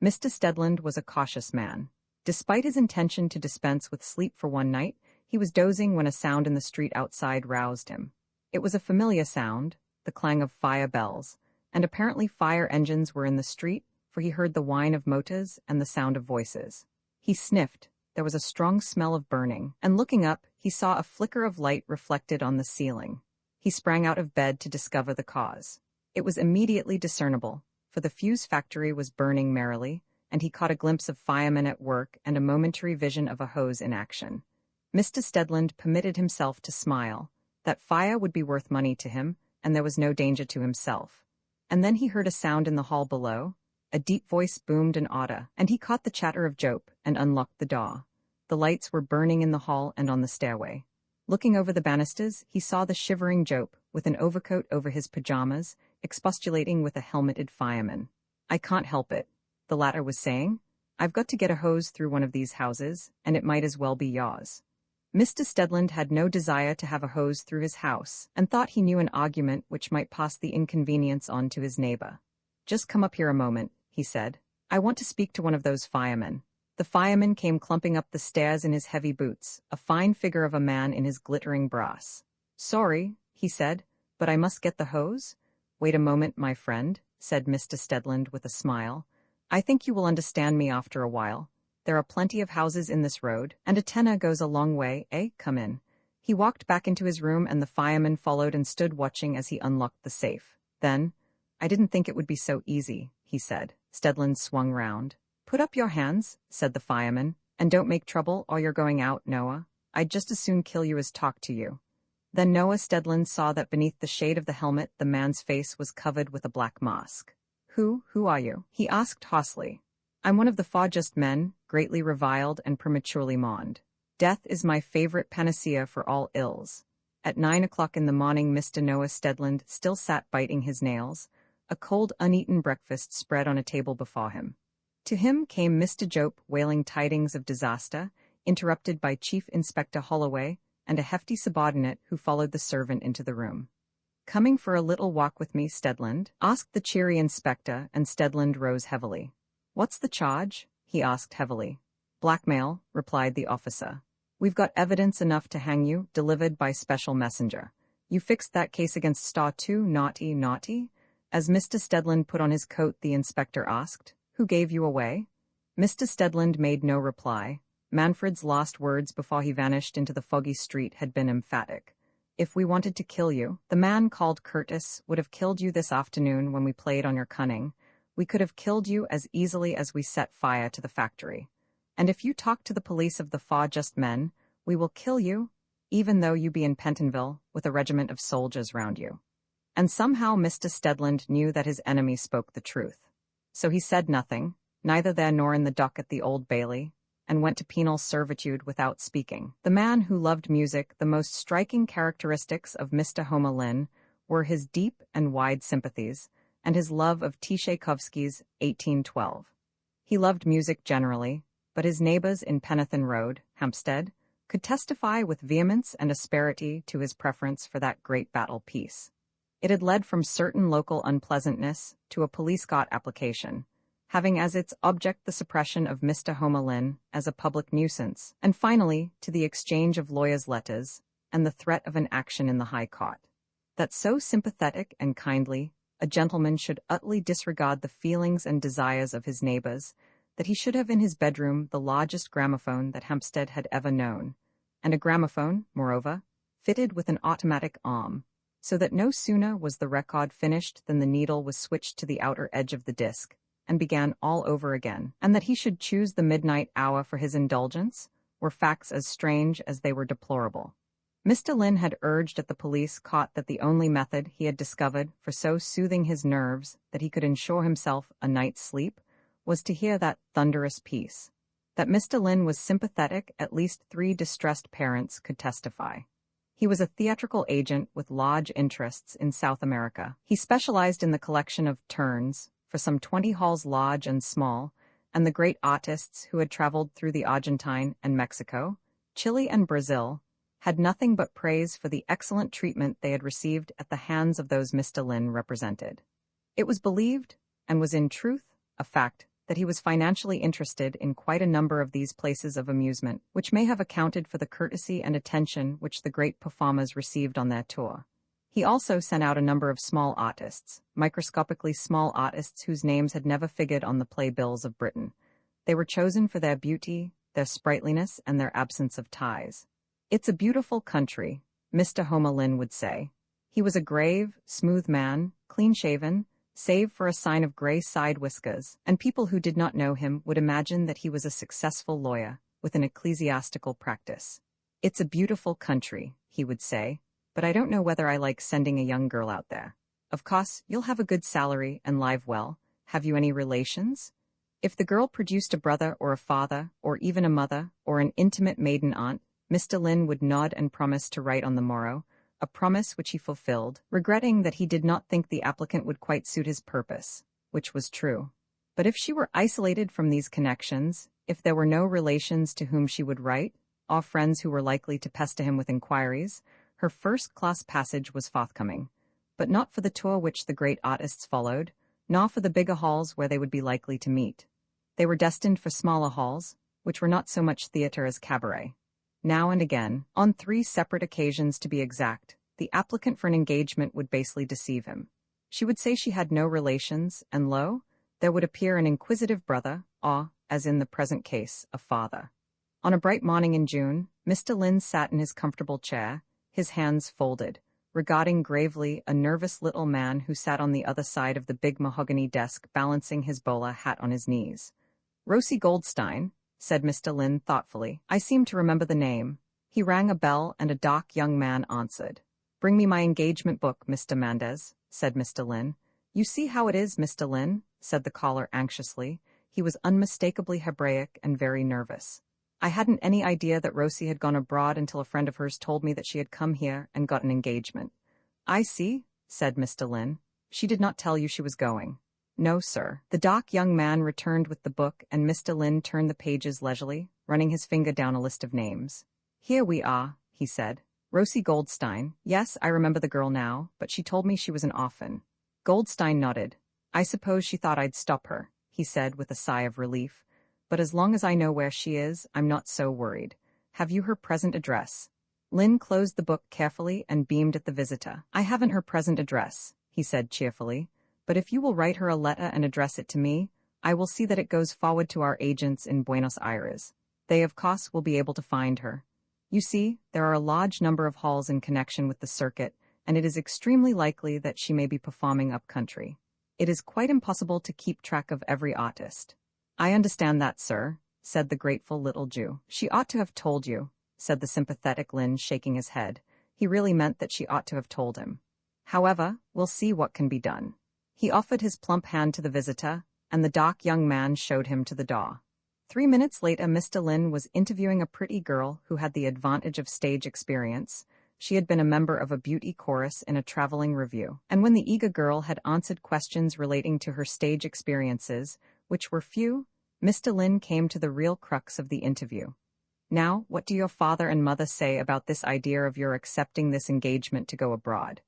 Speaker 1: Mr. Stedland was a cautious man. Despite his intention to dispense with sleep for one night, he was dozing when a sound in the street outside roused him. It was a familiar sound, the clang of fire bells, and apparently fire engines were in the street, for he heard the whine of motors and the sound of voices. He sniffed. There was a strong smell of burning, and looking up, he saw a flicker of light reflected on the ceiling. He sprang out of bed to discover the cause. It was immediately discernible, for the fuse factory was burning merrily, and he caught a glimpse of firemen at work and a momentary vision of a hose in action. Mr. Stedland permitted himself to smile. That fire would be worth money to him, and there was no danger to himself. And then he heard a sound in the hall below. A deep voice boomed an order, and he caught the chatter of Jope and unlocked the door. The lights were burning in the hall and on the stairway. Looking over the banisters, he saw the shivering Jope, with an overcoat over his pajamas, expostulating with a helmeted fireman. I can't help it, the latter was saying. I've got to get a hose through one of these houses, and it might as well be yours. Mr. Stedland had no desire to have a hose through his house, and thought he knew an argument which might pass the inconvenience on to his neighbor. Just come up here a moment, he said. I want to speak to one of those firemen. The fireman came clumping up the stairs in his heavy boots, a fine figure of a man in his glittering brass. Sorry, he said, but I must get the hose. Wait a moment, my friend, said Mr. Stedland with a smile. I think you will understand me after a while. There are plenty of houses in this road, and a tenner goes a long way, eh? Come in. He walked back into his room, and the fireman followed and stood watching as he unlocked the safe. Then, I didn't think it would be so easy, he said. Stedland swung round. Put up your hands, said the fireman, and don't make trouble or you're going out, Noah. I'd just as soon kill you as talk to you. Then Noah Stedland saw that beneath the shade of the helmet the man's face was covered with a black mask. Who are you? He asked hoarsely. I'm one of the Fawjust men, greatly reviled and prematurely mourned. Death is my favorite panacea for all ills. At 9 o'clock in the morning Mr. Noah Stedland still sat biting his nails. a cold, uneaten breakfast spread on a table before him. To him came Mr. Jope wailing tidings of disaster, interrupted by Chief Inspector Holloway and a hefty subordinate who followed the servant into the room. "Coming for a little walk with me, Stedland?" asked the cheery inspector, and Stedland rose heavily. "What's the charge?" he asked heavily. "Blackmail," replied the officer. "We've got evidence enough to hang you, delivered by special messenger. You fixed that case against Star 2, naughty? As Mr. Stedland put on his coat, the inspector asked, "Who gave you away?" Mr. Stedland made no reply. Manfred's last words before he vanished into the foggy street had been emphatic. "If we wanted to kill you, the man called Curtis would have killed you this afternoon when we played on your cunning. We could have killed you as easily as we set fire to the factory. And if you talk to the police of the Far-Just Men, we will kill you, even though you be in Pentonville with a regiment of soldiers round you." And somehow Mr. Stedland knew that his enemy spoke the truth. So he said nothing, neither there nor in the dock at the Old Bailey, and went to penal servitude without speaking. The man who loved music, the most striking characteristics of Mr. Homer Lynn were his deep and wide sympathies, and his love of Tchaikovsky's 1812. He loved music generally, but his neighbors in Penethan Road, Hampstead, could testify with vehemence and asperity to his preference for that great battle piece. It had led from certain local unpleasantness to a police court application, having as its object the suppression of Mr. Homer Lynn as a public nuisance, and finally to the exchange of lawyers' letters and the threat of an action in the High Court. That so sympathetic and kindly a gentleman should utterly disregard the feelings and desires of his neighbors, that he should have in his bedroom the largest gramophone that Hampstead had ever known, and a gramophone, moreover, fitted with an automatic arm, so that no sooner was the record finished than the needle was switched to the outer edge of the disc, and began all over again, and that he should choose the midnight hour for his indulgence, were facts as strange as they were deplorable. Mr. Lynn had urged at the police court that the only method he had discovered for so soothing his nerves that he could ensure himself a night's sleep was to hear that thunderous piece. That Mr. Lynn was sympathetic, at least 3 distressed parents could testify. He was a theatrical agent with large interests in South America. He specialized in the collection of turns for some 20 halls large and small, and the great artists who had traveled through the Argentine and Mexico, Chile and Brazil, had nothing but praise for the excellent treatment they had received at the hands of those Mr. Lynn represented. It was believed, and was in truth, a fact, that he was financially interested in quite a number of these places of amusement, which may have accounted for the courtesy and attention which the great performers received on their tour. He also sent out a number of small artists, microscopically small artists whose names had never figured on the playbills of Britain. They were chosen for their beauty, their sprightliness, and their absence of ties. "It's a beautiful country," Mr. Homer Lynn would say. He was a grave, smooth man, clean-shaven, save for a sign of gray side whiskers, and people who did not know him would imagine that he was a successful lawyer with an ecclesiastical practice. "It's a beautiful country," he would say, "but I don't know whether I like sending a young girl out there. Of course, you'll have a good salary and live well. Have you any relations?" If the girl produced a brother or a father, or even a mother, or an intimate maiden aunt, Mr. Lynn would nod and promise to write on the morrow, a promise which he fulfilled, regretting that he did not think the applicant would quite suit his purpose, which was true. But if she were isolated from these connections, if there were no relations to whom she would write, or friends who were likely to pester him with inquiries, her first-class passage was forthcoming, but not for the tour which the great artists followed, nor for the bigger halls where they would be likely to meet. They were destined for smaller halls, which were not so much theater as cabaret. Now and again, on 3 separate occasions to be exact, the applicant for an engagement would basely deceive him. She would say she had no relations, and lo, there would appear an inquisitive brother, or, as in the present case, a father. On a bright morning in June, Mr. Lynn sat in his comfortable chair, his hands folded, regarding gravely a nervous little man who sat on the other side of the big mahogany desk balancing his bowler hat on his knees. "Rosie Goldstein," said Mr. Lynn thoughtfully. "I seem to remember the name." He rang a bell, and a dark young man answered. "Bring me my engagement book, Mr. Mendez," said Mr. Lynn. "You see how it is, Mr. Lynn," said the caller anxiously. He was unmistakably Hebraic and very nervous. "I hadn't any idea that Rosie had gone abroad until a friend of hers told me that she had come here and got an engagement." "I see," said Mr. Lynn. She did not tell you she was going. No, sir. The dark young man returned with the book, and Mr. Lin turned the pages leisurely, running his finger down a list of names. Here we are, he said. Rosie Goldstein. Yes, I remember the girl now, but she told me she was an orphan. Goldstein nodded. I suppose she thought I'd stop her, he said with a sigh of relief. But as long as I know where she is, I'm not so worried. Have you her present address? Lin closed the book carefully and beamed at the visitor. I haven't her present address, he said cheerfully. But if you will write her a letter and address it to me, I will see that it goes forward to our agents in Buenos Aires. They, of course, will be able to find her. You see, there are a large number of halls in connection with the circuit, and it is extremely likely that she may be performing up-country. It is quite impossible to keep track of every artist. I understand that, sir, said the grateful little Jew. She ought to have told you, said the sympathetic Lin, shaking his head. He really meant that she ought to have told him. However, we'll see what can be done. He offered his plump hand to the visitor, and the dark young man showed him to the door. 3 minutes later, Mr. Lin was interviewing a pretty girl who had the advantage of stage experience. She had been a member of a beauty chorus in a traveling revue, and when the eager girl had answered questions relating to her stage experiences, which were few, Mr. Lin came to the real crux of the interview. Now, what do your father and mother say about this idea of your accepting this engagement to go abroad?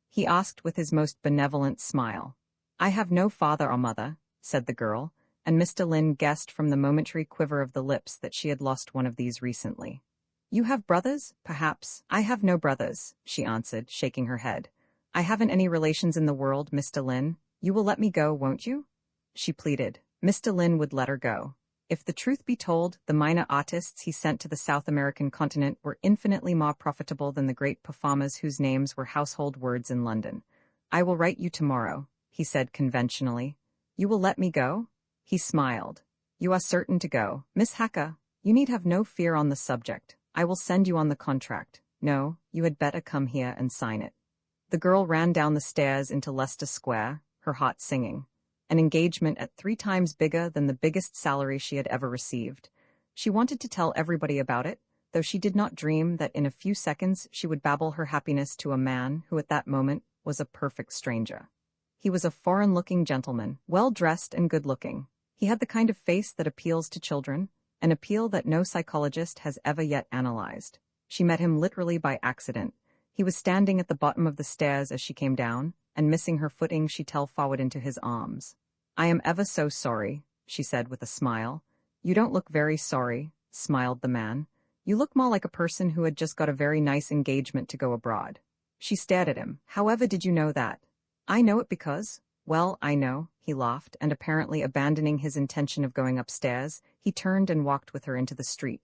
Speaker 1: He asked with his most benevolent smile. I have no father or mother, said the girl, and Mr. Lin guessed from the momentary quiver of the lips that she had lost one of these recently. You have brothers, perhaps? I have no brothers, she answered, shaking her head. I haven't any relations in the world, Mr. Lin. You will let me go, won't you? She pleaded. Mr. Lin would let her go. If the truth be told, the minor artists he sent to the South American continent were infinitely more profitable than the great performers whose names were household words in London. I will write you tomorrow, he said conventionally. You will let me go? He smiled. You are certain to go. Miss Hacker, you need have no fear on the subject. I will send you on the contract. No, you had better come here and sign it. The girl ran down the stairs into Leicester Square, her heart singing. An engagement at 3 times bigger than the biggest salary she had ever received. She wanted to tell everybody about it, though she did not dream that in a few seconds she would babble her happiness to a man who at that moment was a perfect stranger. He was a foreign-looking gentleman, well-dressed and good-looking. He had the kind of face that appeals to children, an appeal that no psychologist has ever yet analyzed. She met him literally by accident. He was standing at the bottom of the stairs as she came down, and missing her footing she fell forward into his arms. I am ever so sorry, she said with a smile. You don't look very sorry, smiled the man. You look more like a person who had just got a very nice engagement to go abroad. She stared at him. However did you know that? I know it because, well, I know, he laughed, and apparently abandoning his intention of going upstairs, he turned and walked with her into the street.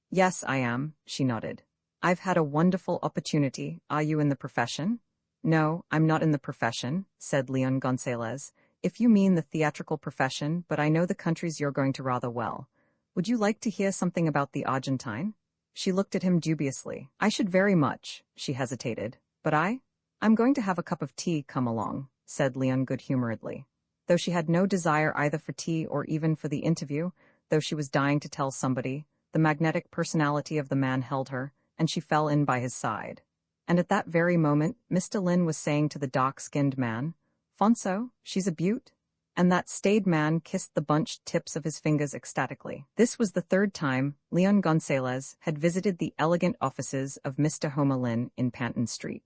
Speaker 1: Yes, I am, she nodded. I've had a wonderful opportunity. Are you in the profession? No, I'm not in the profession, said Leon Gonzalez. If you mean the theatrical profession, but I know the countries you're going to rather well. Would you like to hear something about the Argentine? She looked at him dubiously. I should very much, she hesitated. But I'm going to have a cup of tea, come along, said Leon good-humoredly. Though she had no desire either for tea or even for the interview, though she was dying to tell somebody, the magnetic personality of the man held her, and she fell in by his side. And at that very moment, Mr. Lin was saying to the dark-skinned man, Fonso, she's a beaut? And that staid man kissed the bunched tips of his fingers ecstatically. This was the 3rd time Leon Gonzalez had visited the elegant offices of Mr. Homer Lin in Panton Street.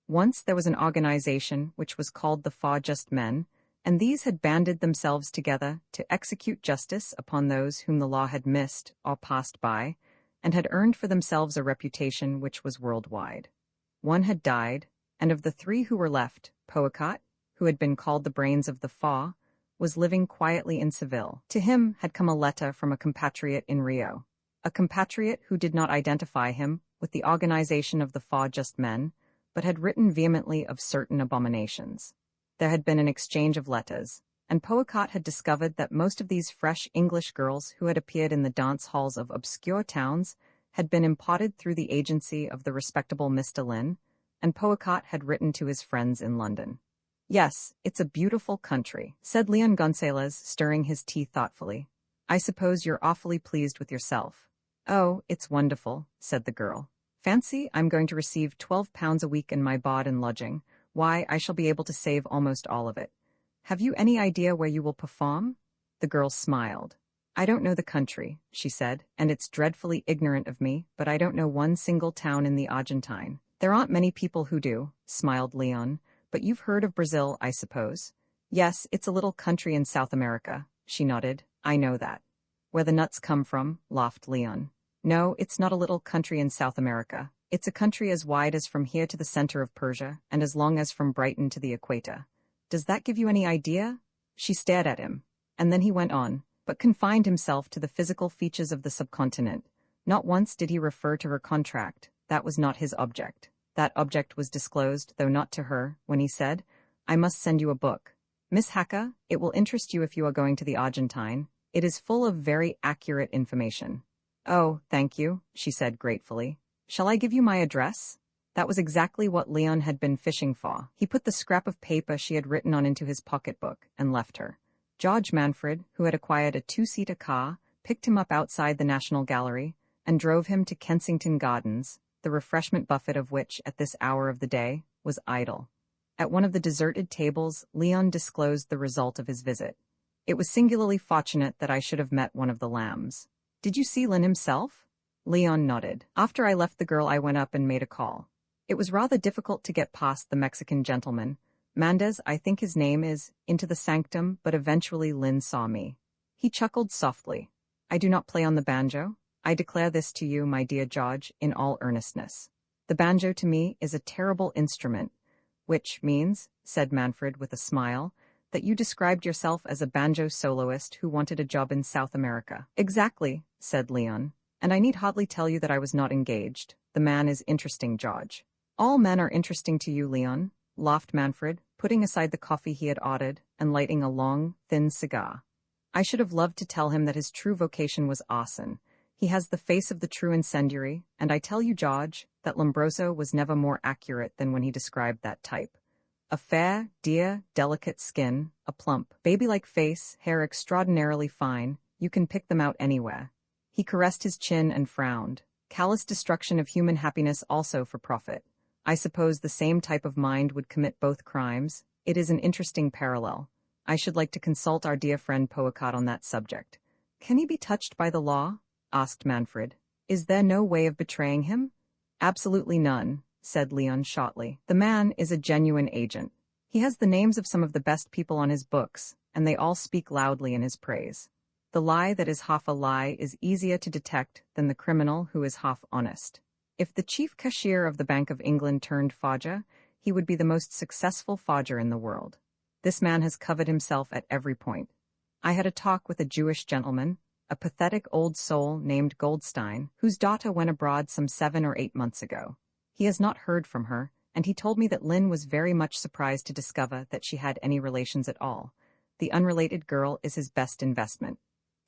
Speaker 1: Once there was an organization which was called the Four Just Men, and these had banded themselves together to execute justice upon those whom the law had missed or passed by, and had earned for themselves a reputation which was worldwide. One had died, and of the 3 who were left, Poicat, who had been called the brains of the Four, was living quietly in Seville. To him had come a letter from a compatriot in Rio, a compatriot who did not identify him with the organization of the Four Just Men, but had written vehemently of certain abominations. There had been an exchange of letters, and Poicat had discovered that most of these fresh English girls who had appeared in the dance halls of obscure towns had been imparted through the agency of the respectable Mr. Lin, and Poicat had written to his friends in London. Yes, it's a beautiful country, said Leon Gonzalez, stirring his tea thoughtfully. I suppose you're awfully pleased with yourself. Oh, it's wonderful, said the girl. Fancy, I'm going to receive £12 a week in my board and lodging, Why, I shall be able to save almost all of it. Have you any idea where you will perform? The girl smiled. I don't know the country, she said, and it's dreadfully ignorant of me, but I don't know one single town in the Argentine. There aren't many people who do, smiled Leon, but you've heard of Brazil, I suppose. Yes, it's a little country in South America, she nodded. I know that. Where the nuts come from, laughed Leon. No, it's not a little country in South America. It's a country as wide as from here to the center of Persia, and as long as from Brighton to the equator. Does that give you any idea? She stared at him, and then he went on, but confined himself to the physical features of the subcontinent. Not once did he refer to her contract. That was not his object. That object was disclosed, though not to her, when he said, I must send you a book. Miss Hacker, it will interest you if you are going to the Argentine. It is full of very accurate information. Oh, thank you, she said gratefully. Shall I give you my address? That was exactly what Leon had been fishing for. He put the scrap of paper she had written on into his pocketbook and left her. George Manfred, who had acquired a two-seater car, picked him up outside the National Gallery and drove him to Kensington Gardens, the refreshment buffet of which, at this hour of the day, was idle. At one of the deserted tables, Leon disclosed the result of his visit. It was singularly fortunate that I should have met one of the lambs. Did you see Lynn himself? Leon nodded. After I left the girl, I went up and made a call. It was rather difficult to get past the Mexican gentleman. Mendez, I think his name is, into the sanctum, but eventually Lynn saw me. He chuckled softly. I do not play on the banjo. I declare this to you, my dear George, in all earnestness. The banjo to me is a terrible instrument, which means, said Manfred with a smile, that you described yourself as a banjo soloist who wanted a job in South America. Exactly, said Leon. And I need hardly tell you that I was not engaged. The man is interesting, George. All men are interesting to you, Leon, laughed Manfred, putting aside the coffee he had ordered and lighting a long, thin cigar. I should have loved to tell him that his true vocation was arson. He has the face of the true incendiary, and I tell you, George, that Lombroso was never more accurate than when he described that type. A fair, dear, delicate skin, a plump, baby-like face, hair extraordinarily fine, you can pick them out anywhere. He caressed his chin and frowned. Callous destruction of human happiness also for profit. I suppose the same type of mind would commit both crimes. It is an interesting parallel. I should like to consult our dear friend Poicat on that subject. Can he be touched by the law? Asked Manfred. Is there no way of betraying him? Absolutely none, said Leon shortly. The man is a genuine agent. He has the names of some of the best people on his books, and they all speak loudly in his praise. The lie that is half a lie is easier to detect than the criminal who is half honest. If the chief cashier of the Bank of England turned forger, he would be the most successful forger in the world. This man has covered himself at every point. I had a talk with a Jewish gentleman, a pathetic old soul named Goldstein, whose daughter went abroad some 7 or 8 months ago. He has not heard from her, and he told me that Lynn was very much surprised to discover that she had any relations at all. The unrelated girl is his best investment.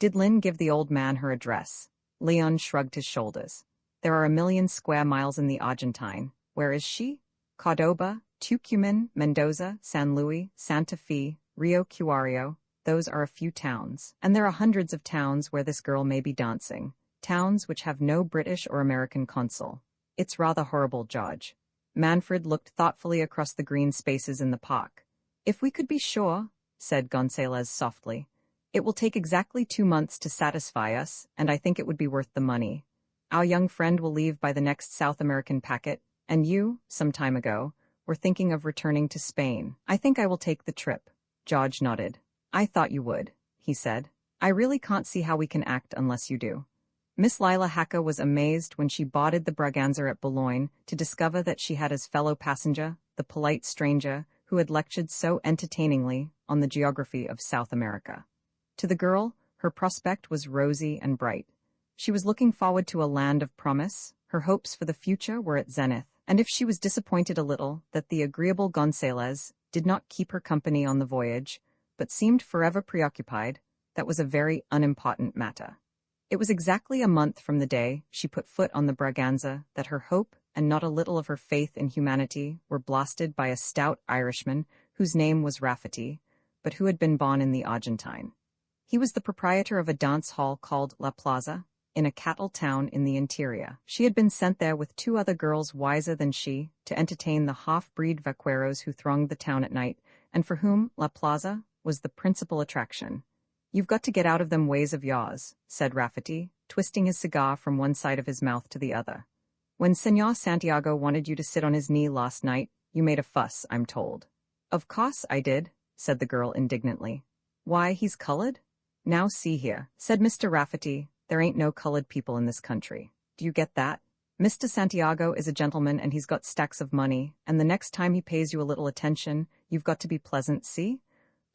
Speaker 1: Did Lynn give the old man her address? Leon shrugged his shoulders. There are 1,000,000 square miles in the Argentine. Where is she? Cordoba, Tucumán, Mendoza, San Luis, Santa Fe, Rio Cuario. Those are a few towns. And there are hundreds of towns where this girl may be dancing. Towns which have no British or American consul. It's rather horrible, George. Manfred looked thoughtfully across the green spaces in the park. If we could be sure, said Gonzalez softly. It will take exactly 2 months to satisfy us, and I think it would be worth the money. Our young friend will leave by the next South American packet, and you, some time ago, were thinking of returning to Spain. I think I will take the trip. George nodded. I thought you would, he said. I really can't see how we can act unless you do. Miss Lila Hacker was amazed when she boarded the Braganza at Boulogne to discover that she had as fellow passenger the polite stranger who had lectured so entertainingly on the geography of South America. To the girl, her prospect was rosy and bright. She was looking forward to a land of promise. Her hopes for the future were at zenith, and if she was disappointed a little that the agreeable Gonzalez did not keep her company on the voyage, but seemed forever preoccupied, that was a very unimportant matter. It was exactly a month from the day she put foot on the Braganza that her hope and not a little of her faith in humanity were blasted by a stout Irishman whose name was Rafferty, but who had been born in the Argentine. He was the proprietor of a dance hall called La Plaza, in a cattle town in the interior. She had been sent there with 2 other girls wiser than she to entertain the half-breed vaqueros who thronged the town at night, and for whom La Plaza was the principal attraction. "You've got to get out of them ways of yours," said Rafferty, twisting his cigar from one side of his mouth to the other. "When Señor Santiago wanted you to sit on his knee last night, you made a fuss, I'm told." "Of course I did," said the girl indignantly. "Why, he's colored?" "Now see here," said Mr. Rafferty, "there ain't no colored people in this country. Do you get that? Mr. Santiago is a gentleman and he's got stacks of money, and the next time he pays you a little attention, you've got to be pleasant, see?"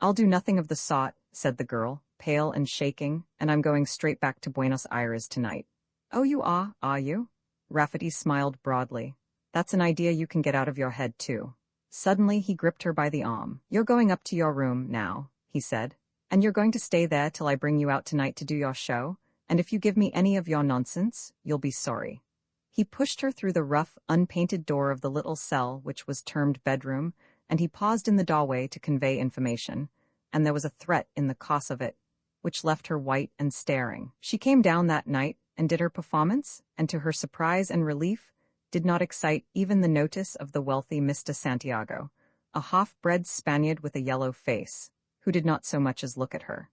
Speaker 1: "I'll do nothing of the sort," said the girl, pale and shaking, "and I'm going straight back to Buenos Aires tonight." "Oh, you are you?" Rafferty smiled broadly. "That's an idea you can get out of your head, too." Suddenly he gripped her by the arm. "You're going up to your room, now," he said. "And you're going to stay there till I bring you out tonight to do your show, and if you give me any of your nonsense, you'll be sorry." He pushed her through the rough, unpainted door of the little cell which was termed bedroom, and he paused in the doorway to convey information, and there was a threat in the cause of it, which left her white and staring. She came down that night and did her performance, and to her surprise and relief, did not excite even the notice of the wealthy Mr. Santiago, a half-bred Spaniard with a yellow face, who did not so much as look at her.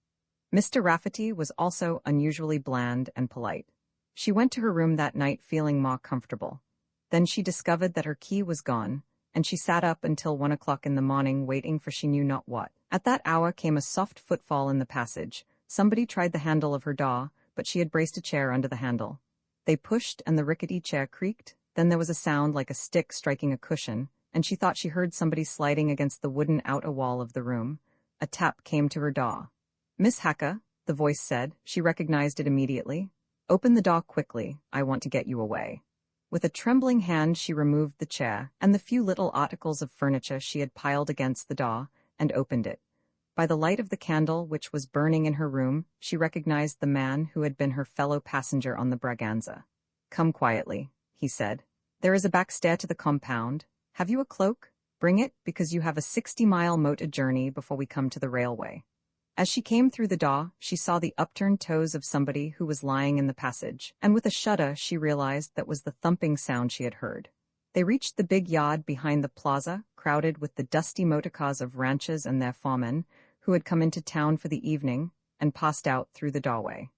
Speaker 1: Mr. Rafferty was also unusually bland and polite. She went to her room that night feeling more comfortable. Then she discovered that her key was gone, and she sat up until 1 o'clock in the morning waiting for she knew not what. At that hour came a soft footfall in the passage. Somebody tried the handle of her door, but she had braced a chair under the handle. They pushed, and the rickety chair creaked. Then there was a sound like a stick striking a cushion, and she thought she heard somebody sliding against the wooden outer wall of the room. A tap came to her door. "Miss Hacker," the voice said. She recognized it immediately. "Open the door quickly. I want to get you away." With a trembling hand she removed the chair, and the few little articles of furniture she had piled against the door, and opened it. By the light of the candle which was burning in her room, she recognized the man who had been her fellow passenger on the Braganza. "Come quietly," he said. "There is a back stair to the compound. Have you a cloak? Bring it, because you have a 60-mile motor journey before we come to the railway." As she came through the door, she saw the upturned toes of somebody who was lying in the passage, and with a shudder she realized that was the thumping sound she had heard. They reached the big yard behind the plaza, crowded with the dusty motorcars of ranchers and their foremen, who had come into town for the evening, and passed out through the doorway.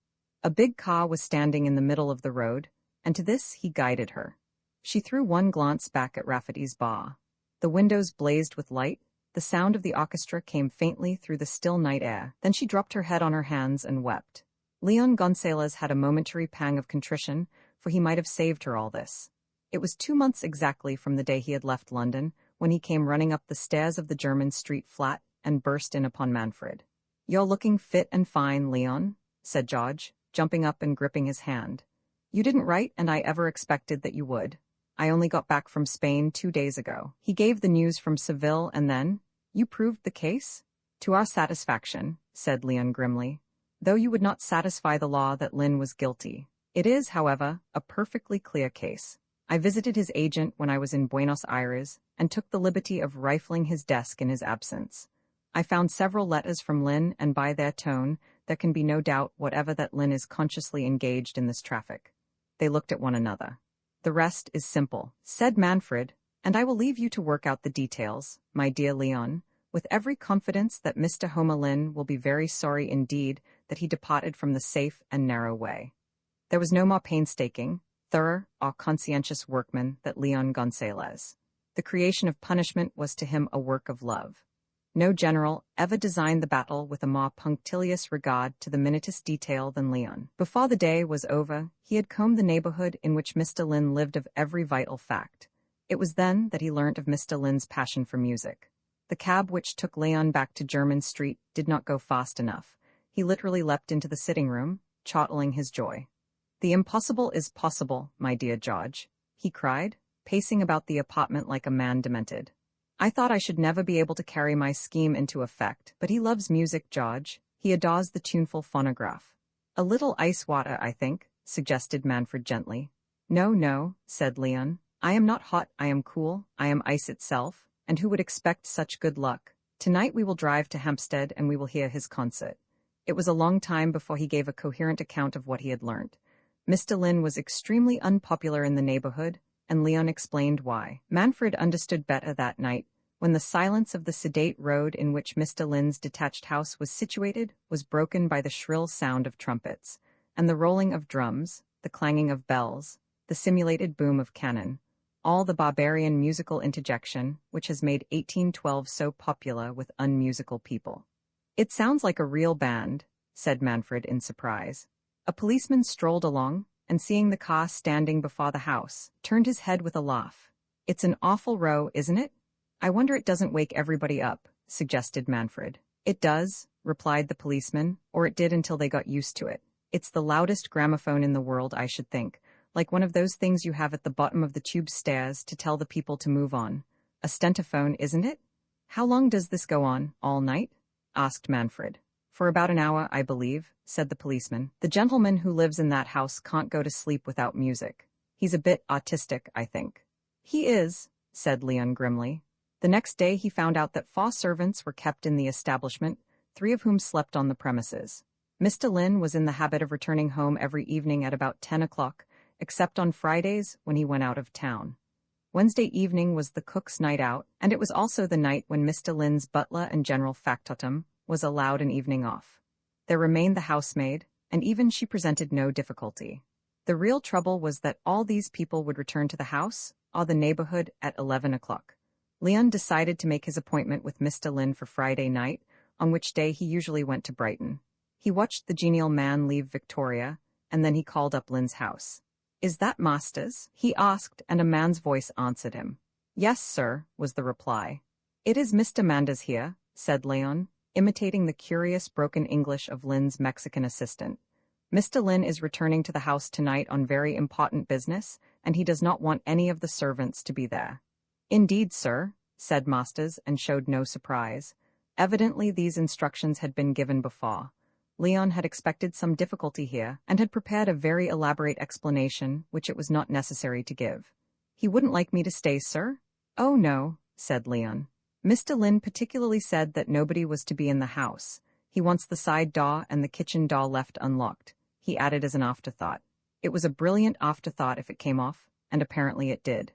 Speaker 1: A big car was standing in the middle of the road, and to this he guided her. She threw one glance back at Rafferty's bar. The windows blazed with light. The sound of the orchestra came faintly through the still night air. Then she dropped her head on her hands and wept. Leon Gonzalez had a momentary pang of contrition, for he might have saved her all this. It was 2 months exactly from the day he had left London, when he came running up the stairs of the German street flat and burst in upon Manfred. "You're looking fit and fine, Leon," said George, jumping up and gripping his hand. "You didn't write, and I ever expected that you would. I only got back from Spain 2 days ago." He gave the news from Seville, and then, "You proved the case?" "To our satisfaction," said Leon grimly, "though you would not satisfy the law that Lynn was guilty. It is, however, a perfectly clear case. I visited his agent when I was in Buenos Aires, and took the liberty of rifling his desk in his absence. I found several letters from Lynn, and by their tone, there can be no doubt whatever that Lynn is consciously engaged in this traffic." They looked at one another. "The rest is simple," said Manfred, "and I will leave you to work out the details, my dear Leon, with every confidence that Mr. Homer Lynn will be very sorry indeed that he departed from the safe and narrow way." There was no more painstaking, thorough, or conscientious workman than Leon Gonzalez. The creation of punishment was to him a work of love. No general ever designed the battle with a more punctilious regard to the minutest detail than Leon. Before the day was over, he had combed the neighborhood in which Mr. Lynn lived of every vital fact. It was then that he learnt of Mr. Lynn's passion for music. The cab which took Leon back to German Street did not go fast enough. He literally leapt into the sitting-room, chortling his joy. "The impossible is possible, my dear George," he cried, pacing about the apartment like a man demented. "I thought I should never be able to carry my scheme into effect, but he loves music, George. He adores the tuneful phonograph." "A little ice water, I think," suggested Manfred gently. "No, no," said Leon. "I am not hot, I am cool, I am ice itself, and who would expect such good luck? Tonight we will drive to Hampstead and we will hear his concert." It was a long time before he gave a coherent account of what he had learnt. Mr. Lin was extremely unpopular in the neighborhood, and Leon explained why. Manfred understood better that night, when the silence of the sedate road in which Mr. Lin's detached house was situated was broken by the shrill sound of trumpets, and the rolling of drums, the clanging of bells, the simulated boom of cannon, all the barbarian musical interjection which has made 1812 so popular with unmusical people. "It sounds like a real band," said Manfred in surprise. A policeman strolled along, and seeing the car standing before the house, turned his head with a laugh. "It's an awful row, isn't it? I wonder it doesn't wake everybody up," suggested Manfred. "It does," replied the policeman, "or it did until they got used to it. It's the loudest gramophone in the world, I should think, like one of those things you have at the bottom of the tube stairs to tell the people to move on. A stenophone, isn't it?" "How long does this go on, all night?" asked Manfred. "For about an hour, I believe," said the policeman. "The gentleman who lives in that house can't go to sleep without music. He's a bit autistic, I think." "He is," said Leon grimly. The next day he found out that 4 servants were kept in the establishment, 3 of whom slept on the premises. Mr. Lin was in the habit of returning home every evening at about 10 o'clock, except on Fridays when he went out of town. Wednesday evening was the cook's night out, and it was also the night when Mr. Lin's butler and general factotum was allowed an evening off. There remained the housemaid, and even she presented no difficulty. The real trouble was that all these people would return to the house or the neighborhood at 11 o'clock. Leon decided to make his appointment with Mr. Lin for Friday night, on which day he usually went to Brighton. He watched the genial man leave Victoria, and then he called up Lin's house. "Is that Masters?" he asked, and a man's voice answered him. "Yes, sir," was the reply. "It is Mr. Manders here," said Leon, imitating the curious broken English of Lin's Mexican assistant. "Mr. Lin is returning to the house tonight on very important business, and he does not want any of the servants to be there." "Indeed, sir," said Masters, and showed no surprise. Evidently these instructions had been given before. Leon had expected some difficulty here, and had prepared a very elaborate explanation, which it was not necessary to give. "He wouldn't like me to stay, sir?" "Oh no," said Leon. "Mr. Lin particularly said that nobody was to be in the house. He wants the side door and the kitchen door left unlocked," he added as an afterthought. It was a brilliant afterthought if it came off, and apparently it did.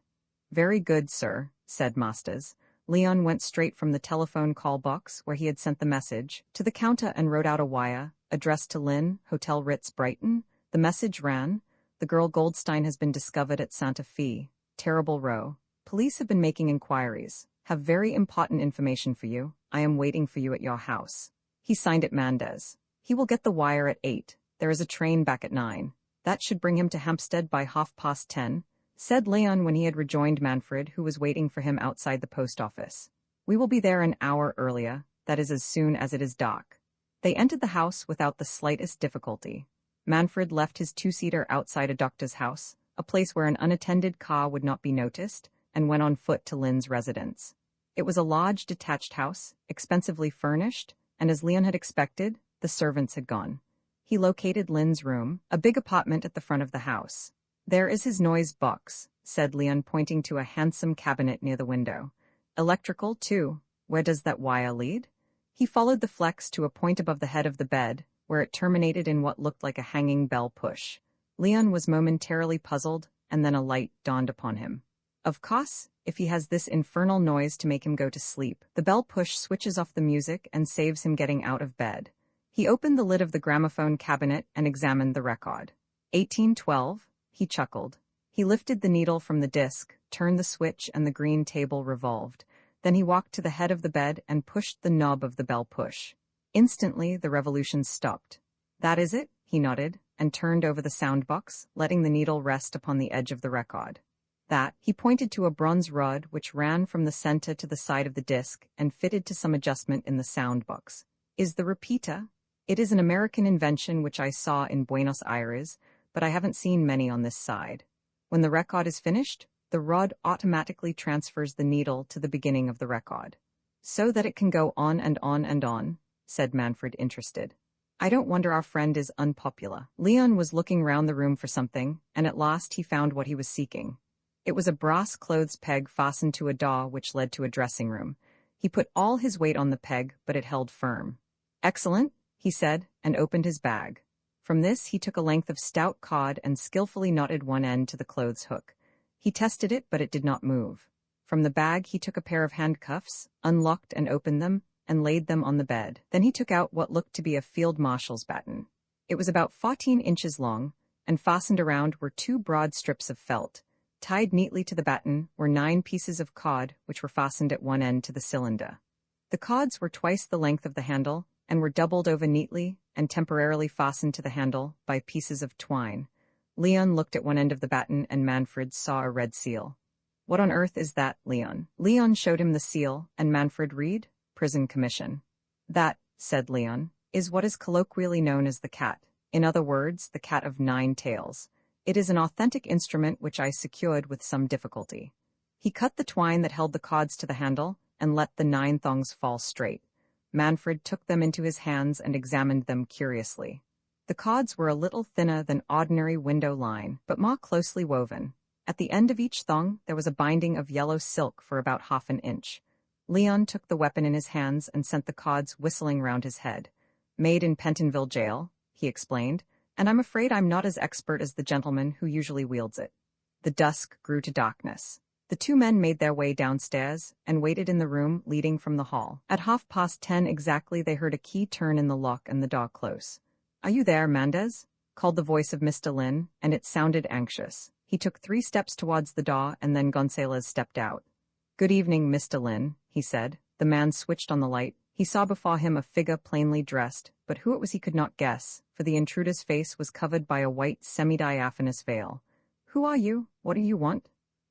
Speaker 1: "Very good, sir," said Masters. Leon went straight from the telephone call box, where he had sent the message, to the counter and wrote out a wire, addressed to Lin, Hotel Ritz, Brighton. The message ran, "The girl Goldstein has been discovered at Santa Fe. Terrible row. Police have been making inquiries. Have very important information for you. I am waiting for you at your house." He signed it Mendez. "He will get the wire at 8. There is a train back at 9. That should bring him to Hampstead by 10:30, said Leon when he had rejoined Manfred, who was waiting for him outside the post office. "We will be there an hour earlier, that is as soon as it is dark." They entered the house without the slightest difficulty. Manfred left his 2-seater outside a doctor's house, a place where an unattended car would not be noticed, and went on foot to Lin's residence. It was a large detached house, expensively furnished, and as Leon had expected, the servants had gone. He located Lin's room, a big apartment at the front of the house. "There is his noise box," said Leon, pointing to a handsome cabinet near the window. "Electrical, too. Where does that wire lead?" He followed the flex to a point above the head of the bed, where it terminated in what looked like a hanging bell push. Leon was momentarily puzzled, and then a light dawned upon him. Of course, if he has this infernal noise to make him go to sleep, the bell push switches off the music and saves him getting out of bed. He opened the lid of the gramophone cabinet and examined the record. 1812, he chuckled. He lifted the needle from the disc, turned the switch, and the green table revolved. Then he walked to the head of the bed and pushed the knob of the bell push. Instantly, the revolution stopped. "That is it," he nodded, and turned over the sound box, letting the needle rest upon the edge of the record. That, he pointed to a bronze rod which ran from the center to the side of the disc and fitted to some adjustment in the sound box. "Is the repeater? It is an American invention which I saw in Buenos Aires, but I haven't seen many on this side. When the record is finished, the rod automatically transfers the needle to the beginning of the record. So that it can go on and on and on," said Manfred, interested. "I don't wonder our friend is unpopular." Leon was looking round the room for something, and at last he found what he was seeking. It was a brass clothes peg fastened to a door which led to a dressing room. He put all his weight on the peg, but it held firm. "Excellent," he said, and opened his bag. From this he took a length of stout cord and skillfully knotted one end to the clothes hook. He tested it, but it did not move. From the bag he took a pair of handcuffs, unlocked and opened them, and laid them on the bed. Then he took out what looked to be a field marshal's baton. It was about 14 inches long, and fastened around were 2 broad strips of felt. Tied neatly to the baton were 9 pieces of cord, which were fastened at one end to the cylinder. The cords were twice the length of the handle, and were doubled over neatly and temporarily fastened to the handle by pieces of twine. Leon looked at one end of the baton and Manfred saw a red seal. "What on earth is that, Leon?" Leon showed him the seal, and Manfred read, "Prison Commission." "That," said Leon, "is what is colloquially known as the cat. In other words, the cat of 9 tails. It is an authentic instrument which I secured with some difficulty." He cut the twine that held the cords to the handle and let the 9 thongs fall straight. Manfred took them into his hands and examined them curiously. The cords were a little thinner than ordinary window line, but more closely woven. At the end of each thong there was a binding of yellow silk for about half an inch. Leon took the weapon in his hands and sent the cords whistling round his head. "Made in Pentonville jail," he explained, "and I'm afraid I'm not as expert as the gentleman who usually wields it." The dusk grew to darkness. The 2 men made their way downstairs and waited in the room leading from the hall. At 10:30 exactly they heard a key turn in the lock and the door close. "Are you there, Mendez?" called the voice of Mr. Lin, and it sounded anxious. He took 3 steps towards the door, and then Gonzalez stepped out. "Good evening, Mr. Lin," he said. The man switched on the light. He saw before him a figure plainly dressed, but who it was he could not guess, for the intruder's face was covered by a white semi-diaphanous veil. "Who are you? What do you want?"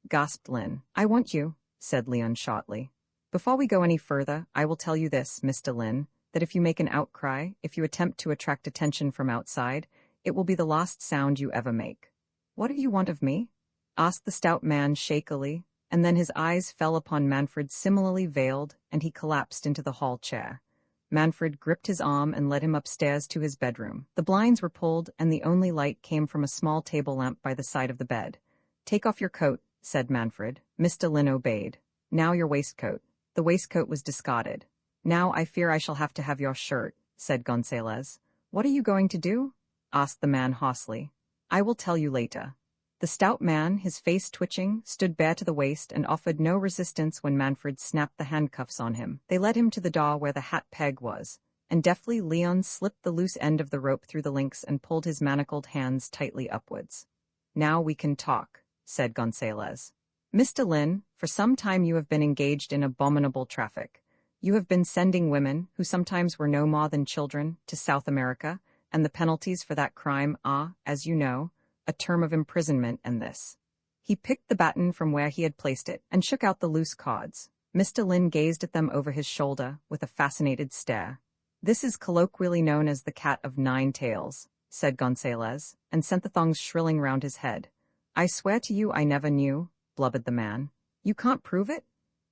Speaker 1: gasped Lin. "I want you," said Leon shortly. "Before we go any further, I will tell you this, Mr. Lin, that if you make an outcry, if you attempt to attract attention from outside, it will be the last sound you ever make." "What do you want of me?" asked the stout man shakily, and then his eyes fell upon Manfred similarly veiled, and he collapsed into the hall chair. Manfred gripped his arm and led him upstairs to his bedroom. The blinds were pulled, and the only light came from a small table lamp by the side of the bed. "Take off your coat," said Manfred. Mr. Lin obeyed. "Now your waistcoat." The waistcoat was discarded. "Now I fear I shall have to have your shirt," said Gonzalez. "What are you going to do?" asked the man hoarsely. "I will tell you later." The stout man, his face twitching, stood bare to the waist and offered no resistance when Manfred snapped the handcuffs on him. They led him to the door where the hat peg was, and deftly Leon slipped the loose end of the rope through the links and pulled his manacled hands tightly upwards. "Now we can talk," said Gonzalez. "Mr. Lin, for some time you have been engaged in abominable traffic. You have been sending women, who sometimes were no more than children, to South America, and the penalties for that crime are, as you know, a term of imprisonment and this." He picked the baton from where he had placed it and shook out the loose cords. Mr. Lin gazed at them over his shoulder with a fascinated stare. "This is colloquially known as the cat of 9 tails," said Gonzalez, and sent the thongs shrilling round his head. "I swear to you I never knew," blubbered the man. "You can't prove it?"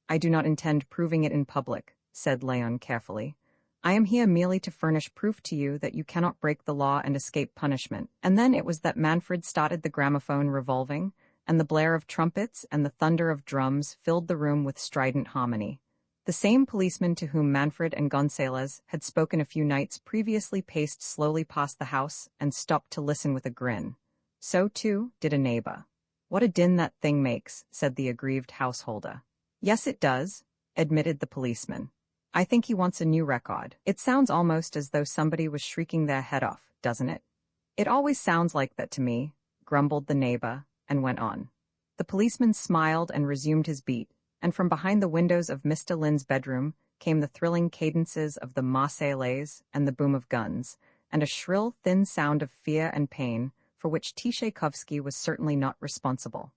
Speaker 1: "I do not intend proving it in public," said Leon carefully. "I am here merely to furnish proof to you that you cannot break the law and escape punishment." And then it was that Manfred started the gramophone revolving, and the blare of trumpets and the thunder of drums filled the room with strident harmony. The same policeman to whom Manfred and Gonzalez had spoken a few nights previously paced slowly past the house and stopped to listen with a grin. So, too, did a neighbor. "What a din that thing makes," said the aggrieved householder. "Yes, it does," admitted the policeman. "I think he wants a new record. It sounds almost as though somebody was shrieking their head off, doesn't it?" "It always sounds like that to me," grumbled the neighbor, and went on. The policeman smiled and resumed his beat, and from behind the windows of Mr. Lin's bedroom came the thrilling cadences of the Marseillaise and the boom of guns, and a shrill, thin sound of fear and pain, for which Tchaikovsky was certainly not responsible.